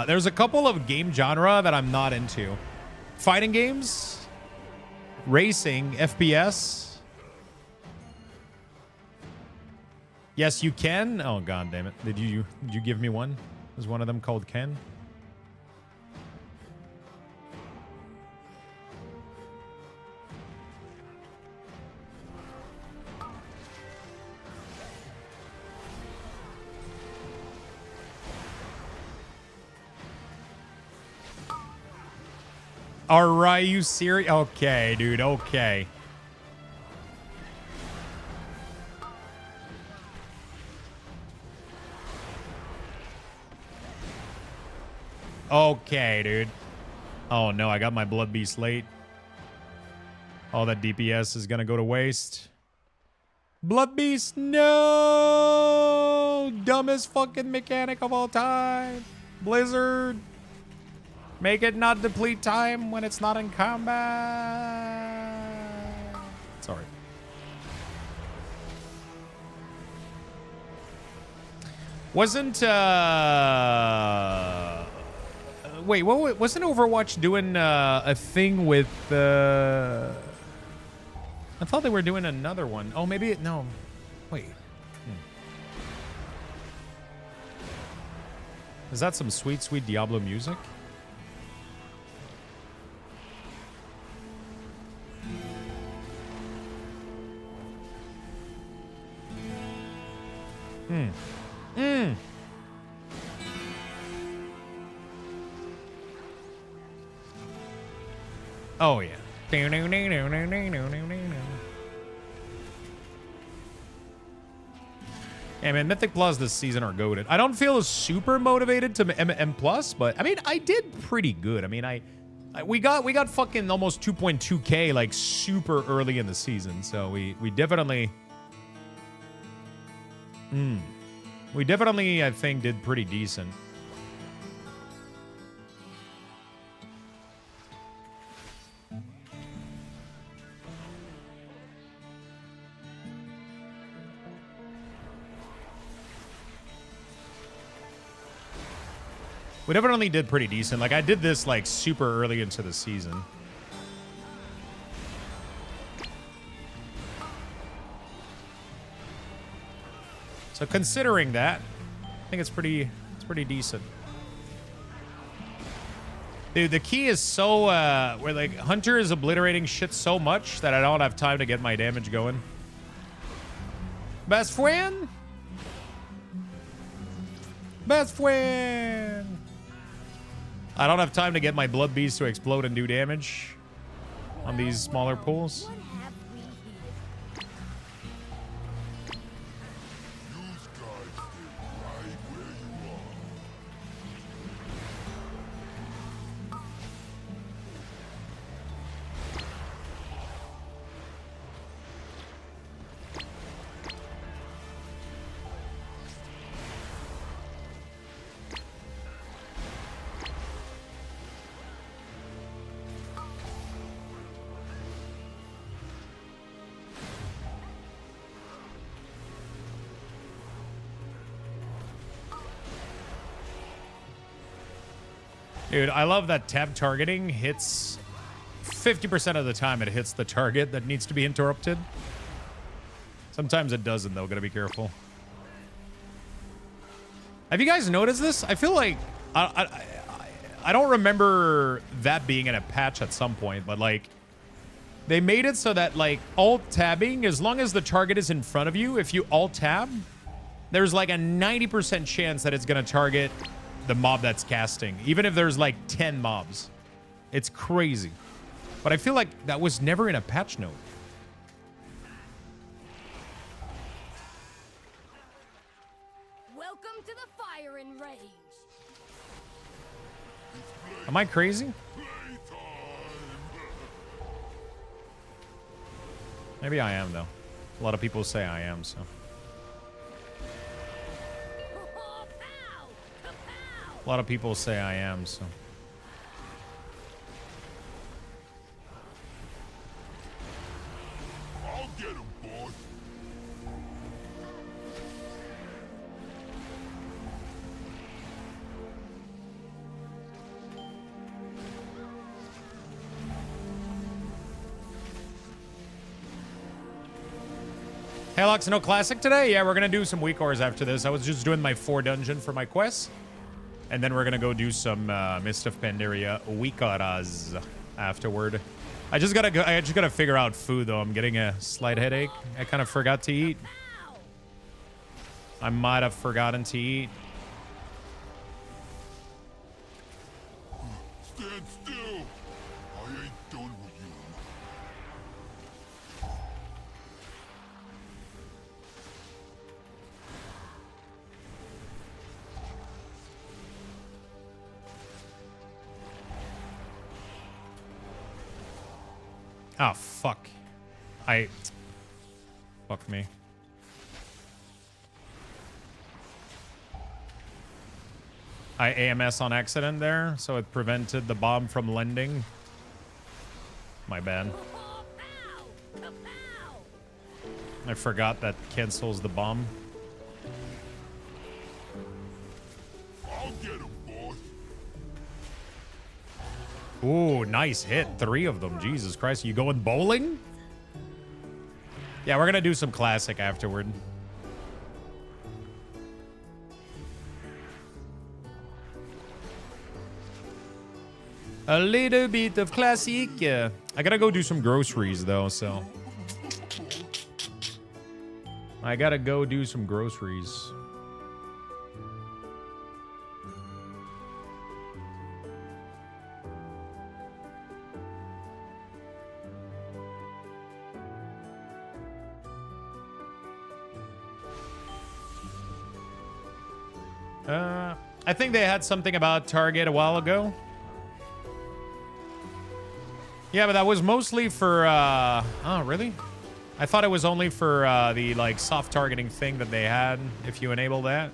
There's a couple of game genre that I'm not into. Fighting games, racing, FPS. Yes, you can. Oh, god damn it. Did you give me one? Is one of them called Ken? Are you serious? Okay, dude. Okay. Okay, dude. Oh no, I got my blood beast late. All that DPS is gonna go to waste. Blood beast, no! Dumbest fucking mechanic of all time. Blizzard. Make it not deplete time when it's not in combat. Sorry. Wasn't wait, what wasn't Overwatch doing a thing with I thought they were doing another one. Oh, maybe no. Wait. Is that some sweet, sweet Diablo music? Oh, yeah. Yeah, man, Mythic Plus this season are goated. I don't feel super motivated to MM Plus, but I mean, I did pretty good. I mean, we got fucking almost 2.2K like super early in the season, so we definitely I think did pretty decent. We definitely did pretty decent. Like, I did this, like, super early into the season. So, considering that, I think it's pretty decent. Dude, the key is so, where, like, Hunter is obliterating shit so much that I don't have time to get my damage going. Best friend? Best friend! I don't have time to get my blood beast to explode and do damage on these smaller pools. Dude, I love that tab targeting hits 50% of the time. It hits the target that needs to be interrupted. Sometimes it doesn't, though. Gotta be careful. Have you guys noticed this? I feel like I don't remember that being in a patch at some point, but like they made it so that like alt tabbing, as long as the target is in front of you, if you alt tab, there's like a 90% chance that it's gonna target the mob that's casting, even if there's like 10 mobs. It's crazy. But I feel like that was never in a patch note. Welcome to the firing range. Am I crazy? Maybe I am, though. A lot of people say I am, so. A lot of people say I am, so. I'll get him, boy. Hey, Lux, no classic today? Yeah, we're gonna do some WeakAuras after this. I was just doing my 4 dungeon for my quest. And then we're gonna go do some Mist of Pandaria WeakAuras afterward. I just gotta figure out food though. I'm getting a slight headache. I kind of forgot to eat. I might have forgotten to eat. Stand still. I ain't done with you. Oh, fuck. Fuck me. I AMS on accident there, so it prevented the bomb from lending. My bad. I forgot that cancels the bomb. I'll get him, boss. Ooh, nice hit. 3 of them. Jesus Christ. You going bowling? Yeah, we're going to do some classic afterward. A little bit of classic. I got to go do some groceries, though, so. I got to go do some groceries. I think they had something about Target a while ago. Yeah, but that was mostly for, oh, really? I thought it was only for the, like, soft targeting thing that they had, if you enable that.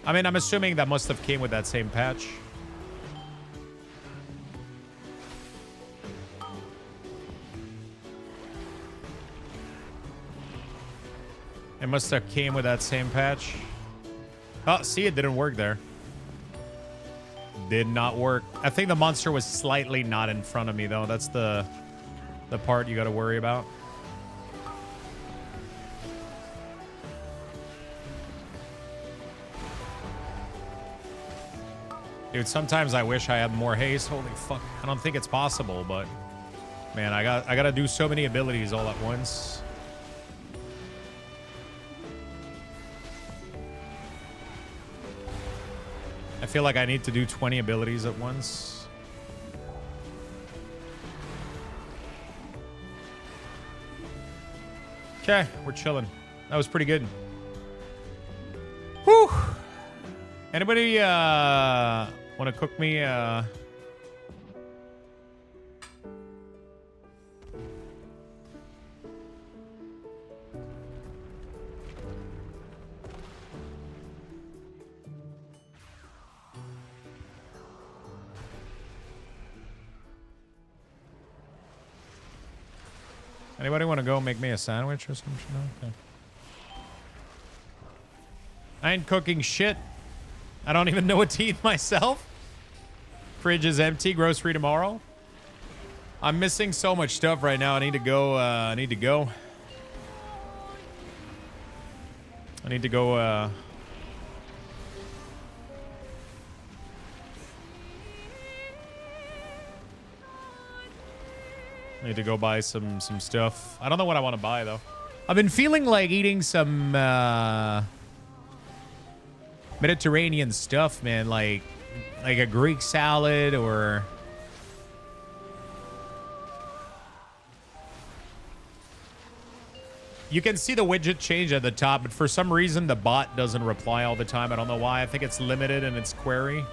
I mean, I'm assuming that must have came with that same patch. It must have came with that same patch. Oh, see, it didn't work there. Did not work. I think the monster was slightly not in front of me, though. That's the part you got to worry about. Dude, sometimes I wish I had more haste. Holy fuck. I don't think it's possible, but man, I got to do so many abilities all at once. I feel like I need to do 20 abilities at once. Okay, we're chilling. That was pretty good. Whew. Anybody want to cook me Anybody want to go make me a sandwich or something? Okay. I ain't cooking shit. I don't even know what to eat myself. Fridge is empty. Grocery tomorrow. I'm missing so much stuff right now. I need to go. I need to go. Need to go buy some stuff. I don't know what I want to buy, though. I've been feeling like eating some Mediterranean stuff, man. Like a Greek salad or... You can see the widget change at the top, but for some reason the bot doesn't reply all the time. I don't know why. I think it's limited in its query.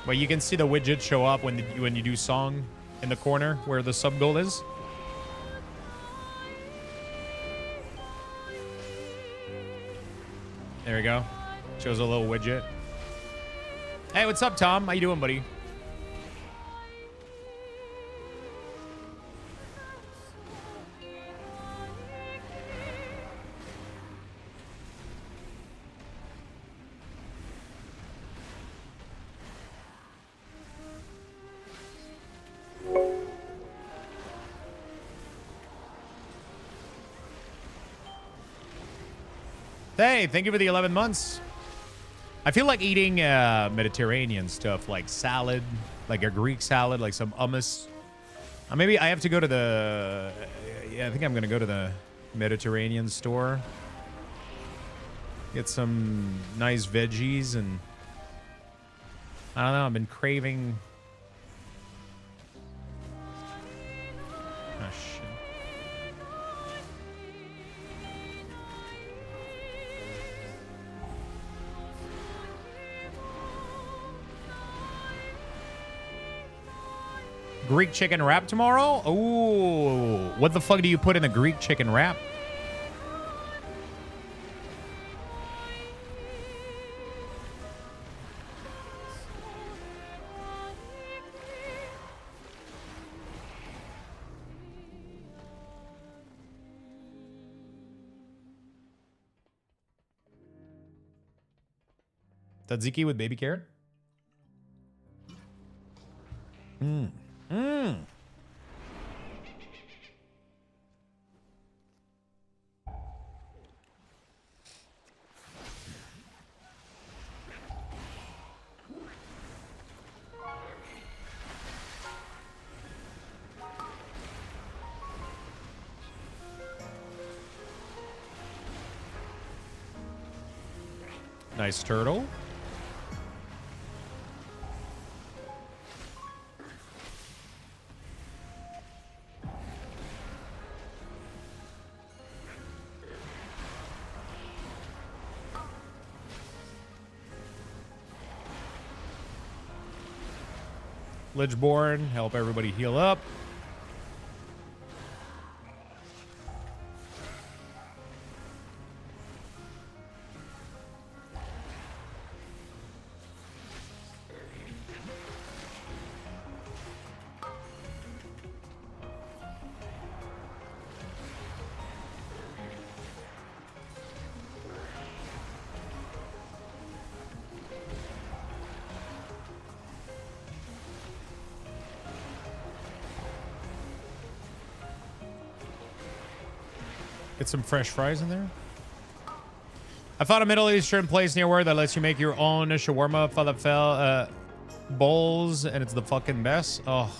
But you can see the widget show up when you do song in the corner where the sub goal is. There we go. Shows a little widget. Hey, what's up, Tom? How you doing, buddy? Hey, thank you for the 11 months. I feel like eating Mediterranean stuff, like salad, like a Greek salad, like some hummus. Maybe I have to go to the... Yeah, I think I'm going to go to the Mediterranean store. Get some nice veggies and... I don't know, I've been craving Greek chicken wrap tomorrow? Ooh, what the fuck do you put in the Greek chicken wrap? Tzatziki with baby carrot? Mmm. Mmm. Nice turtle. Lichborn, help everybody heal up. Get some fresh fries in there. I found a Middle Eastern place near where that lets you make your own shawarma falafel bowls, and it's the fucking best. Oh,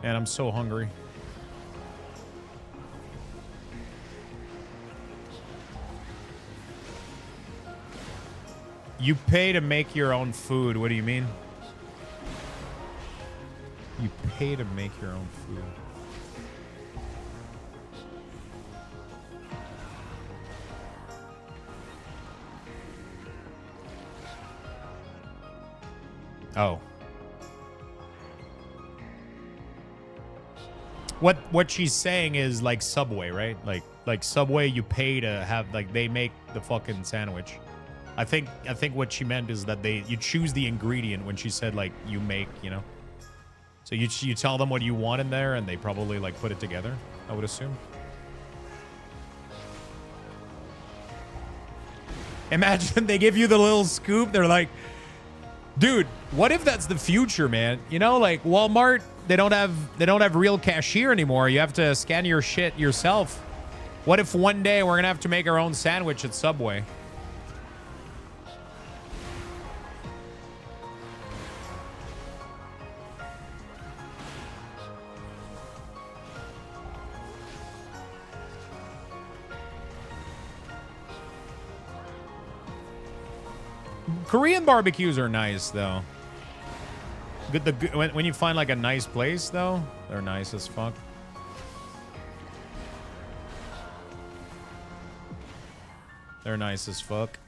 man, I'm so hungry. You pay to make your own food. What do you mean? You pay to make your own food. Oh. What she's saying is like Subway, right? Like Subway, you pay to have, like, they make the fucking sandwich. I think what she meant is that you choose the ingredient when she said, like, you make, you know. So you tell them what you want in there and they probably, like, put it together, I would assume. Imagine they give you the little scoop. They're like, dude, what if that's the future, man? You know, like Walmart, they don't have real cashier anymore. You have to scan your shit yourself. What if one day we're gonna have to make our own sandwich at Subway? Korean barbecues are nice, though. When you find, like, a nice place, though, they're nice as fuck. They're nice as fuck.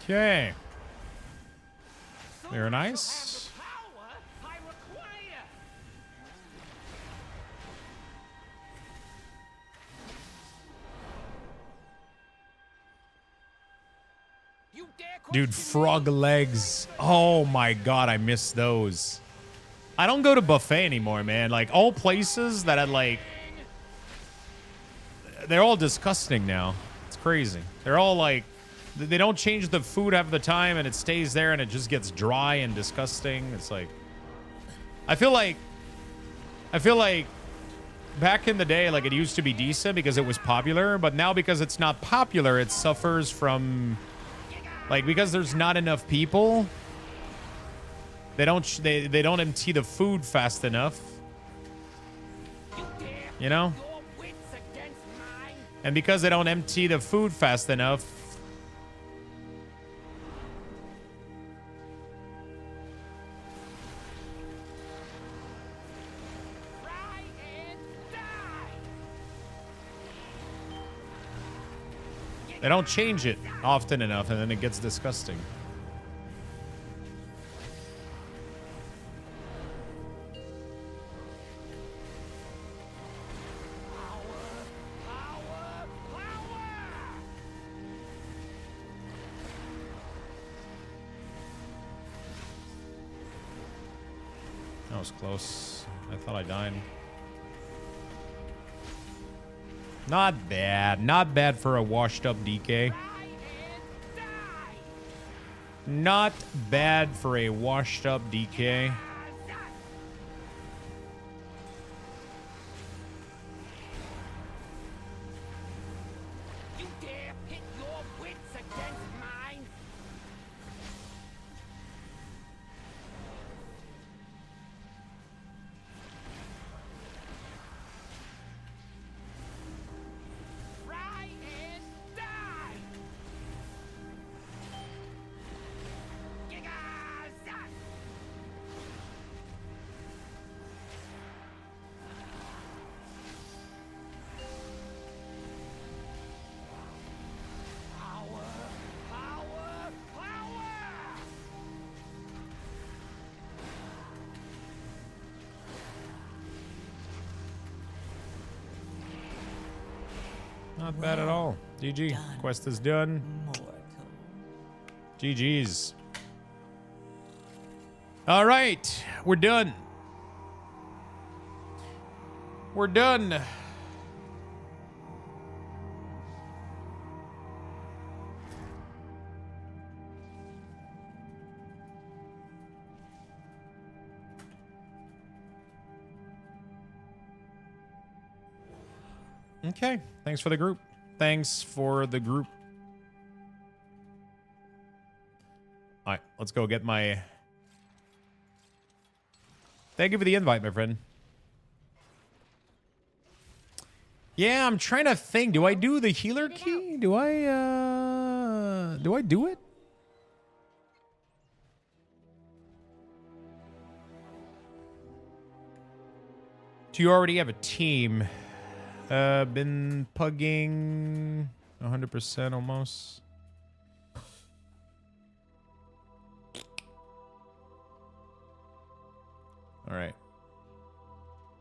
Okay. Very nice. Dude, frog legs. Oh my god, I miss those. I don't go to buffet anymore, man. Like, all places that had, like, they're all disgusting now. It's crazy. They're all like, they don't change the food half the time and it stays there and it just gets dry and disgusting. It's like, I feel like I feel like back in the day, like it used to be decent because it was popular, but now because it's not popular, it suffers from, like, because there's not enough people. They don't empty the food fast enough. You know? And because they don't empty the food fast enough, they don't change it often enough, and then it gets disgusting. That was close. I thought I died. Not bad. Not bad for a washed up DK. Not bad for a washed up DK. You dare pit your wits against mine? Try and die! Gigas! Power! Power! Power! Not bad at all. GG. Quest is done. GG's. All right. We're done. We're done. Okay. Thanks for the group. Thanks for the group. All right. Let's go get my... Thank you for the invite, my friend. Yeah, I'm trying to think. Do I do the healer key? Do I do it? Do you already have a team? Been pugging 100% almost. All right.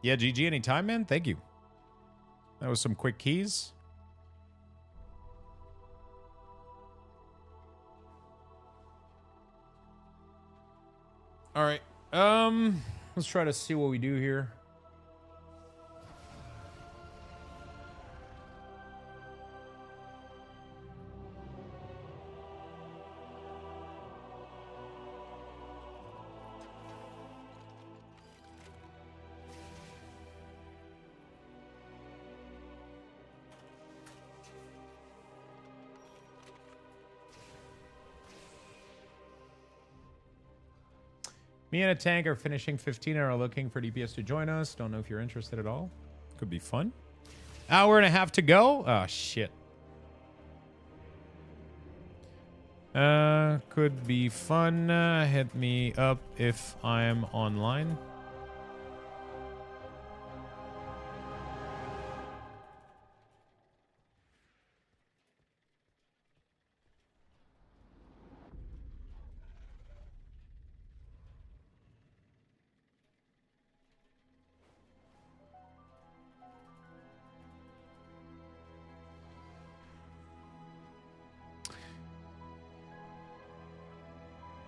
Yeah, GG anytime, man. Thank you. That was some quick keys. All right. Let's try to see what we do here. Me and a tank are finishing 15 and are looking for DPS to join us. Don't know if you're interested at all. Could be fun. Hour and a half to go. Oh, shit. Could be fun. Hit me up if I'm online.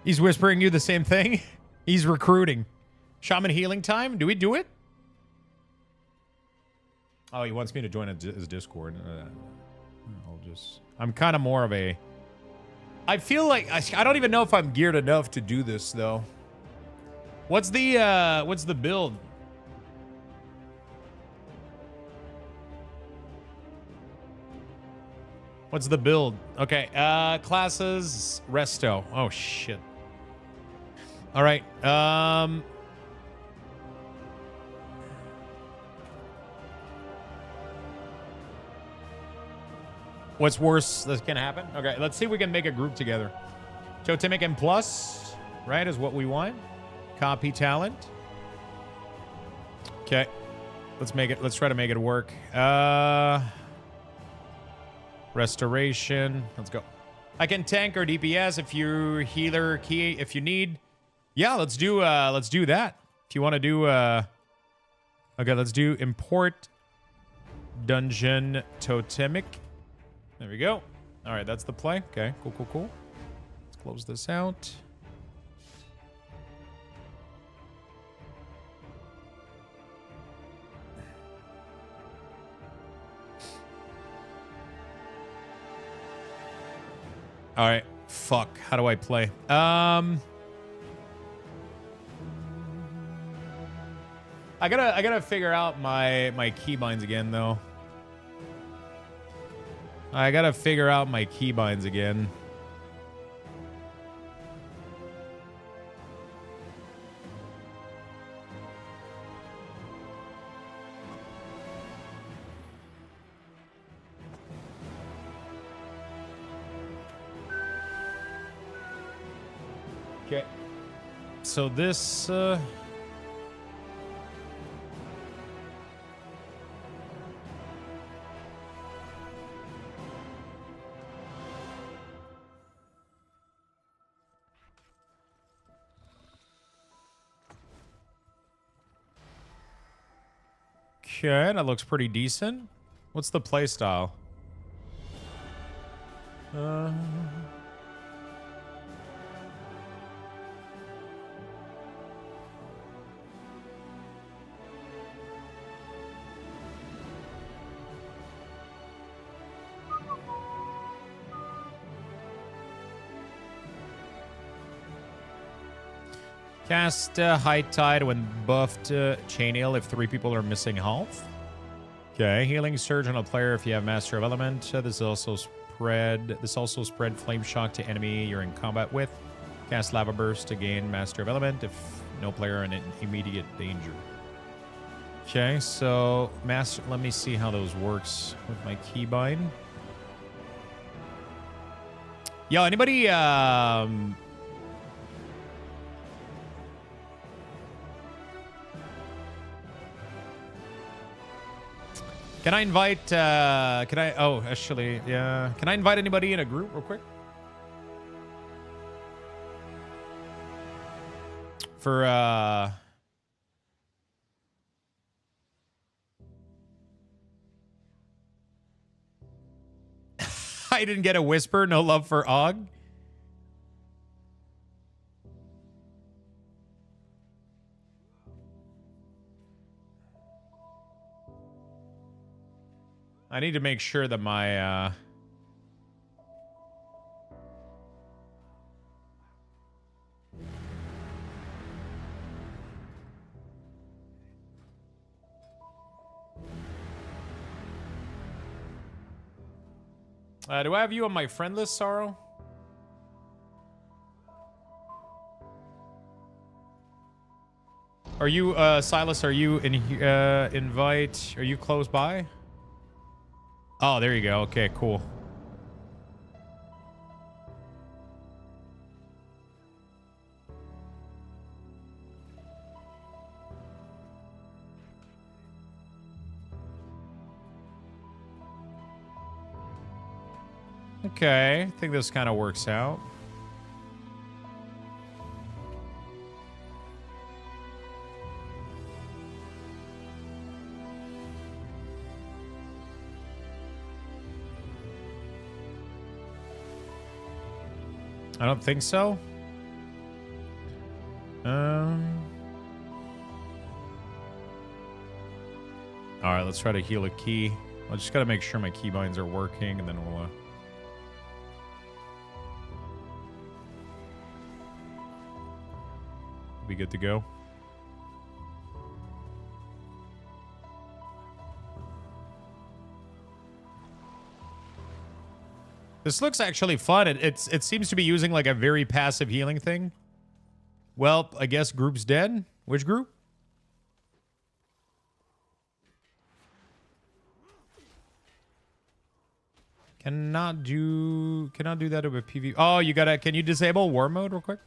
He's whispering you the same thing. He's recruiting. Shaman healing time. Do we do it? Oh, he wants me to join his Discord. I'm kind of more of a... I feel like... I don't even know if I'm geared enough to do this, though. What's the build? What's the build? Okay, classes, resto. Oh, shit. All right, what's worse that can happen? Okay, let's see if we can make a group together. Totemic and plus, right, is what we want. Copy talent. Okay, let's make it. Let's try to make it work. Restoration. Let's go. I can tank or DPS if you healer key if you need. Yeah, let's do that. If you want to do okay, let's do import dungeon totemic. There we go. All right, that's the play. Okay, cool, cool, cool. Let's close this out. All right. Fuck. How do I play? I gotta figure out my keybinds again though. I gotta figure out my keybinds again. Okay. So this okay, that looks pretty decent. What's the play style? Cast High Tide when buffed Chain Ale if 3 people are missing health. Okay, Healing Surge on a player if you have Master of Element. This also spread Flame Shock to enemy you're in combat with. Cast Lava Burst to gain Master of Element if no player in immediate danger. Okay, so Master. Let me see how those works with my keybind. Yo, anybody? Can I invite, oh, actually, yeah. Can I invite anybody in a group real quick? For, I didn't get a whisper, no love for Og. I need to make sure that my do I have you on my friend list, Sorrow? Are you Silas, are you in invite? Are you close by? Oh, there you go. Okay, cool. Okay, I think this kind of works out. I don't think so. All right, let's try to heal a key. I just gotta make sure my keybinds are working, and then we'll be good to go. This looks actually fun. It seems to be using like a very passive healing thing. Well, I guess group's dead. Which group? Cannot do that with PvP. Oh, you gotta. Can you disable war mode real quick?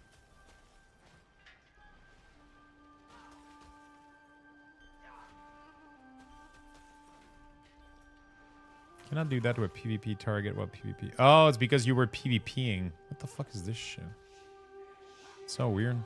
Cannot do that with PvP target. What PvP? Oh, it's because you were PvPing. What the fuck is this shit? It's so weird.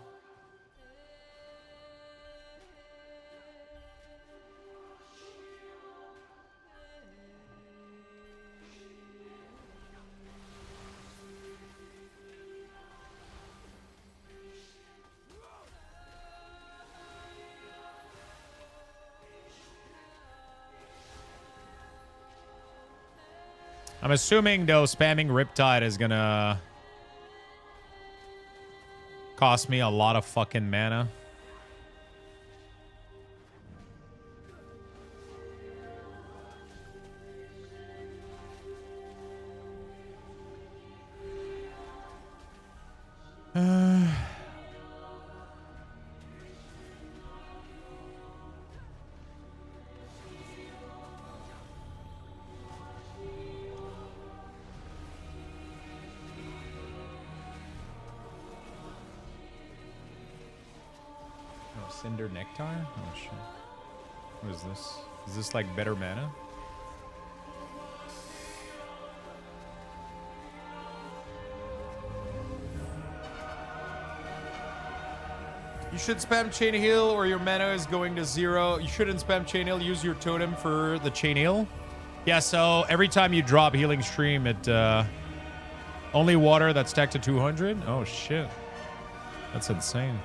I'm assuming, though, spamming Riptide is gonna cost me a lot of fucking mana. Cinder Nectar? Oh shit. What is this? Is this like better mana? You should spam chain heal or your mana is going to 0. You shouldn't spam chain heal. Use your totem for the chain heal. Yeah, so every time you drop healing stream, it only water that's stacked to 200. Oh shit. That's insane.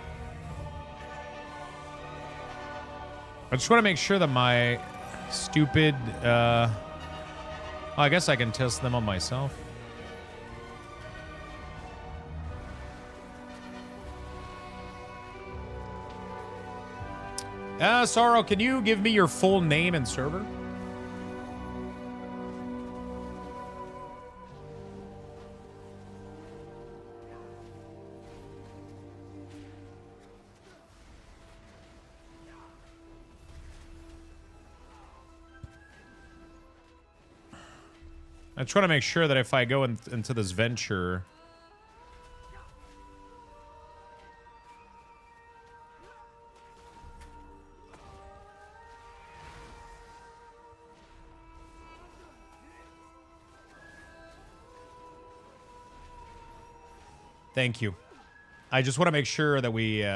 I just want to make sure that my stupid... I guess I can test them on myself. Sorrow, can you give me your full name and server? I'm trying to make sure that if I go into this venture... Thank you. I just want to make sure that we...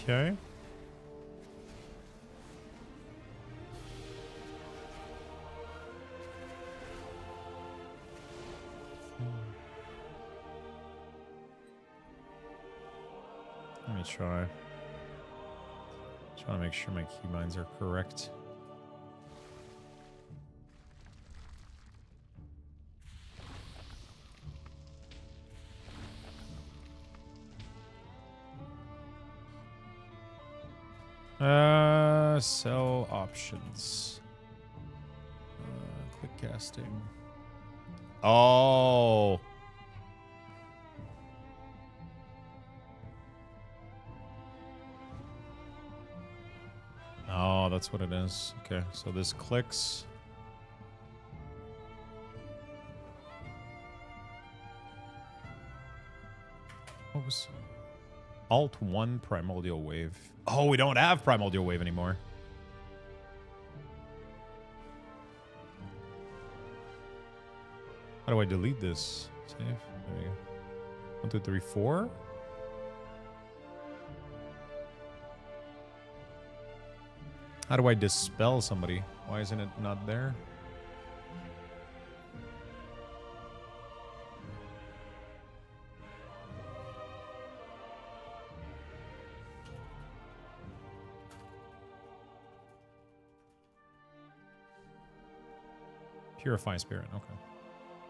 Okay. Let me try. Trying to make sure my keybinds are correct. Sell options. Quick casting. Oh. Oh, that's what it is. Okay, so this clicks. What was... Alt 1 Primordial Wave. Oh, we don't have Primordial Wave anymore. How do I delete this? Save. There we go. 1, 2, 3, 4. How do I dispel somebody? Why isn't it not there? Purify Spirit. Okay.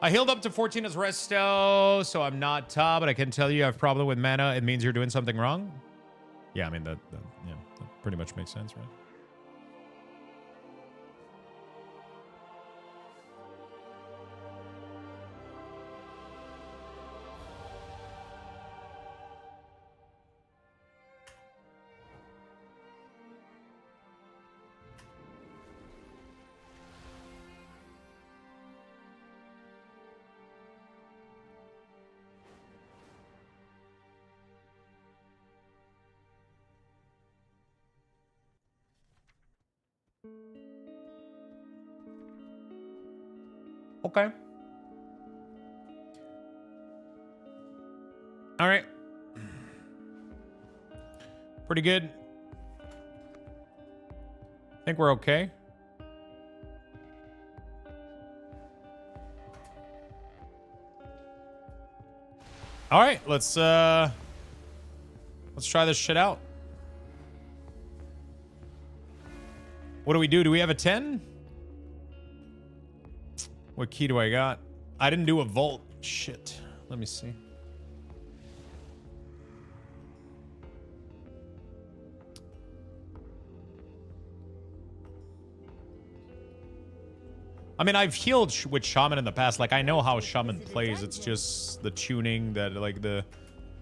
I healed up to 14 as resto, so I'm not top, but I can tell you I have a problem with mana. It means you're doing something wrong. Yeah, I mean, that pretty much makes sense, right? Okay. All right. Pretty good. I think we're okay. All right, let's try this shit out. What do we do? Do we have a 10? What key do I got? I didn't do a vault. Shit. Let me see. I mean, I've healed with Shaman in the past. Like, I know how Shaman plays. It's just the tuning that, like,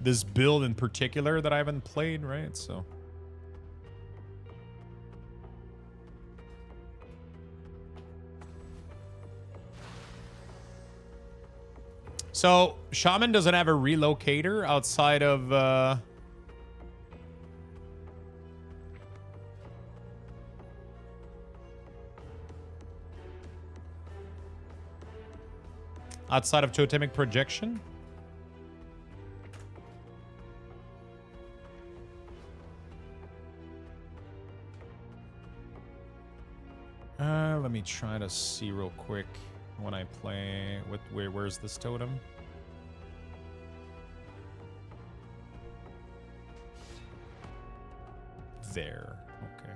this build in particular that I haven't played, right? So Shaman doesn't have a relocator outside of totemic projection. Let me try to see real quick when I play with where's this totem? There. Okay.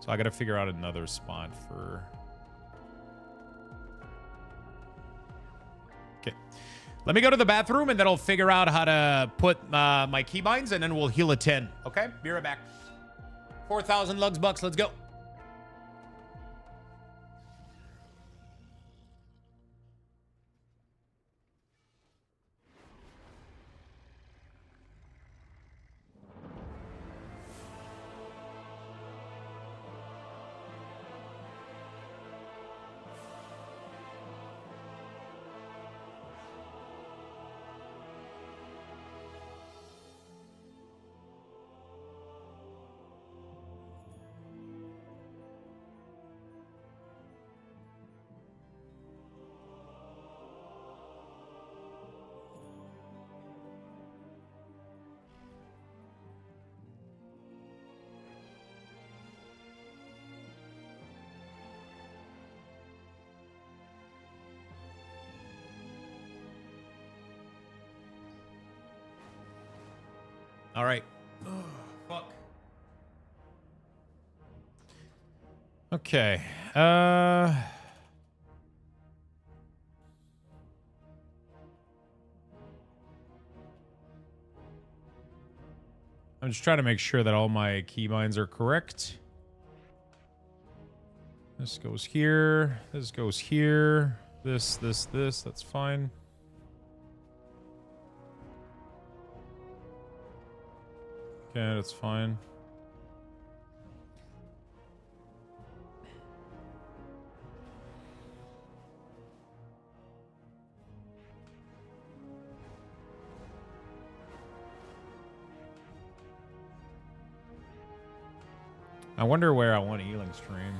So I got to figure out another spot for... Okay. Let me go to the bathroom and then I'll figure out how to put my keybinds and then we'll heal a 10. Okay? Be right back. 4,000 lugs bucks. Let's go. All right. Oh, fuck. Okay. I'm just trying to make sure that all my keybinds are correct. This goes here. This goes here. This. That's fine. Okay, that's fine. I wonder where I want a healing stream.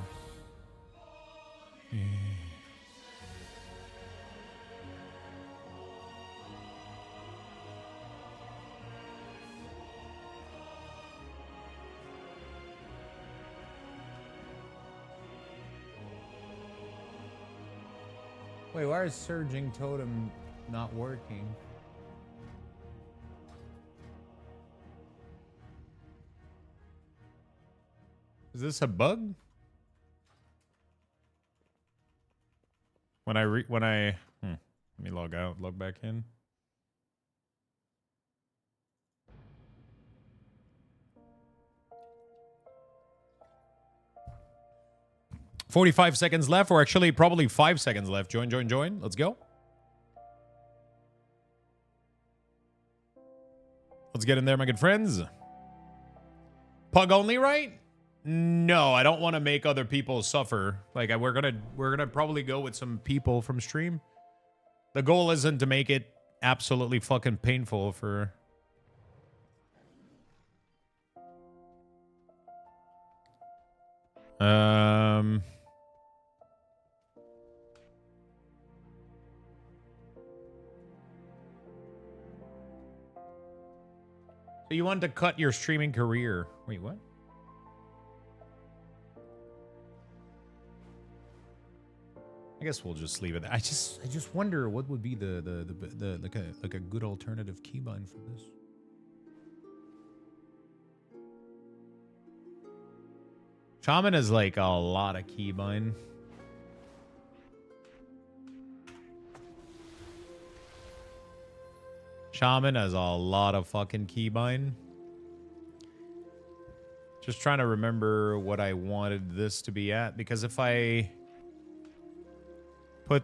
Wait, why is Surging Totem not working? Is this a bug? When I let me log out, log back in. $45 seconds left, or actually probably 5 seconds left. Join. Let's go. Let's get in there, my good friends. Pug only, right? No, I don't want to make other people suffer. Like we're gonna probably go with some people from stream. The goal isn't to make it absolutely fucking painful for. So you want to cut your streaming career? Wait, what? I guess we'll just leave it. I just wonder what would be the like a good alternative keybind for this. Shaman is like a lot of keybind. Shaman has a lot of fucking keybind. Just trying to remember what I wanted this to be at, because if I put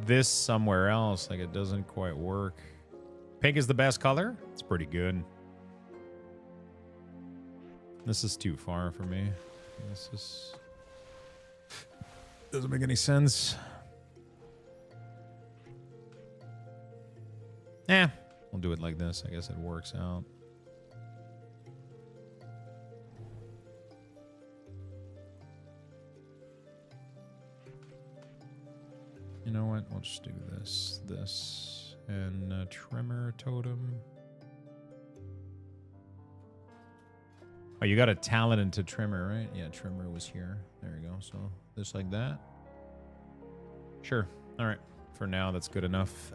this somewhere else, like, it doesn't quite work. Pink is the best color? It's pretty good. This is too far for me. This is... doesn't make any sense. We'll do it like this. I guess it works out. You know what? We'll just do this, and trimmer totem. Oh, you got a talent into trimmer, right? Yeah, trimmer was here. There we go. So just like that. Sure. All right. For now, that's good enough.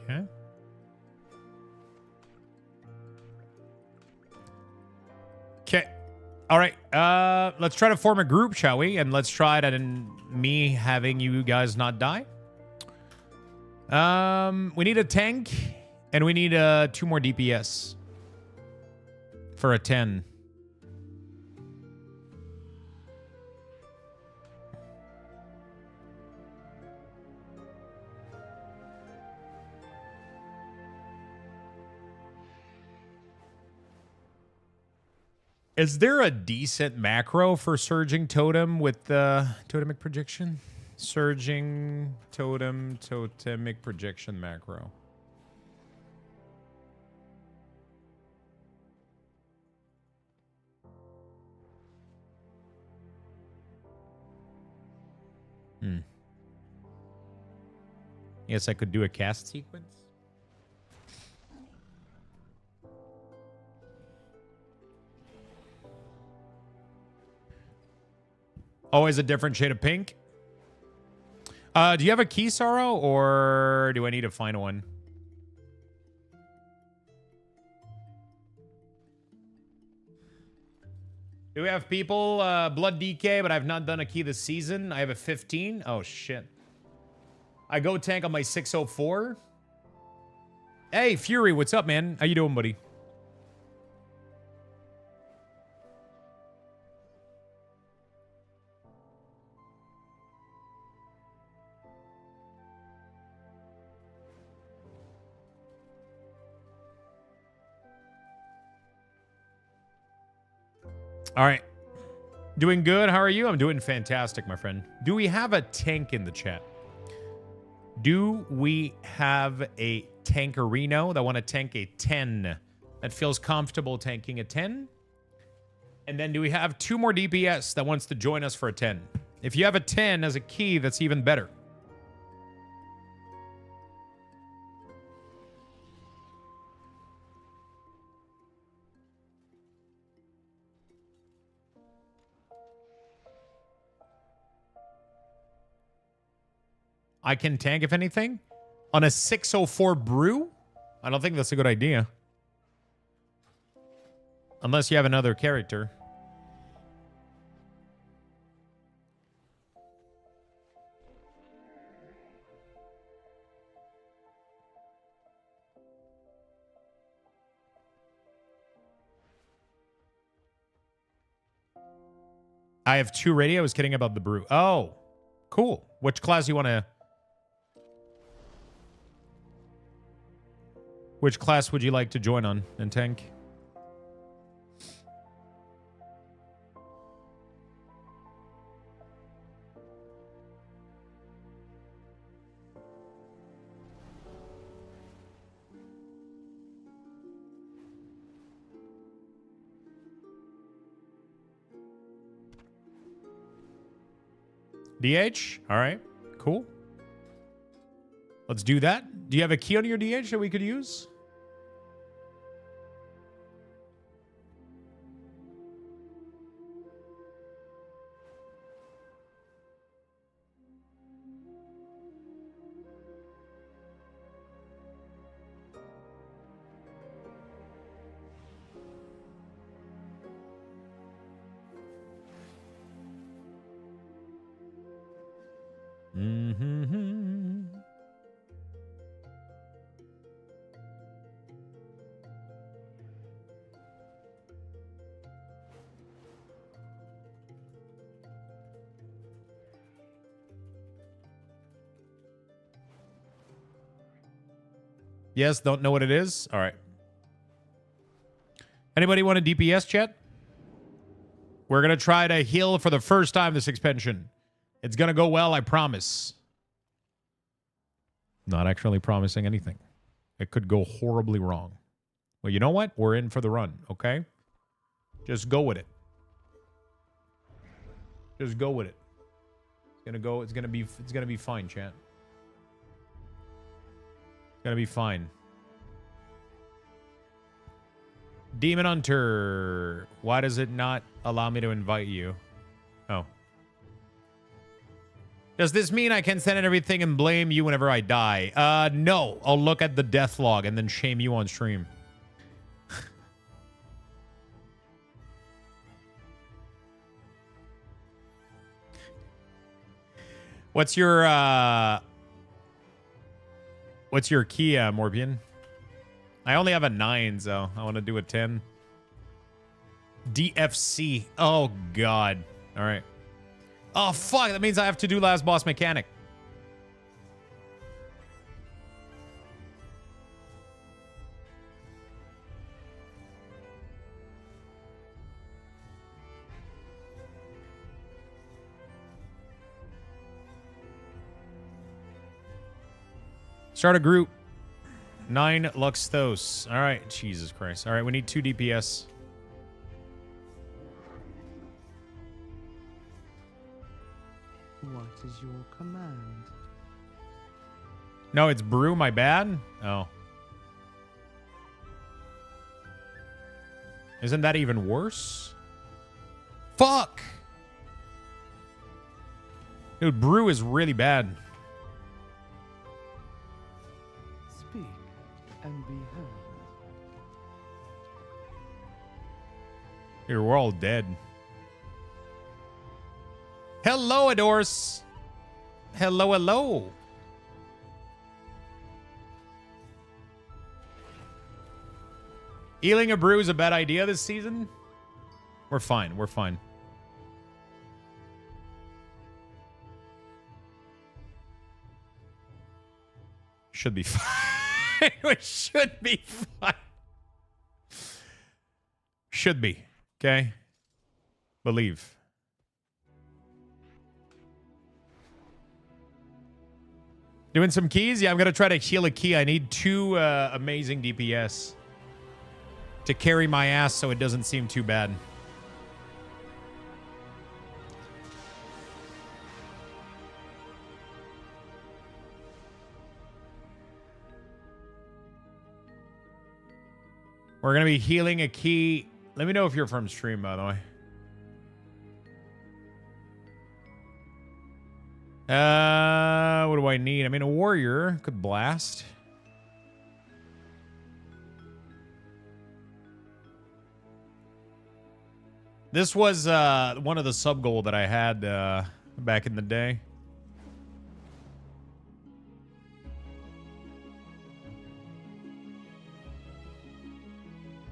Okay. Okay. All right. Let's try to form a group, shall we? And let's try that in me having you guys not die. We need a tank, and we need 2 more DPS for a 10. Is there a decent macro for Surging Totem with the Totemic Projection? Surging Totem, Totemic Projection macro. Yes, I could do a cast sequence. Always a different shade of pink. Do you have a key, Sorrow, or do I need to find one? Do we have people? Blood DK, but I've not done a key this season. I have a 15. Oh, shit. I go tank on my 604. Hey, Fury, what's up, man? How you doing, buddy? All right. Doing good. How are you? I'm doing fantastic, my friend. Do we have a tank in the chat? Do we have a tankerino that want to tank a 10? That feels comfortable tanking a 10? And then do we have 2 more DPS that wants to join us for a 10? If you have a 10 as a key, that's even better. I can tank if anything. On a 604 brew? I don't think that's a good idea. Unless you have another character. I have 2 ready. I was kidding about the brew. Oh, cool. Which class you want to... Which class would you like to join on and tank? DH? All right. Cool. Let's do that. Do you have a key on your DH that we could use? Mm-hmm. Yes, don't know what it is? All right. Anybody want a DPS, chat? We're going to try to heal for the first time this expansion. It's going to go well, I promise. Not actually promising anything. It could go horribly wrong. Well, you know what? We're in for the run, okay? Just go with it. Just go with it. It's going to be fine, chat. It's going to be fine. Demon Hunter. Why does it not allow me to invite you? Oh. Does this mean I can send in everything and blame you whenever I die? No. I'll look at the death log and then shame you on stream. What's your key, Morbian? I only have a 9, so I want to do a 10. DFC. Oh, God. All right. Oh, fuck. That means I have to do last boss mechanic. Start a group. 9 Luxthos. All right. Jesus Christ. All right. We need 2 DPS. What is your command? No, it's brew. My bad. Oh. Isn't that even worse? Fuck. Dude, brew is really bad. Speak and be heard. Dude, we're all dead. Hello, Adors. Hello, hello. Healing a brew is a bad idea this season. We're fine. We're fine. Should be fine. We should be fine. Should be. Okay? Believe. Doing some keys? Yeah, I'm going to try to heal a key. I need 2 amazing DPS to carry my ass so it doesn't seem too bad. We're going to be healing a key. Let me know if you're from stream, by the way. What do I need? I mean, a warrior could blast. This was one of the sub goal that I had back in the day.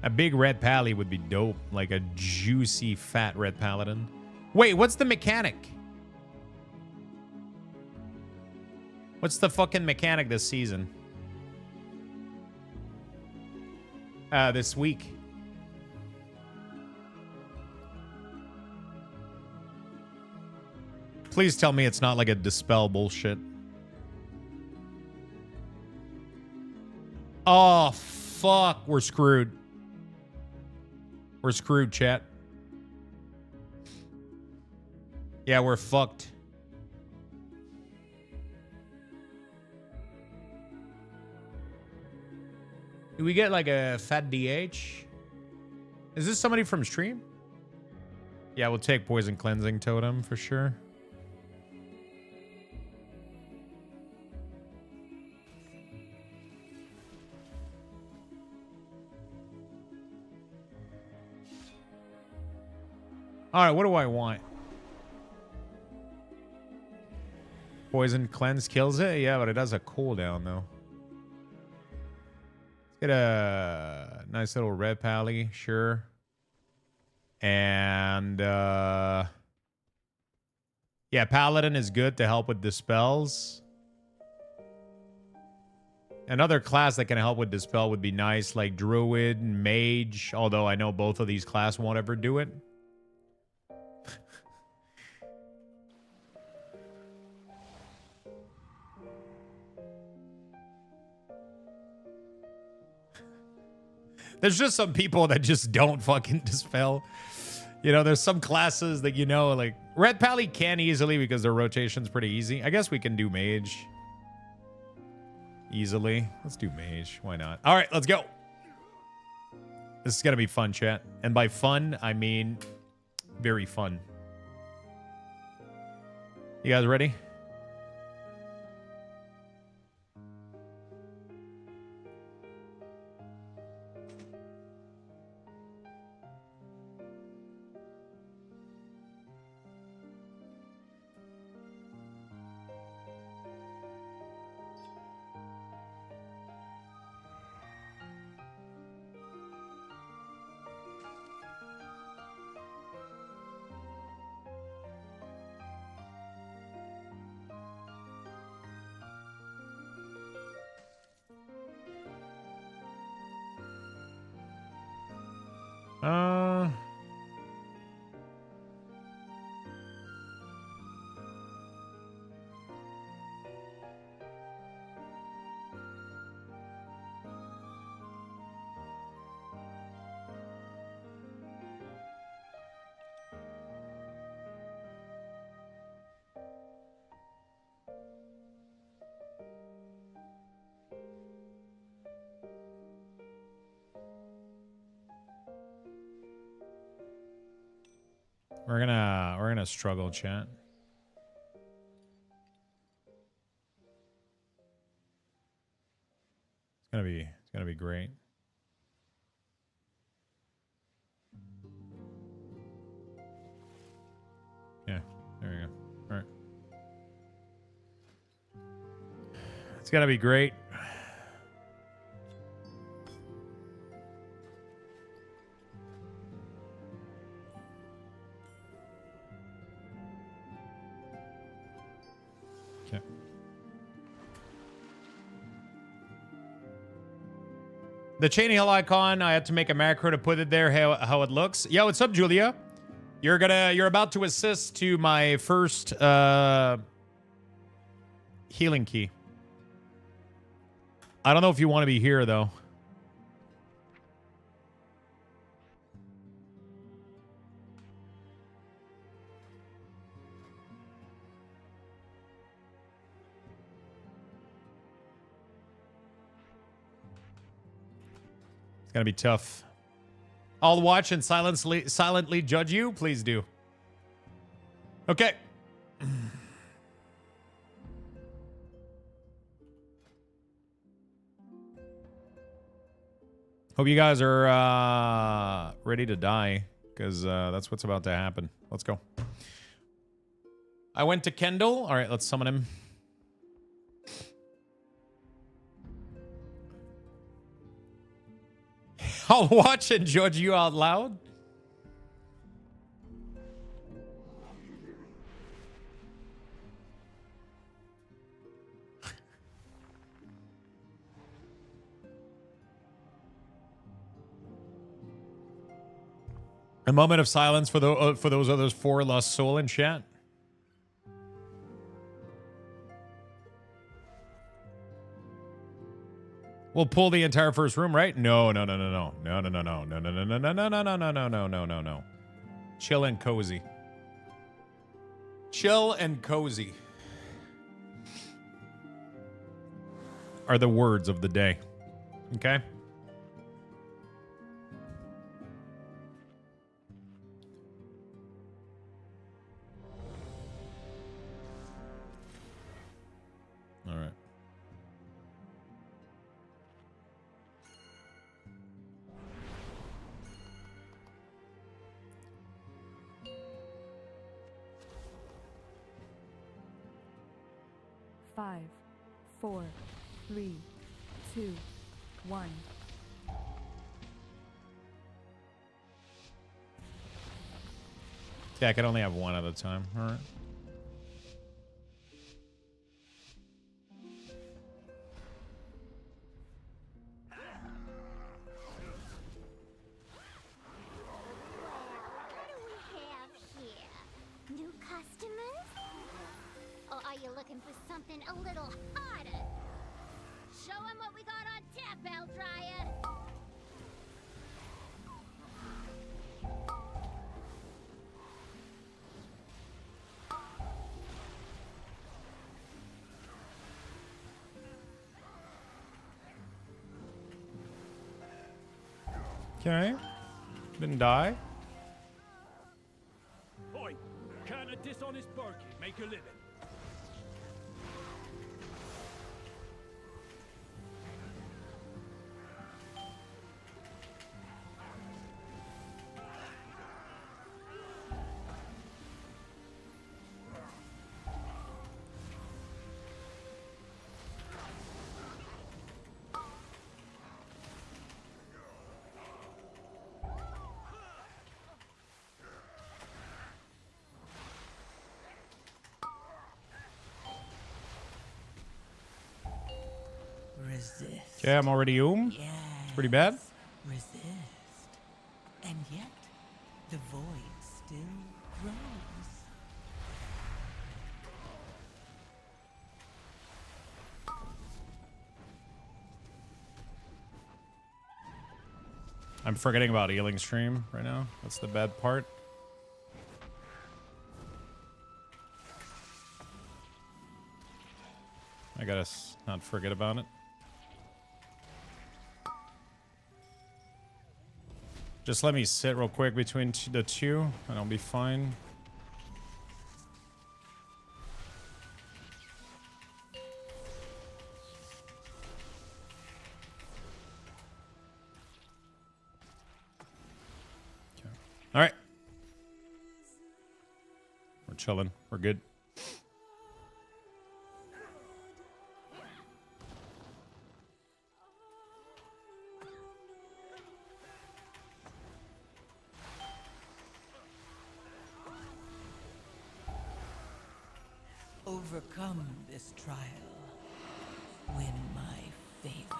A big red pally would be dope, like a juicy fat red paladin. Wait, what's the mechanic? What's the fucking mechanic this season? This week. Please tell me it's not like a dispel bullshit. Oh, fuck. We're screwed. We're screwed, chat. Yeah, we're fucked. Do we get like a fat DH? Is this somebody from stream? Yeah, we'll take poison cleansing totem for sure. All right, what do I want? Poison cleanse kills it? Yeah, but it does a cooldown though. Let's get a nice little red pally, sure. And yeah, paladin is good to help with dispels. Another class that can help with dispel would be nice, like druid, mage, although I know both of these classes won't ever do it. There's just some people that just don't fucking dispel. You know, there's some classes that, you know, like red pally can easily because their rotation's pretty easy. I guess we can do mage easily. Let's do mage. Why not? All right, let's go. This is going to be fun, chat. And by fun, I mean very fun. You guys ready? We're gonna struggle, chat. It's gonna be great. Yeah, there we go. All right. It's gonna be great. The chain hill icon, I had to make a macro to put it there, how it looks. Yo, what's up, Julia? You're about to assist to my first healing key. I don't know if you want to be here though. It's gonna be tough. I'll watch and silently judge you. Please do. Okay. Hope you guys are ready to die, because that's what's about to happen. Let's go. I went to Kendall. All right, let's summon him. I'll watch and judge you out loud. A moment of silence for those others 4 lost soul in chat. We'll pull the entire first room, right? No. Chill and cozy. Chill and cozy are the words of the day. Okay? All right. Five, 4, 3, 2, 1. Yeah, I can only have one at a time. All right. What do we have here? New customers? Or are you looking for something a little harder? Show 'em what we got on tap, Eldryer! Okay. Didn't die. Oi, can a dishonest barkeep make a living? Resist. Okay, I'm already Yes. Pretty bad. Resist. And yet, the void still grows. I'm forgetting about healing stream right now. That's the bad part. I gotta not forget about it. Just let me sit real quick between the two, and I'll be fine. Okay. All right. We're chilling. We're good. Overcome this trial. Win my favor.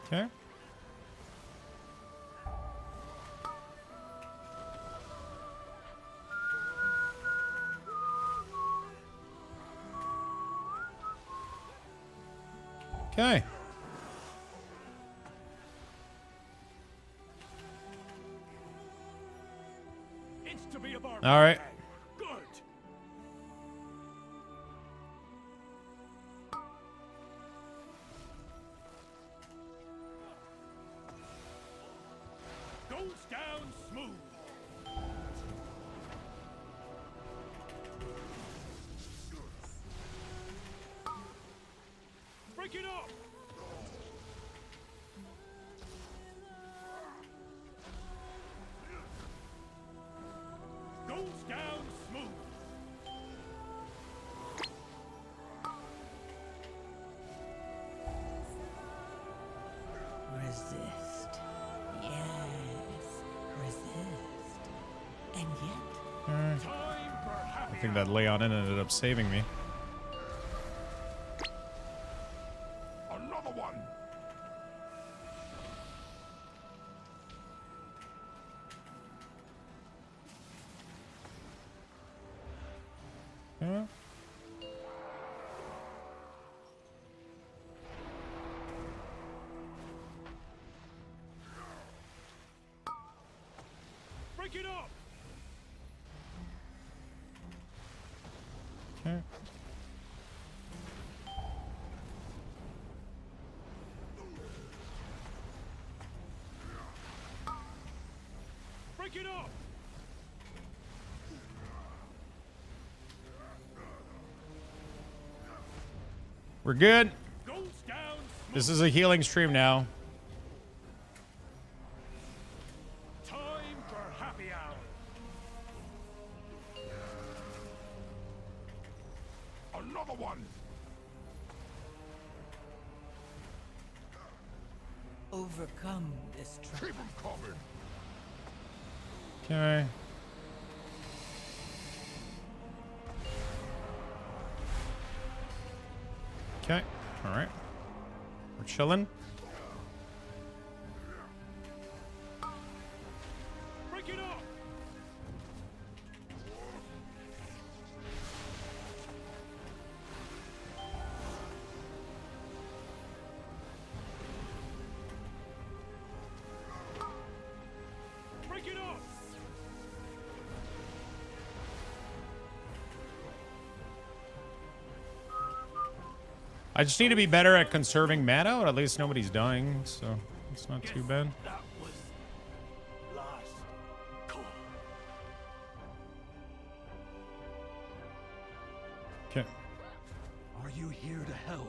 Okay. Okay. It's to be a bar. All right. Good. down smooth. Break it up. Goes down smooth. Resist. Yes, resist. And yet, Time for happy I think that Leon ended up saving me. Another one. Yeah. Break it up. Okay. Break it up. We're good. Goes down smooth. This is a healing stream now. Time for happy hour. Another one. overcome this trial. Keep them coming. Okay. Okay. All right. We're chilling. Break it up. Break it up. I just need to be better at conserving mana, or at least nobody's dying, so it's not too bad. That was last call. Okay. Are you here to help?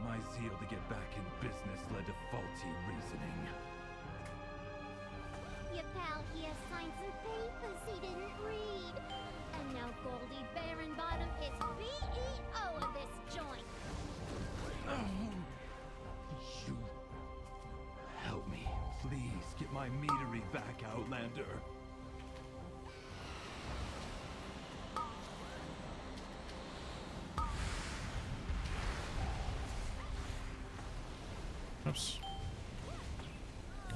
My zeal to get back in business led to faulty reasoning. Your pal here signed some papers he didn't read. And now Goldie Baronbottom is CEO of this joint. You help me, please. Get my meadery back, Outlander. Oops.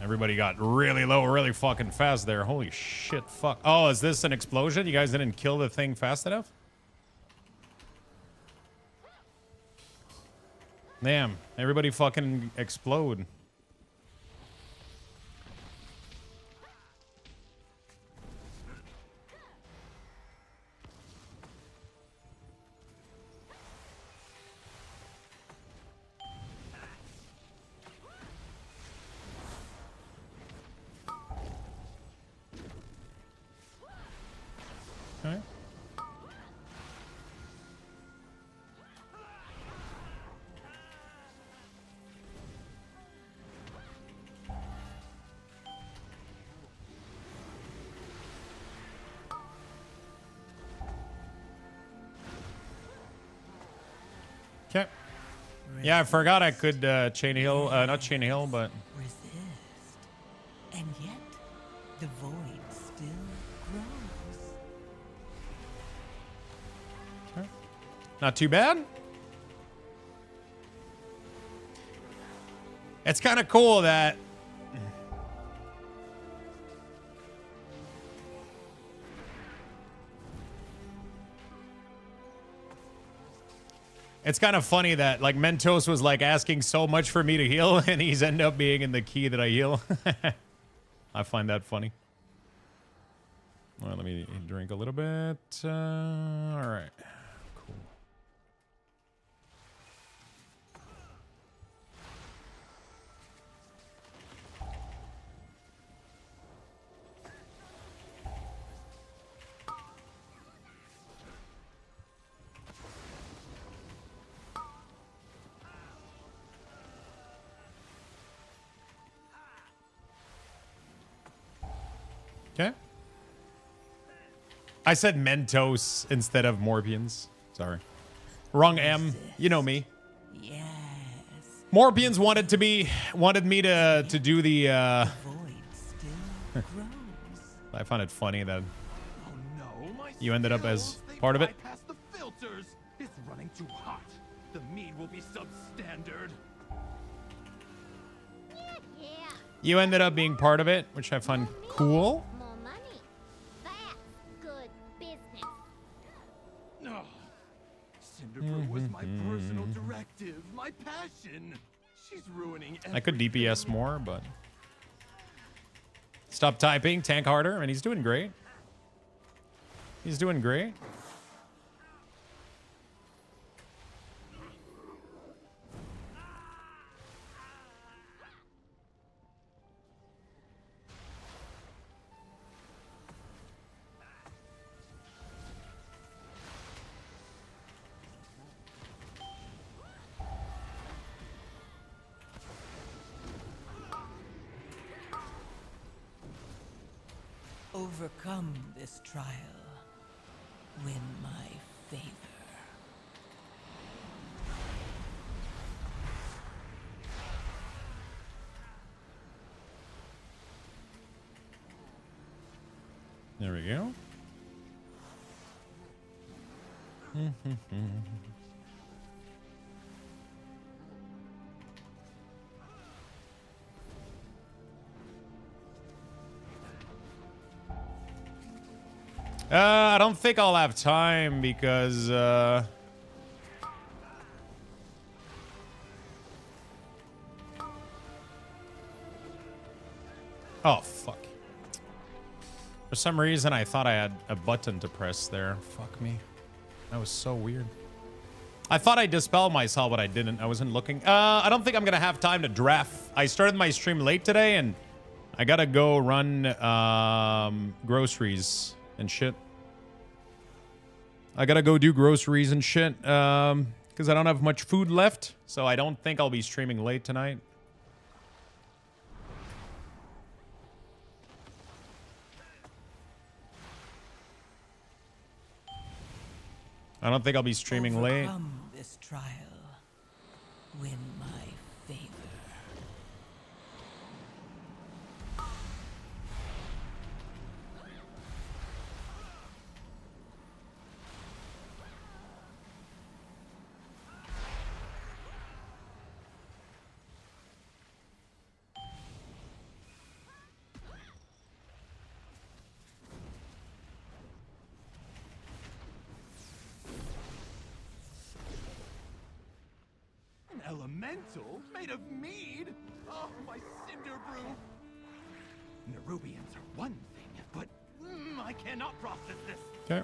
Everybody got really low, really fucking fast there. Holy shit, fuck. Oh, is this an explosion? You guys didn't kill the thing fast enough? Damn, everybody fucking explode. Okay. Okay. Yeah, I forgot I could chain heal, not chain heal, but Resist. And yet, the void still grows. not too bad. It's kind of cool that it's kind of funny that like Mentos was like asking so much for me to heal and he's end up being in the key that I heal. I find that funny. All right, let me drink a little bit. All right. Cool. Okay. I said Mentos instead of Morbians. Sorry. Wrong M. You know me. Yes. Morbians wanted me to do the Void still grows. I find it funny that Oh no, my you ended up as skills, they part of it. bypass the filters. It's running too hot. The mead will be substandard. Yeah. You ended up being part of it, which I find cool. More money. That's good business. Ugh. Cinderbrew was my personal directive, my passion. She's ruining I could everything. DPS more, but stop typing, tank harder, and he's doing great. He's doing great. Overcome this trial. Win my favor. There we go. I don't think I'll have time because oh fuck. For some reason I thought I had a button to press there. Fuck me. That was so weird. I thought I dispelled myself, but I didn't. I wasn't looking. I don't think I'm gonna have time to draft. I started my stream late today and I gotta go run groceries and shit. I gotta go do groceries and shit because I don't have much food left. So I don't think I'll be streaming late tonight. I don't think I'll be streaming late. Overcome this trial. Win my favor. An elemental made of mead? Oh, my Cinderbrew. Nerubians are one thing, but I cannot process this. Okay.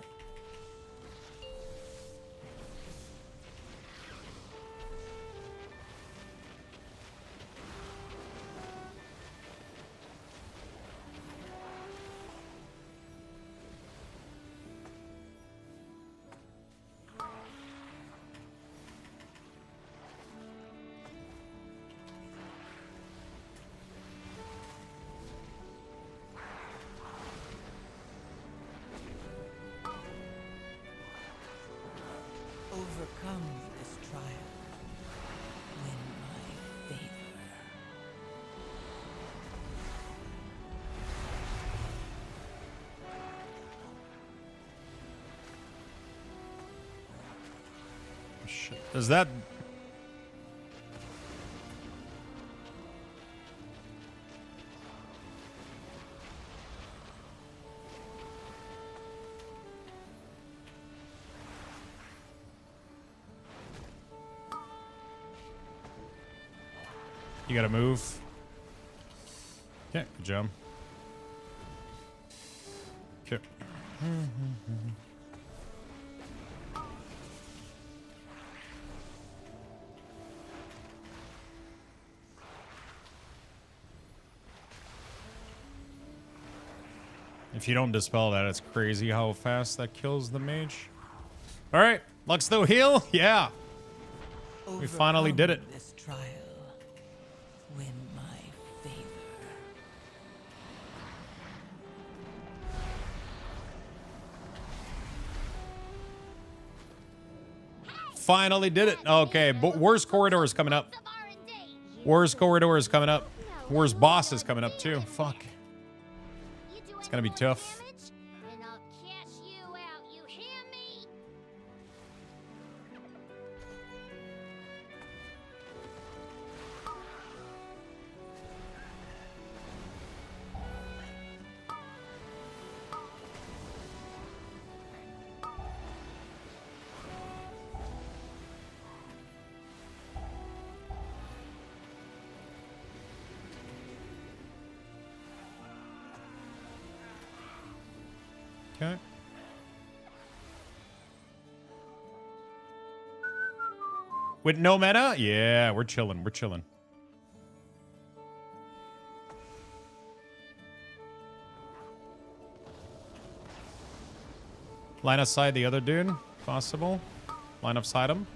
Overcome this trial. Win my favor. Shit. Does that... You gotta move. Okay, good job. Okay. If you don't dispel that, it's crazy how fast that kills the mage. All right, Luxthos heal. Yeah, we finally did it. This trial. Win my favor. finally did it. Okay, but worst corridor is coming up. Worst corridor is coming up. Worst boss is coming up too. Fuck. It's gonna be tough. And I'll cash you out, you hear me? Okay. With no meta? Yeah, we're chilling. We're chilling. Line of sight the other dude. Possible. Line of sight him.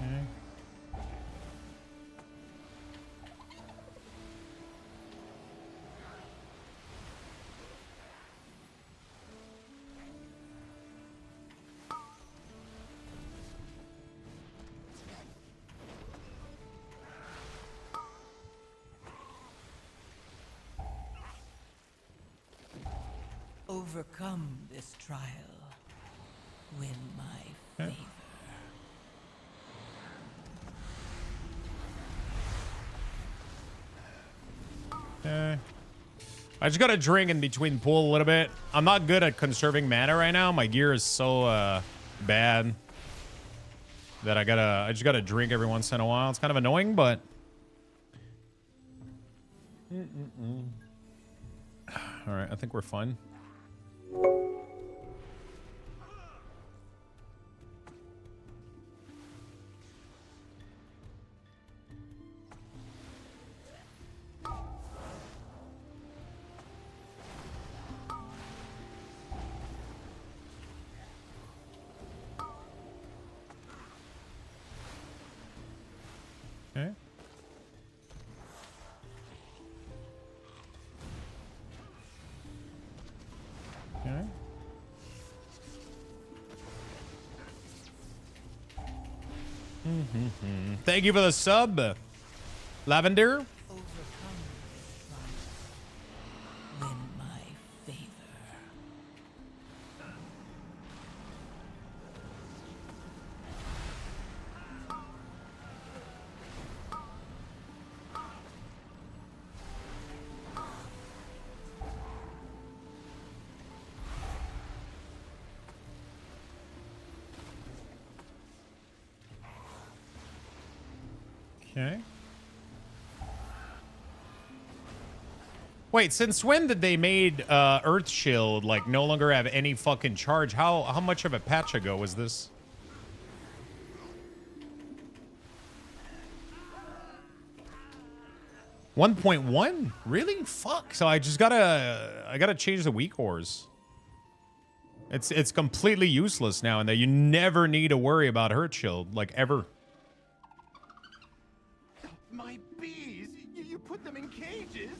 Okay. Overcome this trial. Win my favor. Okay. I just gotta drink in between pool a little bit. I'm not good at conserving mana right now. My gear is so bad that I just gotta drink every once in a while. It's kind of annoying, but all right, I think we're fine. Okay. Okay. Thank you for the sub, Lavender. Overcome this trial. Win my favor. Okay. Wait, since when did they made Earth Shield like no longer have any fucking charge? How much of a patch ago was this? $1.1? Really? Fuck. So I gotta change the WeakAuras. It's completely useless now, and that you never need to worry about Earth Shield, like ever. My bees! You put them in cages?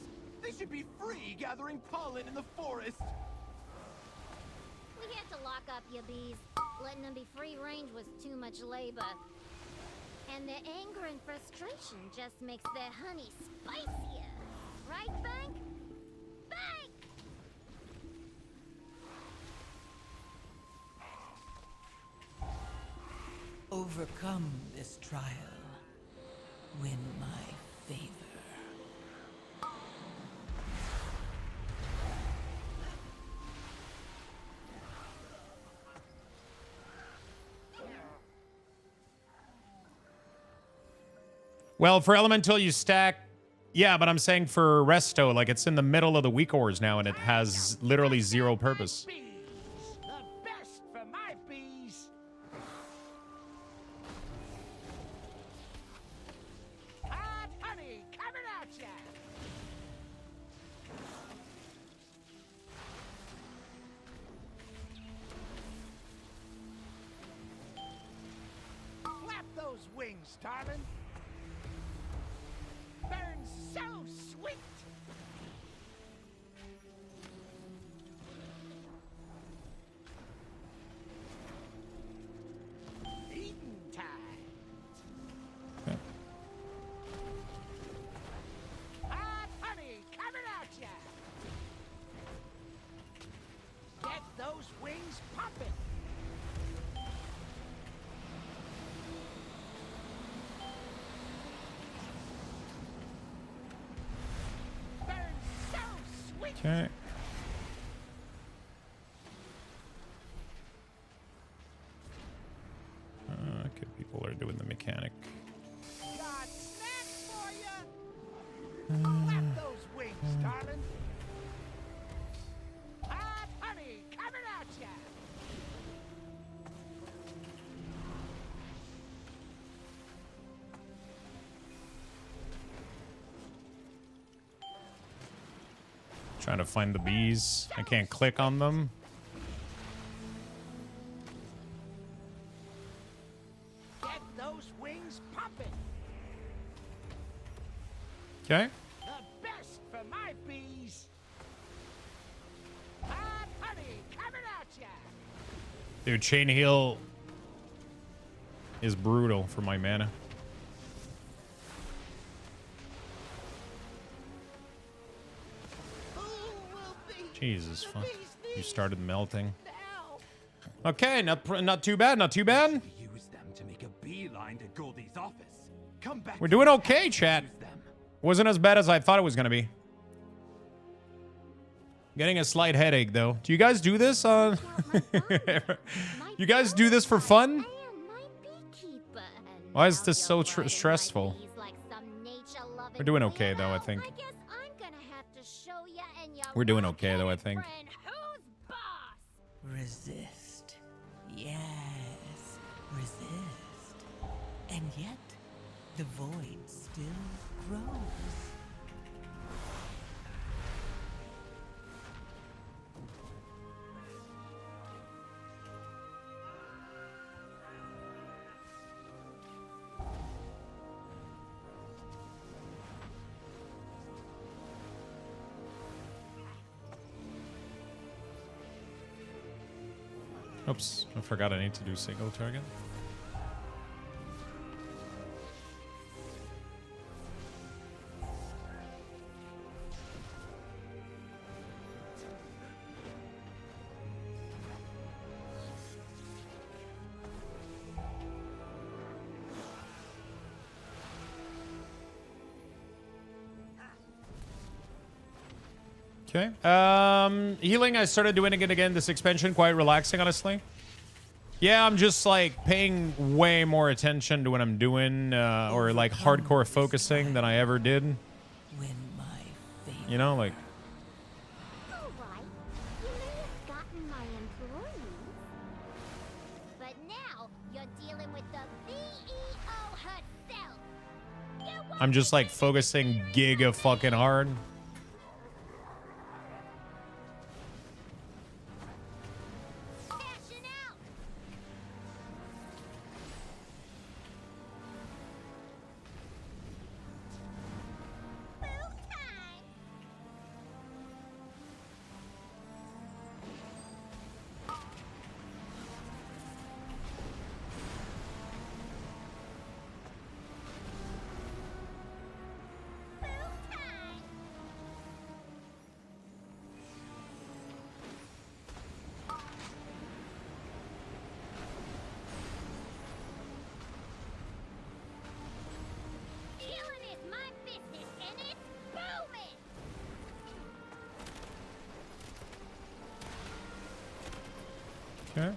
They should be free gathering pollen in the forest. We had to lock up your bees. Letting them be free range was too much labor. And their anger and frustration just makes their honey spicier. Right, Bank? Bank! Overcome this trial. Win my favor. Well, for Elemental, you stack... Yeah, but I'm saying for Resto, like, it's in the middle of the WeakAuras now, and it has literally zero purpose. The best for my bees. Hot honey coming at ya. Flap those wings, darling. Burns so sweet. Get those wings popping! Burn so sweet! Okay. Okay, people are doing the mechanic. Got snacks for ya! Clap those wings, darling! Hot honey coming at ya! Trying to find the bees. I can't click on them. Get those wings popping! Okay. The best for my bees! Hot honey coming at ya! Dude, chain heal is brutal for my mana. Jesus, fuck. You started melting. Okay, not too bad, not too bad. Use them to make a beeline to Goldie's office. Come back. We're doing okay, chat. Wasn't as bad as I thought it was gonna be. Getting a slight headache though. Do you guys do this? You guys do this for fun? Why is this so stressful? We're doing okay though, I think. We're doing okay though, I think. Resist. Yes, resist. And yet, the void still grows. Oops, I forgot I need to do single target. Okay. Healing, I started doing it again. This expansion, quite relaxing, honestly. Yeah, I'm just like paying way more attention to what I'm doing, or like hardcore focusing than I ever did. You know, like. Alright, you may have gotten my employees, but now you're dealing with the CEO herself. I'm just like focusing giga fucking hard. Okay.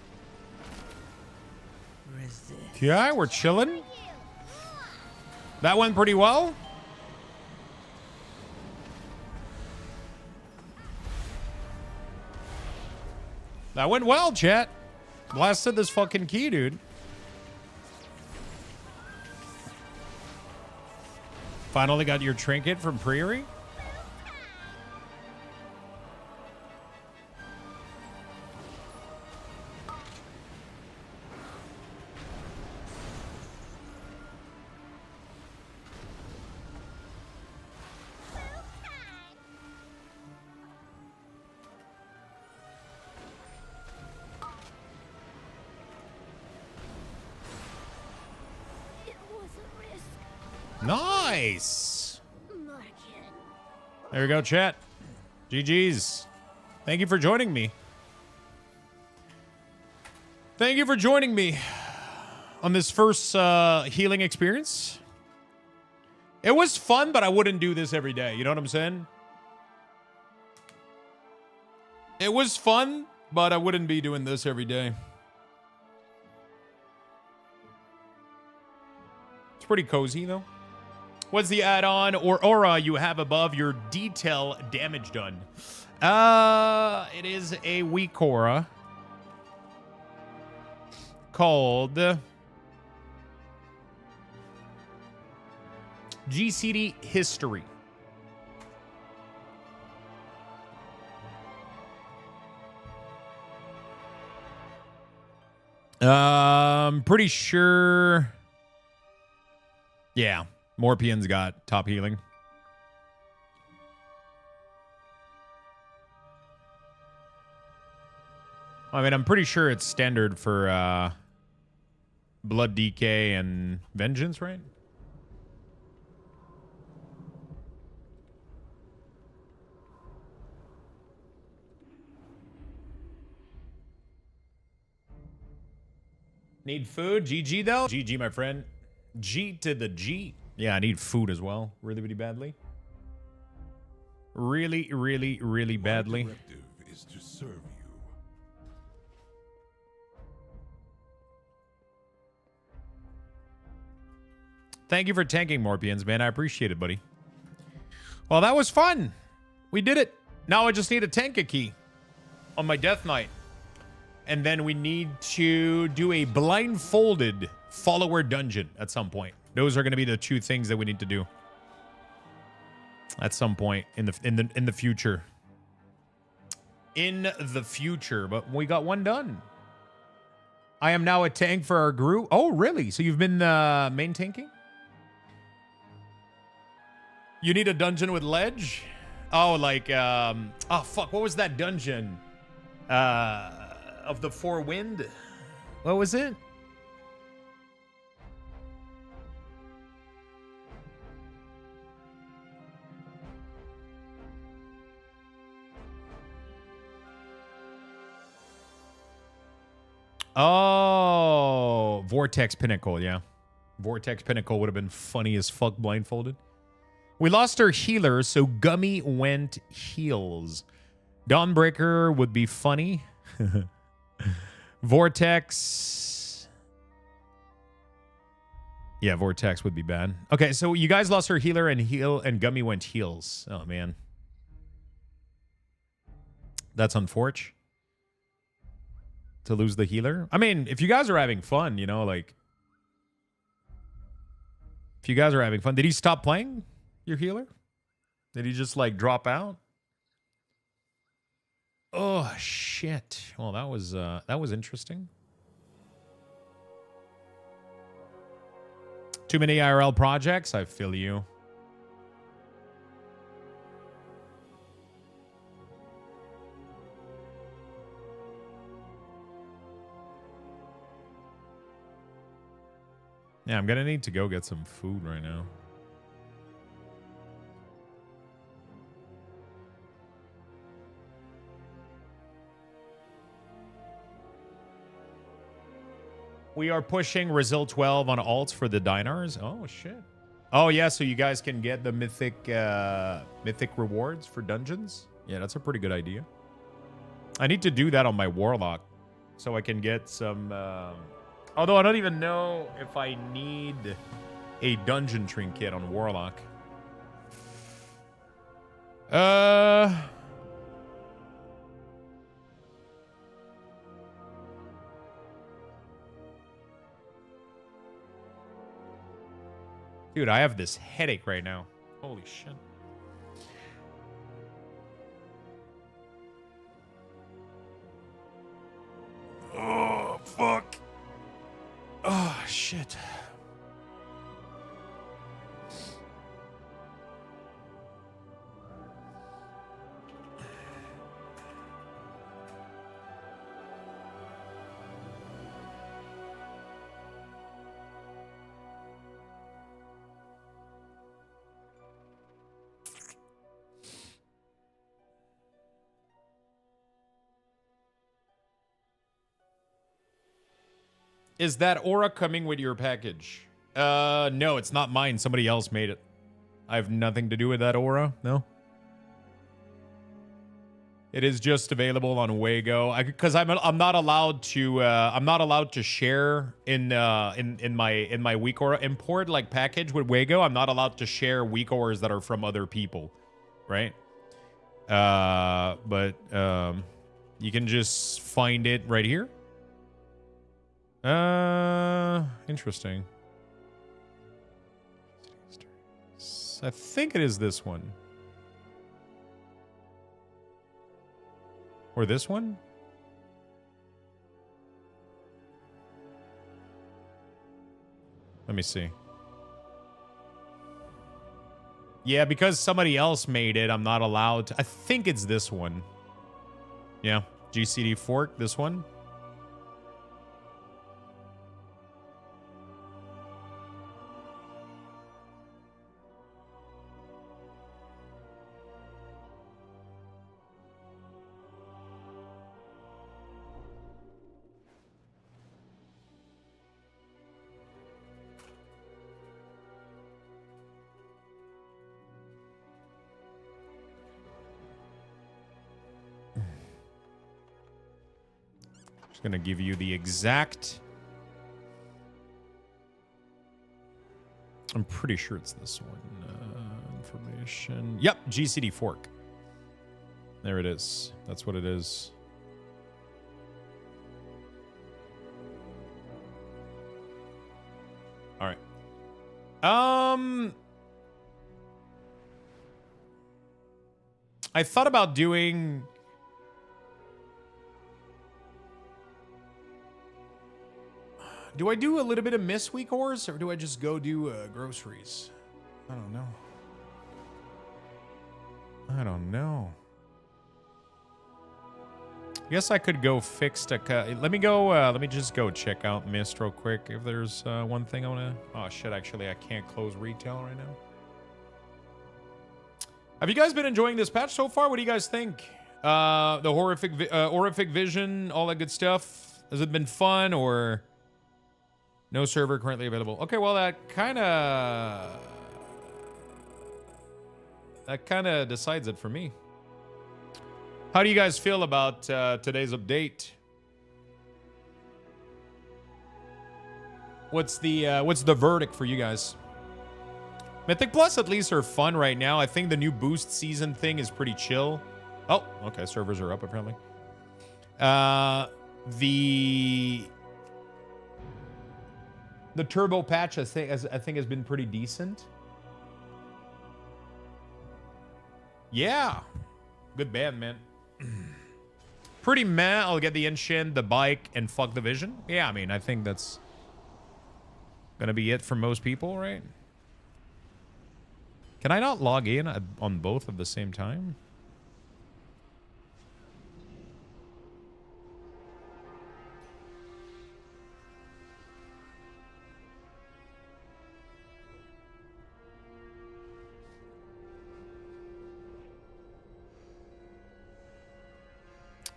Yeah, we're chilling. That went pretty well. That went well, chat. Blasted this fucking key, dude. Finally got your trinket from Prairie. Nice. There we go, chat. GG's. Thank you for joining me. Thank you for joining me on this first healing experience. It was fun, but I wouldn't do this every day. You know what I'm saying? It was fun, but I wouldn't be doing this every day. It's pretty cozy, though. What's the add-on or aura you have above your detail damage done? It is a weak aura called GCD History. Pretty sure. Yeah, Morpian's got top healing. I mean, I'm pretty sure it's standard for Blood Decay and Vengeance, right? Need food? GG, though? GG, my friend. G to the G. Yeah, I need food as well. Really, really badly. Really, really, really badly. My directive is to serve you. Thank you for tanking, Morpians, man. I appreciate it, buddy. Well, that was fun. We did it. Now I just need a tank a key on my Death Knight. And then we need to do a blindfolded follower dungeon at some point. Those are going to be the two things that we need to do at some point in the future. In the future, but we got one done. I am now a tank for our group. Oh, really? So you've been main tanking? You need a dungeon with ledge? Oh, like oh fuck, what was that dungeon? Of the Four Wind? What was it? Oh, Vortex Pinnacle, yeah. Vortex Pinnacle would have been funny as fuck blindfolded. We lost our healer, so Gummy went heals. Dawnbreaker would be funny. Vortex. Yeah, Vortex would be bad. Okay, so you guys lost our healer and Gummy went heals. Oh, man. That's unfortunate. To lose the healer. I mean, if you guys are having fun, you know, like... If you guys are having fun. Did he stop playing, your healer? Did he just, like, drop out? Oh, shit. Well, that was interesting. Too many IRL projects? I feel you. Yeah, I'm gonna need to go get some food right now. We are pushing Brazil 12 on alts for the dinars. Oh, shit. Oh, yeah, so you guys can get the mythic rewards for dungeons. Yeah, that's a pretty good idea. I need to do that on my warlock so I can get some... although I don't even know if I need a dungeon trinket on warlock. Dude, I have this headache right now. Holy shit. Oh, fuck. Oh, shit. Is that aura coming with your package? No, it's not mine. Somebody else made it. I have nothing to do with that aura. No. It is just available on Wago. Because I'm not allowed to share in my WeakAura import like package with Wago. I'm not allowed to share WeakAuras that are from other people, right? But you can just find it right here. Interesting. I think it is this one. Or this one? Let me see. Yeah, because somebody else made it, I'm not allowed to. I think it's this one. Yeah, GCD fork, this one. Going to give you the exact. I'm pretty sure it's this one. Information. Yep, GCD fork. There it is. That's what it is. All right. I thought about doing. Do I do a little bit of Miss WeakAuras, or do I just go do groceries? I don't know. I don't know. I guess I could go fix a... let me go... let me just go check out Mist real quick. If there's one thing I want to... Oh, shit. Actually, I can't close retail right now. Have you guys been enjoying this patch so far? What do you guys think? The horrific vision, all that good stuff. Has it been fun, or... No server currently available. Okay, well, that kind of decides it for me. How do you guys feel about today's update? What's the verdict for you guys? Mythic Plus at least are fun right now. I think the new boost season thing is pretty chill. Oh, okay, servers are up apparently. The turbo patch, I think has been pretty decent. Yeah. Good band, man. Pretty meh. I'll get the Inshin, the bike, and fuck the vision. Yeah, I mean, I think that's gonna be it for most people, right? Can I not log in on both at the same time?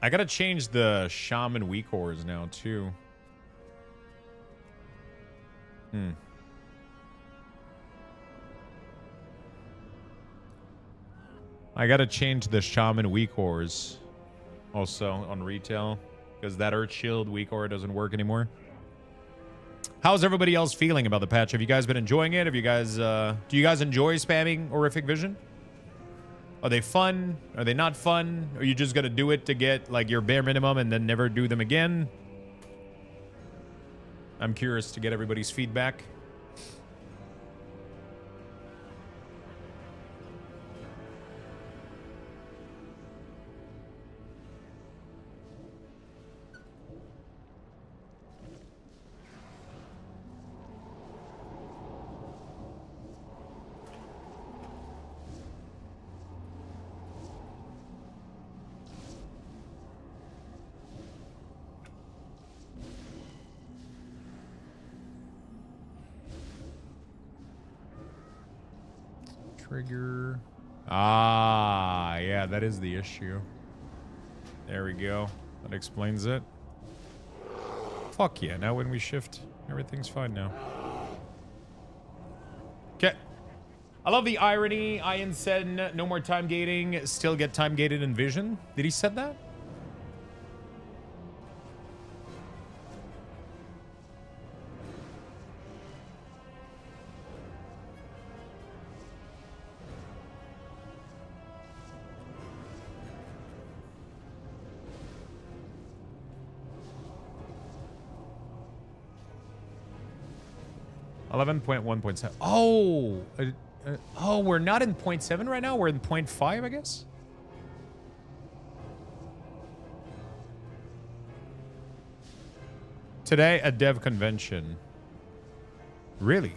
I gotta change the Shaman WeakAuras now, too. I gotta change the Shaman WeakAuras also on retail, because that Earth Shield WeakAura doesn't work anymore. How's everybody else feeling about the patch? Have you guys been enjoying it? Have you guys, do you guys enjoy spamming Horrific Vision? Are they fun? Are they not fun? Are you just gonna do it to get like your bare minimum and then never do them again? I'm curious to get everybody's feedback. Trigger. Ah, yeah, that is the issue. There we go. That explains it. Fuck yeah, now when we shift, everything's fine now. Okay. I love the irony. Ian said no more time gating, still get time gated in Vision. Did he said that? .1.7. Oh, oh, we're not in 0.7 right now. We're in 0.5, I guess. Today, a dev convention. Really?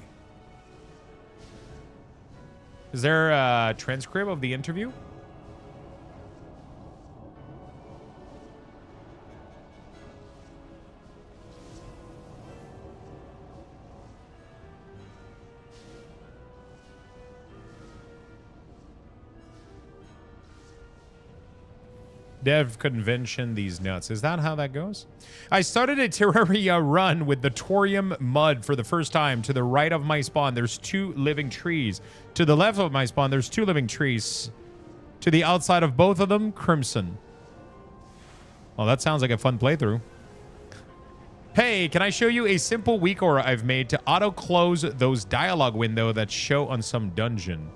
Is there a transcript of the interview? Dev convention, these nuts. Is that how that goes? I started a Terraria run with the Torium mud for the first time. To the right of my spawn, there's 2 living trees. To the left of my spawn, there's 2 living trees. To the outside of both of them, crimson. Well, that sounds like a fun playthrough. Hey, can I show you a simple WeakAura I've made to auto-close those dialogue window that show on some dungeon?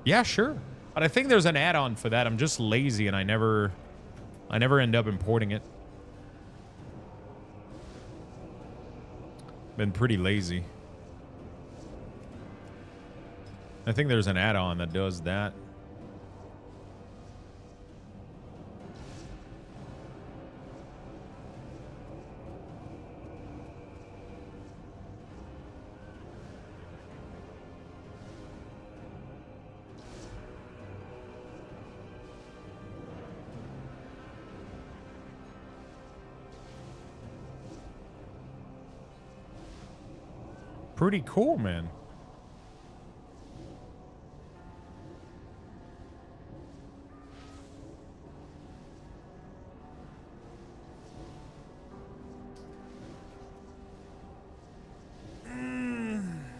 Yeah, sure. But I think there's an add-on for that. I'm just lazy and I never end up importing it. Been pretty lazy. I think there's an add-on that does that. Pretty cool, man.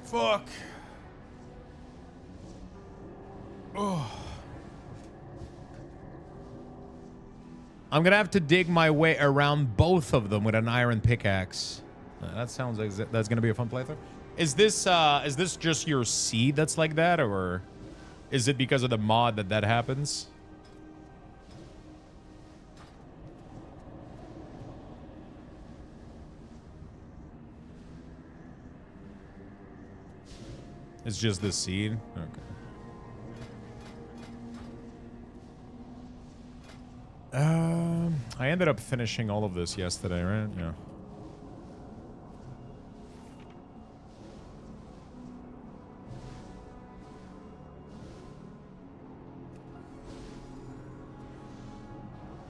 Fuck. Oh. I'm gonna have to dig my way around both of them with an iron pickaxe. That sounds like that's gonna be a fun playthrough. Is this just your seed that's like that, or is it because of the mod that happens? It's just the seed? Okay. I ended up finishing all of this yesterday, right? Yeah.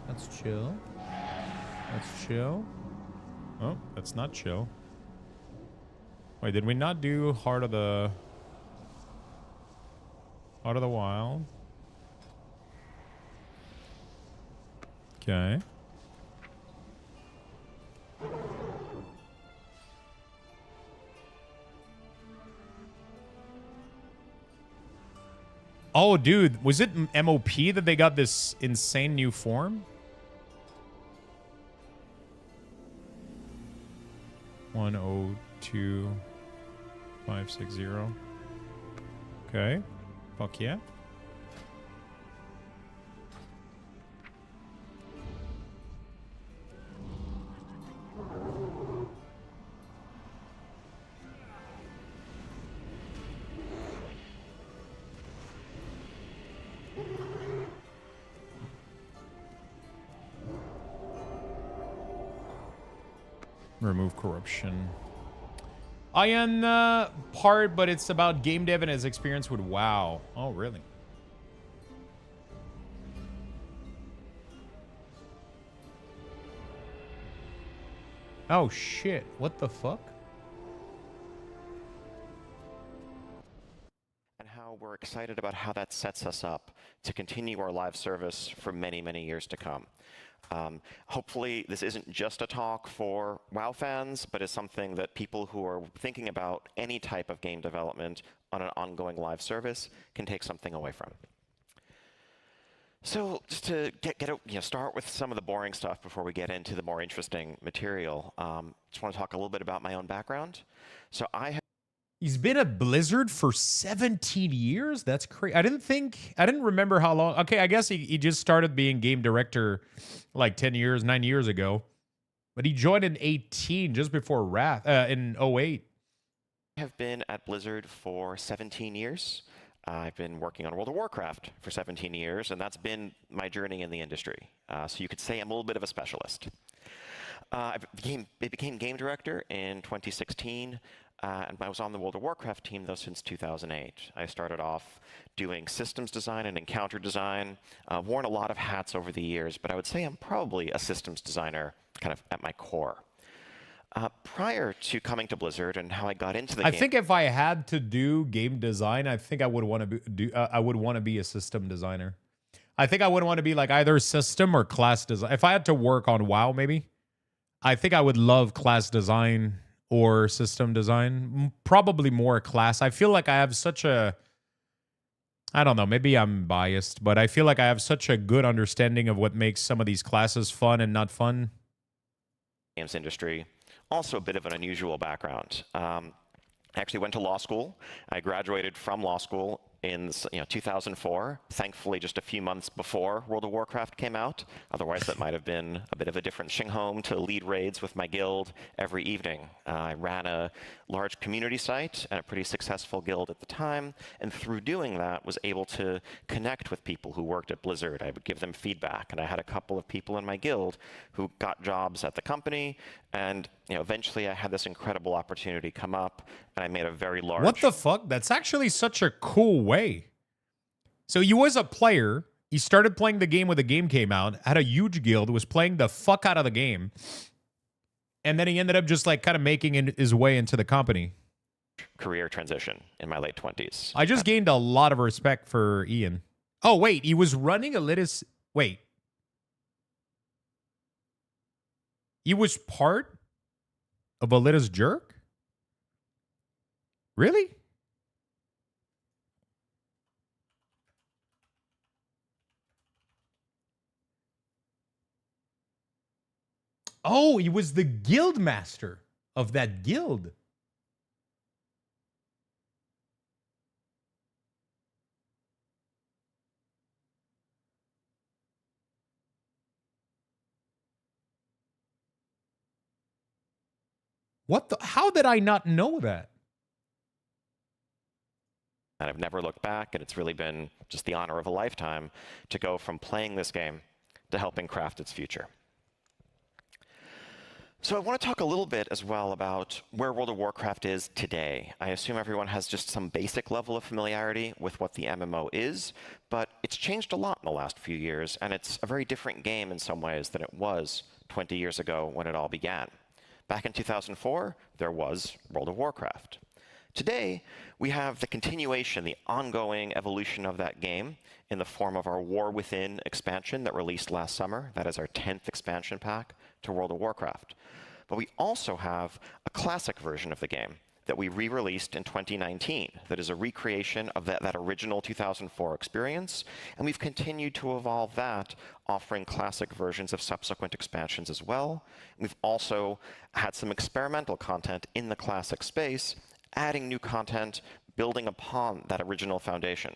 That's chill. That's chill. Oh, that's not chill. Wait, did we not do Heart of the Wild? Okay. Oh, dude, was it MOP that they got this insane new form? 102560. Okay. Fuck yeah. Remove corruption. Ian part, but it's about game dev and his experience with WoW. Oh, really? Oh, shit. What the fuck? And how we're excited about how that sets us up to continue our live service for many, many years to come. Hopefully, this isn't just a talk for WoW fans, but is something that people who are thinking about any type of game development on an ongoing live service can take something away from. So just to start with some of the boring stuff before we get into the more interesting material, just want to talk a little bit about my own background. So He's been at Blizzard for 17 years? That's crazy. I didn't remember how long. Okay, I guess he just started being game director like 9 years ago. But he joined in 18, just before Wrath, in 08. I have been at Blizzard for 17 years. I've been working on World of Warcraft for 17 years, and that's been my journey in the industry. So you could say I'm a little bit of a specialist. I became game director in 2016. And I was on the World of Warcraft team, though, since 2008. I started off doing systems design and encounter design, worn a lot of hats over the years, but I would say I'm probably a systems designer kind of at my core. Prior to coming to Blizzard and how I got into the game... I think if I had to do game design, I think I would want to be a system designer. I think I would want to be like either system or class design. If I had to work on WoW, maybe, I think I would love class design or system design, probably more class. I feel like I have such a, I don't know, maybe I'm biased, but I feel like I have such a good understanding of what makes some of these classes fun and not fun. Games industry, also a bit of an unusual background. I actually went to law school. I graduated from law school in 2004, thankfully just a few months before World of Warcraft came out. Otherwise, that might have been a bit of a different shing home to lead raids with my guild every evening. I ran a large community site and a pretty successful guild at the time, and through doing that, was able to connect with people who worked at Blizzard. I would give them feedback, and I had a couple of people in my guild who got jobs at the company, and eventually I had this incredible opportunity come up, and I made a very large... What the fuck? That's actually such a cool way. So you was a player, he started playing the game when the game came out, had a huge guild, was playing the fuck out of the game, and then he ended up just like kind of making his way into the company. Career transition in my late 20s. I just gained a lot of respect for Ian. Oh, wait, he was running Elitis... Wait. He was part of Elitis Jerk? Really? Oh, he was the guild master of that guild. What the? How did I not know that? And I've never looked back, and it's really been just the honor of a lifetime to go from playing this game to helping craft its future. So I want to talk a little bit as well about where World of Warcraft is today. I assume everyone has just some basic level of familiarity with what the MMO is, but it's changed a lot in the last few years, and it's a very different game in some ways than it was 20 years ago when it all began. Back in 2004, there was World of Warcraft. Today, we have the continuation, the ongoing evolution of that game in the form of our War Within expansion that released last summer. That is our 10th expansion pack to World of Warcraft. But we also have a classic version of the game that we re-released in 2019 that is a recreation of that original 2004 experience, and we've continued to evolve that, offering classic versions of subsequent expansions as well. We've also had some experimental content in the classic space, adding new content, building upon that original foundation.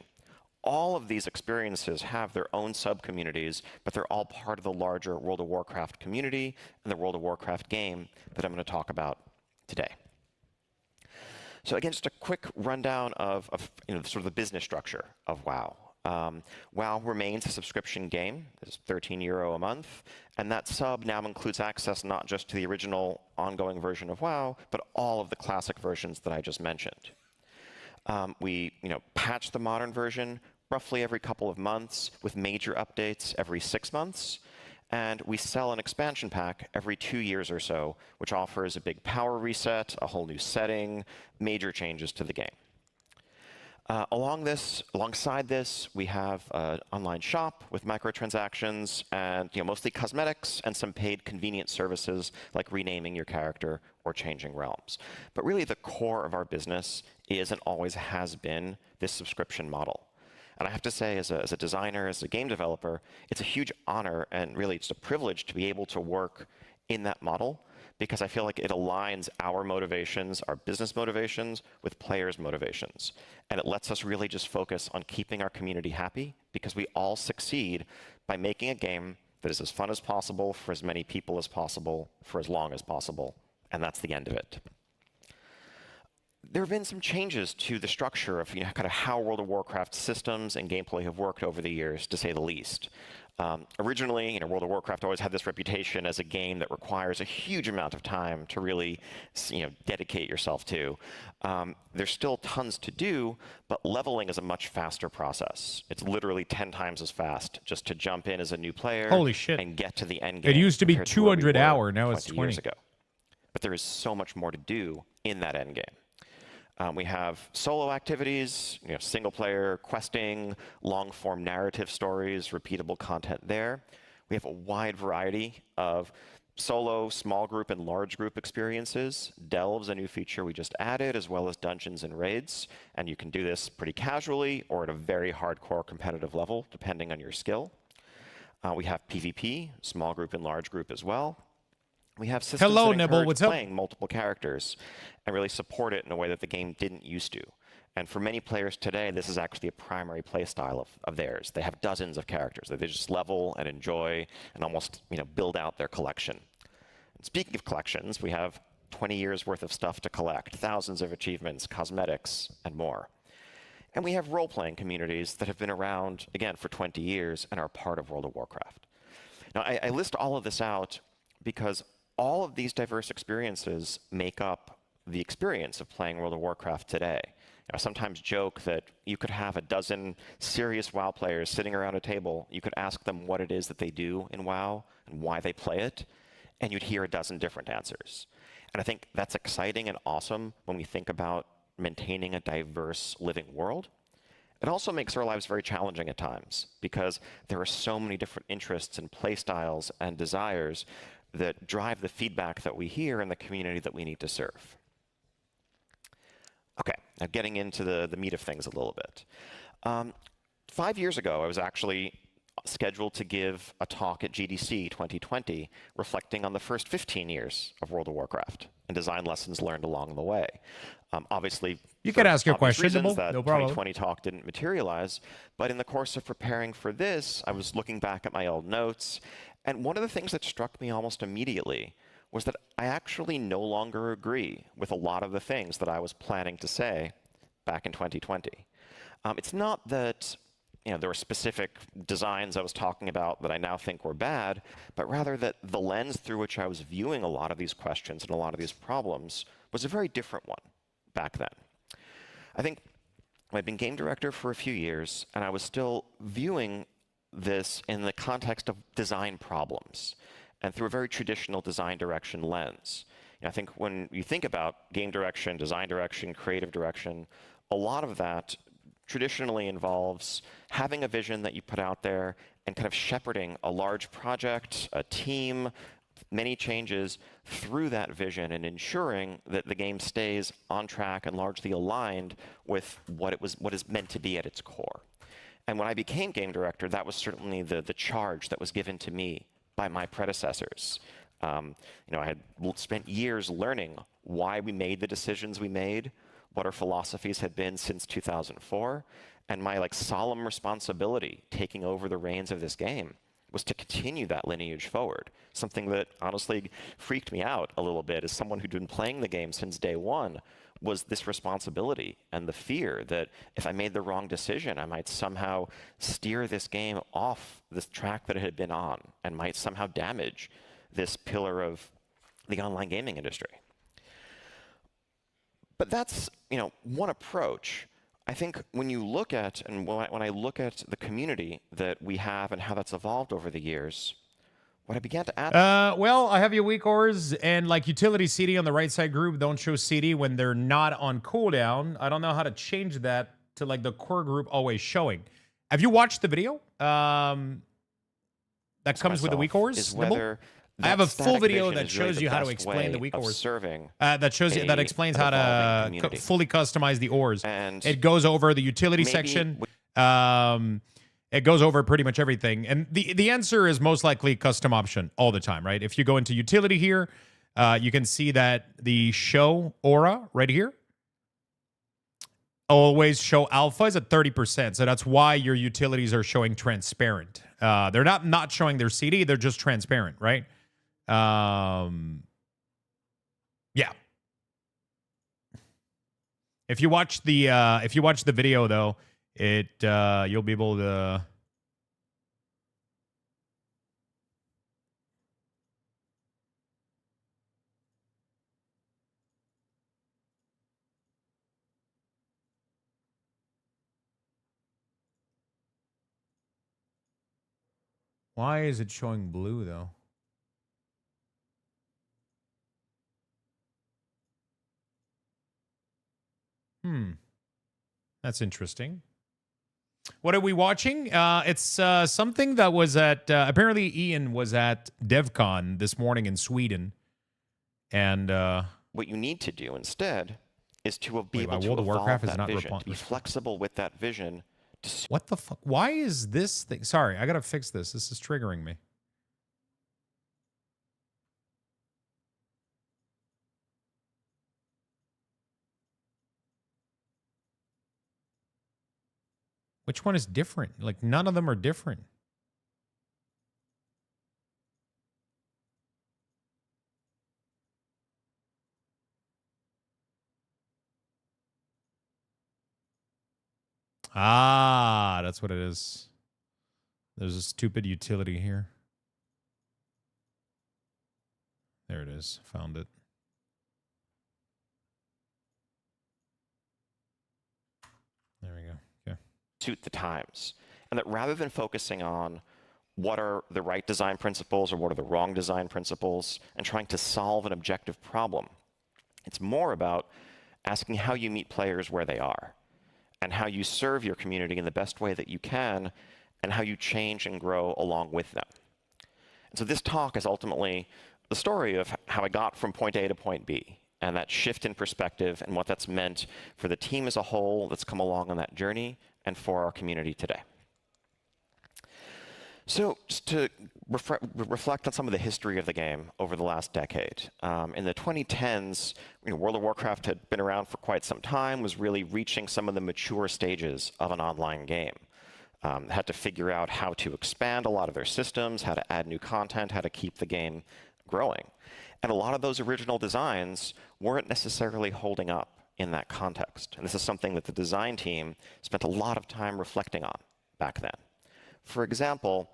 All of these experiences have their own sub-communities, but they're all part of the larger World of Warcraft community and the World of Warcraft game that I'm going to talk about today. So again, just a quick rundown of sort of the business structure of WoW. WoW remains a subscription game. It's €13 a month, and that sub now includes access not just to the original ongoing version of WoW, but all of the classic versions that I just mentioned. We patch the modern version roughly every couple of months, with major updates every 6 months. And we sell an expansion pack every 2 years or so, which offers a big power reset, a whole new setting, major changes to the game. Alongside this, we have an online shop with microtransactions and mostly cosmetics and some paid convenient services like renaming your character or changing realms. But really, the core of our business is and always has been this subscription model. And I have to say, as a designer, as a game developer, it's a huge honor and really it's a privilege to be able to work in that model, because I feel like it aligns our motivations, our business motivations, with players' motivations. And it lets us really just focus on keeping our community happy, because we all succeed by making a game that is as fun as possible for as many people as possible for as long as possible. And that's the end of it. There have been some changes to the structure of kind of how World of Warcraft systems and gameplay have worked over the years, to say the least. Originally, World of Warcraft always had this reputation as a game that requires a huge amount of time to really, dedicate yourself to. There's still tons to do, but leveling is a much faster process. It's literally 10 times as fast just to jump in as a new player. Holy shit. And get to the end game. It used to be compared to where we 200 were hour, now it's 20 20. years ago. But there is so much more to do in that end game. We have solo activities, single-player questing, long-form narrative stories, repeatable content there. We have a wide variety of solo, small group, and large group experiences. Delve's a new feature we just added, as well as dungeons and raids. And you can do this pretty casually or at a very hardcore competitive level, depending on your skill. We have PvP, small group and large group as well. We have systems that encourage playing multiple characters and really support it in a way that the game didn't used to. And for many players today, this is actually a primary play style of theirs. They have dozens of characters that they just level and enjoy and almost build out their collection. And speaking of collections, we have 20 years worth of stuff to collect, thousands of achievements, cosmetics, and more. And we have role-playing communities that have been around, again, for 20 years and are part of World of Warcraft. Now, I list all of this out because all of these diverse experiences make up the experience of playing World of Warcraft today. I sometimes joke that you could have a dozen serious WoW players sitting around a table. You could ask them what it is that they do in WoW and why they play it, and you'd hear a dozen different answers. And I think that's exciting and awesome when we think about maintaining a diverse living world. It also makes our lives very challenging at times, because there are so many different interests and play styles and desires that drive the feedback that we hear in the community that we need to serve. Okay, now getting into the meat of things a little bit. 5 years ago, I was actually scheduled to give a talk at GDC 2020 reflecting on the first 15 years of World of Warcraft and design lessons learned along the way. Obviously, you could ask your question. That no problem. 2020 talk didn't materialize, but in the course of preparing for this, I was looking back at my old notes, and one of the things that struck me almost immediately was that I actually no longer agree with a lot of the things that I was planning to say back in 2020. It's not that there were specific designs I was talking about that I now think were bad, but rather that the lens through which I was viewing a lot of these questions and a lot of these problems was a very different one back then. I think I'd been game director for a few years, and I was still viewing this in the context of design problems and through a very traditional design direction lens. I think when you think about game direction, design direction, creative direction, a lot of that traditionally involves having a vision that you put out there and kind of shepherding a large project, a team, many changes through that vision and ensuring that the game stays on track and largely aligned with what is meant to be at its core. And when I became game director, that was certainly the charge that was given to me by my predecessors. I had spent years learning why we made the decisions we made, what our philosophies had been since 2004, and my solemn responsibility taking over the reins of this game was to continue that lineage forward. Something that honestly freaked me out a little bit as someone who'd been playing the game since day one, was this responsibility and the fear that if I made the wrong decision, I might somehow steer this game off this track that it had been on and might somehow damage this pillar of the online gaming industry. But that's one approach. I think when you look at, and when I look at the community that we have and how that's evolved over the years, what I began to add... well, I have your WeakAuras, and utility CD on the right side group don't show CD when they're not on cooldown. I don't know how to change that to like the core group always showing. Have you watched the video? That comes with the WeakAuras. Is Nibble? whether I have a that full static video vision that is really shows the you how to best explain the way of WeakAuras. serving That explains how evolving to community. fully customize the ores. And it goes over the utility maybe section. It goes over pretty much everything. And the answer is most likely custom option all the time, right? If you go into utility here, you can see that the show aura right here always show alpha is at 30%. So that's why your utilities are showing transparent. They're not showing their CD, they're just transparent, right? Yeah. If you watch the video though, you'll be able to. Why is it showing blue though? That's interesting. What are we watching? It's something that was at apparently Ian was at DevCon this morning in Sweden, and what you need to do instead is to be able to World of Warcraft evolve is that not vision, to be flexible with that vision. What the fuck? Why is this thing? Sorry, I gotta fix this. This is triggering me. Which one is different? Like, none of them are different. Ah, that's what it is. There's a stupid utility here. There it is. Found it. There we go. Okay. Suit the times. And that rather than focusing on what are the right design principles or what are the wrong design principles and trying to solve an objective problem, it's more about asking how you meet players where they are and how you serve your community in the best way that you can and how you change and grow along with them. And so this talk is ultimately the story of how I got from point A to point B and that shift in perspective and what that's meant for the team as a whole that's come along on that journey and for our community today. So just to reflect on some of the history of the game over the last decade. In the 2010s, World of Warcraft had been around for quite some time, was really reaching some of the mature stages of an online game. Had to figure out how to expand a lot of their systems, how to add new content, how to keep the game growing. And a lot of those original designs weren't necessarily holding up in that context. And this is something that the design team spent a lot of time reflecting on back then. For example,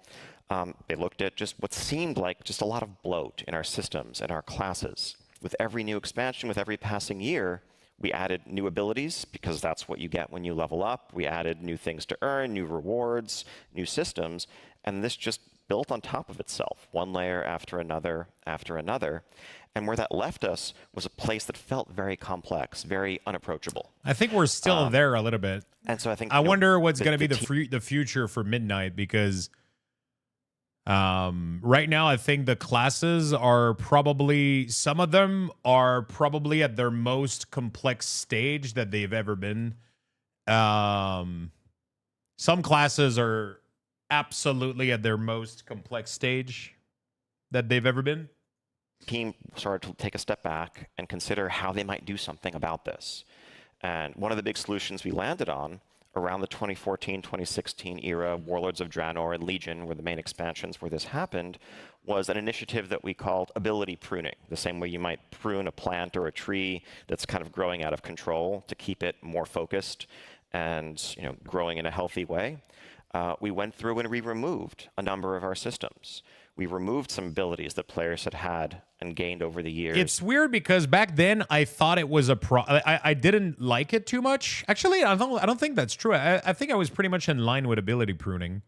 they looked at just what seemed like just a lot of bloat in our systems and our classes. With every new expansion, with every passing year, we added new abilities because that's what you get when you level up. We added new things to earn, new rewards, new systems, and this just built on top of itself, one layer after another after another. And where that left us was a place that felt very complex, very unapproachable. I think we're still there a little bit. And so I think I wonder what's going to be the future for Midnight, because right now I think the classes are probably, some of them are probably at their most complex stage that they've ever been. Some classes are absolutely at their most complex stage that they've ever been. Team started to take a step back and consider how they might do something about this. And one of the big solutions we landed on around the 2014-2016 era, Warlords of Draenor and Legion were the main expansions where this happened, was an initiative that we called ability pruning. The same way you might prune a plant or a tree that's kind of growing out of control to keep it more focused and growing in a healthy way. We went through and we removed a number of our systems. We removed some abilities that players had and gained over the years. It's weird because back then I thought it was I didn't like it too much. Actually, I don't think that's true. I think I was pretty much in line with ability pruning.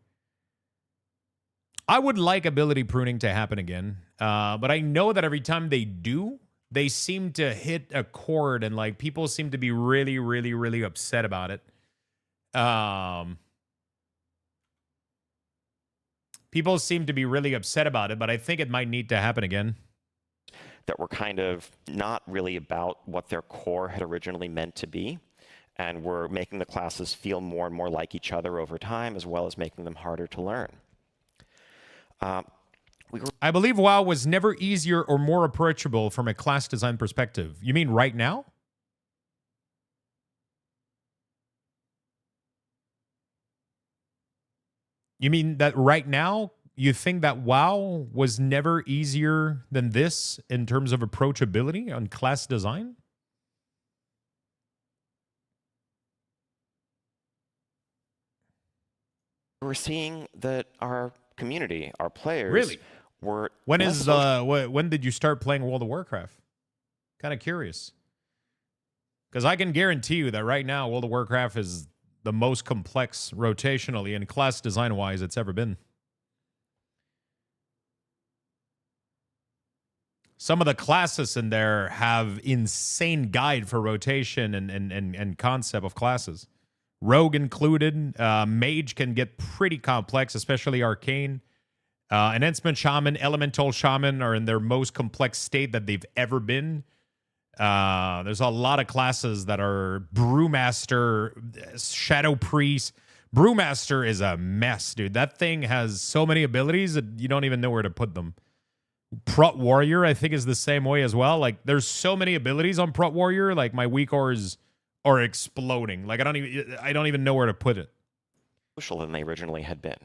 I would like ability pruning to happen again, but I know that every time they do, they seem to hit a chord and like people seem to be really, really, really upset about it. People seem to be really upset about it, but I think it might need to happen again. That were kind of not really about what their core had originally meant to be, and were making the classes feel more and more like each other over time, as well as making them harder to learn. I believe WoW was never easier or more approachable from a class design perspective. You mean right now? You mean that right now, you think that WoW was never easier than this in terms of approachability on class design? We're seeing that our community, our players, really were. When did you start playing World of Warcraft? Kind of curious, because I can guarantee you that right now World of Warcraft is the most complex rotationally and class design wise it's ever been. Some of the classes in there have insane guide for rotation and concept of classes. Rogue included. Mage can get pretty complex, especially Arcane. Enhancement Shaman, Elemental Shaman are in their most complex state that they've ever been. There's a lot of classes that are Brewmaster, Shadow Priest. Brewmaster is a mess, dude. That thing has so many abilities that you don't even know where to put them. Prot Warrior, I think, is the same way as well. Like, there's so many abilities on Prot Warrior. Like, my WeakAuras are exploding. Like, I don't even know where to put it. Social than they originally had been.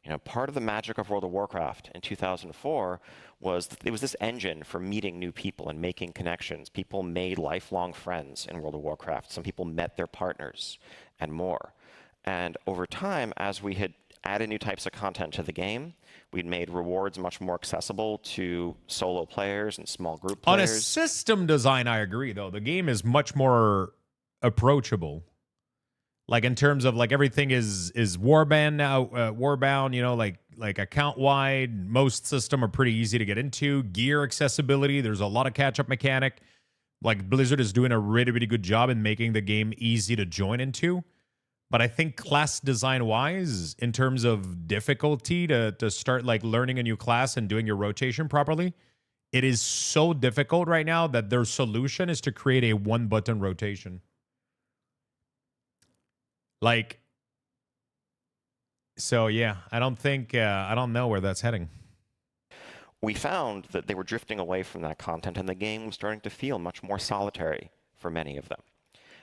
You know, part of the magic of World of Warcraft in 2004 was that it was this engine for meeting new people and making connections. People made lifelong friends in World of Warcraft. Some people met their partners and more. And over time, as we had added new types of content to the game, we'd made rewards much more accessible to solo players and small group players. On a system design, I agree, though. The game is much more approachable. Like, in terms of, like, everything is warband now, warbound, you know, like account wide. Most system are pretty easy to get into. Gear accessibility, there's a lot of catch-up mechanic. Like, Blizzard is doing a really, really good job in making the game easy to join into. But I think class design-wise, in terms of difficulty to start, like, learning a new class and doing your rotation properly, it is so difficult right now that their solution is to create a one-button rotation. Like, so yeah, I don't know where that's heading. We found that they were drifting away from that content, and the game was starting to feel much more solitary for many of them.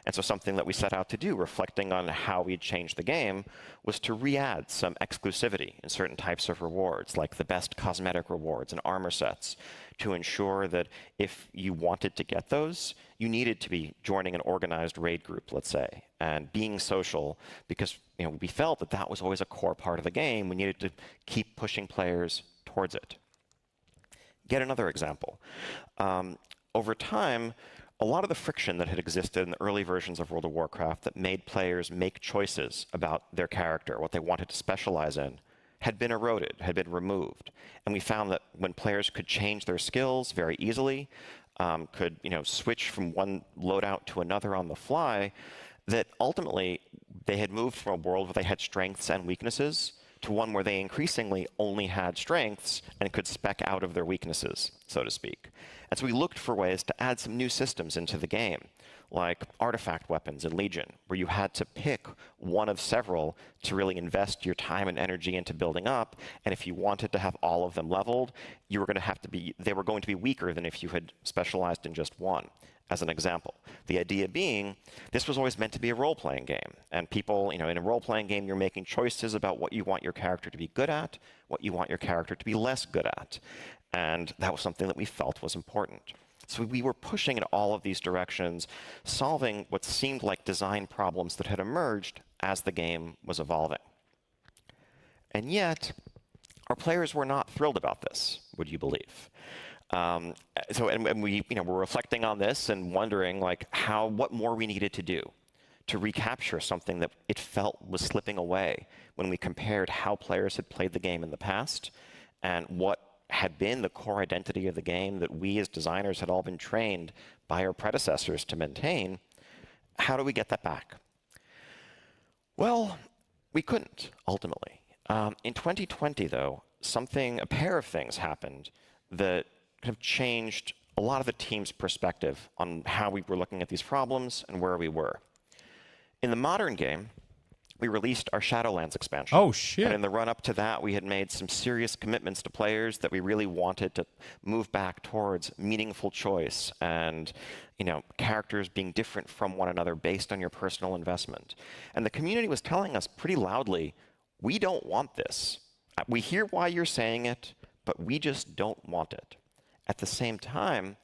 And so something that we set out to do, reflecting on how we'd changed the game, was to re-add some exclusivity in certain types of rewards, like the best cosmetic rewards and armor sets, to ensure that if you wanted to get those, you needed to be joining an organized raid group, let's say, and being social, because, you know, we felt that that was always a core part of the game. We needed to keep pushing players towards it. Yet another example. Over time, a lot of the friction that had existed in the early versions of World of Warcraft that made players make choices about their character, what they wanted to specialize in, had been eroded, had been removed. And we found that when players could change their skills very easily, could, you know, switch from one loadout to another on the fly, that ultimately they had moved from a world where they had strengths and weaknesses to one where they increasingly only had strengths and could spec out of their weaknesses, so to speak. And so we looked for ways to add some new systems into the game, like artifact weapons in Legion, where you had to pick one of several to really invest your time and energy into building up. And if you wanted to have all of them leveled, they were going to be weaker than if you had specialized in just one, as an example. The idea being, this was always meant to be a role-playing game. And people, you know, in a role-playing game, you're making choices about what you want your character to be good at, what you want your character to be less good at. And that was something that we felt was important. So we were pushing in all of these directions, solving what seemed like design problems that had emerged as the game was evolving. And yet, our players were not thrilled about this, would you believe? And we, you know, were reflecting on this and wondering, like, what more we needed to do to recapture something that it felt was slipping away when we compared how players had played the game in the past and what had been the core identity of the game that we as designers had all been trained by our predecessors to maintain. How do we get that back? Well, we couldn't, ultimately. In 2020, though, a pair of things happened that kind of changed a lot of the team's perspective on how we were looking at these problems and where we were. In the modern game, we released our Shadowlands expansion. Oh, shit. And in the run-up to that, we had made some serious commitments to players that we really wanted to move back towards meaningful choice and, characters being different from one another based on your personal investment. And the community was telling us pretty loudly, we don't want this. We hear why you're saying it, but we just don't want it. At the same time,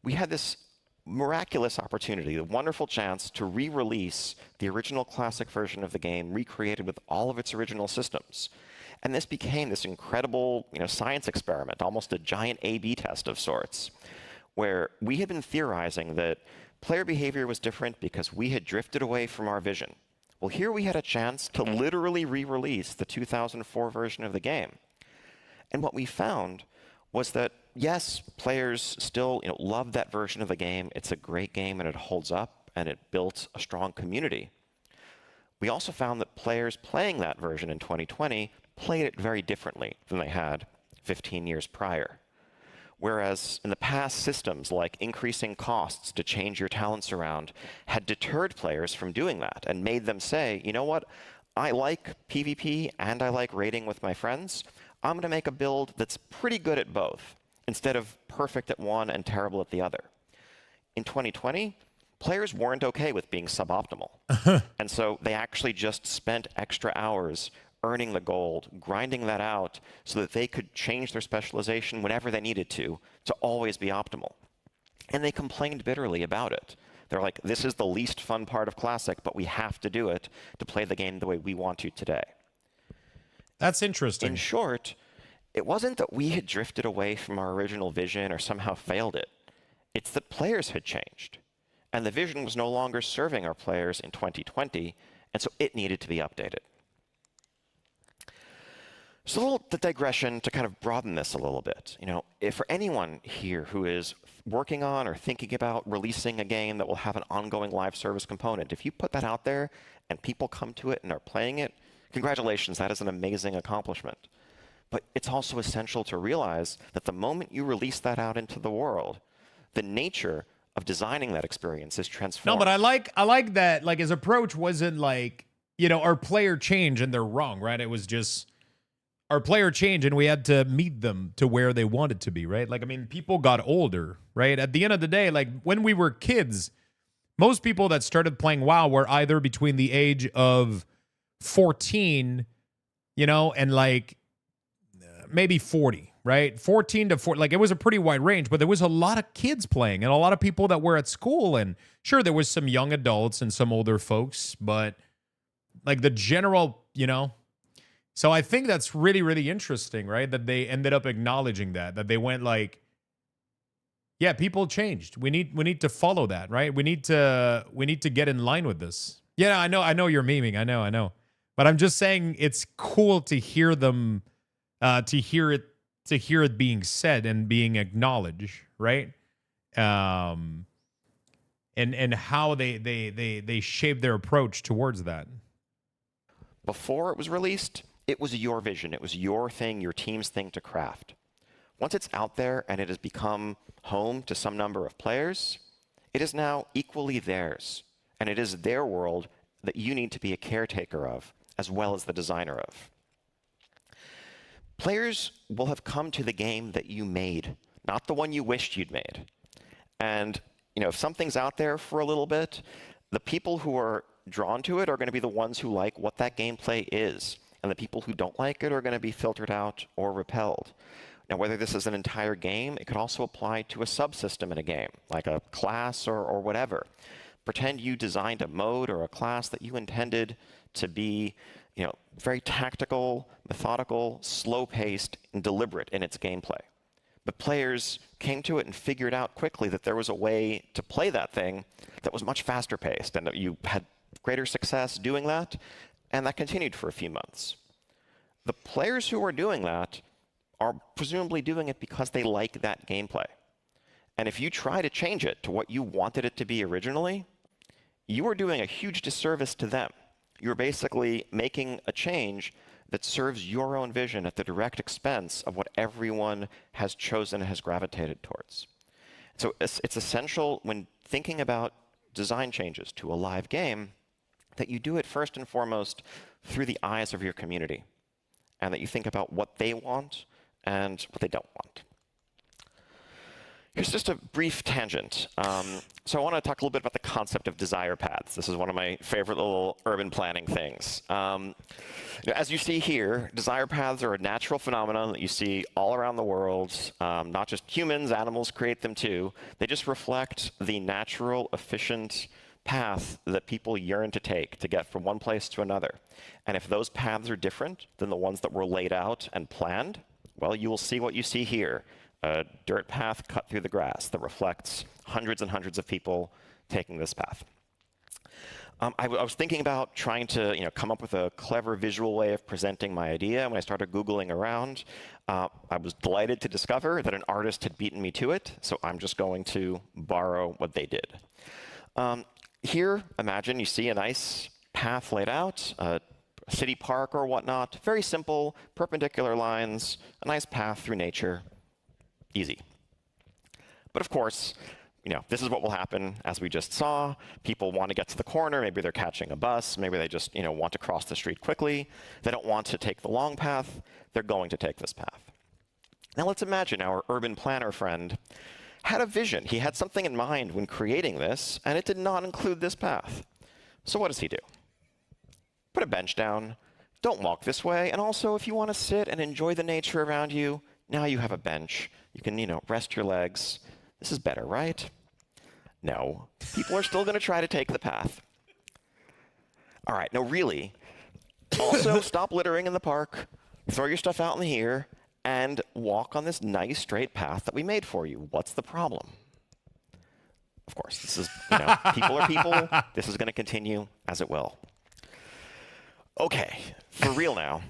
we had this miraculous opportunity, the wonderful chance to re-release the original classic version of the game, recreated with all of its original systems. And this became this incredible, science experiment, almost a giant A/B test of sorts, where we had been theorizing that player behavior was different because we had drifted away from our vision. Well, here we had a chance to literally re-release the 2004 version of the game. And what we found was that, yes, players still love that version of the game. It's a great game, and it holds up, and it built a strong community. We also found that players playing that version in 2020 played it very differently than they had 15 years prior. Whereas in the past, systems like increasing costs to change your talents around had deterred players from doing that and made them say, you know what, I like PvP and I like raiding with my friends. I'm going to make a build that's pretty good at both, instead of perfect at one and terrible at the other. In 2020, players weren't okay with being suboptimal. And so they actually just spent extra hours earning the gold, grinding that out so that they could change their specialization whenever they needed to always be optimal. And they complained bitterly about it. They're like, this is the least fun part of Classic, but we have to do it to play the game the way we want to today. That's interesting. In short, it wasn't that we had drifted away from our original vision or somehow failed it. It's that players had changed. And the vision was no longer serving our players in 2020, and so it needed to be updated. So a little the digression to kind of broaden this a little bit. If for anyone here who is working on or thinking about releasing a game that will have an ongoing live service component, if you put that out there and people come to it and are playing it, congratulations, that is an amazing accomplishment. But it's also essential to realize that the moment you release that out into the world, the nature of designing that experience is transformed. No, but I like that, like, his approach wasn't like, our player change and they're wrong, right? It was just our player change and we had to meet them to where they wanted to be, right? Like, I mean, people got older, right? At the end of the day, like, when we were kids, most people that started playing WoW were either between the age of 14, and like maybe 40, right? 14 to 40, like, it was a pretty wide range, but there was a lot of kids playing and a lot of people that were at school. And sure, there was some young adults and some older folks, but like the general, So I think that's really, really interesting, right? That they ended up acknowledging that they went like, yeah, people changed. We need to follow that, right? We need to get in line with this. Yeah, I know you're memeing. I know. But I'm just saying it's cool to hear them, to hear it being said and being acknowledged, right? And how they shaped their approach towards that. Before it was released, it was your vision. It was your thing, your team's thing to craft. Once it's out there and it has become home to some number of players, it is now equally theirs. And it is their world that you need to be a caretaker of, as well as the designer of. Players will have come to the game that you made, not the one you wished you'd made. And if something's out there for a little bit, the people who are drawn to it are going to be the ones who like what that gameplay is. And the people who don't like it are going to be filtered out or repelled. Now, whether this is an entire game, it could also apply to a subsystem in a game, like a class or whatever. Pretend you designed a mode or a class that you intended to be, very tactical, methodical, slow-paced, and deliberate in its gameplay. But players came to it and figured out quickly that there was a way to play that thing that was much faster paced, and that you had greater success doing that, and that continued for a few months. The players who are doing that are presumably doing it because they like that gameplay. And if you try to change it to what you wanted it to be originally, you are doing a huge disservice to them. You're basically making a change that serves your own vision at the direct expense of what everyone has chosen and has gravitated towards. So it's essential when thinking about design changes to a live game that you do it first and foremost through the eyes of your community, and that you think about what they want and what they don't want. Here's just a brief tangent. So I want to talk a little bit about the concept of desire paths. This is one of my favorite little urban planning things. As you see here, desire paths are a natural phenomenon that you see all around the world. Not just humans, animals create them too. They just reflect the natural, efficient path that people yearn to take to get from one place to another. And if those paths are different than the ones that were laid out and planned, well, you will see what you see here. A dirt path cut through the grass that reflects hundreds and hundreds of people taking this path. I was thinking about trying to come up with a clever visual way of presenting my idea. When I started Googling around, I was delighted to discover that an artist had beaten me to it, so I'm just going to borrow what they did. Here, imagine you see a nice path laid out, a city park or whatnot. Very simple, perpendicular lines, a nice path through nature. Easy. But of course, this is what will happen, as we just saw. People want to get to the corner. Maybe they're catching a bus. Maybe they just want to cross the street quickly. They don't want to take the long path. They're going to take this path. Now let's imagine our urban planner friend had a vision. He had something in mind when creating this, and it did not include this path. So what does he do? Put a bench down. Don't walk this way. And also, if you want to sit and enjoy the nature around you, now you have a bench. You can, rest your legs. This is better, right? No. People are still going to try to take the path. All right. No, really. Also, stop littering in the park. Throw your stuff out in here. And walk on this nice straight path that we made for you. What's the problem? Of course, this is, people are people. This is going to continue as it will. Okay, for real now.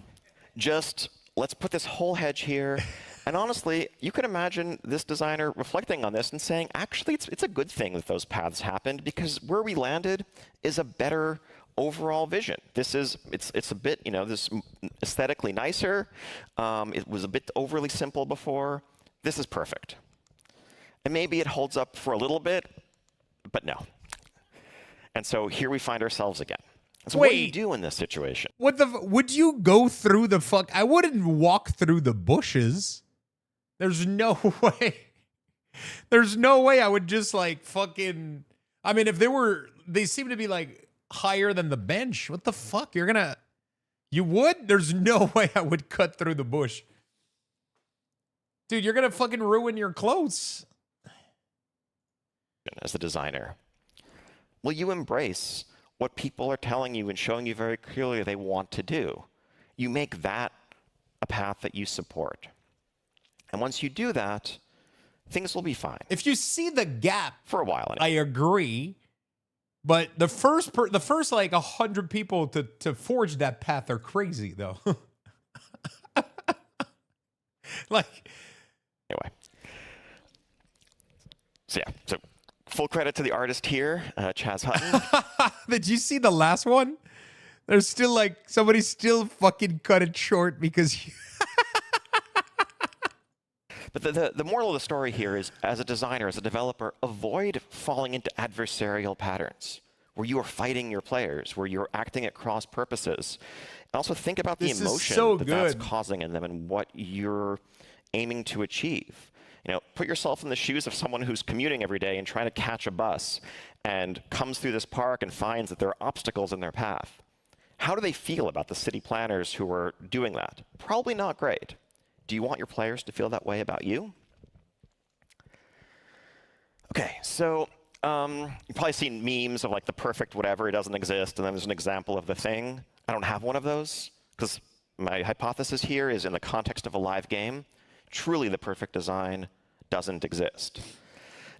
Just let's put this whole hedge here. And honestly, you could imagine this designer reflecting on this and saying, actually, it's a good thing that those paths happened, because where we landed is a better overall vision. It's a bit, this aesthetically nicer. It was a bit overly simple before. This is perfect. And maybe it holds up for a little bit, but no. And so here we find ourselves again. So what do you do in this situation? Would you go through the fuck? I wouldn't walk through the bushes. There's no way. There's no way I would just fucking. I mean, if they seem to be higher than the bench. What the fuck? You would? There's no way I would cut through the bush. Dude, you're gonna fucking ruin your clothes. As a designer, will you embrace what people are telling you and showing you very clearly they want to do? You make that a path that you support. And once you do that, things will be fine. If you see the gap. For a while. I agree. But the first 100 people to forge that path are crazy, though. Anyway. So full credit to the artist here, Chaz Hutton. Did you see the last one? There's still somebody still fucking cut it short because. But the moral of the story here is, as a designer, as a developer, avoid falling into adversarial patterns where you are fighting your players, where you're acting at cross purposes. And also think about the emotion that's causing in them and what you're aiming to achieve. Put yourself in the shoes of someone who's commuting every day and trying to catch a bus and comes through this park and finds that there are obstacles in their path. How do they feel about the city planners who are doing that? Probably not great. Do you want your players to feel that way about you? Okay, so you've probably seen memes of the perfect whatever, it doesn't exist, and then there's an example of the thing. I don't have one of those, because my hypothesis here is in the context of a live game, truly the perfect design doesn't exist.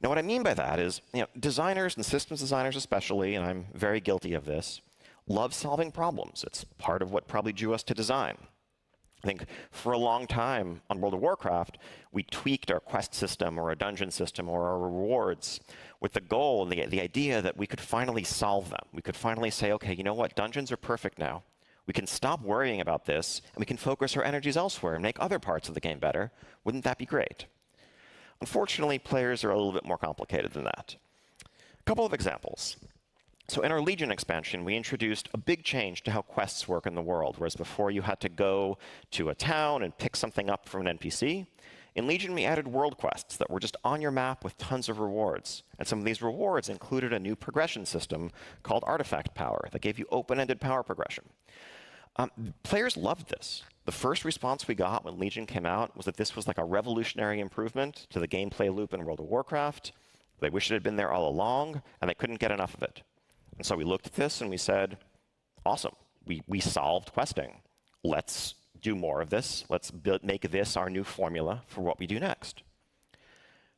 Now, what I mean by that is, designers and systems designers especially, and I'm very guilty of this, love solving problems. It's part of what probably drew us to design. I think for a long time on World of Warcraft, we tweaked our quest system or our dungeon system or our rewards with the goal and the idea that we could finally solve them. We could finally say, okay, you know what? Dungeons are perfect now. We can stop worrying about this, and we can focus our energies elsewhere and make other parts of the game better. Wouldn't that be great? Unfortunately, players are a little bit more complicated than that. A couple of examples. So in our Legion expansion, we introduced a big change to how quests work in the world, whereas before you had to go to a town and pick something up from an NPC. In Legion, we added world quests that were just on your map with tons of rewards. And some of these rewards included a new progression system called Artifact Power that gave you open-ended power progression. Players loved this. The first response we got when Legion came out was that this was like a revolutionary improvement to the gameplay loop in World of Warcraft. They wished it had been there all along, and they couldn't get enough of it. And so we looked at this and we said, awesome, we solved questing. Let's do more of this. Let's make this our new formula for what we do next.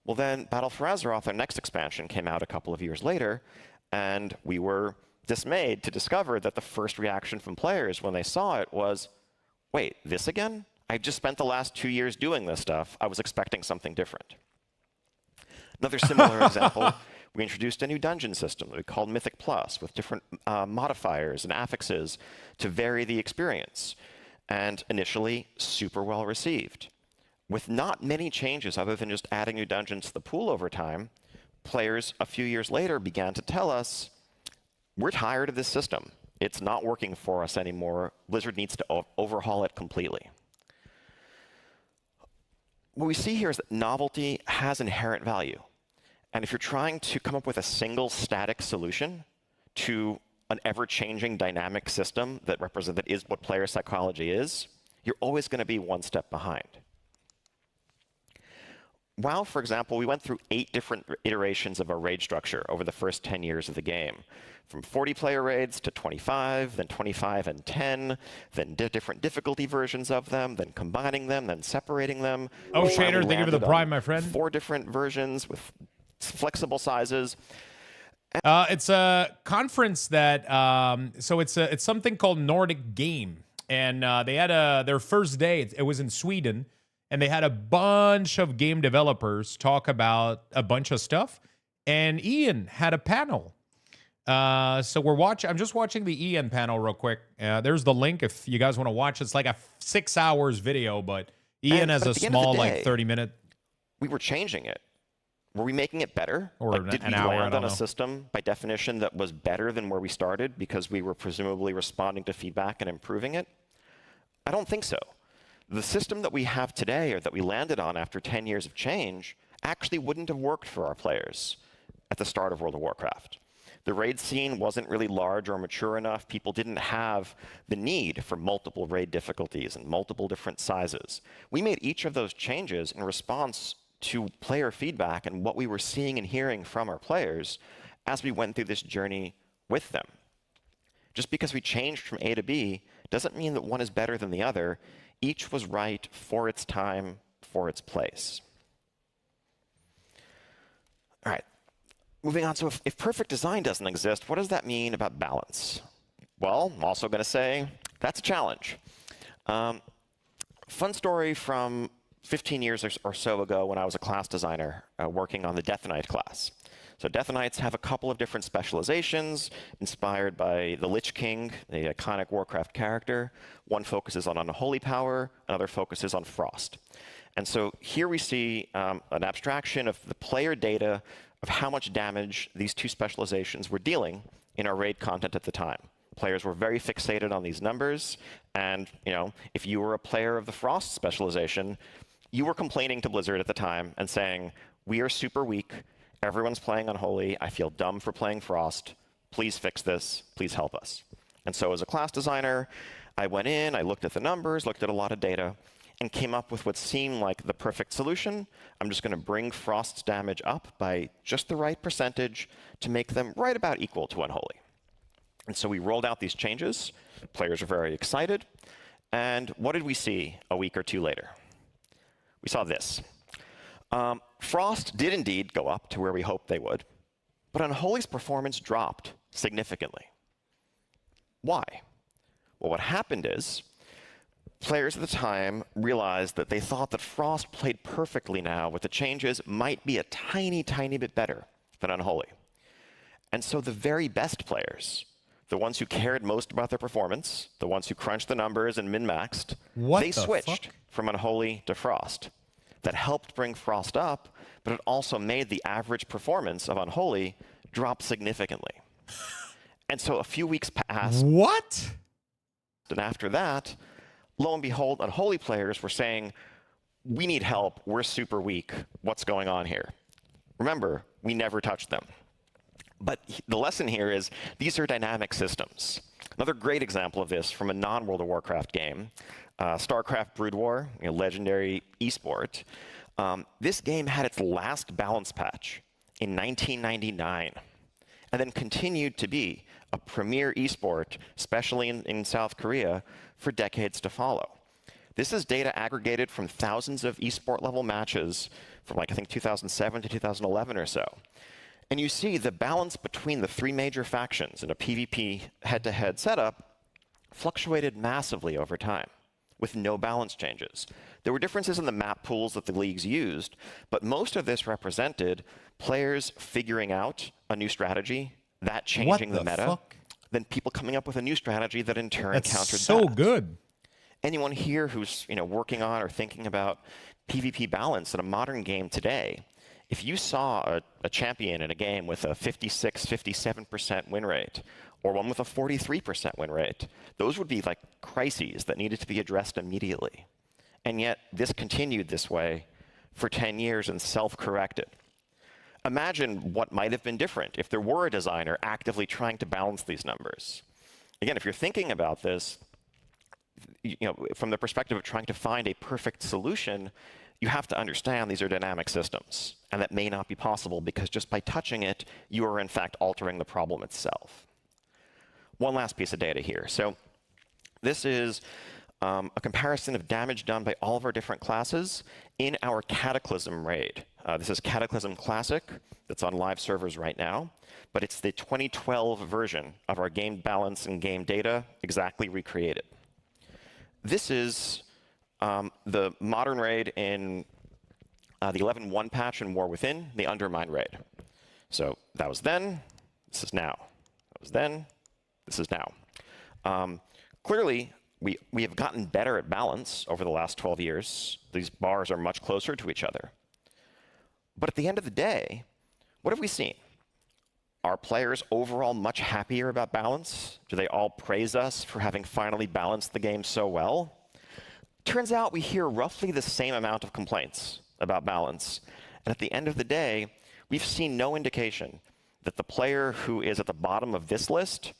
Well, then Battle for Azeroth, our next expansion, came out a couple of years later, and we were dismayed to discover that the first reaction from players when they saw it was, wait, this again? I've just spent the last 2 years doing this stuff. I was expecting something different. Another similar example, we introduced a new dungeon system that we called Mythic Plus with different modifiers and affixes to vary the experience. And initially, super well received. With not many changes other than just adding new dungeons to the pool over time, players a few years later began to tell us, we're tired of this system. It's not working for us anymore. Blizzard needs to overhaul it completely. What we see here is that novelty has inherent value. And if you're trying to come up with a single static solution to an ever-changing dynamic system that is what player psychology is, you're always going to be one step behind. WoW, for example, we went through 8 different iterations of our raid structure over the first 10 years of the game. From 40-player raids to 25, then 25 and 10, then different difficulty versions of them, then combining them, then separating them. Oh, Shader, thank you for the prime, my friend. 4 different versions with flexible sizes. It's a conference that, so it's something called Nordic Game. And they had their first day, it was in Sweden. And they had a bunch of game developers talk about a bunch of stuff. And Ian had a panel. So I'm just watching the Ian panel real quick. There's the link if you guys want to watch. It's like a 6 hours video, but Ian has a small, like 30-minute. We were changing it. Were we making it better? Or like, did we land on a system, by definition, that was better than where we started because we were presumably responding to feedback and improving it? I don't think so. The system that we have today, or that we landed on after 10 years of change, actually wouldn't have worked for our players at the start of World of Warcraft. The raid scene wasn't really large or mature enough. People didn't have the need for multiple raid difficulties and multiple different sizes. We made each of those changes in response to player feedback and what we were seeing and hearing from our players as we went through this journey with them. Just because we changed from A to B doesn't mean that one is better than the other. Each was right for its time, for its place. All right, moving on. So if perfect design doesn't exist, what does that mean about balance? Well, I'm also going to say that's a challenge. Fun story from 15 years or so ago when I was a class designer working on the Death Knight class. So Death Knights have a couple of different specializations inspired by the Lich King, the iconic Warcraft character. One focuses on unholy power, another focuses on frost. And so here we see an abstraction of the player data of how much damage these two specializations were dealing in our raid content at the time. Players were very fixated on these numbers, and if you were a player of the frost specialization, you were complaining to Blizzard at the time and saying, we are super weak, everyone's playing Unholy, I feel dumb for playing Frost, please fix this, please help us. And so as a class designer, I went in, I looked at the numbers, looked at a lot of data, and came up with what seemed like the perfect solution. I'm just going to bring Frost's damage up by just the right percentage to make them right about equal to Unholy. And so we rolled out these changes, players were very excited, and what did we see a week or two later? We saw this. Frost did indeed go up to where we hoped they would, but Unholy's performance dropped significantly. Why? Well, what happened is players at the time realized that they thought that Frost played perfectly now with the changes might be a tiny, tiny bit better than Unholy. And so the very best players, the ones who cared most about their performance, the ones who crunched the numbers and min-maxed, they switched from Unholy to Frost. That helped bring Frost up, but it also made the average performance of Unholy drop significantly. And so a few weeks passed. What? And after that, lo and behold, Unholy players were saying, we need help, we're super weak, what's going on here? Remember, we never touched them. But the lesson here is these are dynamic systems. Another great example of this from a non-World of Warcraft game, StarCraft Brood War, a legendary esport. This game had its last balance patch in 1999, and then continued to be a premier esport, especially in South Korea, for decades to follow. This is data aggregated from thousands of esport level matches from, like, I think 2007 to 2011 or so. And you see the balance between the three major factions in a PvP head-to-head setup fluctuated massively over time, with no balance changes. There were differences in the map pools that the leagues used, but most of this represented players figuring out a new strategy, that changing the meta, then people coming up with a new strategy that in turn countered that. So good. Anyone here who's working on or thinking about PvP balance in a modern game today, if you saw a champion in a game with a 56, 57% win rate, or one with a 43% win rate, those would be like crises that needed to be addressed immediately. And yet, this continued this way for 10 years and self-corrected. Imagine what might have been different if there were a designer actively trying to balance these numbers. Again, if you're thinking about this, from the perspective of trying to find a perfect solution, you have to understand these are dynamic systems, and that may not be possible because just by touching it, you are in fact altering the problem itself. One last piece of data here. So this is a comparison of damage done by all of our different classes in our Cataclysm raid. This is Cataclysm Classic that's on live servers right now, but it's the 2012 version of our game balance and game data exactly recreated. This is the modern raid in the 11.1 patch in War Within, the Undermine raid. So that was then, this is now. That was then, this is now. Clearly, we have gotten better at balance over the last 12 years. These bars are much closer to each other. But at the end of the day, what have we seen? Are players overall much happier about balance? Do they all praise us for having finally balanced the game so well? Turns out we hear roughly the same amount of complaints about balance. And at the end of the day, we've seen no indication that the player who is at the bottom of this list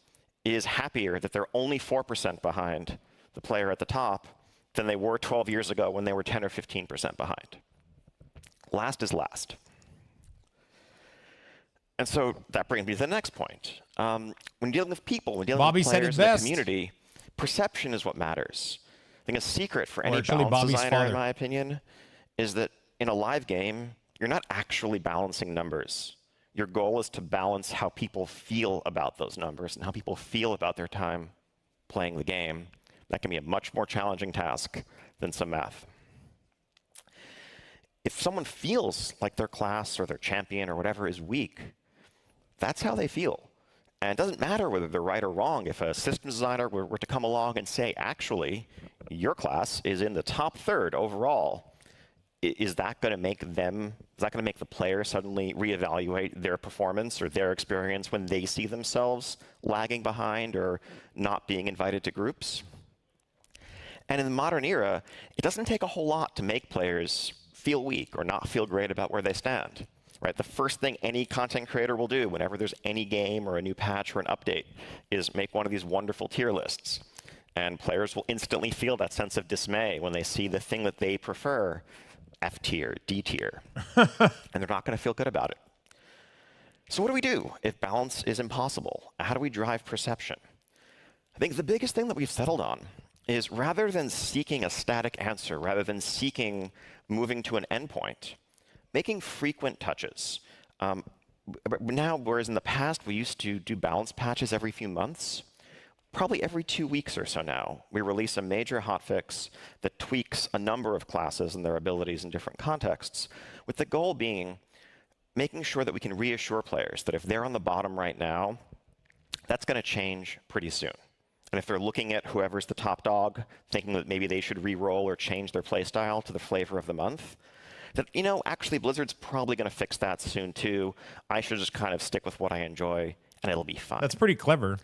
is happier that they're only 4% behind the player at the top than they were 12 years ago when they were 10 or 15% behind. Last is last. And so that brings me to the next point. When dealing with people, when dealing with players in the community, perception is what matters. I think a secret for any balance designer, in my opinion, is that in a live game, you're not actually balancing numbers. Your goal is to balance how people feel about those numbers and how people feel about their time playing the game. That can be a much more challenging task than some math. If someone feels like their class or their champion or whatever is weak, that's how they feel. And it doesn't matter whether they're right or wrong. If a systems designer were to come along and say, actually, your class is in the top third overall, is that going to make the player suddenly reevaluate their performance or their experience when they see themselves lagging behind or not being invited to groups? And in the modern era, it doesn't take a whole lot to make players feel weak or not feel great about where they stand. Right? The first thing any content creator will do whenever there's any game or a new patch or an update is make one of these wonderful tier lists. And players will instantly feel that sense of dismay when they see the thing that they prefer, F tier, D tier. And they're not going to feel good about it. So what do we do if balance is impossible? How do we drive perception? I think the biggest thing that we've settled on is rather than seeking a static answer, rather than seeking moving to an endpoint, making frequent touches. Now, whereas in the past we used to do balance patches every few months, probably every 2 weeks or so now, we release a major hotfix that tweaks a number of classes and their abilities in different contexts, with the goal being making sure that we can reassure players that if they're on the bottom right now, that's going to change pretty soon. And if they're looking at whoever's the top dog, thinking that maybe they should re-roll or change their playstyle to the flavor of the month, that, you know, actually Blizzard's probably going to fix that soon too. I should just kind of stick with what I enjoy, and it'll be fine. That's pretty clever.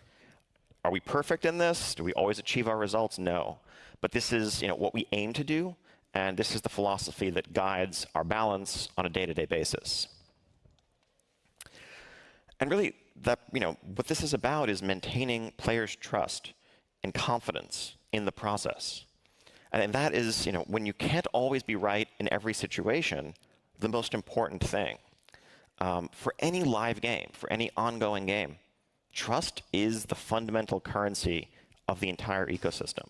Are we perfect in this? Do we always achieve our results? No. But this is, you know, what we aim to do, and this is the philosophy that guides our balance on a day-to-day basis. And really, that, you know, what this is about is maintaining players' trust and confidence in the process. And that is, you know, when you can't always be right in every situation, the most important thing. For any live game, for any ongoing game, trust is the fundamental currency of the entire ecosystem.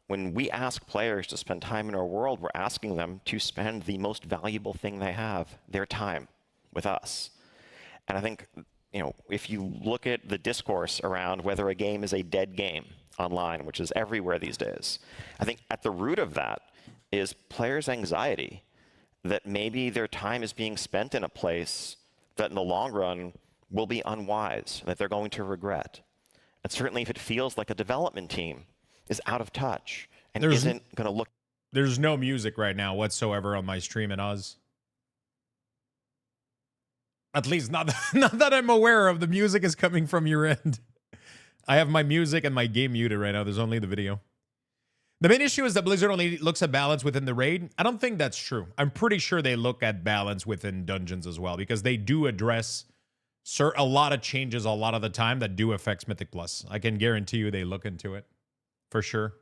When we ask players to spend time in our world, we're asking them to spend the most valuable thing they have, their time, with us. And I think, you know, if you look at the discourse around whether a game is a dead game online, which is everywhere these days, I think at the root of that is players' anxiety that maybe their time is being spent in a place that in the long run will be unwise, that they're going to regret. And certainly if it feels like a development team is out of touch and isn't going to look... There's no music right now whatsoever on my stream in Oz. At least not that I'm aware of. The music is coming from your end. I have my music and my game muted right now. There's only the video. The main issue is that Blizzard only looks at balance within the raid. I don't think that's true. I'm pretty sure they look at balance within dungeons as well, because they do address a lot of changes a lot of the time that do affect Mythic Plus. I can guarantee you they look into it. For sure.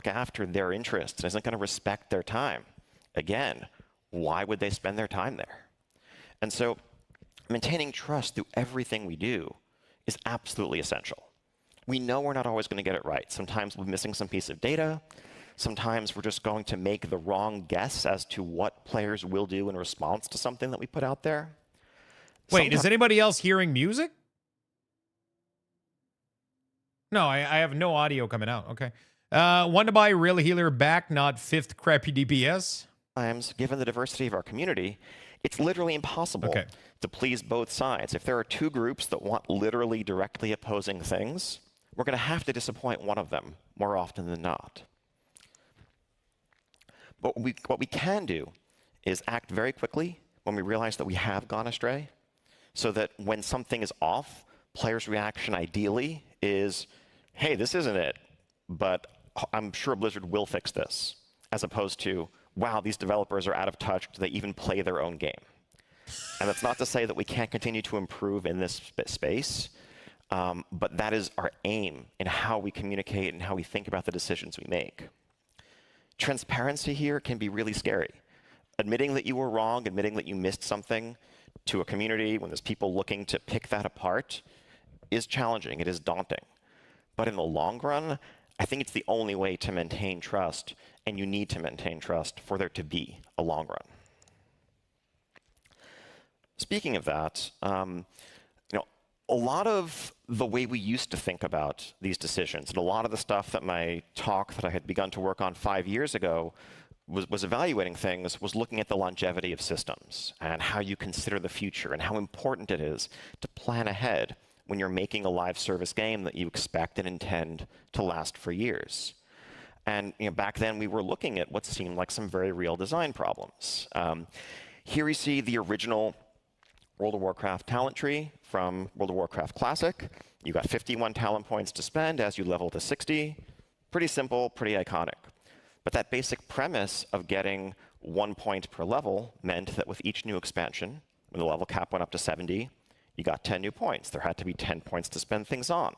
After their interests and isn't going to respect their time. Again, why would they spend their time there? And so maintaining trust through everything we do is absolutely essential. We know we're not always going to get it right. Sometimes we're missing some piece of data. Sometimes we're just going to make the wrong guess as to what players will do in response to something that we put out there. Wait, is anybody else hearing music? No, I have no audio coming out. Okay. Want to buy Real Healer back, not 5th crappy DPS? Sometimes, given the diversity of our community, it's literally impossible to please both sides. If there are two groups that want literally directly opposing things, we're going to have to disappoint one of them more often than not. But what we can do is act very quickly when we realize that we have gone astray, so that when something is off, players' reaction ideally is, hey, this isn't it, but I'm sure Blizzard will fix this, as opposed to, wow, these developers are out of touch. Do they even play their own game? And that's not to say that we can't continue to improve in this space, but that is our aim in how we communicate and how we think about the decisions we make. Transparency here can be really scary. Admitting that you were wrong, admitting that you missed something to a community when there's people looking to pick that apart is challenging. It is daunting. But in the long run, I think it's the only way to maintain trust, and you need to maintain trust for there to be a long run. Speaking of that, you know, a lot of the way we used to think about these decisions, and a lot of the stuff that my talk that I had begun to work on 5 years ago was evaluating things, was looking at the longevity of systems and how you consider the future and how important it is to plan ahead when you're making a live service game that you expect and intend to last for years. And you know, back then we were looking at what seemed like some very real design problems. Here you see the original World of Warcraft talent tree from World of Warcraft Classic. You got 51 talent points to spend as you level to 60. Pretty simple, pretty iconic. But that basic premise of getting 1 point per level meant that with each new expansion, when the level cap went up to 70, you got 10 new points. There had to be 10 points to spend things on.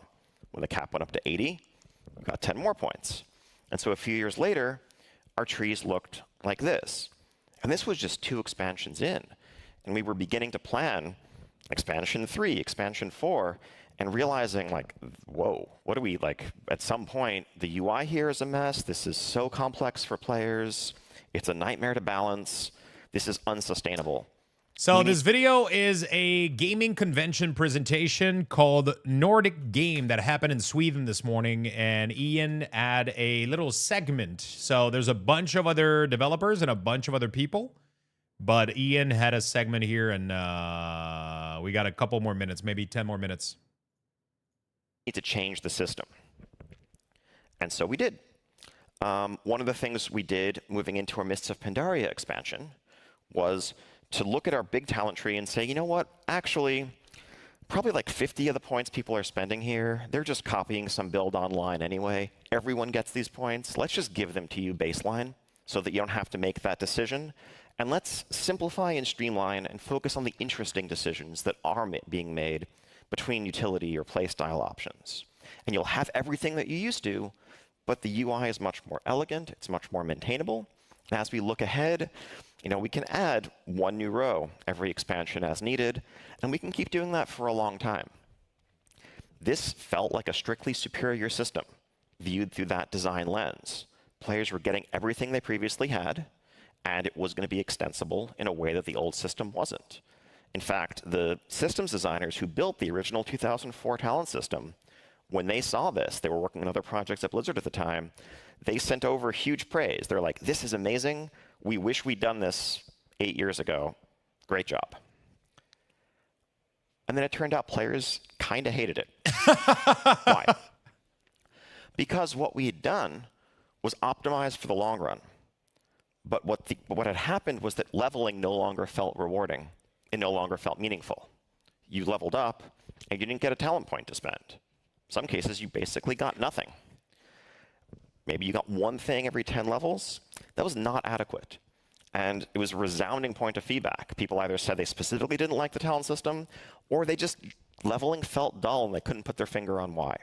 When the cap went up to 80, you got 10 more points. And so a few years later, our trees looked like this. And this was just 2 expansions in. And we were beginning to plan expansion 3, expansion 4, and realizing, like, whoa, what do we, like, at some point, the UI here is a mess. This is so complex for players. It's a nightmare to balance. This is unsustainable. So this video is a gaming convention presentation called Nordic Game that happened in Sweden this morning, and Ian had a little segment. So there's a bunch of other developers and a bunch of other people, but Ian had a segment here, and we got a couple more minutes, maybe 10 more minutes. Need to change the system. And so we did. One of the things we did moving into our Mists of Pandaria expansion was to look at our big talent tree and say, you know what, actually, probably like 50 of the points people are spending here, they're just copying some build online anyway. Everyone gets these points. Let's just give them to you baseline so that you don't have to make that decision. And let's simplify and streamline and focus on the interesting decisions that are being made between utility or playstyle options. And you'll have everything that you used to, but the UI is much more elegant, it's much more maintainable. And as we look ahead, you know, we can add one new row every expansion as needed, and we can keep doing that for a long time. This felt like a strictly superior system, viewed through that design lens. Players were getting everything they previously had, and it was going to be extensible in a way that the old system wasn't. In fact, the systems designers who built the original 2004 talent system, when they saw this, they were working on other projects at Blizzard at the time, they sent over huge praise. They're like, this is amazing. We wish we'd done this 8 years ago. Great job. And then it turned out players kind of hated it. Why? Because what we had done was optimize for the long run. But what had happened was that leveling no longer felt rewarding. It no longer felt meaningful. You leveled up, and you didn't get a talent point to spend. In some cases, you basically got nothing. Maybe you got one thing every 10 levels. That was not adequate. And it was a resounding point of feedback. People either said they specifically didn't like the talent system, or they just, leveling felt dull and they couldn't put their finger on why.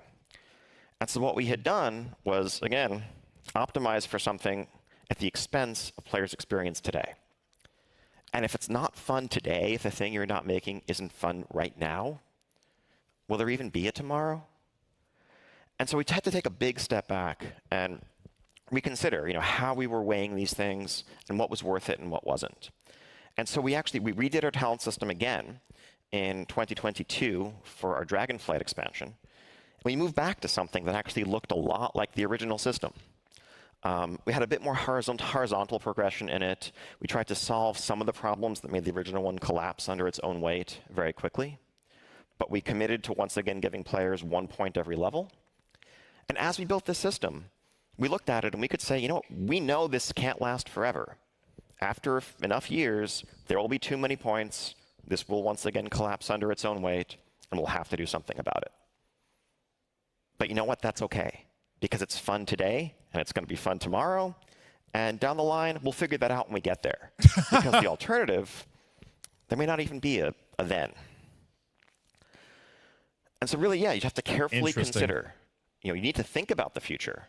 And so what we had done was, again, optimize for something at the expense of players' experience today. And if it's not fun today, if the thing you're not making isn't fun right now, will there even be a tomorrow? And so we had to take a big step back and reconsider, you know, how we were weighing these things and what was worth it and what wasn't. And so we redid our talent system again in 2022 for our Dragonflight expansion. We moved back to something that actually looked a lot like the original system. We had a bit more horizontal progression in it. We tried to solve some of the problems that made the original one collapse under its own weight very quickly. But we committed to once again giving players 1 point every level. And as we built this system, we looked at it and we could say, you know what, we know this can't last forever. After enough years, there will be too many points. This will once again collapse under its own weight, and we'll have to do something about it. But you know what? That's okay, because it's fun today, and it's going to be fun tomorrow. And down the line, we'll figure that out when we get there. Because the alternative, there may not even be a then. And so really, yeah, you have to carefully consider. You know, you need to think about the future,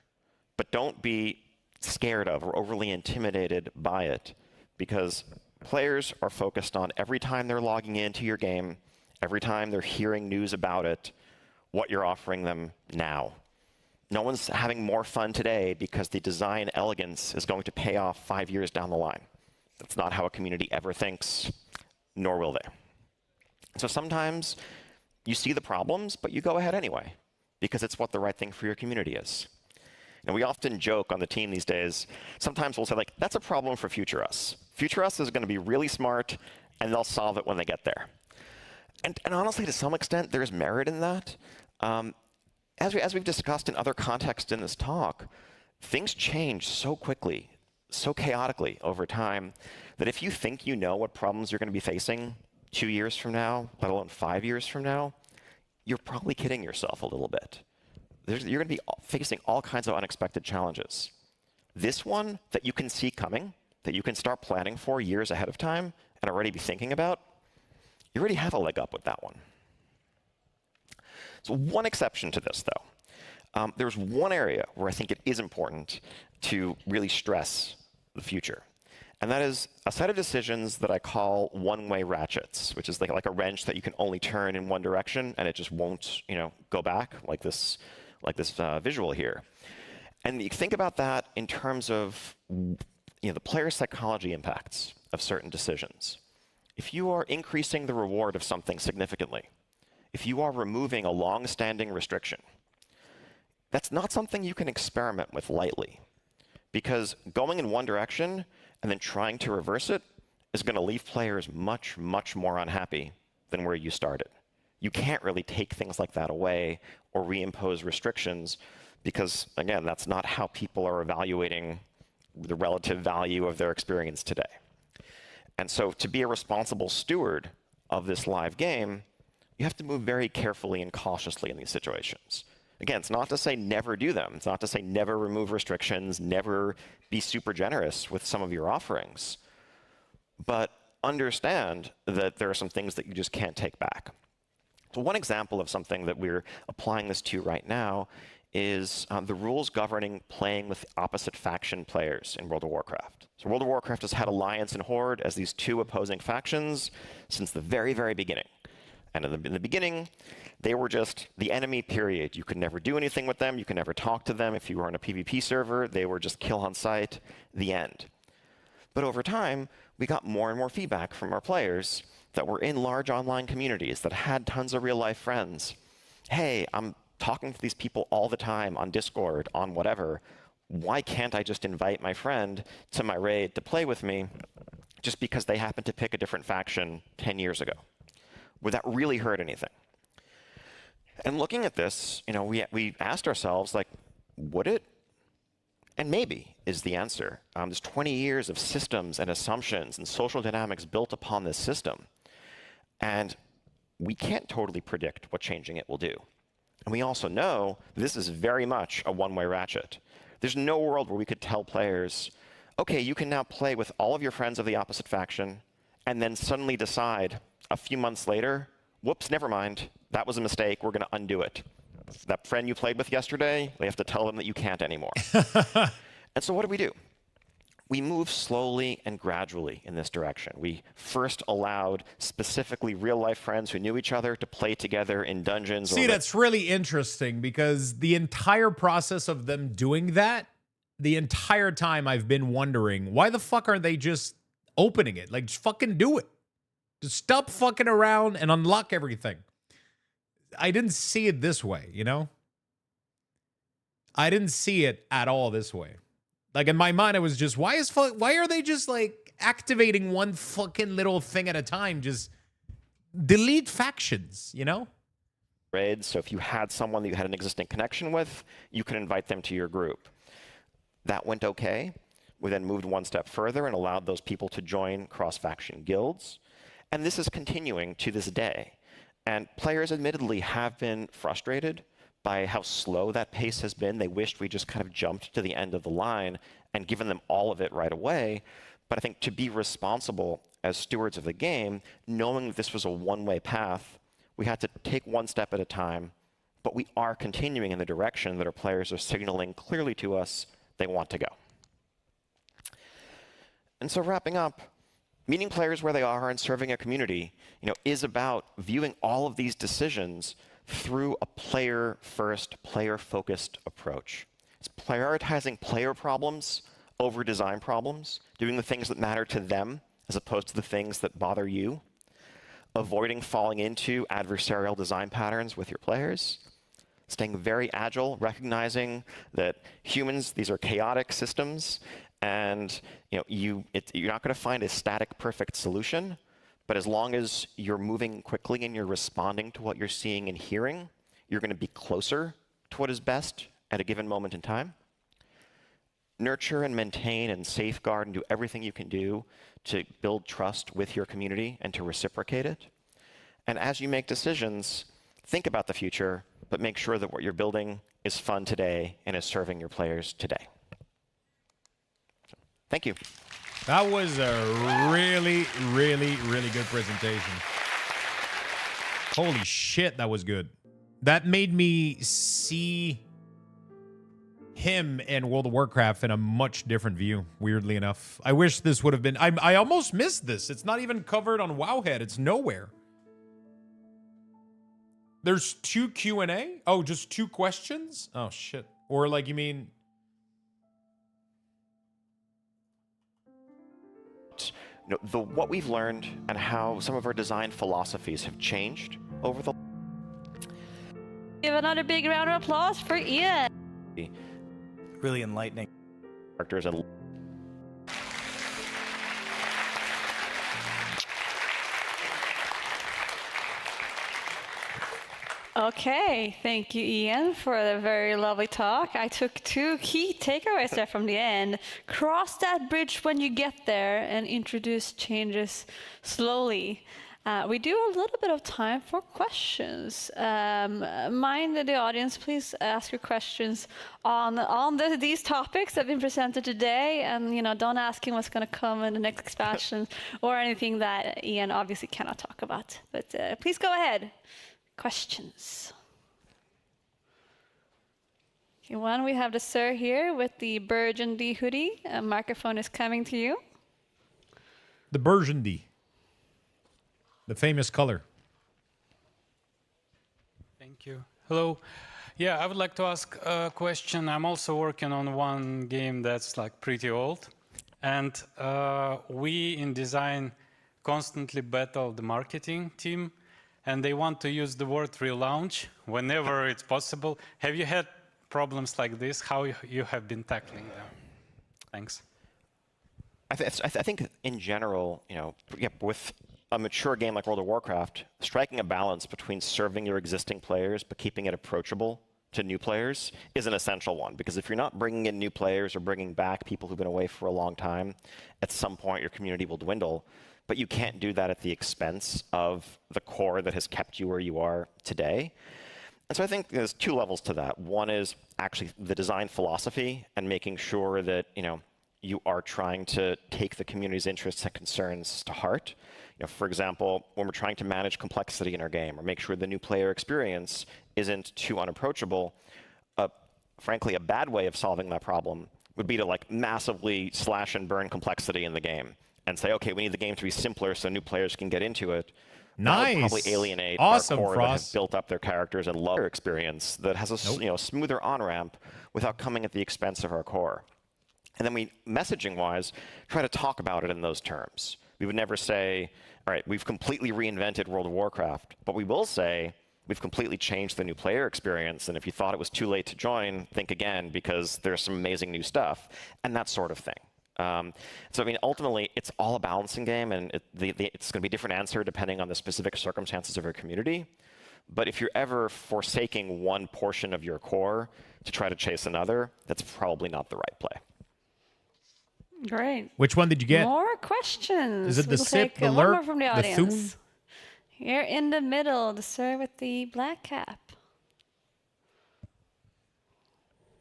but don't be scared of or overly intimidated by it, because players are focused on every time they're logging into your game, every time they're hearing news about it, what you're offering them now. No one's having more fun today because the design elegance is going to pay off 5 years down the line. That's not how a community ever thinks, nor will they. So sometimes you see the problems, but you go ahead anyway, because it's what the right thing for your community is. And we often joke on the team these days, sometimes we'll say, like, that's a problem for Future Us. Future Us is going to be really smart, and they'll solve it when they get there. And honestly, to some extent, there's merit in that. As we've discussed in other contexts in this talk, things change so quickly, so chaotically over time, that if you think you know what problems you're going to be facing 2 years from now, let alone 5 years from now, you're probably kidding yourself a little bit. You're going to be facing all kinds of unexpected challenges. This one that you can see coming, that you can start planning for years ahead of time and already be thinking about, you already have a leg up with that one. So one exception to this, though. There's one area where I think it is important to really stress the future. And that is a set of decisions that I call one-way ratchets, which is like a wrench that you can only turn in one direction and it just won't, go back like this visual here. And you think about that in terms of the player psychology impacts of certain decisions. if you are increasing the reward of something significantly, if you are removing a long-standing restriction, that's not something you can experiment with lightly. Because going in one direction and then trying to reverse it is going to leave players much, much more unhappy than where you started. You can't really take things like that away or reimpose restrictions because, again, that's not how people are evaluating the relative value of their experience today. And so to be a responsible steward of this live game, you have to move very carefully and cautiously in these situations. Again, it's not to say never do them. It's not to say never remove restrictions, never be super generous with some of your offerings. But understand that there are some things that you just can't take back. So one example of something that we're applying this to right now is the rules governing playing with opposite faction players in World of Warcraft. So World of Warcraft has had Alliance and Horde as these two opposing factions since the very, very beginning. And in the beginning, they were just the enemy, period. You could never do anything with them. You could never talk to them. If you were on a PvP server, they were just kill on sight, the end. But over time, we got more and more feedback from our players that were in large online communities that had tons of real-life friends. Hey, I'm talking to these people all the time on Discord, on whatever. Why can't I just invite my friend to my raid to play with me just because they happen to pick a different faction 10 years ago? Would that really hurt anything? And looking at this, we asked ourselves, like, would it? And maybe is the answer. There's 20 years of systems and assumptions and social dynamics built upon this system. And we can't totally predict what changing it will do. And we also know this is very much a one-way ratchet. There's no world where we could tell players, OK, you can now play with all of your friends of the opposite faction, and then suddenly decide a few months later, whoops, never mind. That was a mistake. We're going to undo it. That friend you played with yesterday, we have to tell them that you can't anymore. And so what do? We move slowly and gradually in this direction. We first allowed specifically real-life friends who knew each other to play together in dungeons. See, that's really interesting because the entire process of them doing that, the entire time I've been wondering, why the fuck aren't they just opening it? Like, just fucking do it. Just stop fucking around and unlock everything. I didn't see it this way, I didn't see it at all this way. Like, in my mind, it was just, why are they just, like, activating one fucking little thing at a time? Just delete factions, Raids, so if you had someone that you had an existing connection with, you could invite them to your group. That went okay. We then moved one step further and allowed those people to join cross-faction guilds. And this is continuing to this day. And players admittedly have been frustrated by how slow that pace has been. They wished we just kind of jumped to the end of the line and given them all of it right away. But I think to be responsible as stewards of the game, knowing that this was a one-way path, we had to take one step at a time. But we are continuing in the direction that our players are signaling clearly to us they want to go. And so wrapping up, meeting players where they are and serving a community, is about viewing all of these decisions through a player-first, player-focused approach. It's prioritizing player problems over design problems, doing the things that matter to them as opposed to the things that bother you, avoiding falling into adversarial design patterns with your players, staying very agile, recognizing that humans, these are chaotic systems, and you're not going to find a static, perfect solution. But as long as you're moving quickly and you're responding to what you're seeing and hearing, you're going to be closer to what is best at a given moment in time. Nurture and maintain and safeguard and do everything you can do to build trust with your community and to reciprocate it. And as you make decisions, think about the future, but make sure that what you're building is fun today and is serving your players today. Thank you. That was a really, really, really good presentation. Holy shit, that was good. That made me see him in World of Warcraft in a much different view, weirdly enough. I wish this would have been... I almost missed this. It's not even covered on Wowhead. It's nowhere. There's 2 Q&A? Oh, just 2 questions? Oh, shit. Or like, you mean... what we've learned and how some of our design philosophies have changed over the. Give another big round of applause for Ian. Really enlightening. Characters and. Okay, thank you, Ian, for the very lovely talk. I took 2 key takeaways there from the end. Cross that bridge when you get there and introduce changes slowly. We do a little bit of time for questions. Mind the audience, please ask your questions on these topics that have been presented today, and don't ask him what's going to come in the next expansion or anything that Ian obviously cannot talk about. But please go ahead. Questions. Okay, one, we have the sir here with the burgundy hoodie. A microphone is coming to you. The burgundy. The famous color. Thank you. Hello. Yeah, I would like to ask a question. I'm also working on one game that's like pretty old. And we in design constantly battle the marketing team. And they want to use the word relaunch whenever it's possible. Have you had problems like this? How you have been tackling them? Thanks. I think in general, with a mature game like World of Warcraft, striking a balance between serving your existing players but keeping it approachable to new players is an essential one. Because if you're not bringing in new players or bringing back people who've been away for a long time, at some point your community will dwindle. But you can't do that at the expense of the core that has kept you where you are today. And so I think there's 2 levels to that. One is actually the design philosophy and making sure that you are trying to take the community's interests and concerns to heart. For example, when we're trying to manage complexity in our game or make sure the new player experience isn't too unapproachable, frankly, a bad way of solving that problem would be to massively slash and burn complexity in the game. And say, okay, we need the game to be simpler so new players can get into it. Nice. That would probably alienate awesome, our core Frost. that have built up their characters and love their experience that has a smoother on-ramp without coming at the expense of our core. And then we, messaging-wise, try to talk about it in those terms. We would never say, all right, we've completely reinvented World of Warcraft, but we will say, we've completely changed the new player experience, and if you thought it was too late to join, think again, because there's some amazing new stuff, and that sort of thing. So, ultimately, it's all a balancing game, and it's going to be a different answer depending on the specific circumstances of your community. But if you're ever forsaking one portion of your core to try to chase another, that's probably not the right play. Great. Which one did you get? More questions. Is it the sip, the one more lurk, from the the audience. thune? Here in the middle, the sir with the black cap.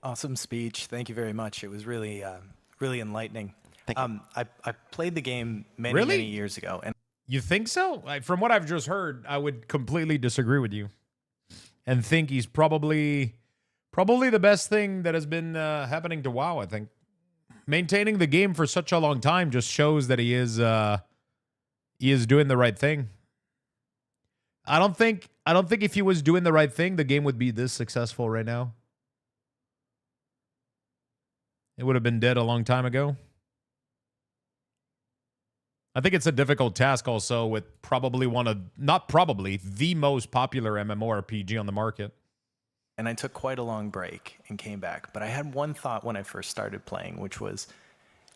Awesome speech. Thank you very much. It was really enlightening. I played the game many years ago. And you think so? From what I've just heard, I would completely disagree with you and think he's probably the best thing that has been happening to WoW, I think. Maintaining the game for such a long time just shows that he is doing the right thing. I don't think if he was doing the right thing, the game would be this successful right now. It would have been dead a long time ago. I think it's a difficult task also with probably the most popular MMORPG on the market. And I took quite a long break and came back. But I had one thought when I first started playing, which was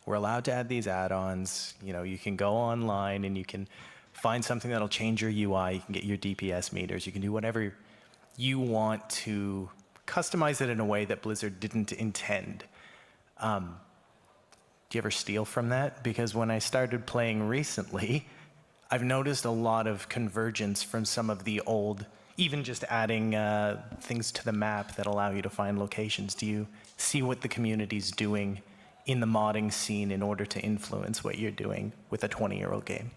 we're allowed to add these add-ons. You can go online and you can find something that'll change your UI. You can get your DPS meters. You can do whatever you want to customize it in a way that Blizzard didn't intend. Do you ever steal from that? Because when I started playing recently, I've noticed a lot of convergence from some of the old, even just adding things to the map that allow you to find locations. Do you see what the community's doing in the modding scene in order to influence what you're doing with a 20-year-old game?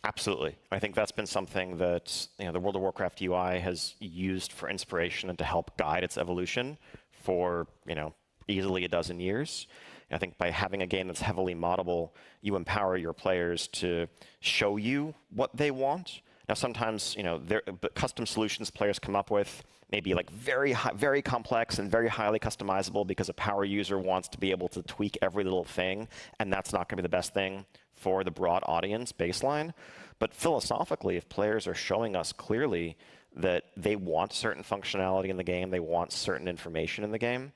Absolutely. I think that's been something that the World of Warcraft UI has used for inspiration and to help guide its evolution for easily a dozen years. I think by having a game that's heavily moddable, you empower your players to show you what they want. Now, sometimes, the custom solutions players come up with maybe very complex and very highly customizable because a power user wants to be able to tweak every little thing, and that's not going to be the best thing for the broad audience baseline. But philosophically, if players are showing us clearly that they want certain functionality in the game, they want certain information in the game,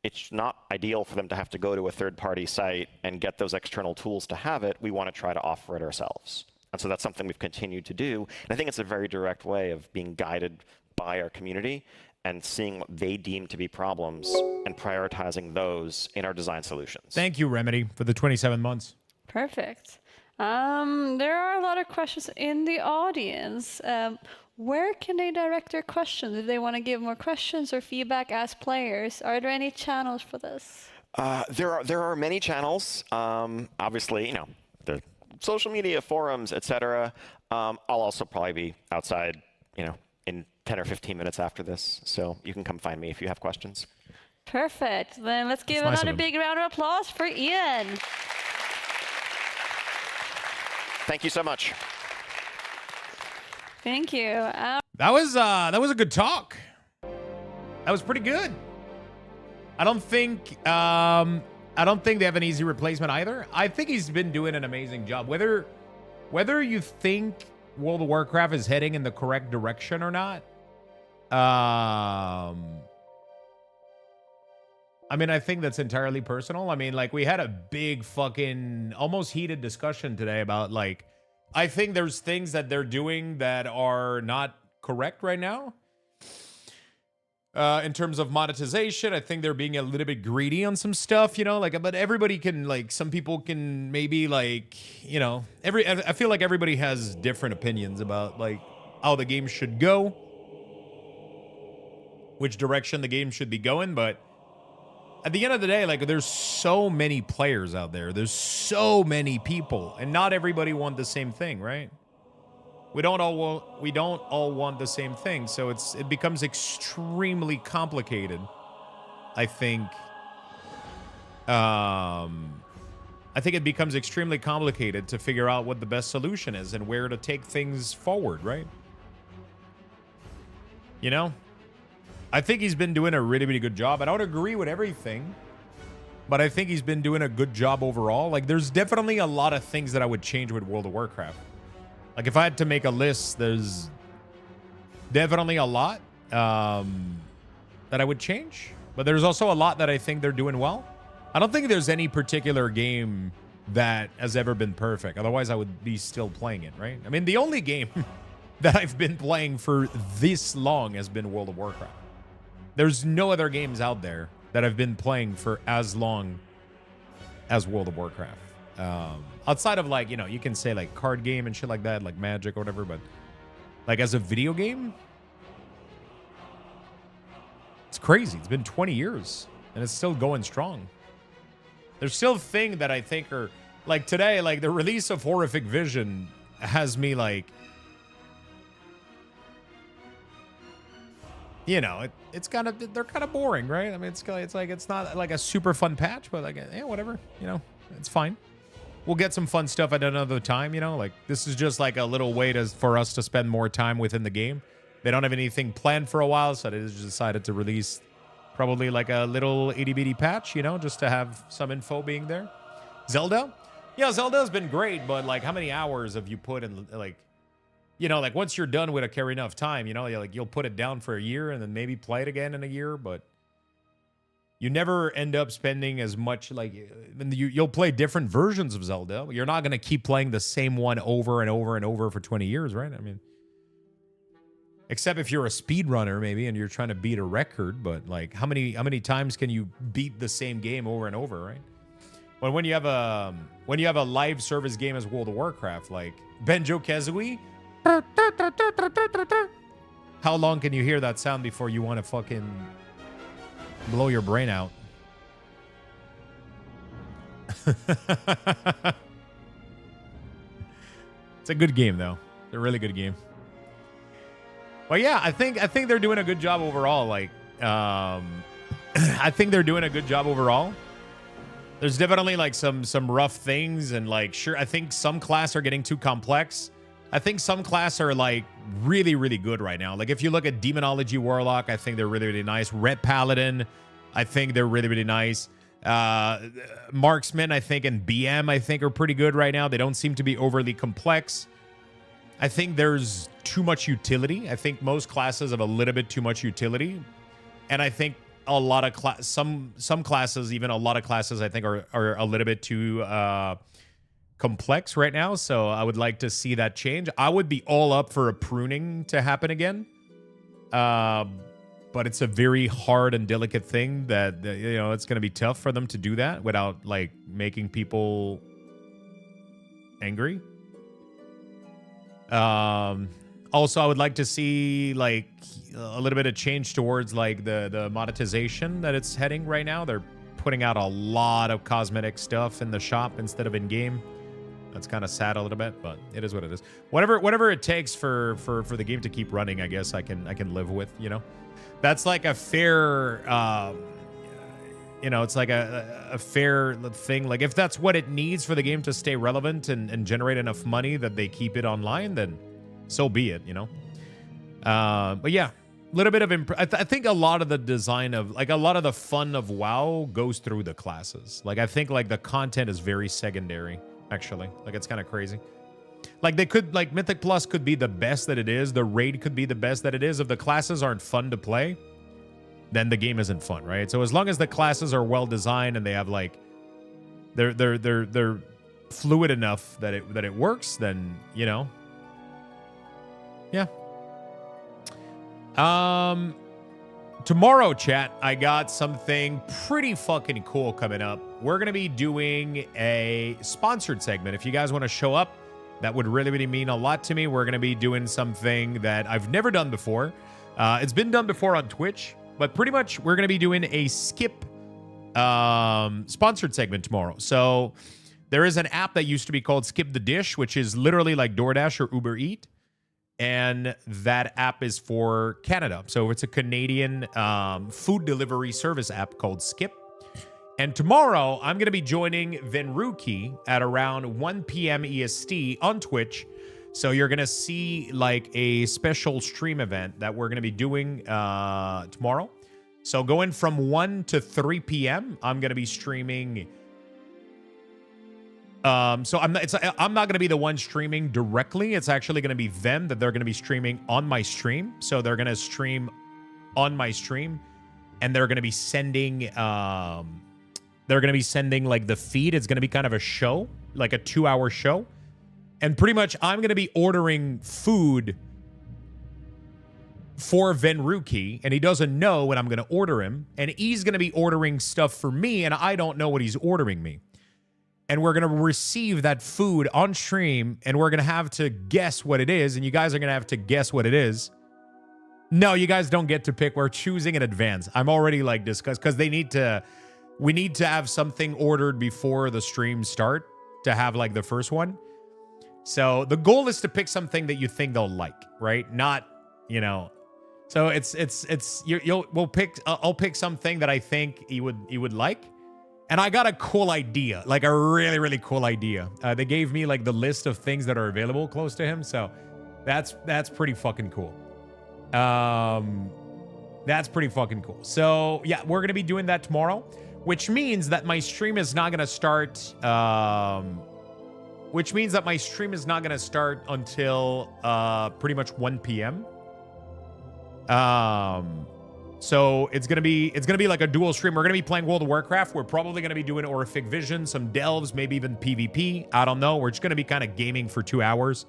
it's not ideal for them to have to go to a third-party site and get those external tools to have it. We want to try to offer it ourselves. And so that's something we've continued to do. And I think it's a very direct way of being guided by our community and seeing what they deem to be problems and prioritizing those in our design solutions. Thank you, Remedy, for the 27 months. Perfect. There are a lot of questions in the audience. Where can they direct their questions if they want to give more questions or feedback as players? Are there any channels for this? There are many channels. Obviously, you know, the social media, forums, etc. I'll also probably be outside, you know, in 10 or 15 minutes after this, so you can come find me if you have questions. Perfect. Then let's give That's nice another of him. big round of applause for Ian. Thank you so much. Thank you. That was a good talk. That was pretty good. I don't think they have an easy replacement either. I think he's been doing an amazing job. Whether you think World of Warcraft is heading in the correct direction or not, I mean, I think that's entirely personal. I mean, like, we had a big fucking almost heated discussion today about, like, I think there's things that they're doing that are not correct right now. In terms of monetization, I think they're being a little bit greedy on some stuff, you know, like, but everybody can, like, some people can maybe, like, you know, I feel like everybody has different opinions about, like, how the game should go, which direction the game should be going, but at the end of the day, like, there's so many players out there. There's so many people, and not everybody want the same thing, right? We don't all want the same thing, so it becomes extremely complicated. I think it becomes extremely complicated to figure out what the best solution is and where to take things forward, right? You know? I think he's been doing a really, really good job. I don't agree with everything, but I think he's been doing a good job overall. Like, there's definitely a lot of things that I would change with World of Warcraft. Like, if I had to make a list, there's definitely a lot that I would change, but there's also a lot that I think they're doing well. I don't think there's any particular game that has ever been perfect. Otherwise, I would be still playing it, right? I mean, the only game that I've been playing for this long has been World of Warcraft. There's no other games out there that I've been playing for as long as World of Warcraft. Outside of, like, you know, you can say, like, card game and shit like that, like Magic or whatever, but, like, as a video game, it's crazy. It's been 20 years, and it's still going strong. There's still things that I think are, like, today, like, the release of Horrific Vision has me, like, you know, it's kind of, they're kind of boring, right? I mean, it's like, it's not like a super fun patch, but, like, yeah, whatever, you know, it's fine. We'll get some fun stuff at another time, you know? Like, this is just like a little way for us to spend more time within the game. They don't have anything planned for a while, so they just decided to release probably like a little itty-bitty patch, you know, just to have some info being there. Zelda? Yeah, Zelda's been great, but, like, how many hours have you put in, like, you know, like, once you're done with a carry enough time, you know, you'll put it down for a year and then maybe play it again in a year, but you never end up spending as much, like, you'll play different versions of Zelda. You're not going to keep playing the same one over and over and over for 20 years, right? I mean, except if you're a speedrunner, maybe, and you're trying to beat a record, but, like, how many times can you beat the same game over and over, right? But when you have a live service game as World of Warcraft, like Banjo-Kazooie, how long can you hear that sound before you want to fucking blow your brain out? It's a good game, though. It's a really good game. But yeah, I think they're doing a good job overall. Like, I think they're doing a good job overall. There's definitely, like, some rough things, and, like, sure, I think some class are getting too complex. I think some class are, like, really, really good right now. Like, if you look at Demonology Warlock, I think they're really, really nice. Red Paladin, I think they're really, really nice. Marksman, I think, and BM, I think, are pretty good right now. They don't seem to be overly complex. I think there's too much utility. I think most classes have a little bit too much utility. And I think a lot of some classes, even a lot of classes, I think are a little bit too complex right now. So I would like to see that change. I would be all up for a pruning to happen again. But it's a very hard and delicate thing that, you know, it's going to be tough for them to do that without, like, making people angry. Also, I would like to see, like, a little bit of change towards, like, the monetization that it's heading right now. They're putting out a lot of cosmetic stuff in the shop instead of in-game. That's kind of sad a little bit, but it is what it is. Whatever it takes for the game to keep running, I guess I can live with, you know. That's like a fair, you know, it's like a fair thing. Like, if that's what it needs for the game to stay relevant and generate enough money that they keep it online, then so be it, you know. But yeah, a little bit of I think a lot of the design of, like, a lot of the fun of WoW goes through the classes. Like, I think, like, the content is very secondary, actually. Like, it's kind of crazy. Like, they could, like, Mythic Plus could be the best that it is. The raid could be the best that it is. If the classes aren't fun to play, then the game isn't fun, right? So as long as the classes are well designed and they have, like, they're fluid enough that it works, then, you know. Yeah. Tomorrow, chat, I got something pretty fucking cool coming up. We're gonna be doing a sponsored segment. If you guys want to show up, that would really, really mean a lot to me. We're going to be doing something that I've never done before. It's been done before on Twitch, but pretty much we're going to be doing a skip sponsored segment tomorrow. So there is an app that used to be called Skip the Dish, which is literally like DoorDash or Uber Eat. And that app is for Canada. So it's a Canadian food delivery service app called Skip. And tomorrow, I'm going to be joining Venruki at around 1 p.m. EST on Twitch. So you're going to see, like, a special stream event that we're going to be doing tomorrow. So going from 1 to 3 p.m., I'm going to be streaming. So I'm not going to be the one streaming directly. It's actually going to be them that they're going to be streaming on my stream. So they're going to stream on my stream, and they're going to be sending like the feed. It's going to be kind of a show, like a 2-hour show. And pretty much I'm going to be ordering food for Venruki, and he doesn't know when I'm going to order him. And he's going to be ordering stuff for me, and I don't know what he's ordering me. And we're going to receive that food on stream, and we're going to have to guess what it is. And you guys are going to have to guess what it is. No, you guys don't get to pick. We're choosing in advance. I'm already, like, discussed because we need to have something ordered before the stream start to have, like, the first one. So the goal is to pick something that you think they'll like, right? Not, you know. So I'll pick something that I think he would like. And I got a cool idea, like a really, really cool idea. They gave me, like, the list of things that are available close to him. So that's pretty fucking cool. That's pretty fucking cool. So yeah, we're going to be doing that tomorrow, which means that my stream is not going to start. Until pretty much 1 p.m. So it's gonna be like a dual stream. We're gonna be playing World of Warcraft. We're probably gonna be doing Orphic Vision, some delves, maybe even PvP. I don't know. We're just gonna be kind of gaming for 2 hours,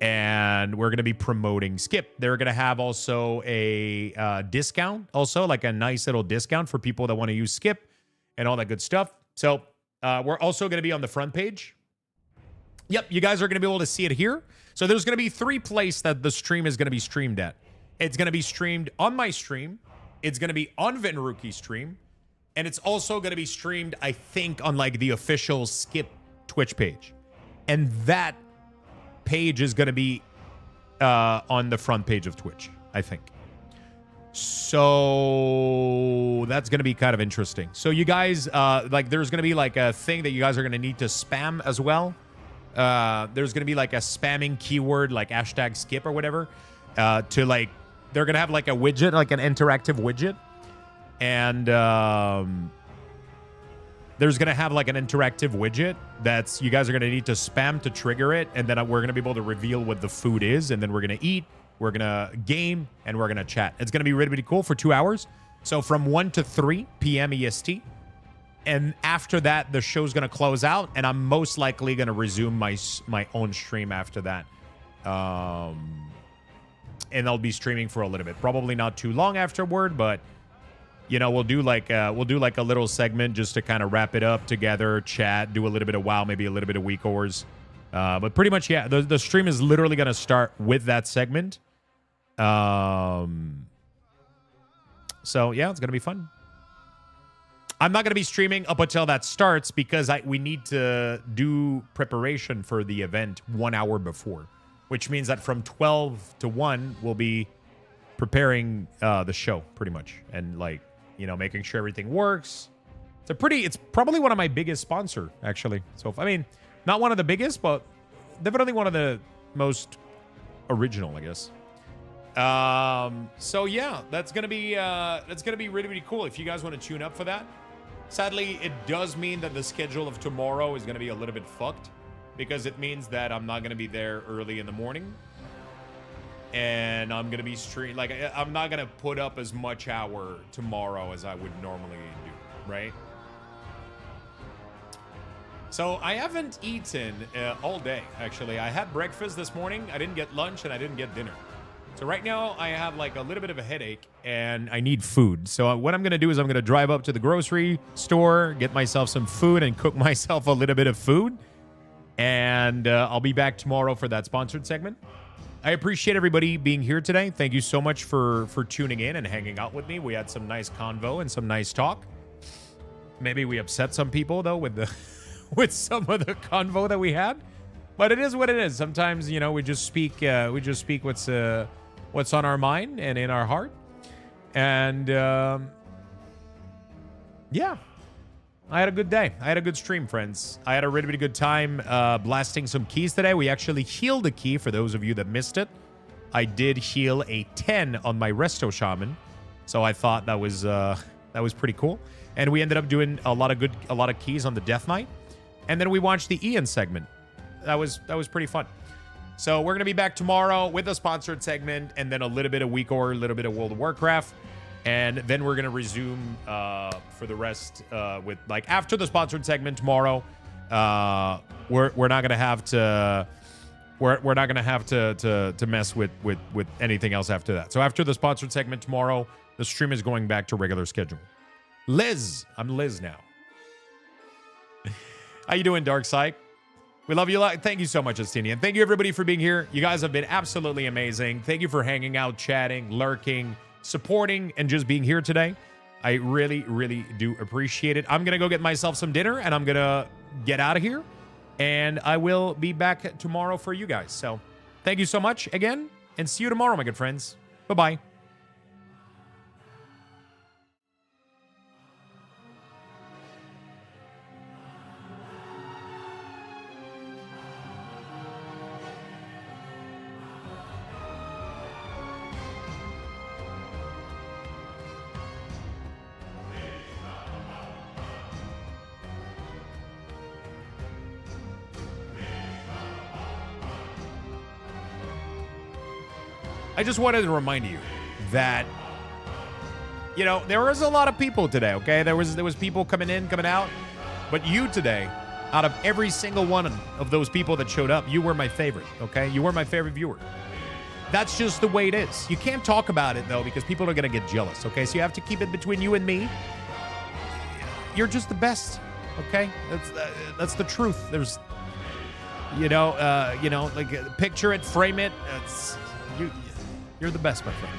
and we're gonna be promoting Skip. They're gonna have also a discount, also like a nice little discount for people that want to use Skip and all that good stuff. So we're also gonna be on the front page. Yep, you guys are gonna be able to see it here. So there's gonna be 3 places that the stream is gonna be streamed at. It's gonna be streamed on my stream. It's going to be on Venruki's stream. And it's also going to be streamed, I think, on, like, the official Skip Twitch page. And that page is going to be on the front page of Twitch, I think. So that's going to be kind of interesting. So you guys, like, there's going to be, like, a thing that you guys are going to need to spam as well. There's going to be, like, a spamming keyword, like hashtag Skip or whatever, to, like, they're going to have, like, a widget, like an interactive widget. And there's going to have like an interactive widget that's you guys are going to need to spam to trigger it. And then we're going to be able to reveal what the food is. And then we're going to eat, we're going to game, and we're going to chat. It's going to be really, really cool for 2 hours. So from 1 to 3 p.m. EST. And after that, the show's going to close out. And I'm most likely going to resume my own stream after that. And I'll be streaming for a little bit. Probably not too long afterward, but... You know, we'll do like a little segment just to kind of wrap it up together, chat, do a little bit of WoW, maybe a little bit of WeakAuras. But pretty much, yeah, the stream is literally going to start with that segment. So, yeah, it's going to be fun. I'm not going to be streaming up until that starts because we need to do preparation for the event 1 hour before, which means that from 12 to 1, we'll be preparing the show pretty much. And, like, you know, making sure everything works. It's probably one of my biggest sponsor, actually. So, I mean, not one of the biggest, but definitely one of the most original, I guess. So yeah, that's gonna be really, really cool if you guys want to tune up for that. Sadly, it does mean that the schedule of tomorrow is gonna be a little bit fucked because it means that I'm not gonna be there early in the morning. And I'm gonna be I'm not gonna put up as much hour tomorrow as I would normally do, right? So I haven't eaten all day, actually. I had breakfast this morning. I didn't get lunch and I didn't get dinner. So right now I have like a little bit of a headache and I need food. So what I'm gonna do is I'm gonna drive up to the grocery store, get myself some food and cook myself a little bit of food. And I'll be back tomorrow for that sponsored segment. I appreciate everybody being here today. Thank you so much for tuning in and hanging out with me. We had some nice convo and some nice talk. Maybe we upset some people though with some of the convo that we had, but it is what it is. Sometimes, you know, we just speak what's on our mind and in our heart. And yeah. I had a good day. I had a good stream, friends. I had a really, really good time blasting some keys today. We actually healed a key for those of you that missed it. I did heal a 10 on my Resto Shaman. So I thought that was pretty cool. And we ended up doing a lot of keys on the Death Knight. And then we watched the Ian segment. That was pretty fun. So we're going to be back tomorrow with a sponsored segment and then a little bit of WeakAuras, a little bit of World of Warcraft. And then we're going to resume for the rest with, like, after the sponsored segment tomorrow. We're not going to have to we're not going to have to mess with anything else after that. So after the sponsored segment tomorrow, the stream is going back to regular schedule. Liz, I'm Liz now. How you doing, Dark Psych? We love you a lot. Thank you so much, Justinian. Thank you, everybody, for being here. You guys have been absolutely amazing. Thank you for hanging out, chatting, lurking, supporting, and just being here today. I really, really do appreciate it. I'm going to go get myself some dinner, and I'm going to get out of here. And I will be back tomorrow for you guys. So thank you so much again, and see you tomorrow, my good friends. Bye-bye. I just wanted to remind you that, you know, there was a lot of people today, okay? There was people coming in, coming out. But you today, out of every single one of those people that showed up, you were my favorite, okay? You were my favorite viewer. That's just the way it is. You can't talk about it, though, because people are going to get jealous, okay? So you have to keep it between you and me. You're just the best, okay? That's the truth. There's, like picture it, frame it. You're the best, my friend.